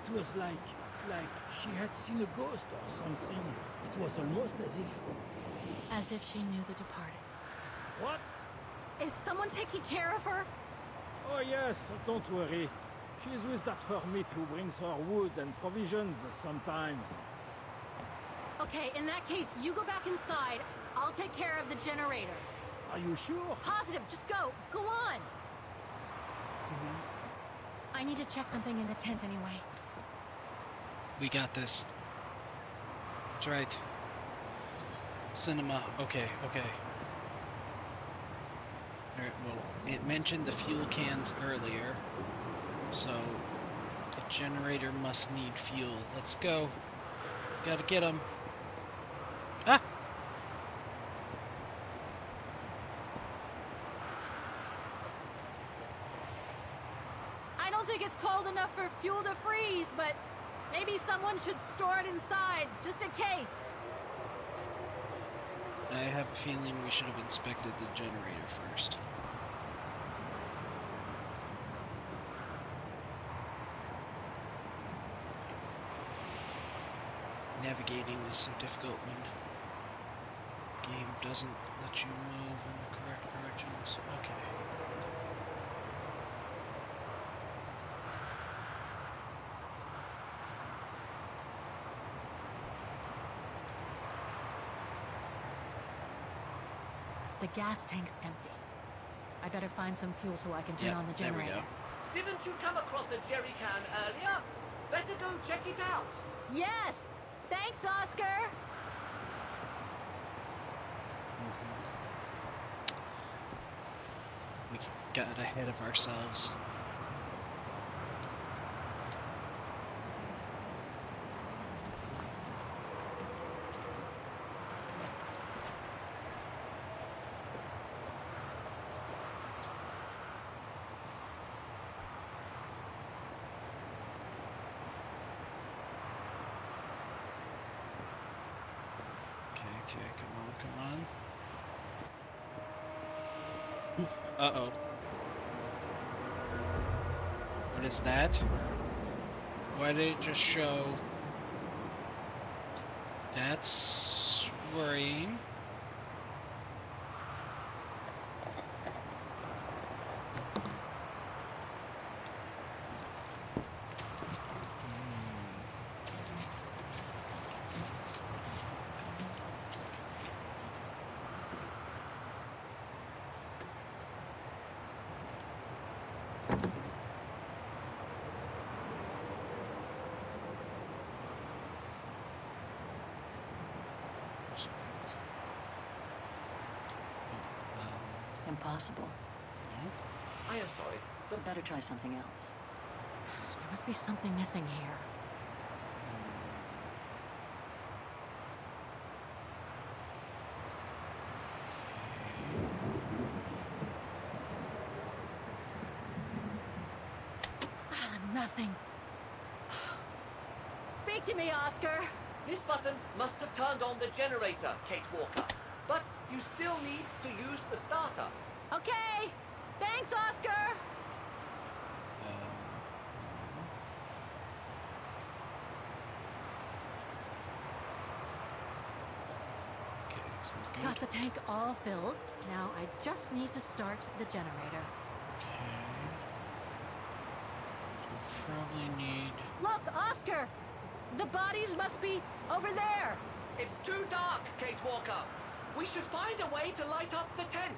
it was like she had seen a ghost or something. It was almost As if she knew the departed. What? Is someone taking care of her? Oh yes, don't worry. She's with that hermit who brings her wood and provisions sometimes. Okay, in that case, you go back inside. I'll take care of the generator. Are you sure? Positive, just go. Go on. I need to check something in the tent anyway. We got this. That's right. Cinema. Okay. Alright, well, it mentioned the fuel cans earlier. So, the generator must need fuel. Let's go. Gotta get them. Ah! I don't think it's cold enough for fuel to freeze, but maybe someone should store it inside, just in case. I have a feeling we should have inspected the generator first. Navigating is so difficult when the game doesn't let you move in the correct directions. Okay. The gas tank's empty. I better find some fuel so I can turn on the there we generator. go. Didn't you come across a jerry can earlier? Better go check it out. Yes! Thanks, Oscar! We got ahead of ourselves. Okay, come on. Uh-oh. What is that? Why did it just show? That's worrying. Impossible. I am sorry, but better try something else. There must be something missing here. Nothing. Speak to me, Oscar! This button must have turned on the generator, Kate Walker. But you still need to use the starter. Okay! Thanks, Oscar! Got the tank all filled. Now I just need to start the generator. Probably need... Look, Oscar! The bodies must be over there! It's too dark, Kate Walker. We should find a way to light up the tent.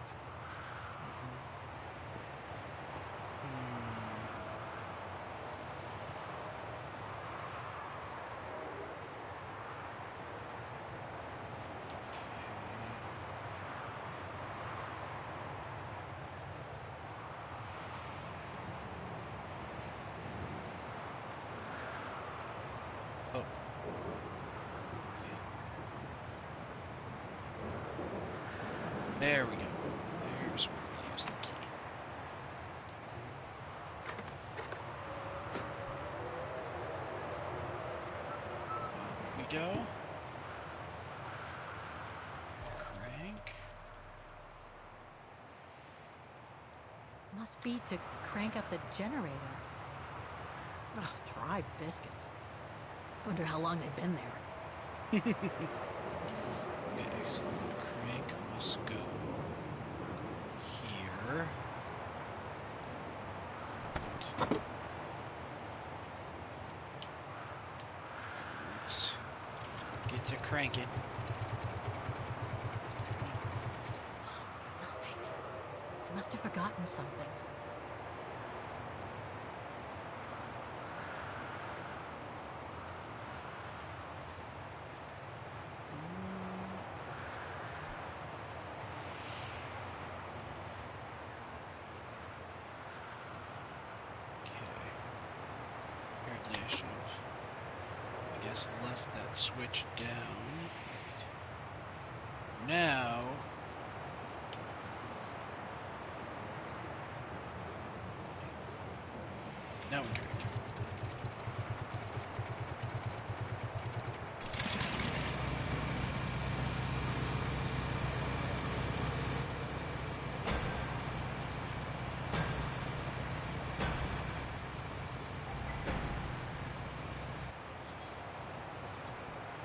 Oh. There we go. There's where we use the key. There we go. Crank. Must be to crank up the generator. Oh, dry biscuits. Wonder how long they've been there. Okay, so the crank must go here. Let's get to cranking. Nothing. I must have forgotten something. Apparently I should have, I guess, left that switch down. Now, now we can.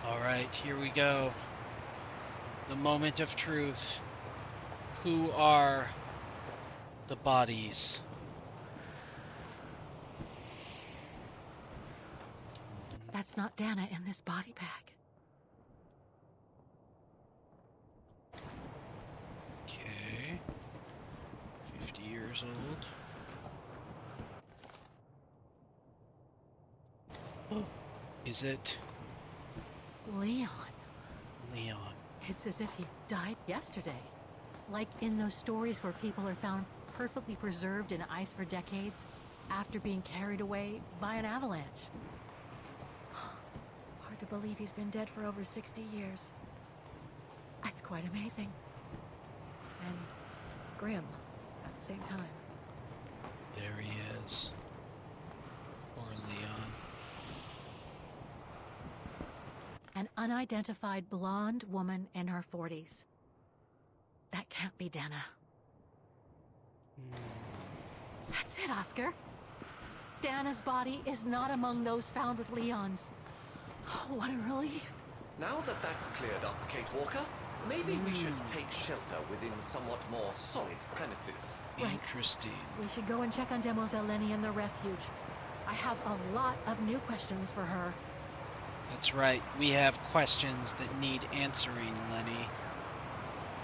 Alright, here we go. The moment of truth. Who are the bodies? That's not Dana in this body bag. Okay. old. Oh, is it Leon. Leon? It's as if he died yesterday. Like in those stories where people are found perfectly preserved in ice for decades after being carried away by an avalanche. Hard to believe he's been dead for over 60 years. That's quite amazing. And grim at the same time. There he is. Poor Leon. An unidentified blonde woman in her 40s. That can't be Dana. That's it, Oscar. Dana's body is not among those found with Leon's. Oh, what a relief. Now that that's cleared up, Kate Walker, maybe we should take shelter within somewhat more solid premises. Right. Interesting. We should go and check on Demoiselle Lenny in the refuge. I have a lot of new questions for her. That's right. We have questions that need answering, Lenny.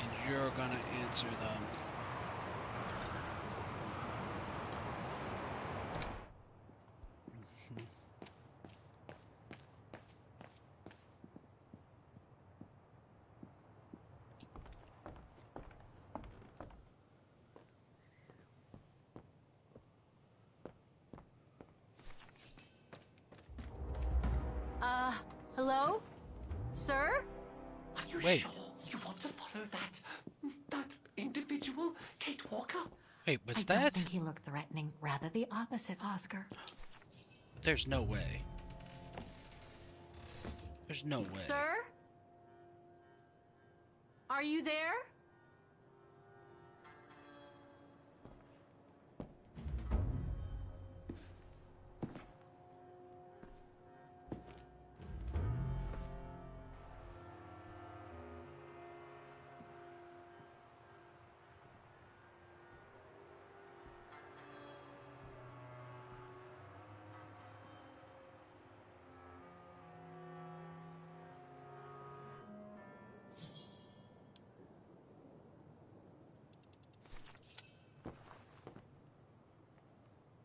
And you're gonna answer them. Hello? Sir? Are you Wait. sure you want to follow that individual, Kate Walker? Wait, what's I that? don't think he looked threatening. Rather the opposite, Oscar. There's no way. There's no way. Sir? Are you there?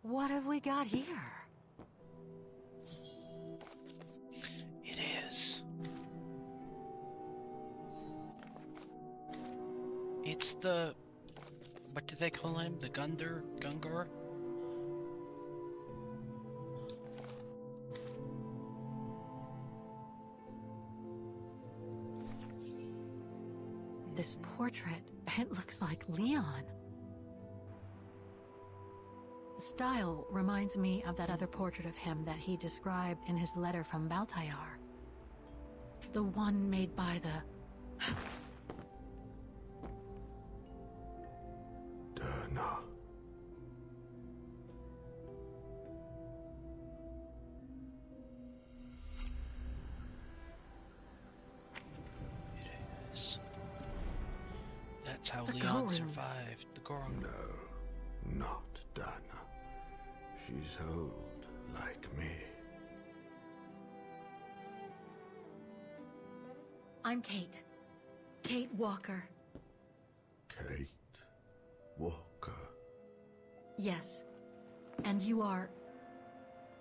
What have we got here? It is. It's the... What do they call him? The Gungar? This portrait, it looks like Leon. The style reminds me of that other portrait of him that he described in his letter from Baltayar. The one made by the... Dana. It is. That's how The Leon Gorn. survived. The Gorn. No, not Dana. She's old, like me. I'm Kate. Kate Walker. Kate Walker. Yes. And you're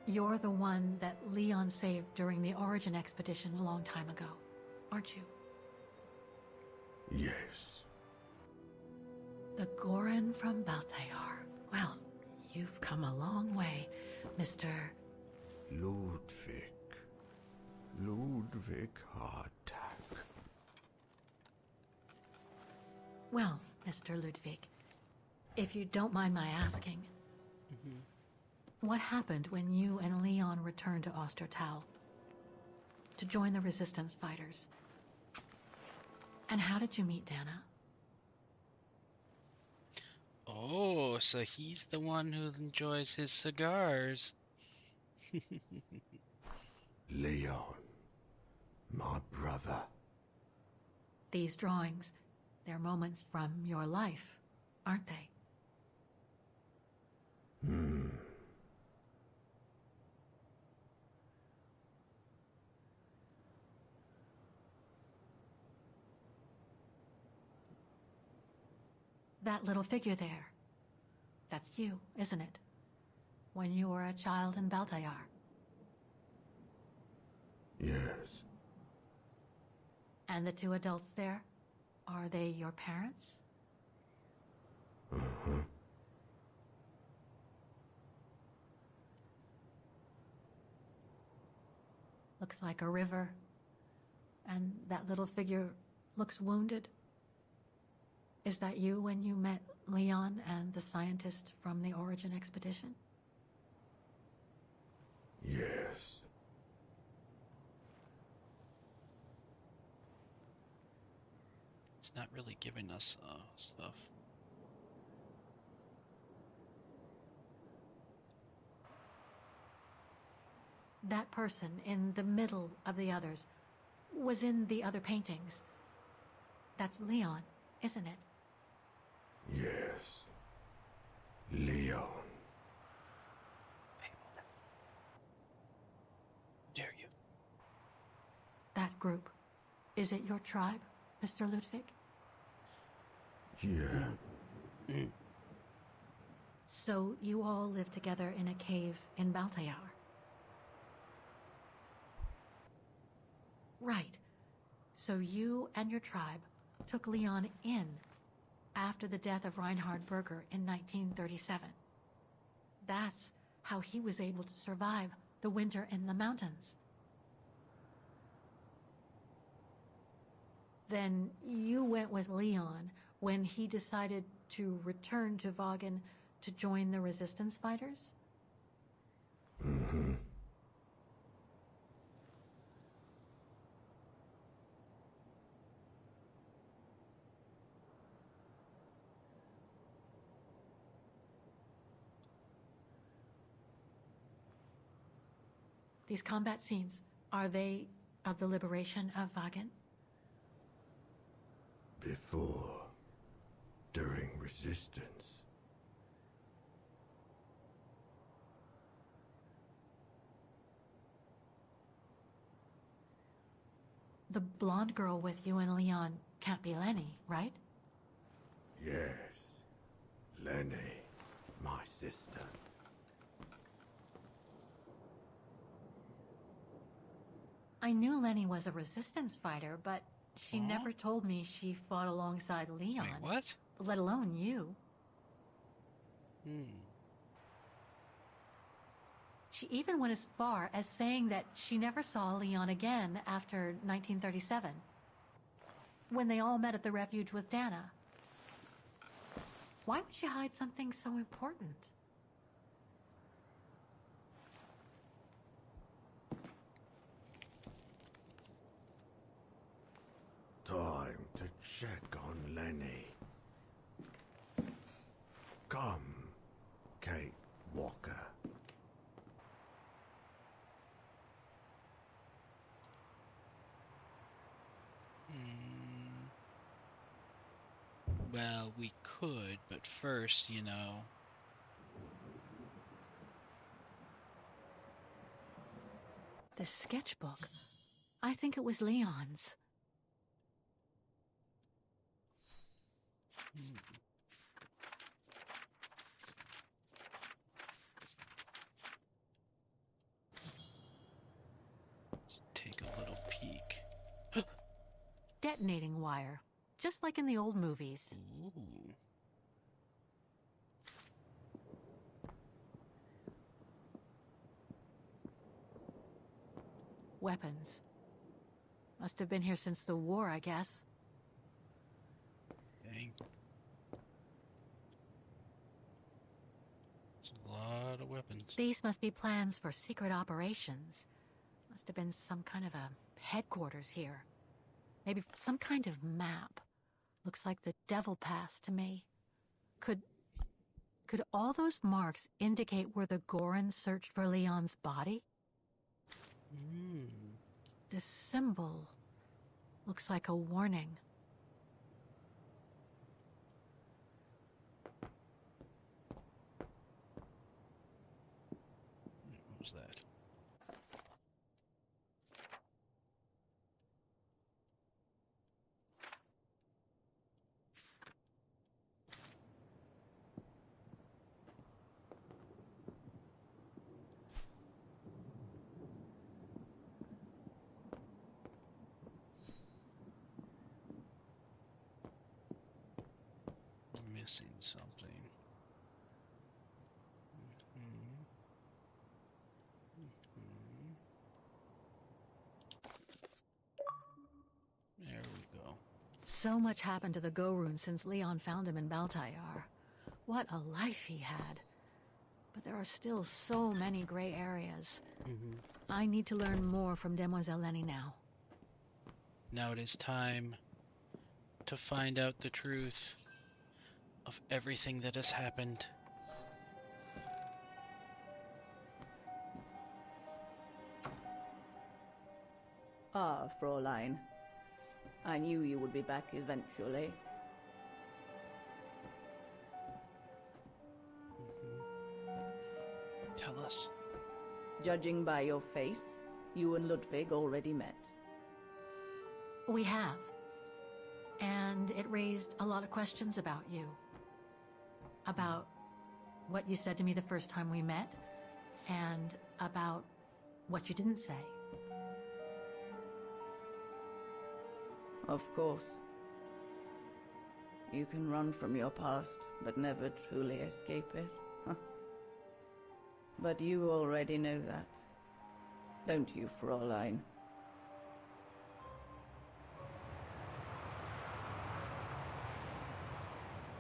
the one that Leon saved during the Origin expedition a long time ago, aren't you? Yes. The Goran from Baltayar. Well, you've come a long way, Mr. Ludwig. Ludwig Hardtack. Well, Mr. Ludwig, if you don't mind my asking, what happened when you and Leon returned to Ostertal to join the Resistance fighters? And how did you meet Dana? Oh, so he's the one who enjoys his cigars. Leon. My brother. These drawings, they're moments from your life, aren't they? That little figure there. That's you, isn't it? When you were a child in Baltayar. Yes. And the two adults there? Are they your parents? Uh-huh. Looks like a river. And that little figure looks wounded. Is that you when you met Leon and the scientist from the Origin expedition? Yes. It's not really giving us stuff. That person in the middle of the others was in the other paintings. That's Leon, isn't it? Yes. Leon. Dare you? That group. Is it your tribe, Mr. Ludwig? Yeah. So you all live together in a cave in Baltayar? Right. So you and your tribe took Leon in after the death of Reinhard Berger in 1937. That's how he was able to survive the winter in the mountains. Then you went with Leon when he decided to return to Vagen to join the resistance fighters? Mm-hmm. These combat scenes, are they of the liberation of Vagen? Before. During resistance. The blonde girl with you and Leon can't be Lenny, right? Yes. Lenny. My sister. I knew Lenny was a resistance fighter, but she never told me she fought alongside Leon. Wait, what? Let alone you. She even went as far as saying that she never saw Leon again after 1937, when they all met at the refuge with Dana. Why would she hide something so important? Time to check on Lenny. Come, Kate Walker. Well, we could, but first, you know. The sketchbook. I think it was Leon's. Let's take a little peek. Detonating wire, just like in the old movies. Ooh. Weapons. Must have been here since the war, I guess. Dang. It's a lot of weapons. These must be plans for secret operations. Must have been some kind of a headquarters here. Maybe some kind of map. Looks like the Devil Pass to me. Could all those marks indicate where the Gorons searched for Leon's body? This symbol looks like a warning. What was that? missing something. There we go. So much happened to the Gorun since Leon found him in Baltayar. What a life he had. But there are still so many gray areas. I need to learn more from Demoiselle Lenny now. Now it is time to find out the truth of everything that has happened. Ah, Fräulein. I knew you would be back eventually. Tell us. Judging by your face, you and Ludwig already met. We have. And it raised a lot of questions about you. About what you said to me the first time we met, and about what you didn't say. Of course. You can run from your past, but never truly escape it. Huh? But you already know that. Don't you, Fräulein?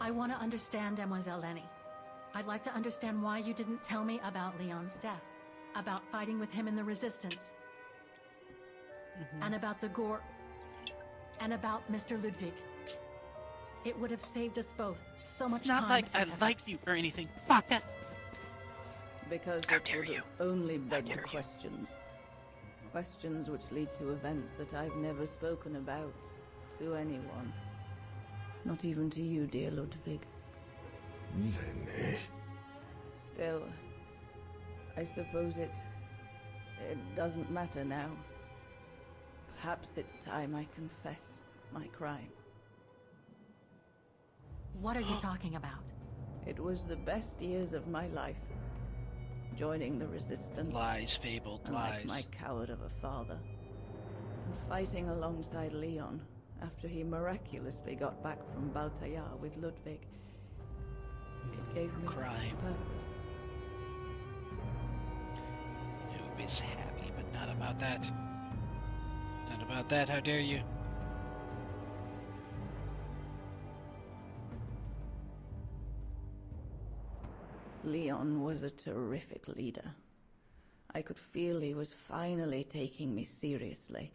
I want to understand Demoiselle Lenny. I'd like to understand why you didn't tell me about Leon's death, about fighting with him in the Resistance, and about the Gore, and about Mr. Ludwig. It would have saved us both so much time. Not like I like you or anything. Fuck it. Because it would have only begged questions. Questions which lead to events that I've never spoken about to anyone. Not even to you, dear Ludwig. Still, I suppose it doesn't matter now. Perhaps it's time I confess my crime. What are you talking about? It was the best years of my life. Joining the Resistance. Lies, fabled lies. Like my coward of a father. And fighting alongside Leon after he miraculously got back from Baltayar with Ludwig. It gave me crime. Purpose. Noob is happy, but not about that. Not about that, how dare you? Leon was a terrific leader. I could feel he was finally taking me seriously,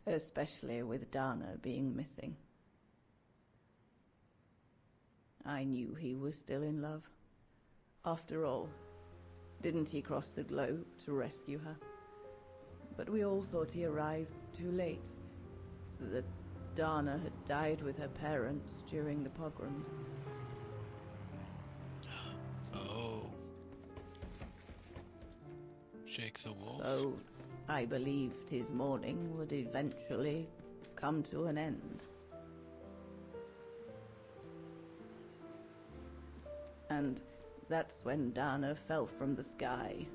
especially with Dana being missing. I knew he was still in love. After all, didn't he cross the globe to rescue her? But we all thought he arrived too late. That Dana had died with her parents during the pogroms. Oh. Shake the wolf. So, I believed his mourning would eventually come to an end. And that's when Dana fell from the sky.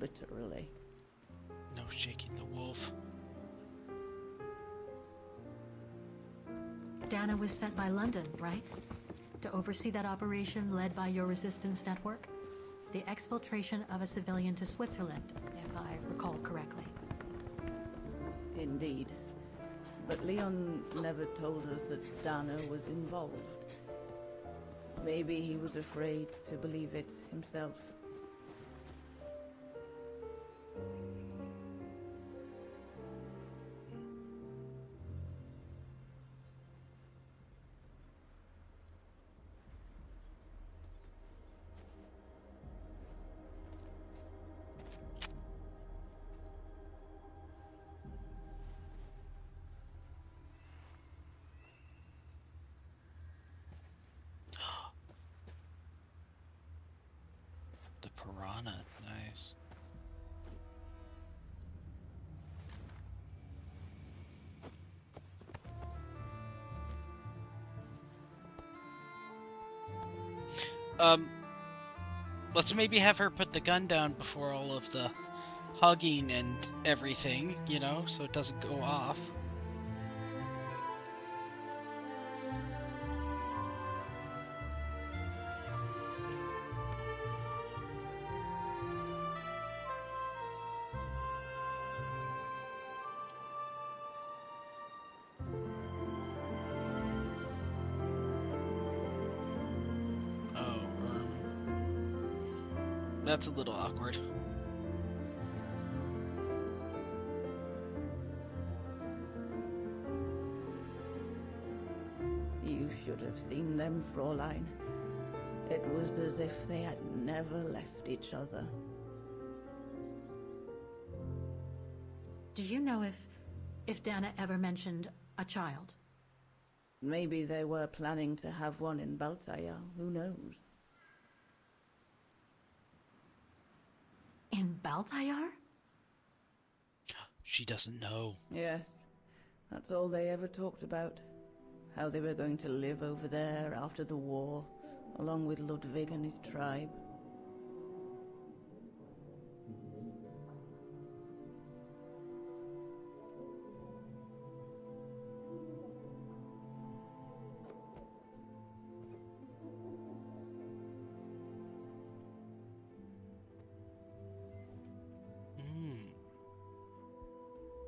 Literally. No shaking the wolf. Dana was sent by London, right? To oversee that operation led by your Resistance network? The exfiltration of a civilian to Switzerland, if I recall correctly. Indeed. But Leon never told us that Dana was involved. Maybe he was afraid to believe it himself. Piranha, nice. Let's maybe have her put the gun down before all of the hugging and everything, you know, so it doesn't go off. That's a little awkward. You should have seen them, Fräulein. It was as if they had never left each other. Do you know if Dana ever mentioned a child? Maybe they were planning to have one in Baltaya, who knows? In Baltayar? She doesn't know. Yes, that's all they ever talked about. How they were going to live over there after the war, along with Ludwig and his tribe.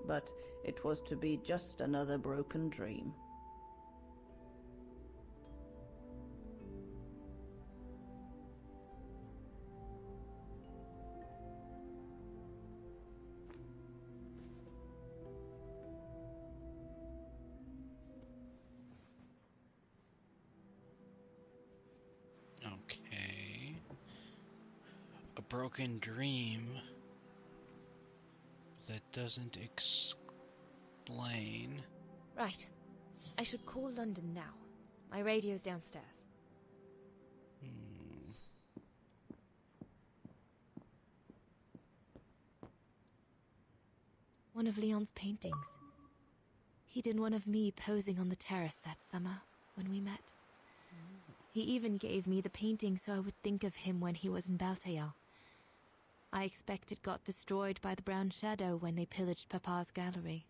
But it was to be just another broken dream. Okay. A broken dream. That doesn't explain. Right. I should call London now. My radio's downstairs. One of Leon's paintings. He did one of me posing on the terrace that summer when we met. He even gave me the painting so I would think of him when he was in Baltaya. I expect it got destroyed by the Brown Shadow when they pillaged Papa's gallery.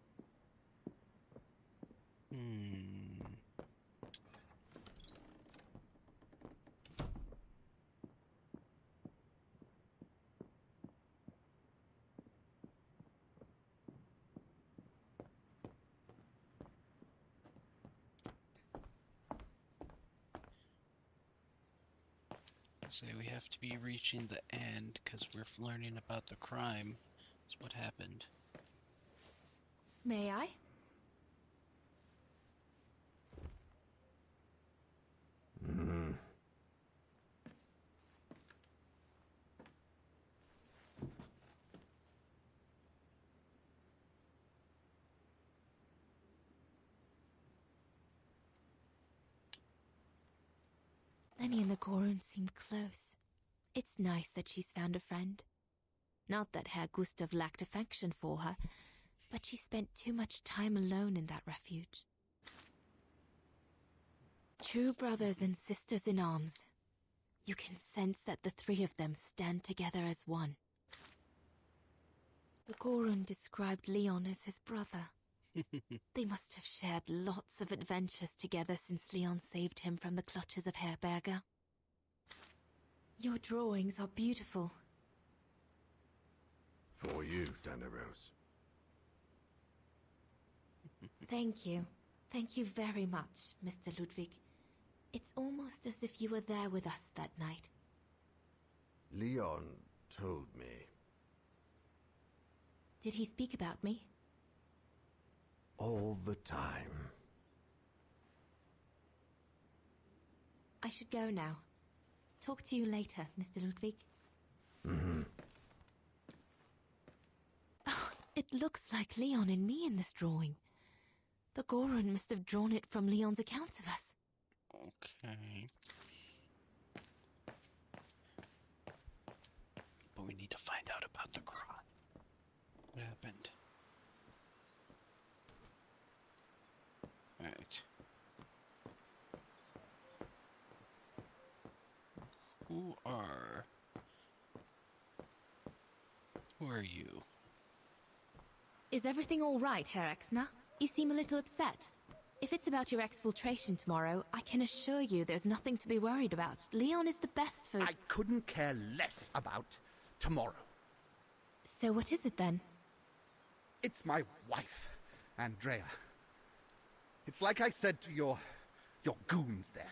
Say we have to be reaching the end because we're learning about the crime. That's what happened. May I? Lenny and the Goron seem close. It's nice that she's found a friend. Not that Herr Gustav lacked affection for her, but she spent too much time alone in that refuge. True brothers and sisters in arms. You can sense that the three of them stand together as one. The Goron described Leon as his brother. They must have shared lots of adventures together since Leon saved him from the clutches of Herberger. Your drawings are beautiful. For you, Dana Rose. Thank you. Thank you very much, Mr. Ludwig. It's almost as if you were there with us that night. Leon told me. Did he speak about me? All the time. I should go now. Talk to you later, Mr. Ludwig. Oh, it looks like Leon and me in this drawing. The Goron must have drawn it from Leon's accounts of us. Okay. But we need to find out about the crime. What happened? Alright. Who are you? Is everything all right, Herr Exner? You seem a little upset. If it's about your exfiltration tomorrow, I can assure you there's nothing to be worried about. Leon is the best for... I couldn't care less about tomorrow. So what is it then? It's my wife, Andrea. It's like I said to your goons there.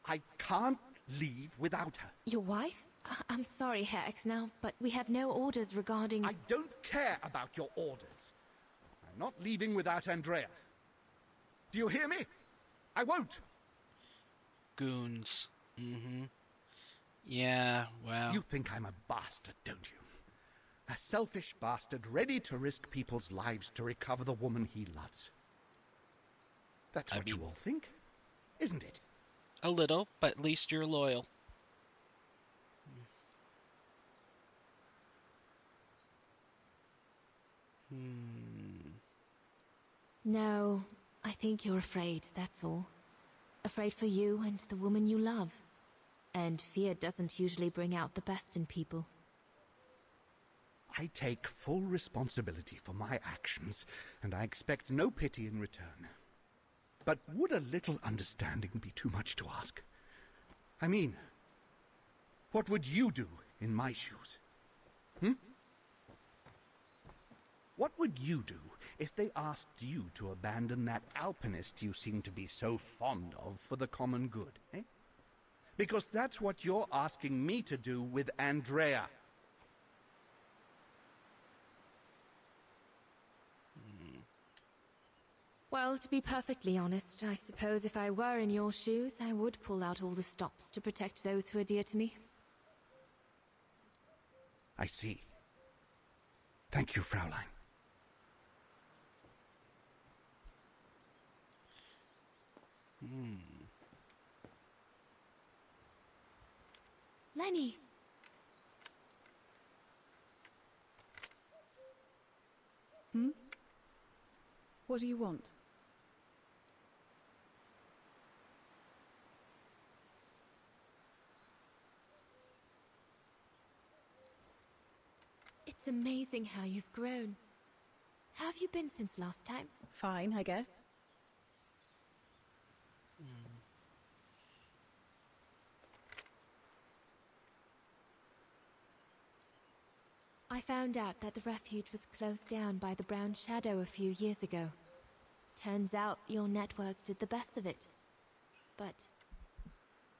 I can't leave without her. Your wife? I'm sorry, Herr Exner, but we have no orders regarding... I don't care about your orders. I'm not leaving without Andrea. Do you hear me? I won't. Goons. Mm-hmm. Yeah, well... You think I'm a bastard, don't you? A selfish bastard ready to risk people's lives to recover the woman he loves. That's what you all think, isn't it? A little, but at least you're loyal. No, I think you're afraid, that's all. Afraid for you and the woman you love. And fear doesn't usually bring out the best in people. I take full responsibility for my actions, and I expect no pity in return. But would a little understanding be too much to ask? I mean, what would you do in my shoes? What would you do if they asked you to abandon that alpinist you seem to be so fond of for the common good, eh? Because that's what you're asking me to do with Andrea. Well, to be perfectly honest, I suppose if I were in your shoes, I would pull out all the stops to protect those who are dear to me. I see. Thank you, Fraulein. Lenny! What do you want? It's amazing how you've grown. How have you been since last time? Fine, I guess. I found out that the refuge was closed down by the Brown Shadow a few years ago. Turns out your network did the best of it. But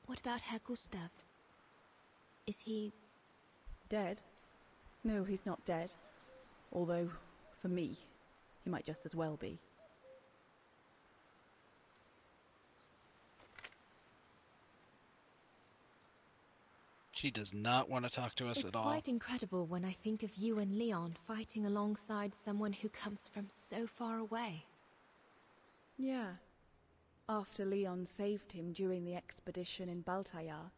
what about Herr Gustav? Is he... dead? No, he's not dead. Although, for me, he might just as well be. She does not want to talk to us at all. It's quite incredible when I think of you and Leon fighting alongside someone who comes from so far away. Yeah. After Leon saved him during the expedition in Baltayar,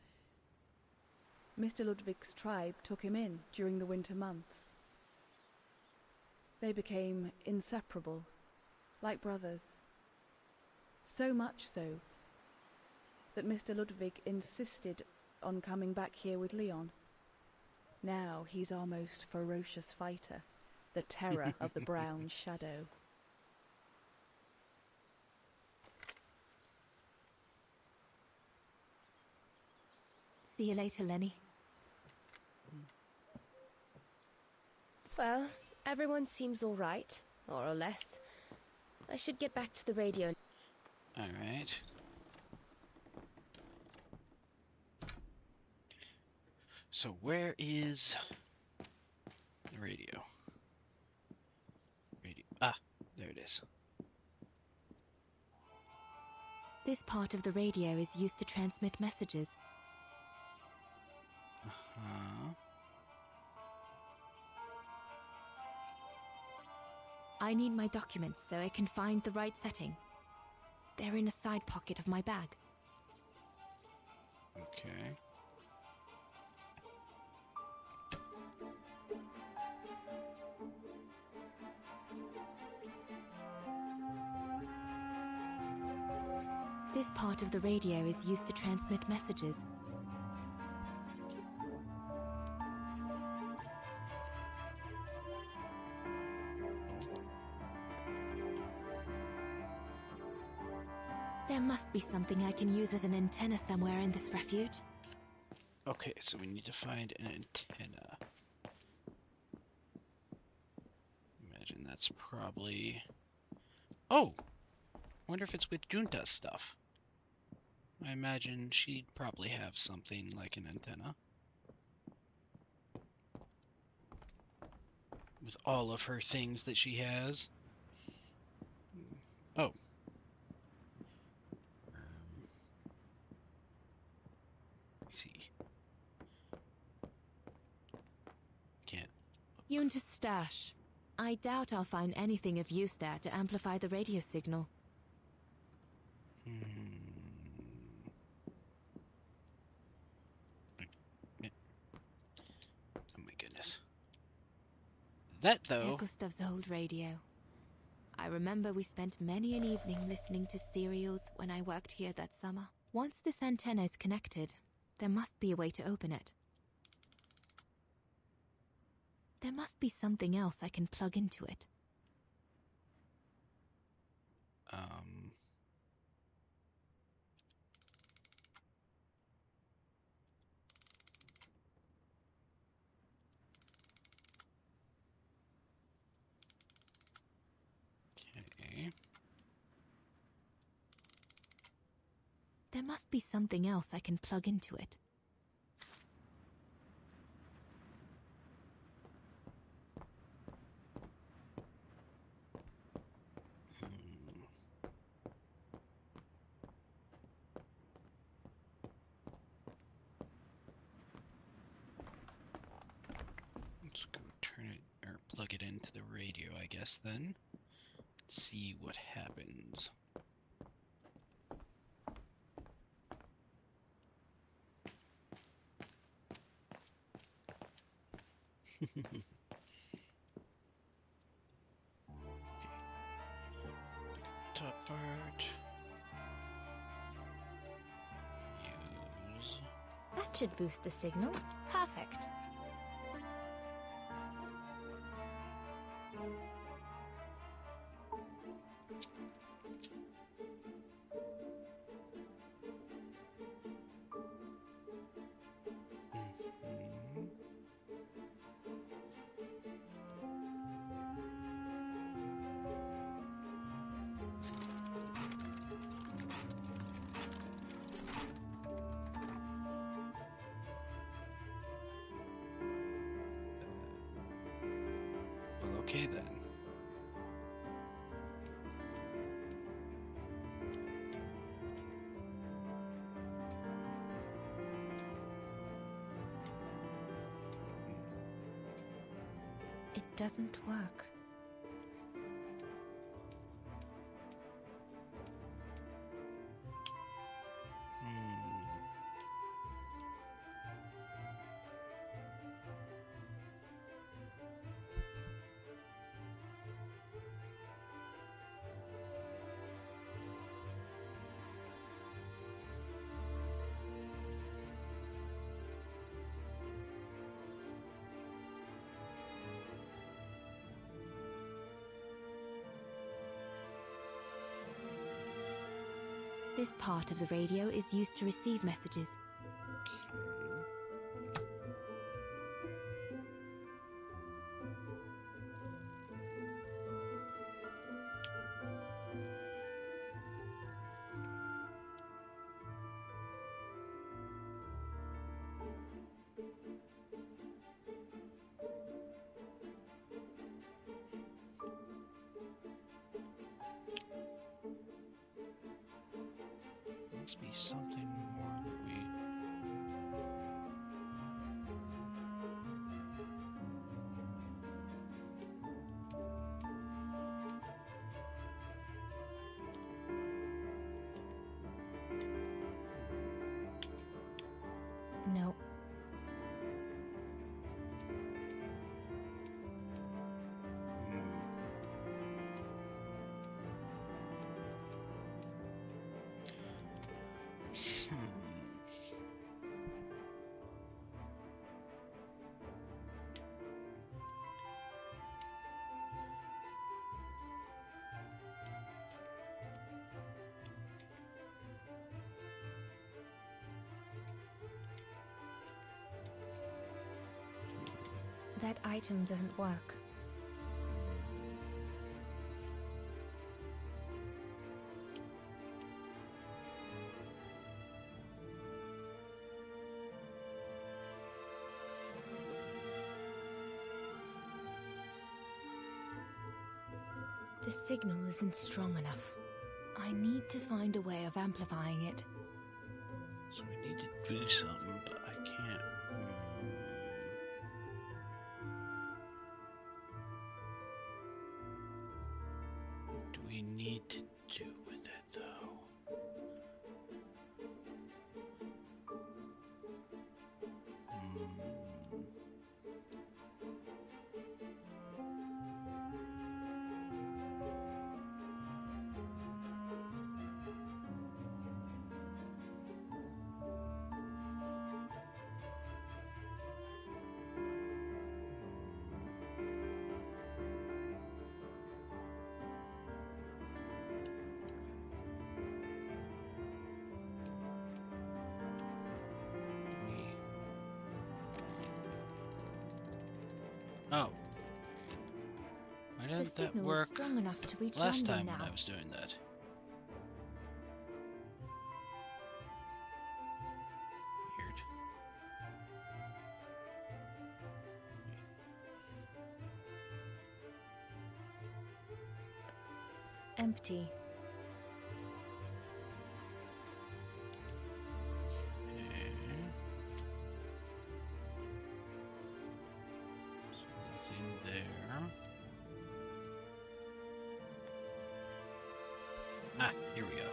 Mr. Ludwig's tribe took him in during the winter months. They became inseparable, like brothers. So much so that Mr. Ludwig insisted on coming back here with Leon. Now he's our most ferocious fighter, the terror of the Brown Shadow. See you later, Lenny. Well, everyone seems all right, more or less. I should get back to the radio. All right. So where is the radio? Ah, there it is. This part of the radio is used to transmit messages. I need my documents so I can find the right setting. They're in a side pocket of my bag. Okay. This part of the radio is used to transmit messages. There must be something I can use as an antenna somewhere in this refuge. Okay, so we need to find an antenna. Imagine that's probably... Oh! Wonder if it's with Junta's stuff. I imagine she'd probably have something like an antenna. with all of her things that she has. Oh. Let's see. Can't. Yunta's stash. I doubt I'll find anything of use there to amplify the radio signal. Oh my goodness. That, though... They're Gustav's old radio. I remember we spent many an evening listening to serials when I worked here that summer. Once this antenna is connected, there must be a way to open it. There must be something else I can plug into it. Okay. There must be something else I can plug into it. Let's go turn it, or plug it into the radio, I guess, then. See what happens. Okay. Top part. Use. That should boost the signal. Perfect. Well, okay then. It doesn't work. This part of the radio is used to receive messages. Must be something more that we... No. That item doesn't work. The signal isn't strong enough. I need to find a way of amplifying it. So we need to do something, but I can't. What do we need to do with it, though? Oh. Why didn't that work strong enough to reach last London time when now. I was doing that? Weird. Empty. Nothing there. Ah, here we go.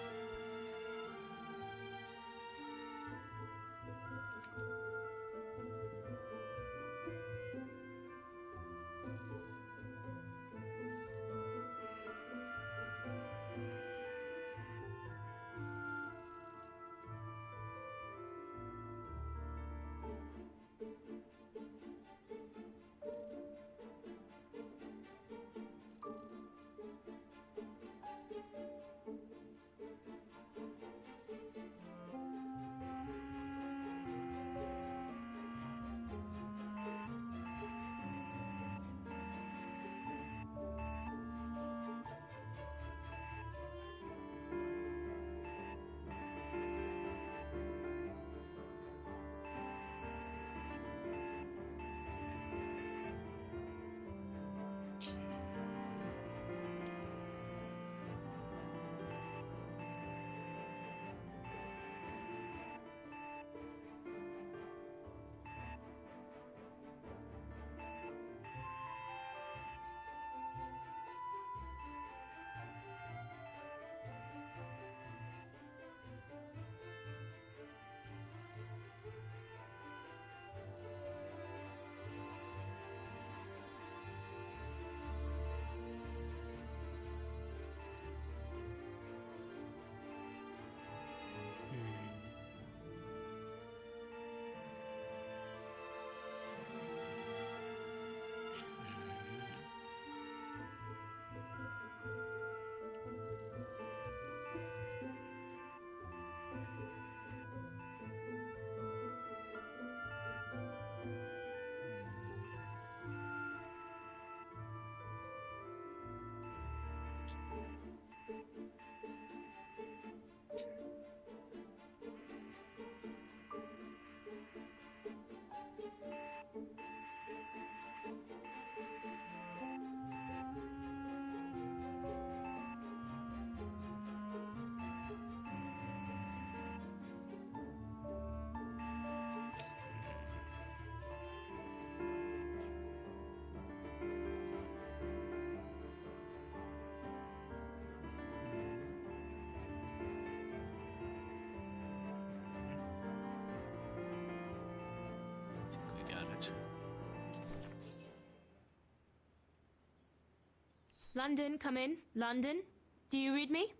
London, come in. London? Do you read me?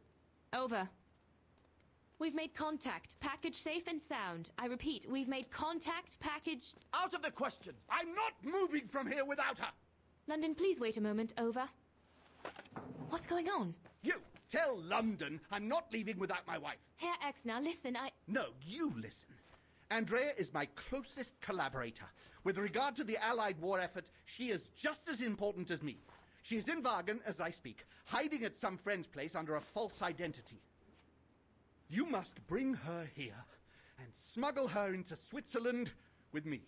Over. We've made contact. Package safe and sound. I repeat, we've made contact. Package... Out of the question! I'm not moving from here without her! London, please wait a moment. Over. What's going on? You! Tell London I'm not leaving without my wife. Herr X, now listen, No, you listen. Andrea is my closest collaborator. With regard to the Allied war effort, she is just as important as me. She is in Wagen as I speak, hiding at some friend's place under a false identity. You must bring her here and smuggle her into Switzerland with me.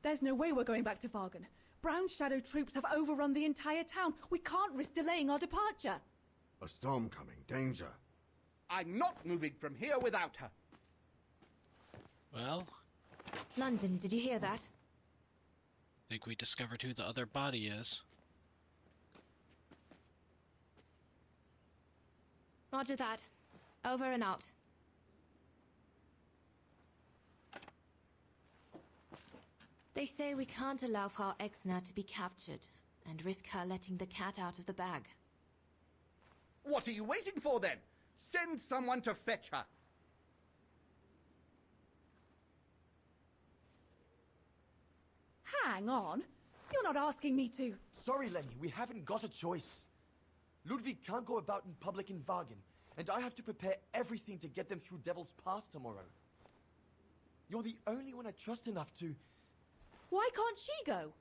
There's no way we're going back to Wagen. Brown Shadow troops have overrun the entire town. We can't risk delaying our departure. A storm coming. Danger. I'm not moving from here without her. Well, London, did you hear that? think we discovered who the other body is. Roger that. Over and out. They say we can't allow Frau Exner to be captured and risk her letting the cat out of the bag. What are you waiting for then? Send someone to fetch her. Hang on. You're not asking me to. Sorry, Lenny, we haven't got a choice. Ludwig can't go about in public in Wagen, and I have to prepare everything to get them through Devil's Pass tomorrow. You're the only one I trust enough to... Why can't she go?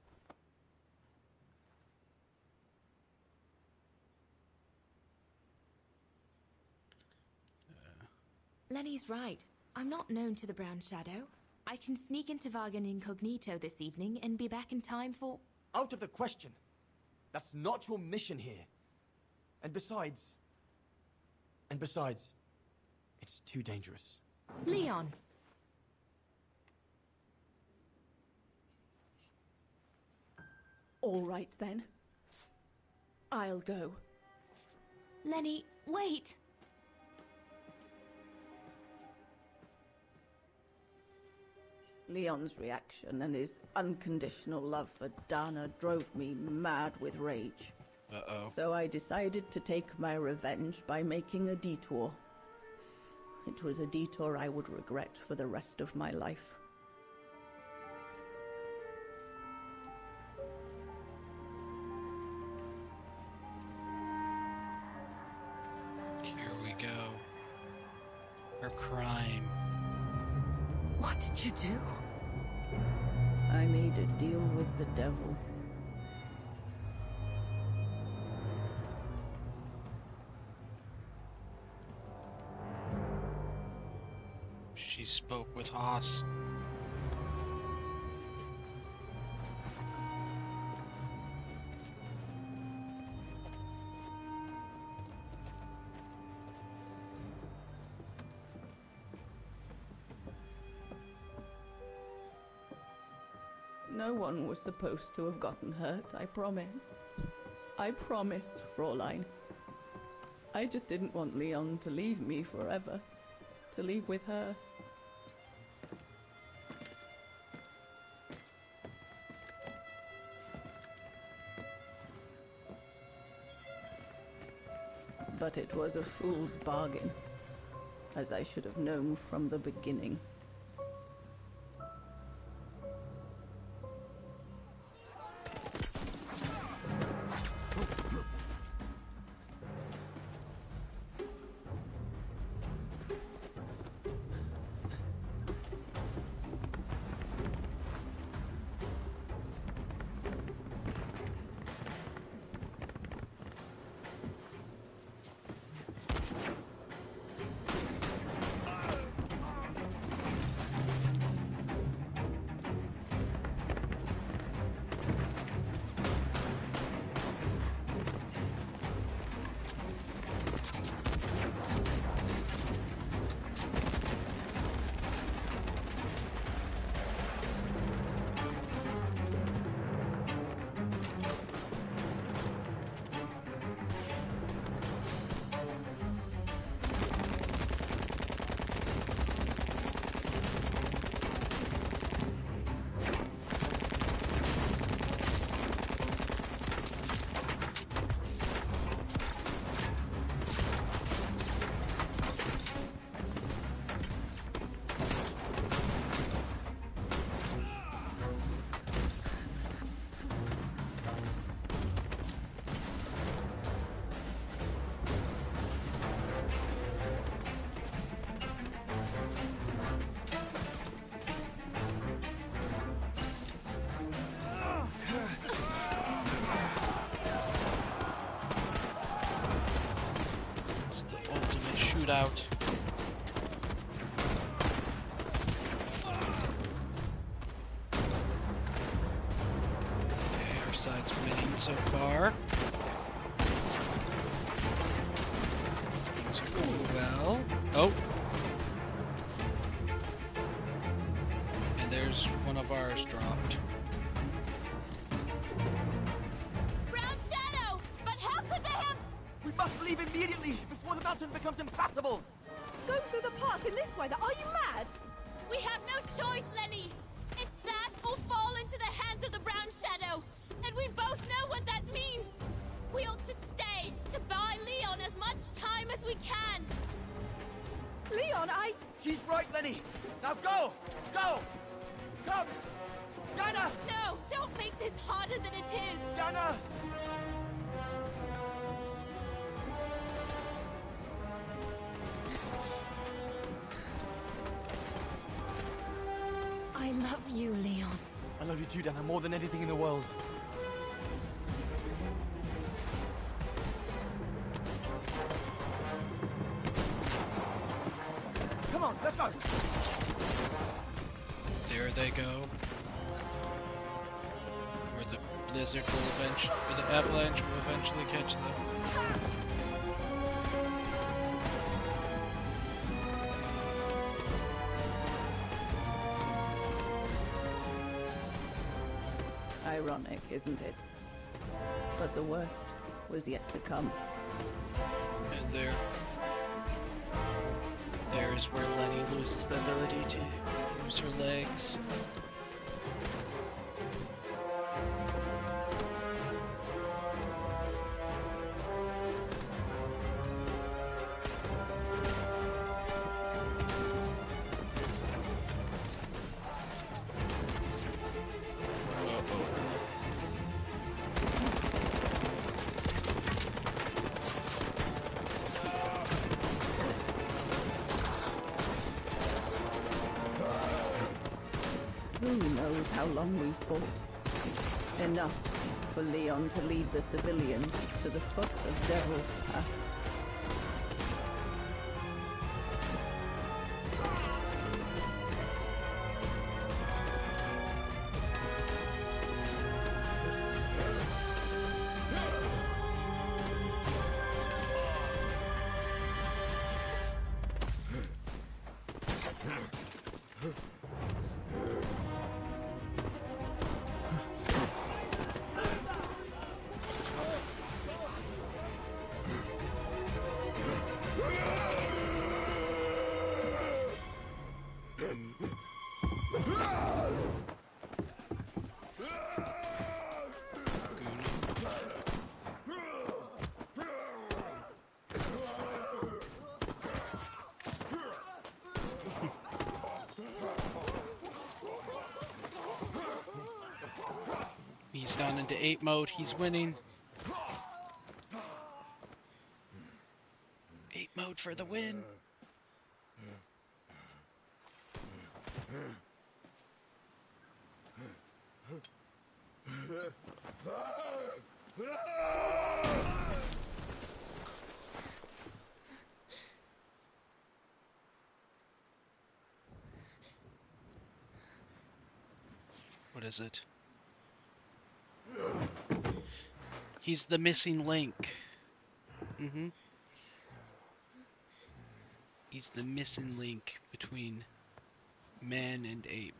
Lenny's right. I'm not known to the Brown Shadow. I can sneak into Wagen incognito this evening and be back in time for... Out of the question. That's not your mission here. And besides, it's too dangerous. Leon! All right, then. I'll go. Lenny, wait! Leon's reaction and his unconditional love for Dana drove me mad with rage. Uh-oh. So I decided to take my revenge by making a detour. It was a detour I would regret for the rest of my life. Here we go. Her crime. What did you do? I made a deal with the devil. She spoke with Haas. No one was supposed to have gotten hurt, I promise. I promise, Fräulein. I just didn't want Leon to leave me forever. To leave with her. But it was a fool's bargain, as I should have known from the beginning. Out. side's winning so far. Things are going well. Oh! And there's one of ours dropped. Brown Shadow! But how could they have... We must leave immediately before the mountain becomes impassable! Go through the pass in this weather? Are you mad? We have no choice, Lenny! It's that or fall into the hands of the Brown Shadow! And we both know what that means! We ought to stay, to buy Leon as much time as we can! Leon, She's right, Lenny! Now go! Go! Come! Yana! No! Don't make this harder than it is! Yana! I love you, Leon. I love you too, Dana, more than anything in the world. Come on, let's go! There they go. Or the blizzard will eventually, or the avalanche will eventually catch them. Ironic, isn't it? But the worst was yet to come. And there's where Lenny loses the ability to use her legs. Who knows how long we fought? Enough for Leon to lead the civilians to the foot of Devil's Path. He's gone into 8 mode, he's winning. 8 mode for the win. What is it? He's the missing link. He's the missing link between man and ape.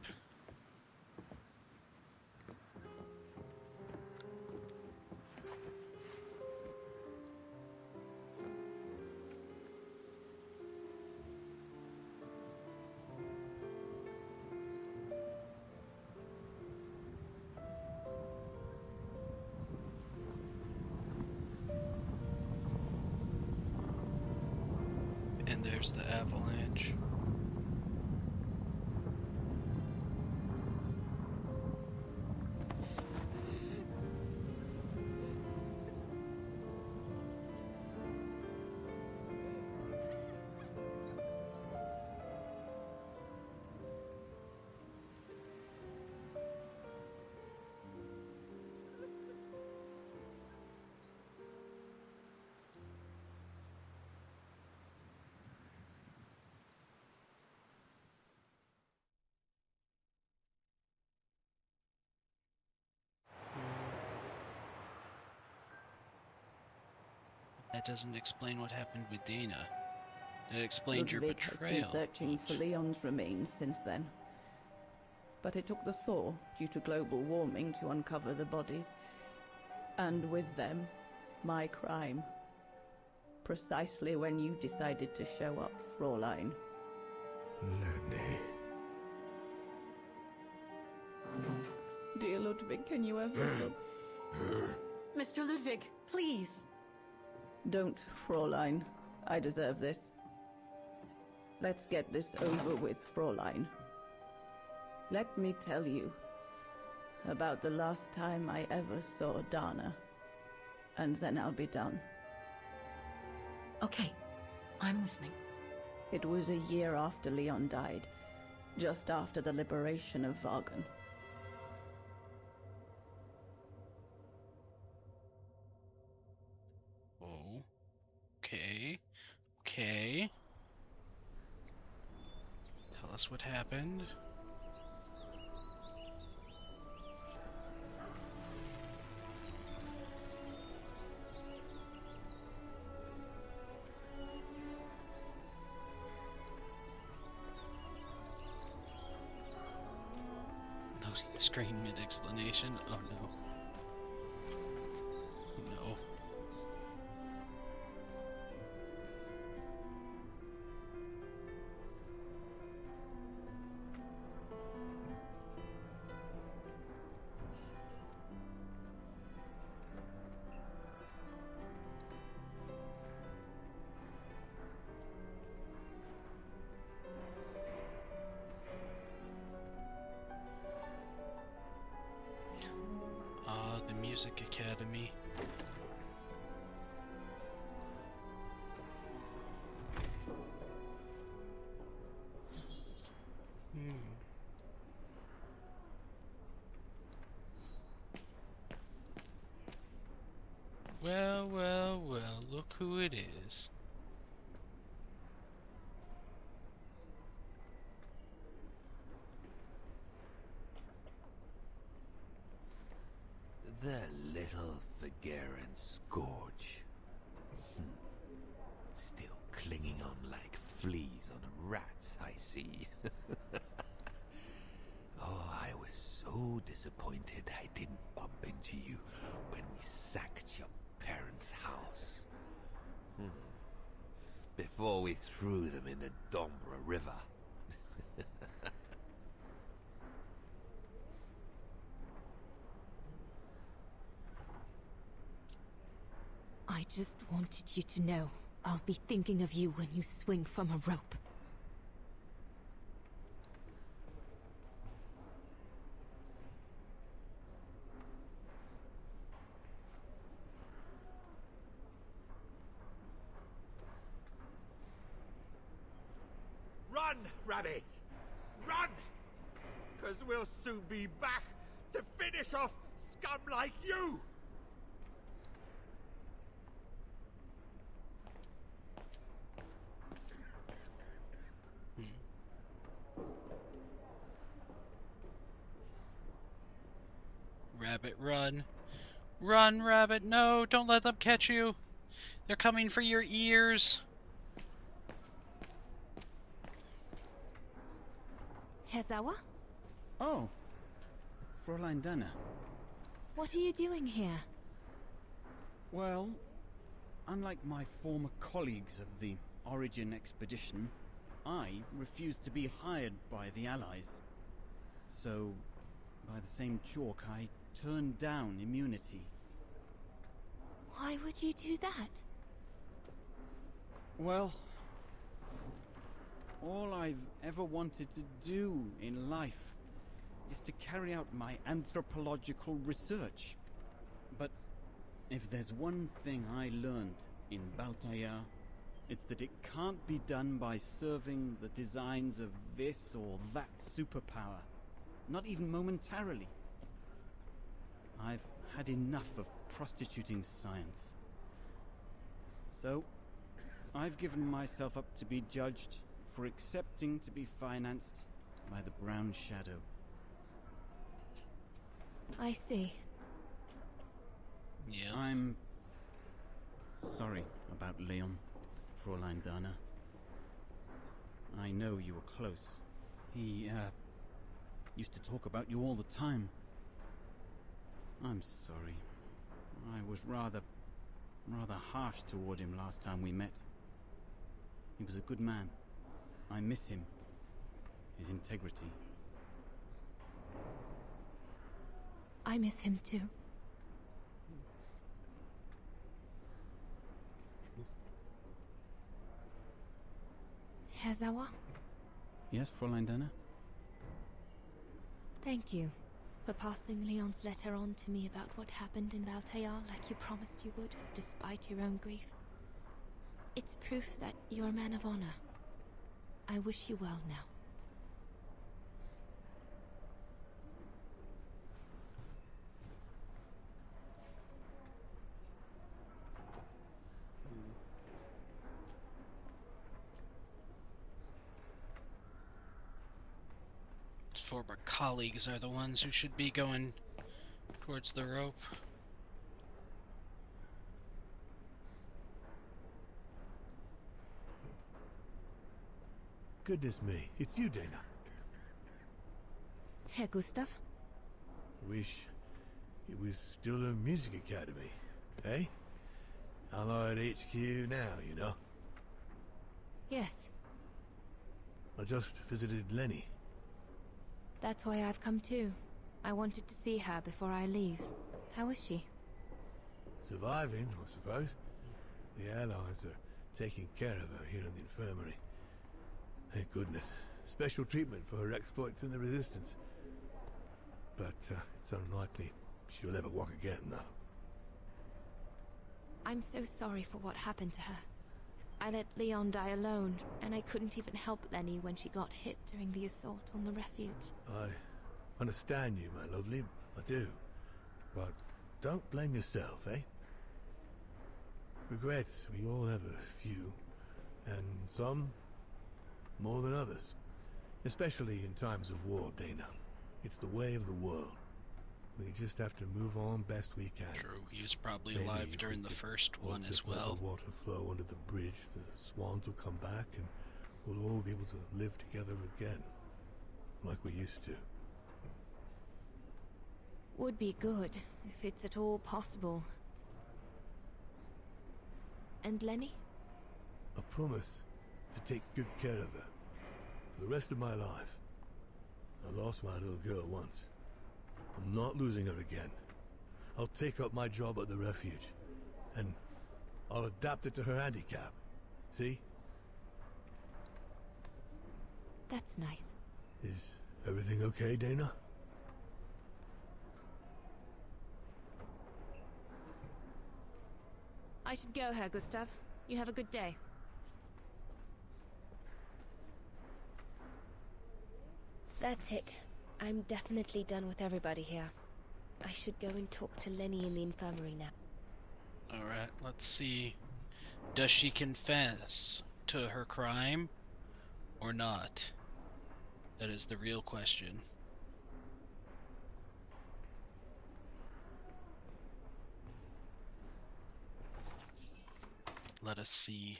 And there's the avalanche. That doesn't explain what happened with Dana. It explains your Ludwig has betrayal. been searching for Leon's remains since then. But it took the thaw due to global warming to uncover the bodies. And with them, my crime. Precisely when you decided to show up, Fräulein. Lenny. Dear Ludwig, can you ever look? Mr. Ludwig, please. Don't, Fräulein. I deserve this. Let's get this over with, Fräulein. Let me tell you about the last time I ever saw Dana, and then I'll be done. Okay, I'm listening. It was a year after Leon died, just after the liberation of Vagen. Oh. Okay. Okay. Tell us what happened. Loading screen mid-explanation. Oh no. No. The Music Academy. Well, well, well, look who it is. The little Vageran scourge. Still clinging on like fleas on a rat, I see. Oh, I was so disappointed I didn't bump into you when we sacked your parents' house. Before we threw them in the Dombra River. I just wanted you to know I'll be thinking of you when you swing from a rope. Run, Rabbit! Run! Because we'll soon be back to finish off scum like you! Rabbit, run. Run, Rabbit, no, don't let them catch you. They're coming for your ears. Herr Sauer? Oh, Fräulein Dana. What are you doing here? Well, unlike my former colleagues of the Origin expedition, I refused to be hired by the Allies. So, by the same chalk, I turned down immunity. Why would you do that? Well, all I've ever wanted to do in life is to carry out my anthropological research. But if there's one thing I learned in Baltaya, it's that it can't be done by serving the designs of this or that superpower. Not even momentarily. I've had enough of prostituting science. So, I've given myself up to be judged for accepting to be financed by the Brown Shadow. I see. Yeah. I'm sorry. about Leon, Fräulein Dana. I know you were close. He, used to talk about you all the time. I'm sorry. I was rather harsh toward him last time we met. He was a good man. I miss him. His integrity. I miss him too. Herr Sauer, Yes, Fräulein Dana? thank you for passing Leon's letter on to me about what happened in Valtayar like you promised you would, despite your own grief. It's proof that you're a man of honor. I wish you well now. Former colleagues are the ones who should be going towards the rope. Goodness me, it's you, Dana. Herr Gustav? Wish it was still a music academy, eh? Allied HQ now, you know. Yes, I just visited Lenny. that's why I've come too. I wanted to see her before I leave. How is she? Surviving, I suppose. The Allies are taking care of her here in the infirmary. Thank goodness. Special treatment for her exploits in the Resistance. But it's unlikely she'll ever walk again, though. I'm so sorry for what happened to her. I let Leon die alone, and I couldn't even help Lenny when she got hit during the assault on the refuge. I understand you, my lovely. I do. But don't blame yourself, eh? Regrets, we all have a few. And some more than others. Especially in times of war, Dana. It's the way of the world. We just have to move on best we can. True, he was probably Maybe alive if during we the could first all one just as let well. the water flow under the bridge, the swans will come back, and we'll all be able to live together again. Like we used to. Would be good, if it's at all possible. And Lenny? I promise to take good care of her. For the rest of my life. I lost my little girl once. I'm not losing her again. I'll take up my job at the refuge. And I'll adapt it to her handicap. See? That's nice. Is everything okay, Dana? I should go, Herr Gustav. You have a good day. That's it. I'm definitely done with everybody here. I should go and talk to Lenny in the infirmary now. Alright, let's see. Does she confess to her crime or not? That is the real question. Let us see.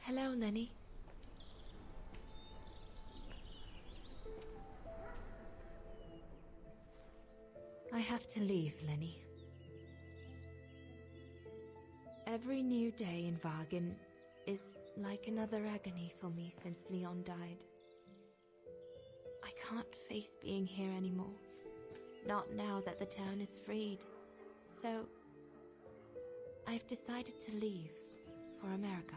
Hello, Lenny. I have to leave, Lenny. Every new day in Wagen is like another agony for me since Leon died. I can't face being here anymore. Not now that the town is freed. So, I've decided to leave for America.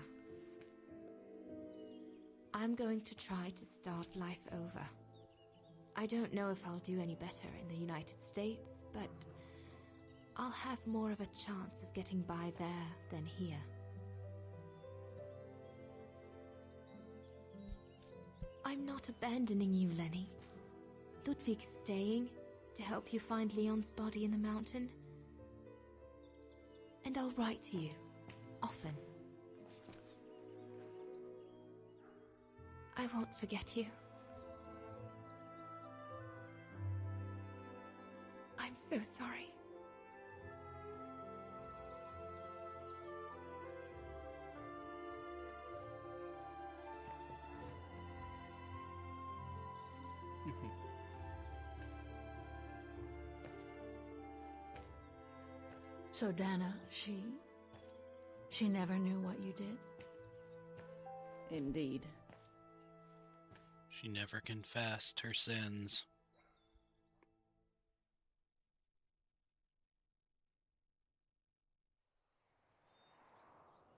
I'm going to try to start life over. I don't know if I'll do any better in the United States, but I'll have more of a chance of getting by there than here. I'm not abandoning you, Lenny. Ludwig's staying to help you find Leon's body in the mountain. And I'll write to you. Often. I won't forget you. I'm so sorry. So Dana, she never knew what you did? Indeed. She never confessed her sins.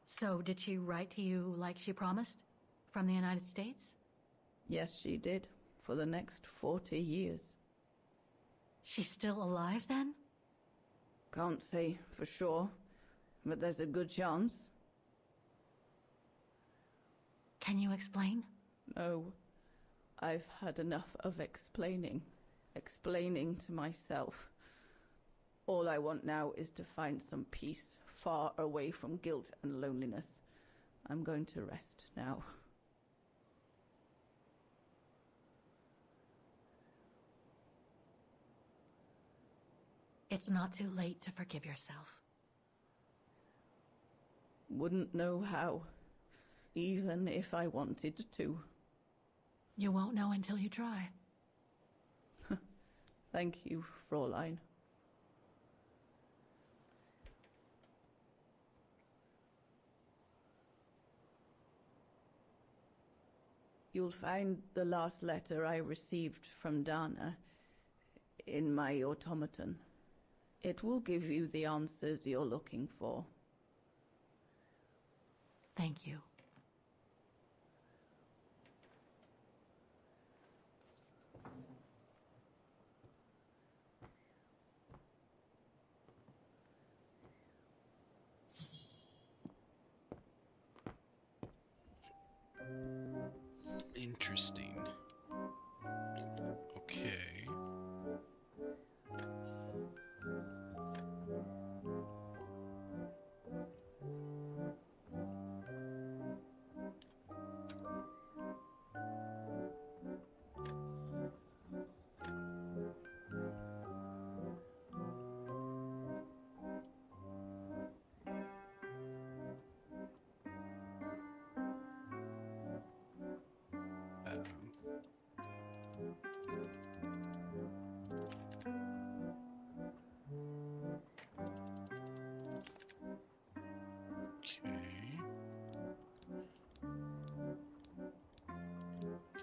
So did she write to you like she promised? From the United States? Yes, she did. For the next 40 years. She's still alive then? Can't say for sure, but there's a good chance. Can you explain? No. I've had enough of explaining. Explaining to myself. All I want now is to find some peace, far away from guilt and loneliness. I'm going to rest now. It's not too late to forgive yourself. Wouldn't know how, even if I wanted to. You won't know until you try. Thank you, Fräulein. You'll find the last letter I received from Dana in my automaton. It will give you the answers you're looking for. Thank you. Interesting. Okay.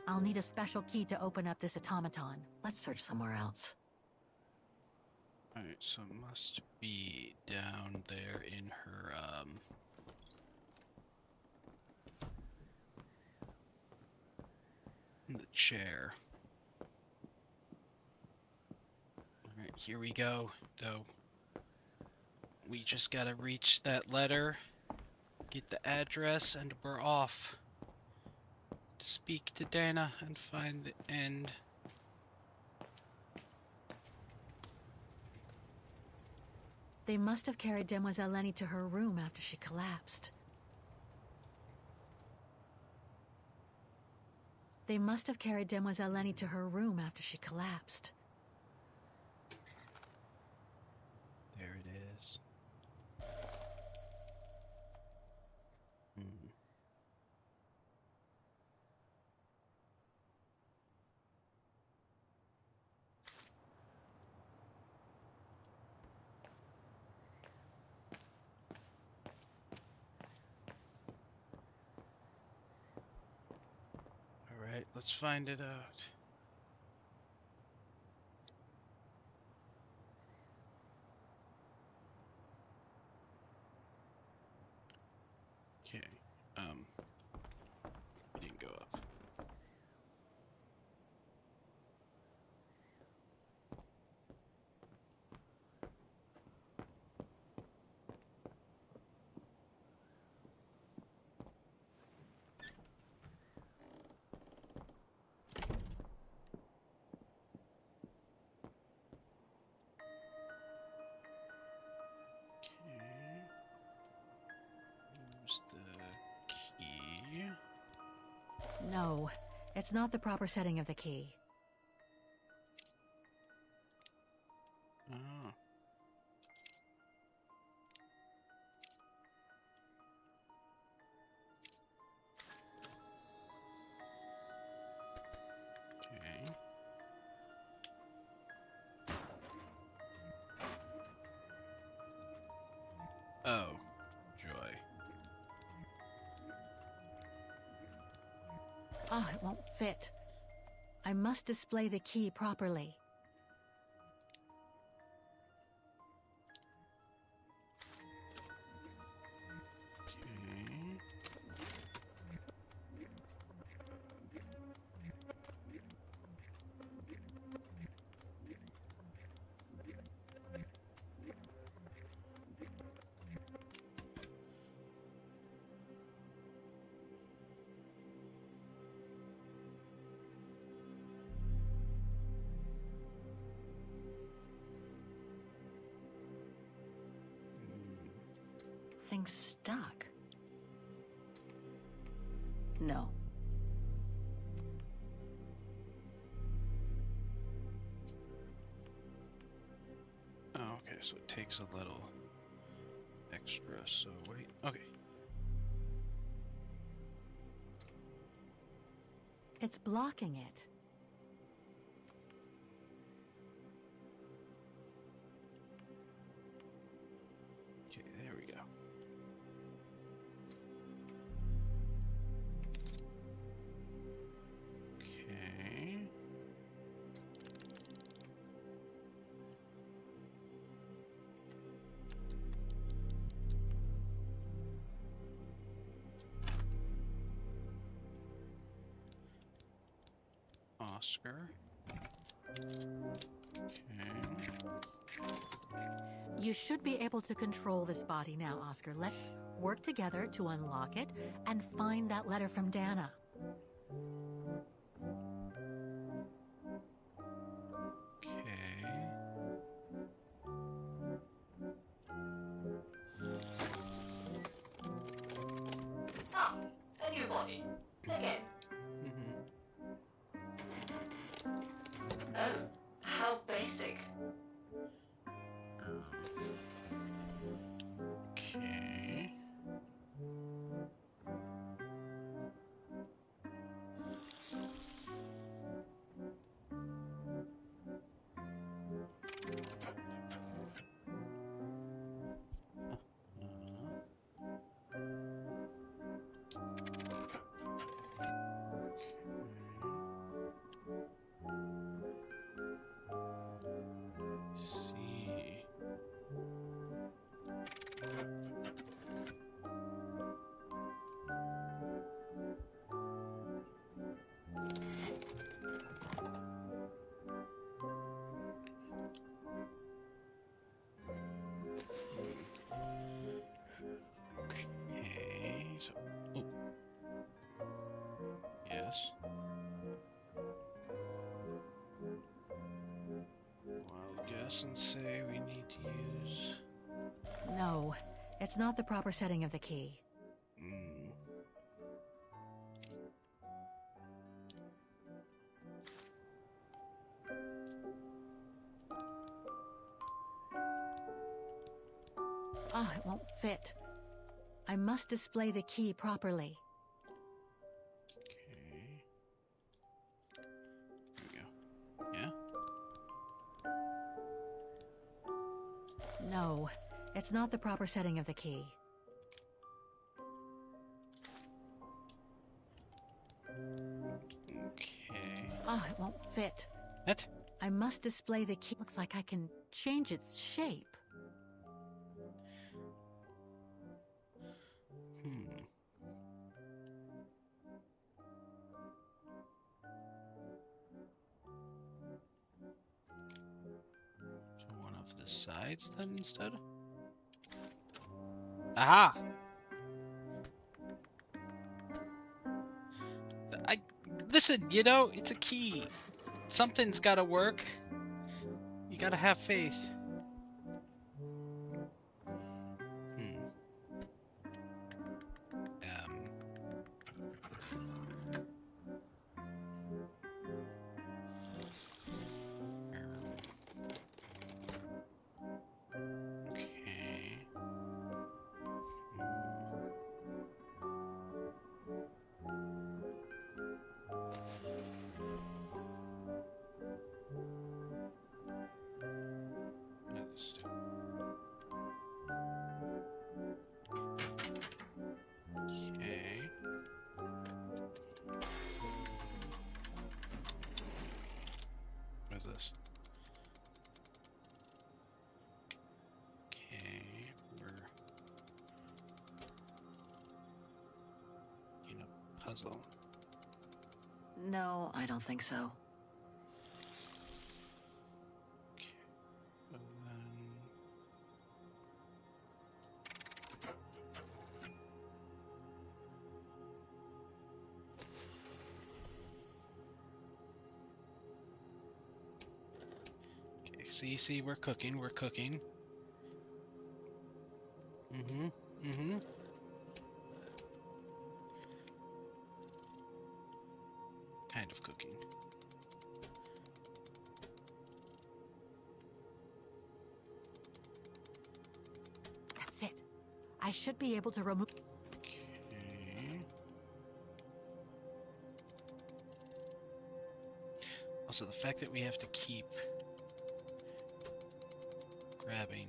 I'll need a special key to open up this automaton. Let's search somewhere else. Alright, so it must be down there in her, in the chair. Alright, here we go, though. We just gotta reach that letter, get the address, and we're off. To speak to Dana and find the end. They must have carried Demoiselle Lenny to her room after she collapsed. They must have carried Demoiselle Lenny to her room after she collapsed. There it is. Alright, let's find it out. Okay, it didn't go up. No, it's not the proper setting of the key. Oh. Okay. Oh, joy. Ah, it won't fit. I must display the key properly. Okay. Thing's stuck. No. Oh, okay, so it takes a little extra, so wait. Okay. It's blocking it. Okay, there we go. Okay. Oscar. Okay. You should be able to control this body now, Oscar. Let's work together to unlock it and find that letter from Dana. Okay. Ah, a new body. Again. Oh, how basic. Okay. See. Okay, so oh. Yes. Wild guess and say we need to use. No, it's not the proper setting of the key. Ah, it won't fit. I must display the key properly. Okay. There we go. Yeah? No, it's not the proper setting of the key. Okay. Ah, it won't fit. What? I must display the key. Looks like I can change its shape. So one of the sides then instead? Aha! Listen, you know, it's a key. Something's gotta work. You gotta have faith. puzzle. No, I don't think so. And then... Okay, see, we're cooking, we're cooking. Kind of cooking. That's it. I should be able to remove... Okay. Also, the fact that we have to keep grabbing.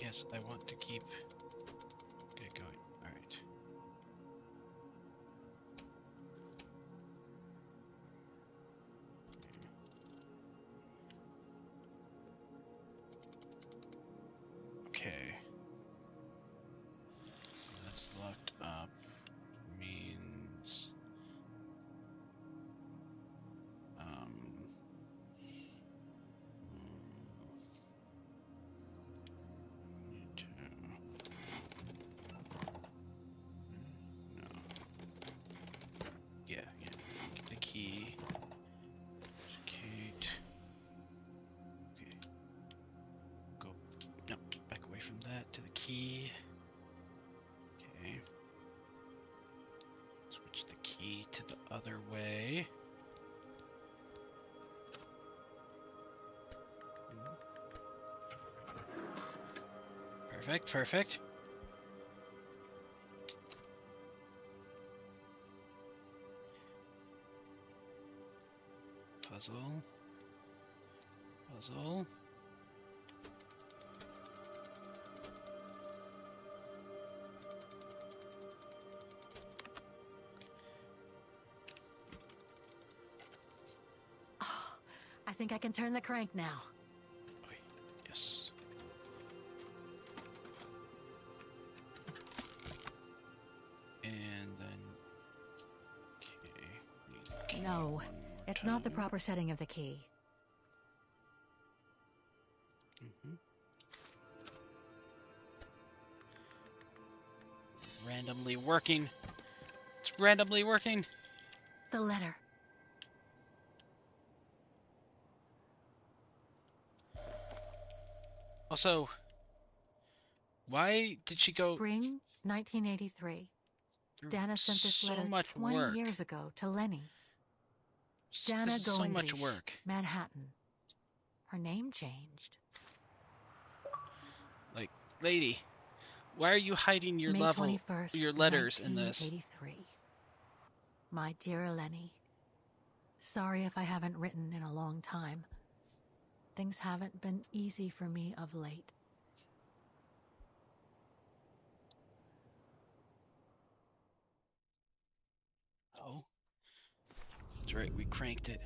Yes, I want to keep get going. All right. Okay. That's locked up. Means need to no. Yeah. Get the key. Kate. Okay. Go. No, back away from that to the key. Okay. Switch the key to the other way. Perfect, perfect. Puzzle. Puzzle. I think I can turn the crank now. Yes. And then... Okay. No, it's not the proper setting of the key. Randomly working. It's randomly working. The letter. Also, why did she go? Spring 1983. Dana sent this so letter much 20 work. years ago to Lenny. Dana This is so much Goingrish, work. Manhattan. Her name changed. Like, lady, why are you hiding your May level, 21st, your letters in this? 1983. My dear Lenny, sorry if I haven't written in a long time. Things haven't been easy for me of late. Oh, that's right. We cranked it.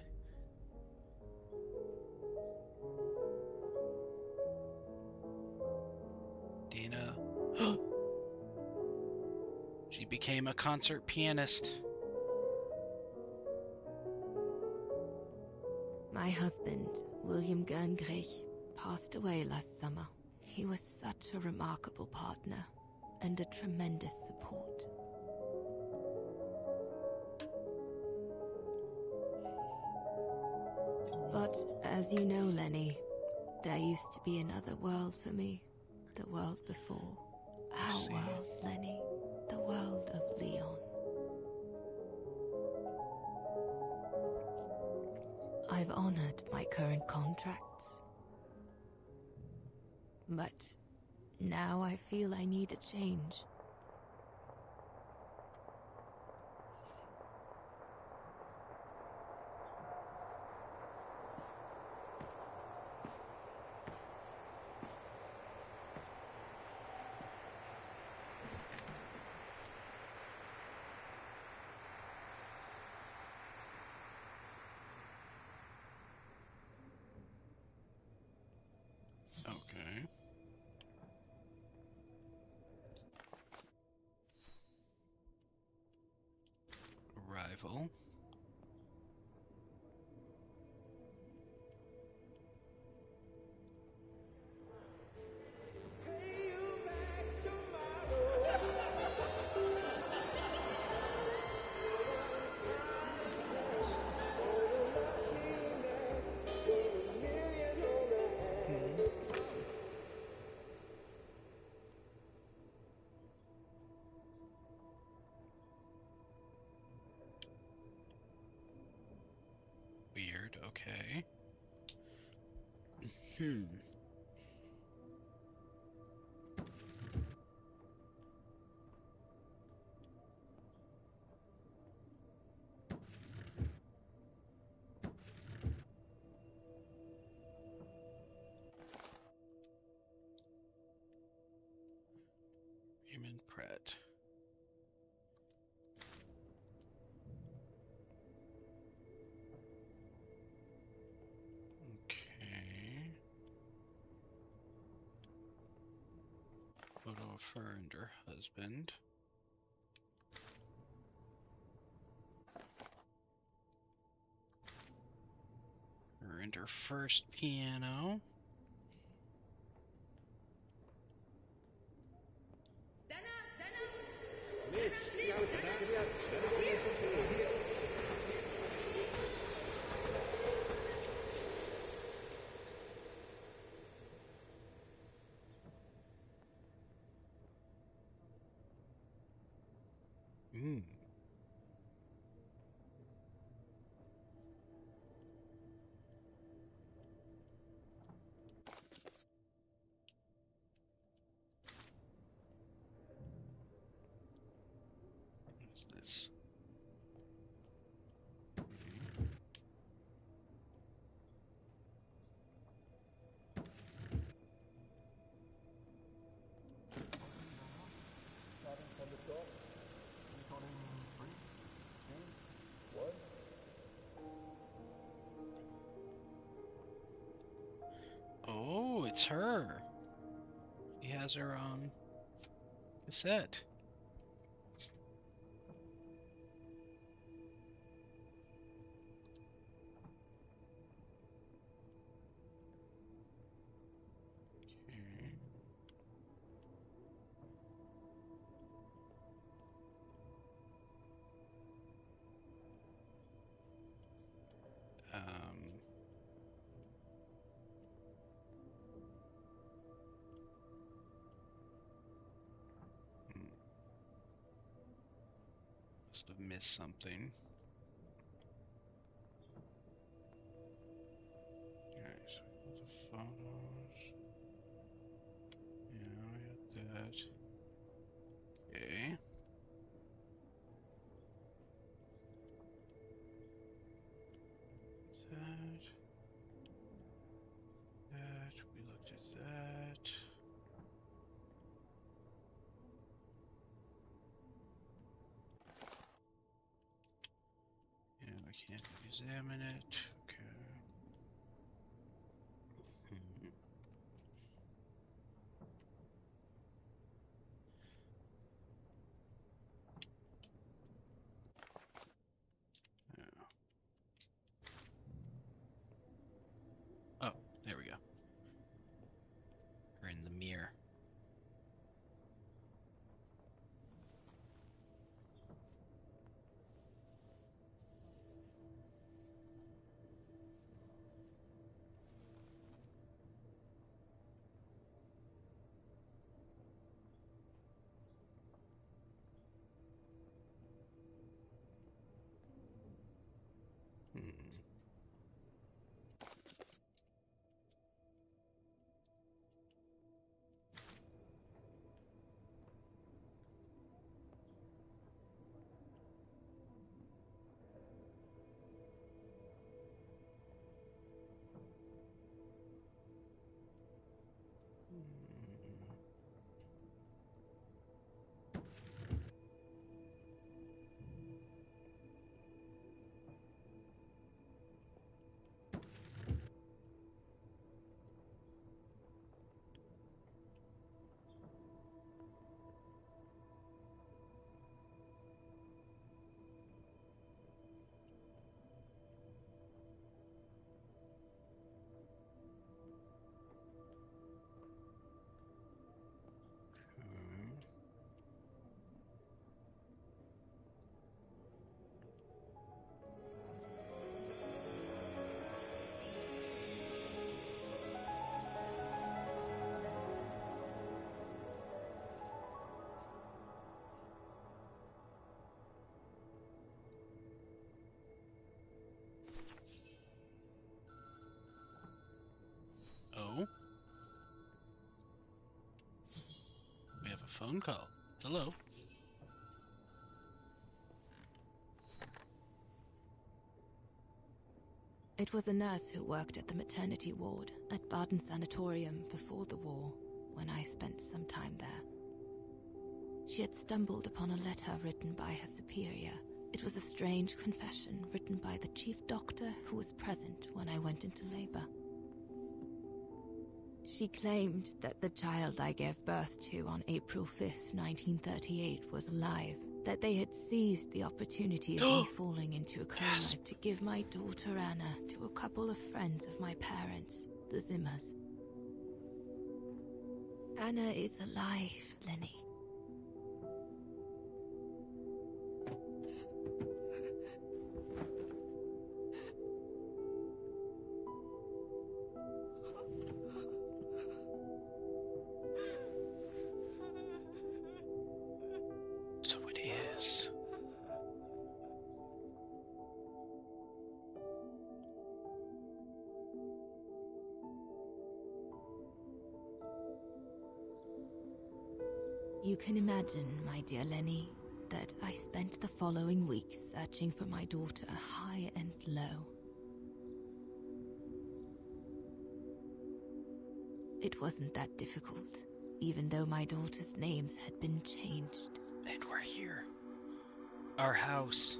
Dana. She became a concert pianist. My husband, William Gerngrich, passed away last summer. He was such a remarkable partner and a tremendous support. But as you know, Lenny, there used to be another world for me. The world before. Our world, Lenny. The world of Leon. I've honored my current contracts. But now I feel I need a change. Okay. Okay. Hmm. Human Pratt. Okay. Photo of her and her husband. Her and her first piano. Hmm. What's this? Oh, it's her. She has her cassette. Okay. Um. hmm, Must have missed something. Alright, so we got the photos. Yeah, I got that. Okay. That. That. We looked at that. Yeah, we can't examine it. Okay. Hmm. Yeah. Oh, there we go. We're in the mirror. phone call. Hello. It was a nurse who worked at the maternity ward at Baden Sanatorium before the war, when I spent some time there. She had stumbled upon a letter written by her superior. It was a strange confession written by the chief doctor who was present when I went into labor. She claimed that the child I gave birth to on April 5th, 1938 was alive, that they had seized the opportunity of me falling into a coma to give my daughter Anna to a couple of friends of my parents, the Zimmers. Anna is alive, Lenny. So it is. You can imagine, my dear Lenny, that I spent the following weeks searching for my daughter high and low. It wasn't that difficult, even though my daughter's names had been changed. And we're here. Our house.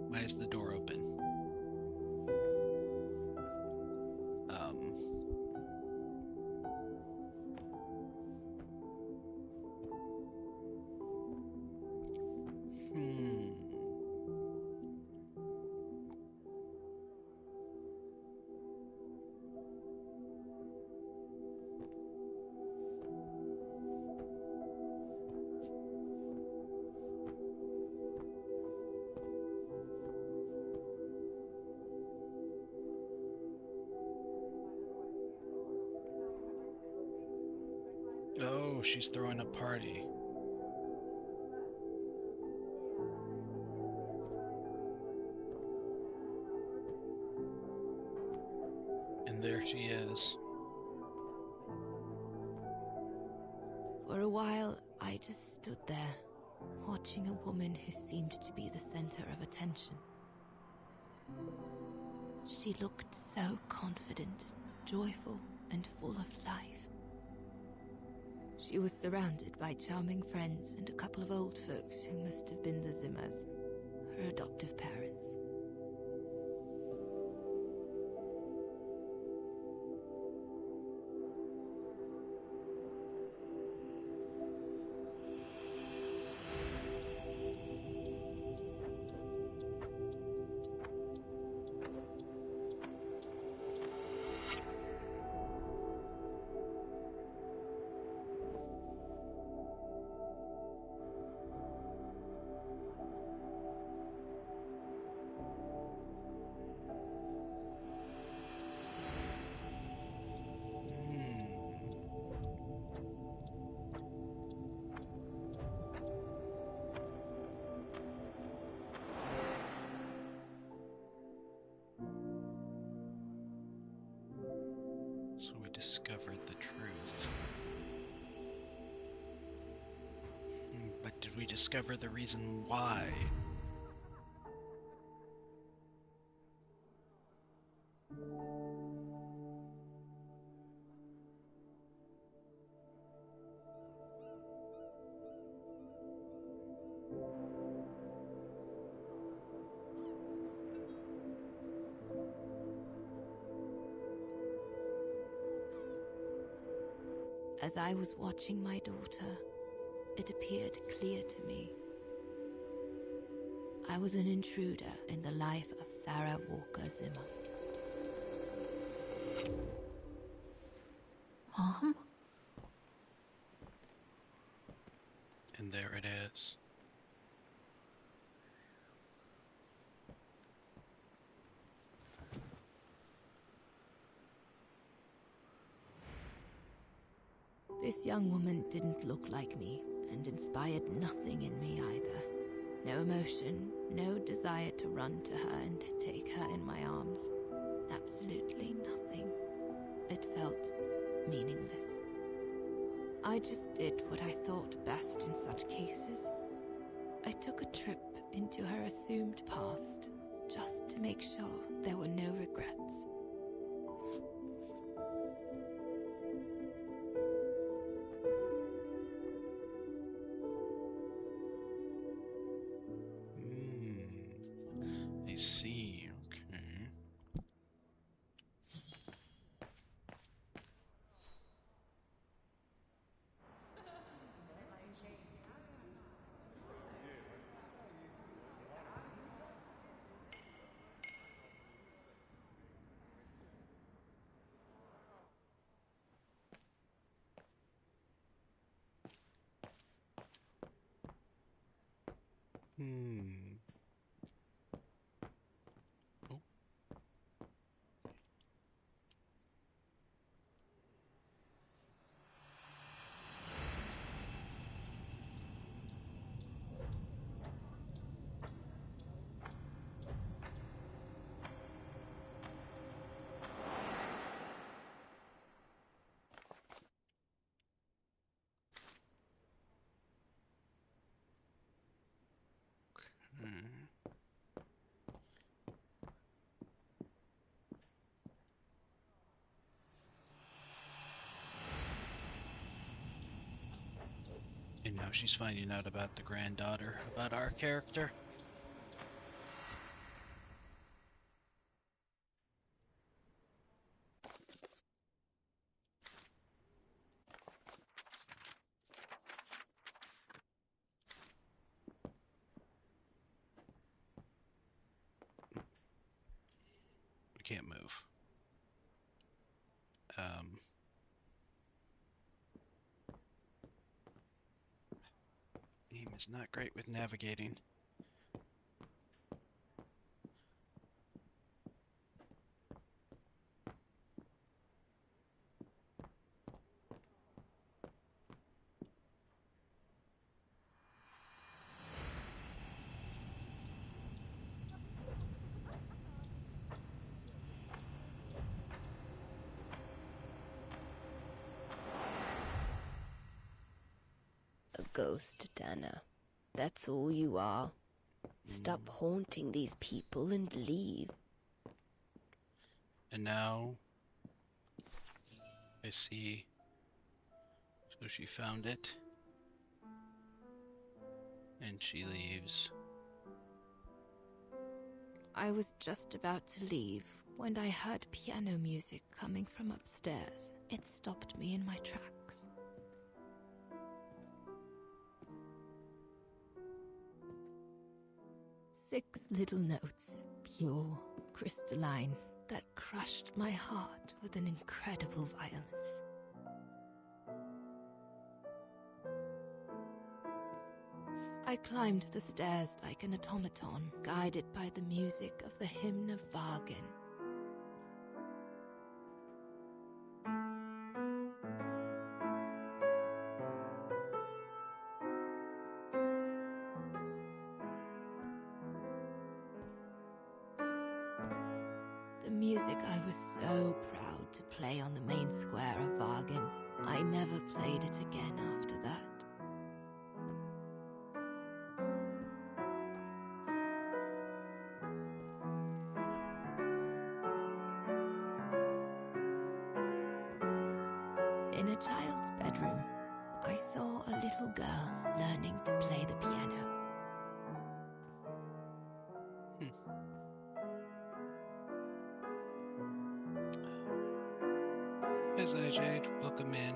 Why is the door open? Oh, she's throwing a party. And there she is. For a while, I just stood there, watching a woman who seemed to be the center of attention. She looked so confident, joyful, and full of life. She was surrounded by charming friends and a couple of old folks who must have been the Zimmers, her adoptive parents. So we discovered the truth. But did we discover the reason why? As I was watching my daughter, it appeared clear to me. I was an intruder in the life of Sarah Walker Zimmer. Mom? And there it is. This young woman didn't look like me and inspired nothing in me either. No emotion, no desire to run to her and take her in my arms. Absolutely nothing. It felt meaningless. I just did what I thought best in such cases. I took a trip into her assumed past, just to make sure there were no regrets. I see, okay. Oh. And now she's finding out about the granddaughter, about our character. We can't move. Game is not great with navigating. A ghost, Dana. That's all you are. Stop haunting these people and leave. And now I see. So she found it. And she leaves. I was just about to leave when I heard piano music coming from upstairs. It stopped me in my tracks. Six little notes, pure, crystalline, that crushed my heart with an incredible violence. I climbed the stairs like an automaton, guided by the music of the hymn of Vargin. The music I was so proud to play on the main square of Vargin. I never played it again after that. In a child's bedroom, I saw a little girl learning to play the piano. Yes, Jade, welcome in.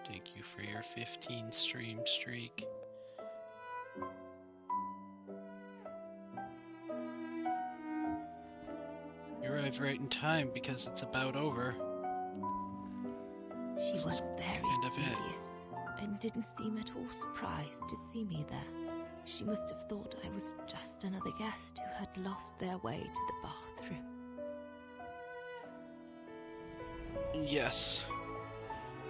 Thank you for your 15 stream streak. You arrived right in time because it's about over. She This was is very kind of it. serious and didn't seem at all surprised to see me there. She must have thought I was just another guest who had lost their way to the bathroom. Yes,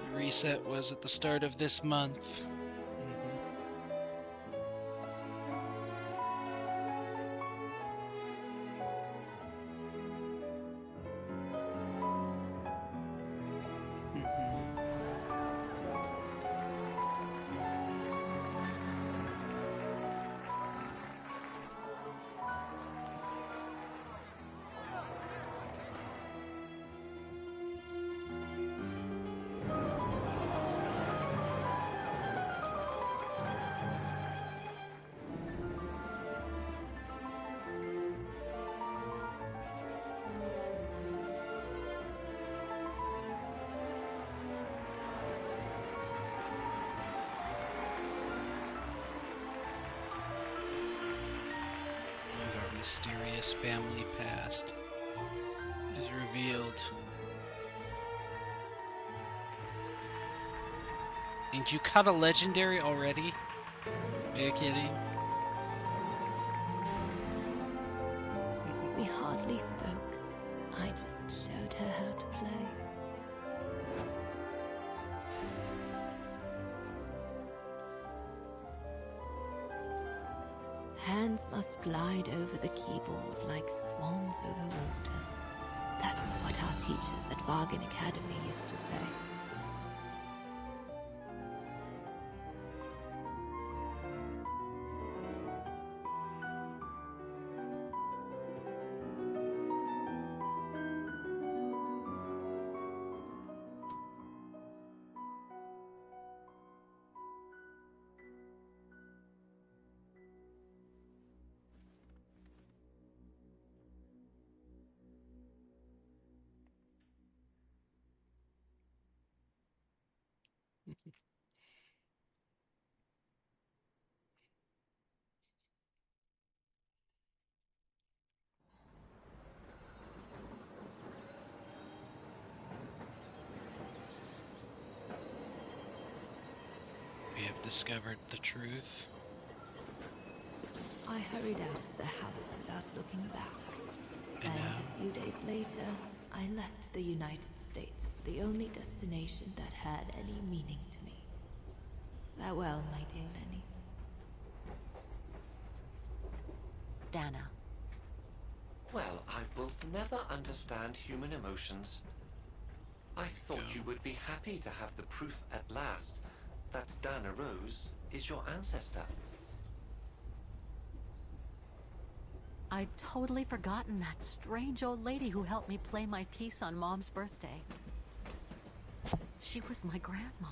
the reset was at the start of this month. Our mysterious family past is revealed. And you cut a legendary already? Are you kidding? We hardly spoke. I just showed her how to play. Hands must glide over the keyboard like swans over water. That's what our teachers at Vargan Academy used to say. We have discovered the truth. I hurried out of the house without looking back. And now? A few days later, I left the United States for the only destination that had any meaning to me. Farewell, my dear Lenny. Dana. Well, I will never understand human emotions. I thought you would be happy to have the proof at last that Dana Rose is your ancestor. I'd totally forgotten that strange old lady who helped me play my piece on Mom's birthday. She was my grandma.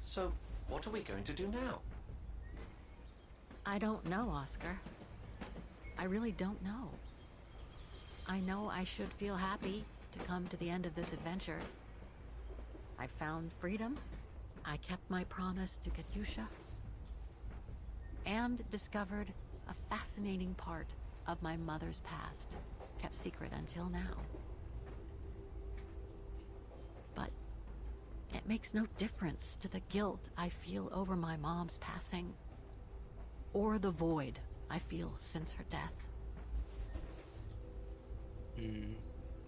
So, what are we going to do now? I don't know, Oscar. I really don't know. I know I should feel happy to come to the end of this adventure. I found freedom. I kept my promise to Katyusha. And discovered a fascinating part of my mother's past, kept secret until now. But it makes no difference to the guilt I feel over my mom's passing, or the void I feel since her death.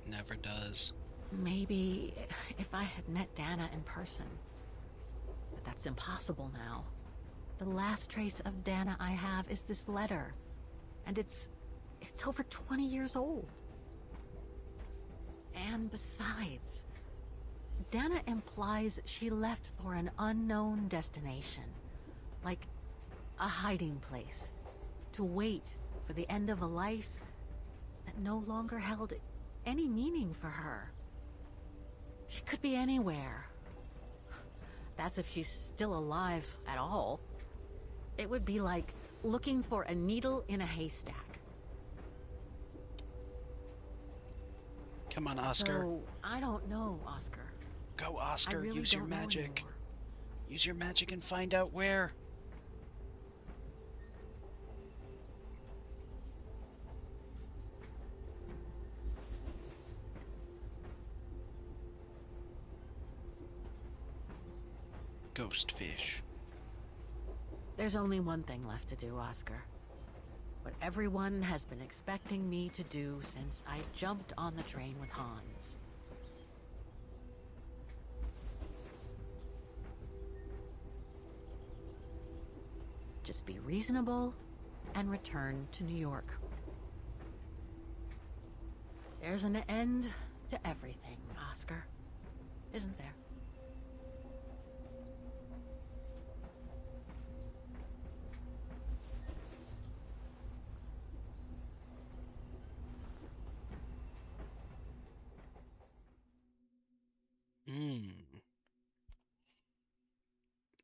Never does. Maybe if I had met Dana in person, but that's impossible now. The last trace of Dana I have is this letter, and it's over 20 years old. And besides, Dana implies she left for an unknown destination, like a hiding place, to wait for the end of a life that no longer held any meaning for her. She could be anywhere. That's if she's still alive at all. It would be like looking for a needle in a haystack. Come on, Oscar. So, I don't know, Oscar. Go, Oscar. Really Use your magic. Use your magic and find out where. Ghost fish. There's only one thing left to do, Oscar. What everyone has been expecting me to do since I jumped on the train with Hans. Just be reasonable and return to New York. There's an end to everything, Oscar. Isn't there?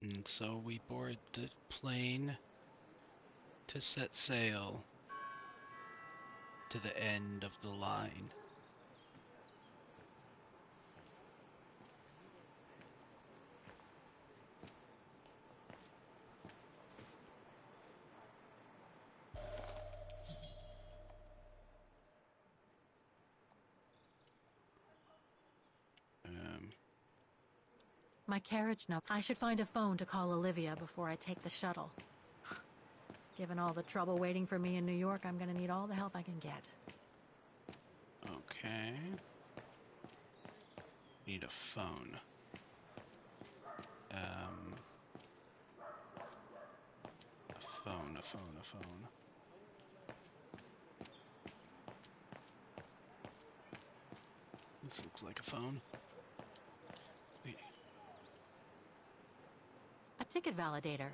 And so we board the plane to set sail to the end of the line. My carriage number. I should find a phone to call Olivia before I take the shuttle. Given all the trouble waiting for me in New York, I'm gonna need all the help I can get. Okay. Need a phone. A phone. This looks like a phone. Wait. A ticket validator.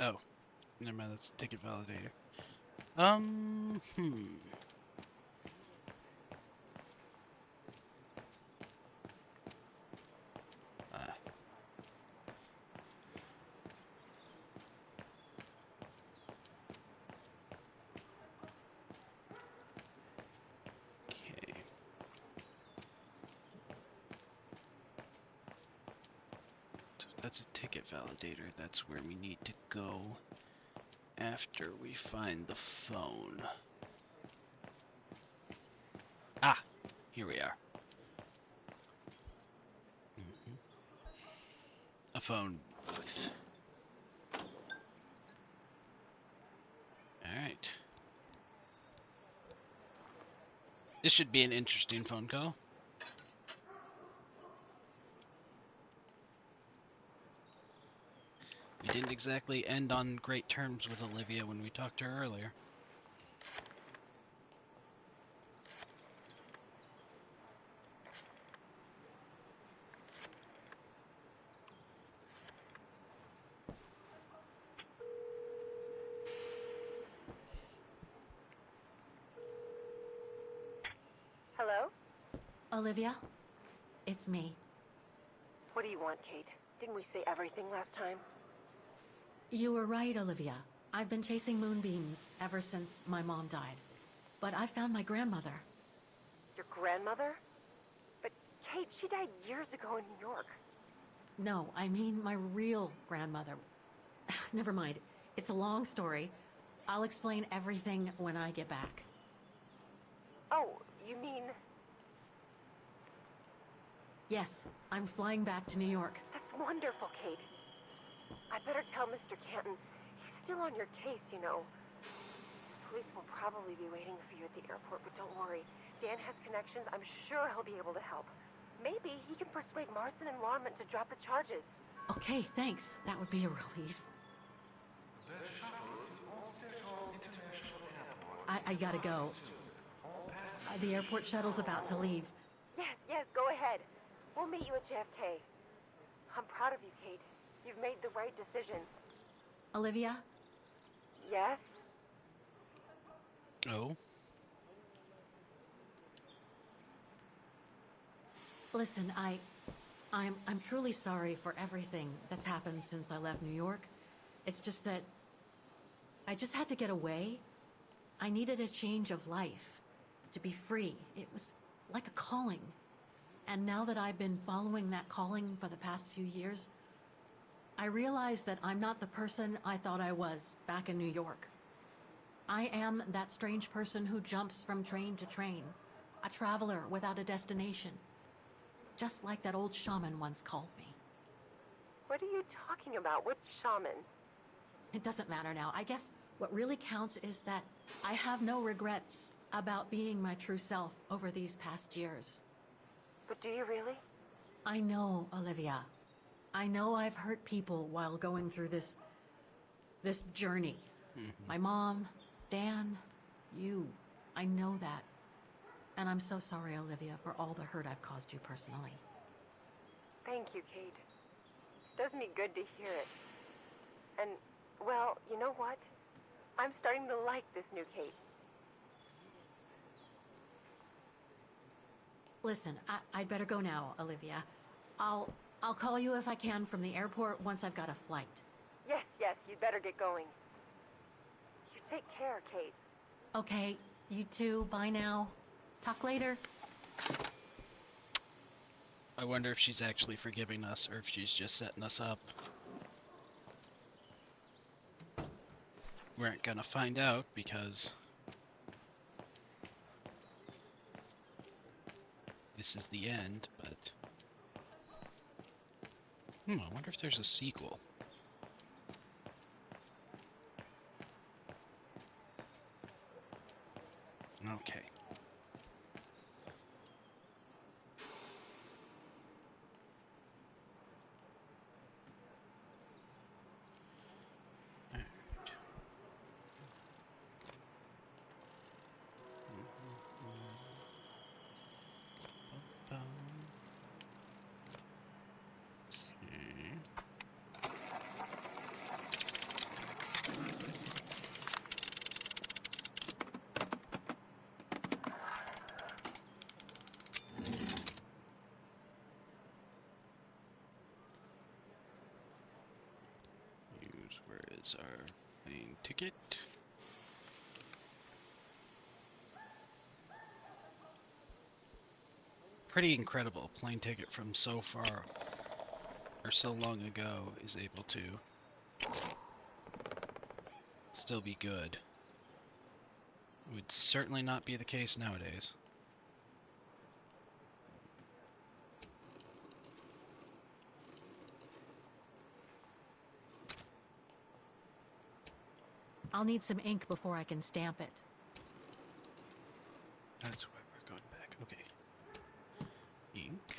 Oh, never mind. That's a ticket validator. That's a ticket validator. That's where we need to go after we find the phone. Ah, here we are. A phone booth. Alright. This should be an interesting phone call. We didn't exactly end on great terms with Olivia when we talked to her earlier. Hello? Olivia? It's me. What do you want, Kate? Didn't we say everything last time? You were right, Olivia. I've been chasing moonbeams ever since my mom died. But I found my grandmother. Your grandmother? But Kate, she died years ago in New York. No, I mean my real grandmother. Never mind. It's a long story. I'll explain everything when I get back. Oh, you mean... Yes, I'm flying back to New York. That's wonderful, Kate. I better tell Mr. Canton. He's still on your case, you know. The police will probably be waiting for you at the airport, but don't worry. Dan has connections. I'm sure he'll be able to help. Maybe he can persuade Marston and Lorman to drop the charges. Okay, thanks. That would be a relief. I gotta go. The airport shuttle's about to leave. Yes, go ahead. We'll meet you at JFK. I'm proud of you, Kate. You've made the right decision. Olivia? Yes? Oh? Listen, I'm truly sorry for everything that's happened since I left New York. It's just that I just had to get away. I needed a change of life, to be free. It was like a calling. And now that I've been following that calling for the past few years, I realize that I'm not the person I thought I was back in New York. I am that strange person who jumps from train to train, a traveler without a destination, just like that old shaman once called me. What are you talking about? Which shaman? It doesn't matter now. I guess what really counts is that I have no regrets about being my true self over these past years. But do you really? I know, Olivia. I know I've hurt people while going through this This journey. Mhm. My mom, Dan, you. I know that. And I'm so sorry, Olivia, for all the hurt I've caused you personally. Thank you, Kate. It does me good to hear it. And, well, you know what? I'm starting to like this new Kate. Listen, I'd better go now, Olivia. I'll call you if I can from the airport once I've got a flight. Yes, you'd better get going. You take care, Kate. Okay, you too. Bye now. Talk later. I wonder if she's actually forgiving us or if she's just setting us up. We aren't gonna find out because this is the end, but I wonder if there's a sequel. Okay. Where is our plane ticket? Pretty incredible. Plane ticket from so far or so long ago is able to still be good. Would certainly not be the case nowadays. I'll need some ink before I can stamp it. That's why we're going back. Okay. Ink.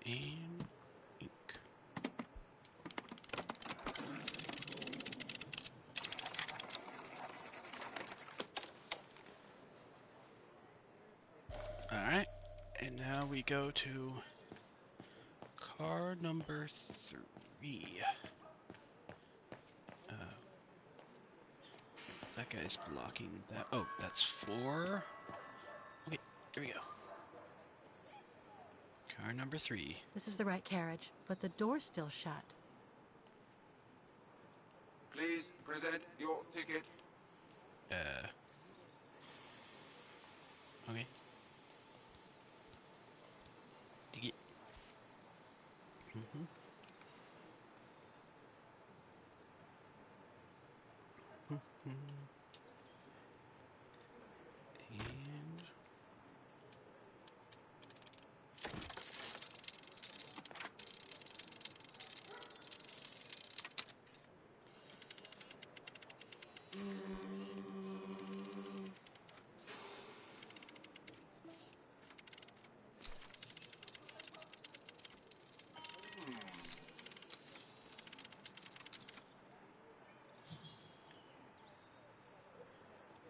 And ink. Alright. And now we go to car number 3. That guy's blocking that. Oh, that's 4. Okay, here we go. Car number 3. This is the right carriage, but the door's still shut. Please present your ticket. Okay. Ticket.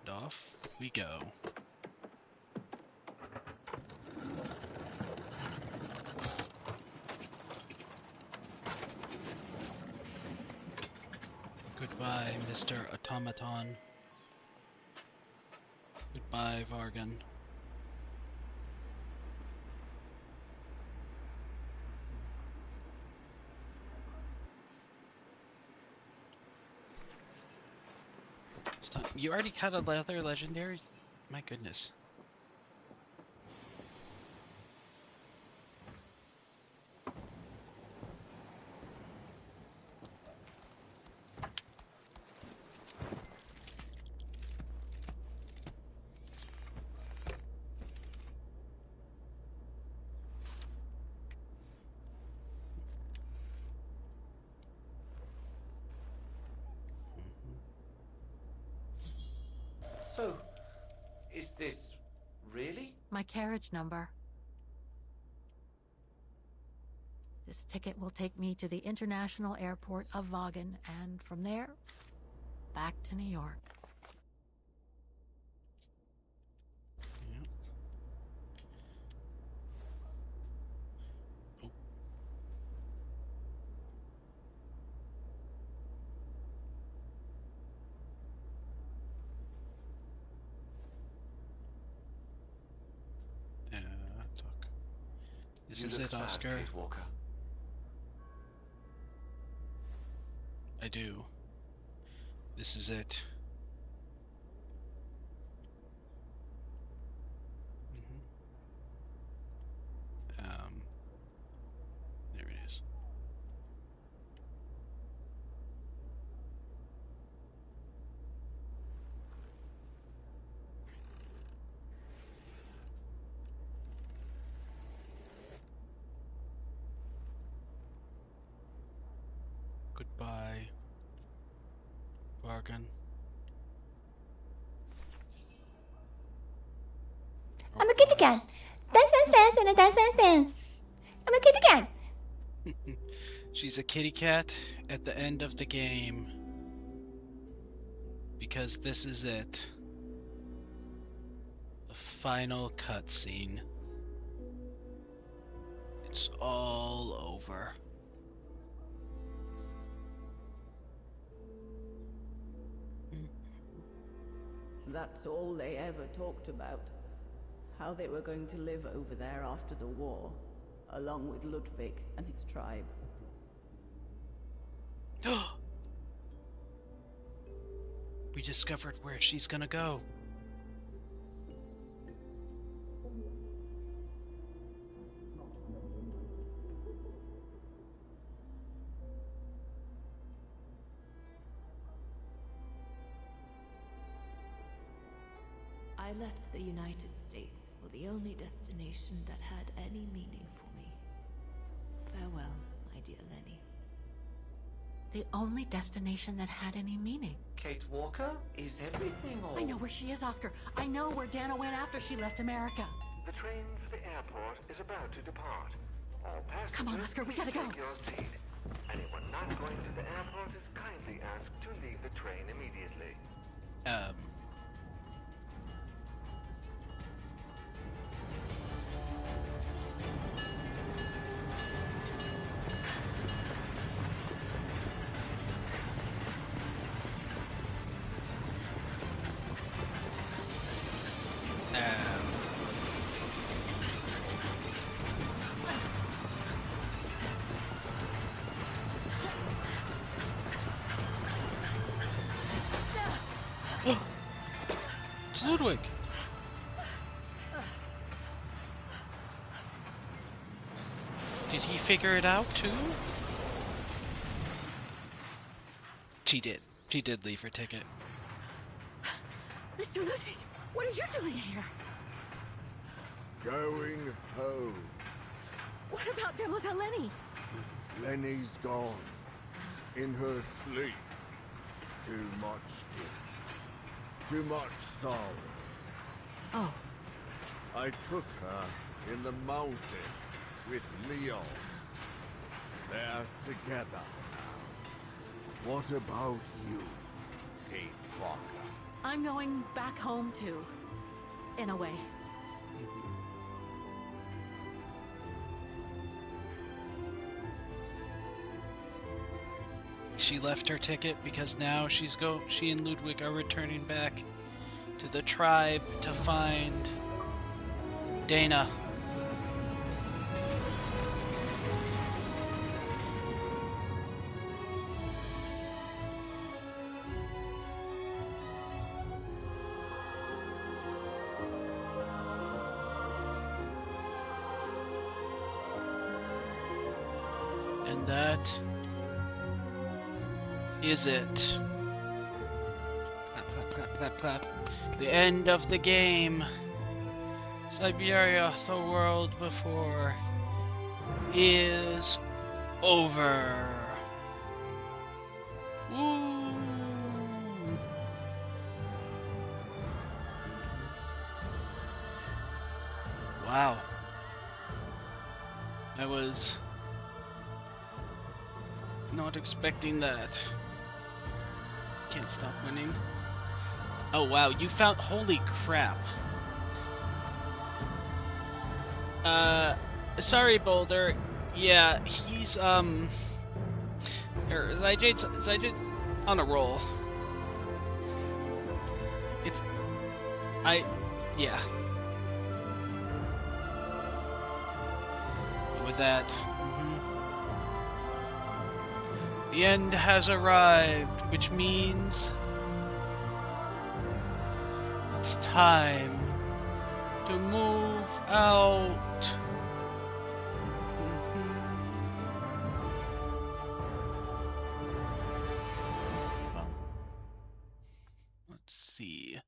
And off we go. Goodbye, Mr. Automaton. Goodbye, Vargan. It's time. You already cut a leather legendary? My goodness. So, is this really? My carriage number. This ticket will take me to the international airport of Vaughan, and from there, back to New York. Talk. This You is look it, sad, Oscar. Kate Walker. I do. This is it. There it is. Goodbye, Bargain. I'm a kitty cat. Dance, dance, dance, and a dance, dance, dance. I'm a kitty cat. She's a kitty cat at the end of the game. Because this is it. The final cutscene. It's all over. That's all they ever talked about. How they were going to live over there after the war, along with Ludwig and his tribe. We discovered where she's gonna go. I left the United States for the only destination that had any meaning for me. Farewell, my dear Lenny. The only destination that had any meaning. Kate Walker? Is everything all... I know where she is, Oscar. I know where Dana went after she left America. The train for the airport is about to depart. All passengers, Come on, Oscar, we gotta go. take your seat. Anyone not going to the airport is kindly asked to leave the train immediately. It's Ludwig. Did he figure it out too? She did. She did leave her ticket. Mr. Ludwig, what are you doing here? Going home. What about Demoiselle Lenny? Lenny's gone. In her sleep. Too much guilt. Too much sorrow. Oh. I took her in the mountain with Leon. They're together now. What about you, Kate Walker? I'm going back home too. In a way. She left her ticket because now she and Ludwig are returning back to the tribe to find Dana. And that is it. Clap, clap, clap, clap, clap. The end of the game. Syberia, the world before, is over. Woo! Wow. Not expecting that. Can't stop winning. Oh wow, you found... Holy crap. Sorry Boulder. Yeah, he's, Zyjade's on a roll. Yeah. With that, the end has arrived, which means it's time to move out. Well, let's see.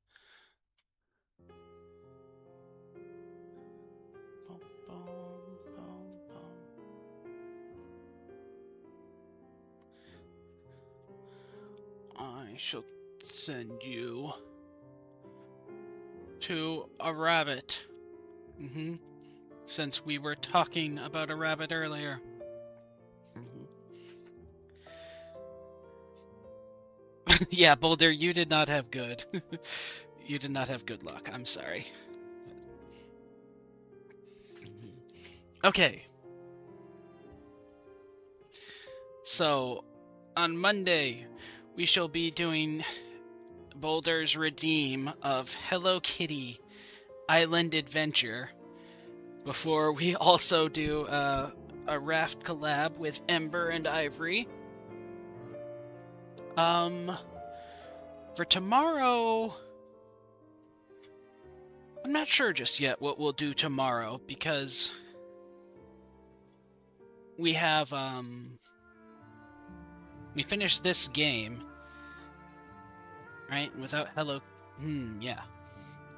I shall send you to a rabbit. Since we were talking about a rabbit earlier. Yeah, Boulder, you did not have good. You did not have good luck. I'm sorry. Okay. So, on Monday, we shall be doing Boulder's Redeem of Hello Kitty Island Adventure before we also do a raft collab with Ember and Ivory. For tomorrow, I'm not sure just yet what we'll do tomorrow because we have we finished this game, right? Without Hello, yeah.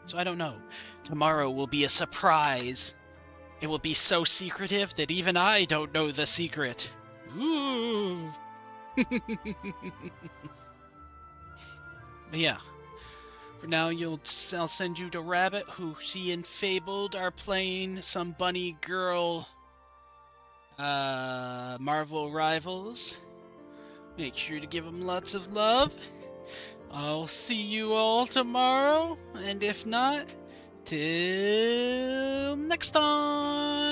So I don't know. Tomorrow will be a surprise. It will be so secretive that even I don't know the secret. Ooh. But yeah. For now, I'll send you to Rabbit, who she and Fabled are playing some bunny girl Marvel Rivals. Make sure to give them lots of love. I'll see you all tomorrow, and if not, till next time!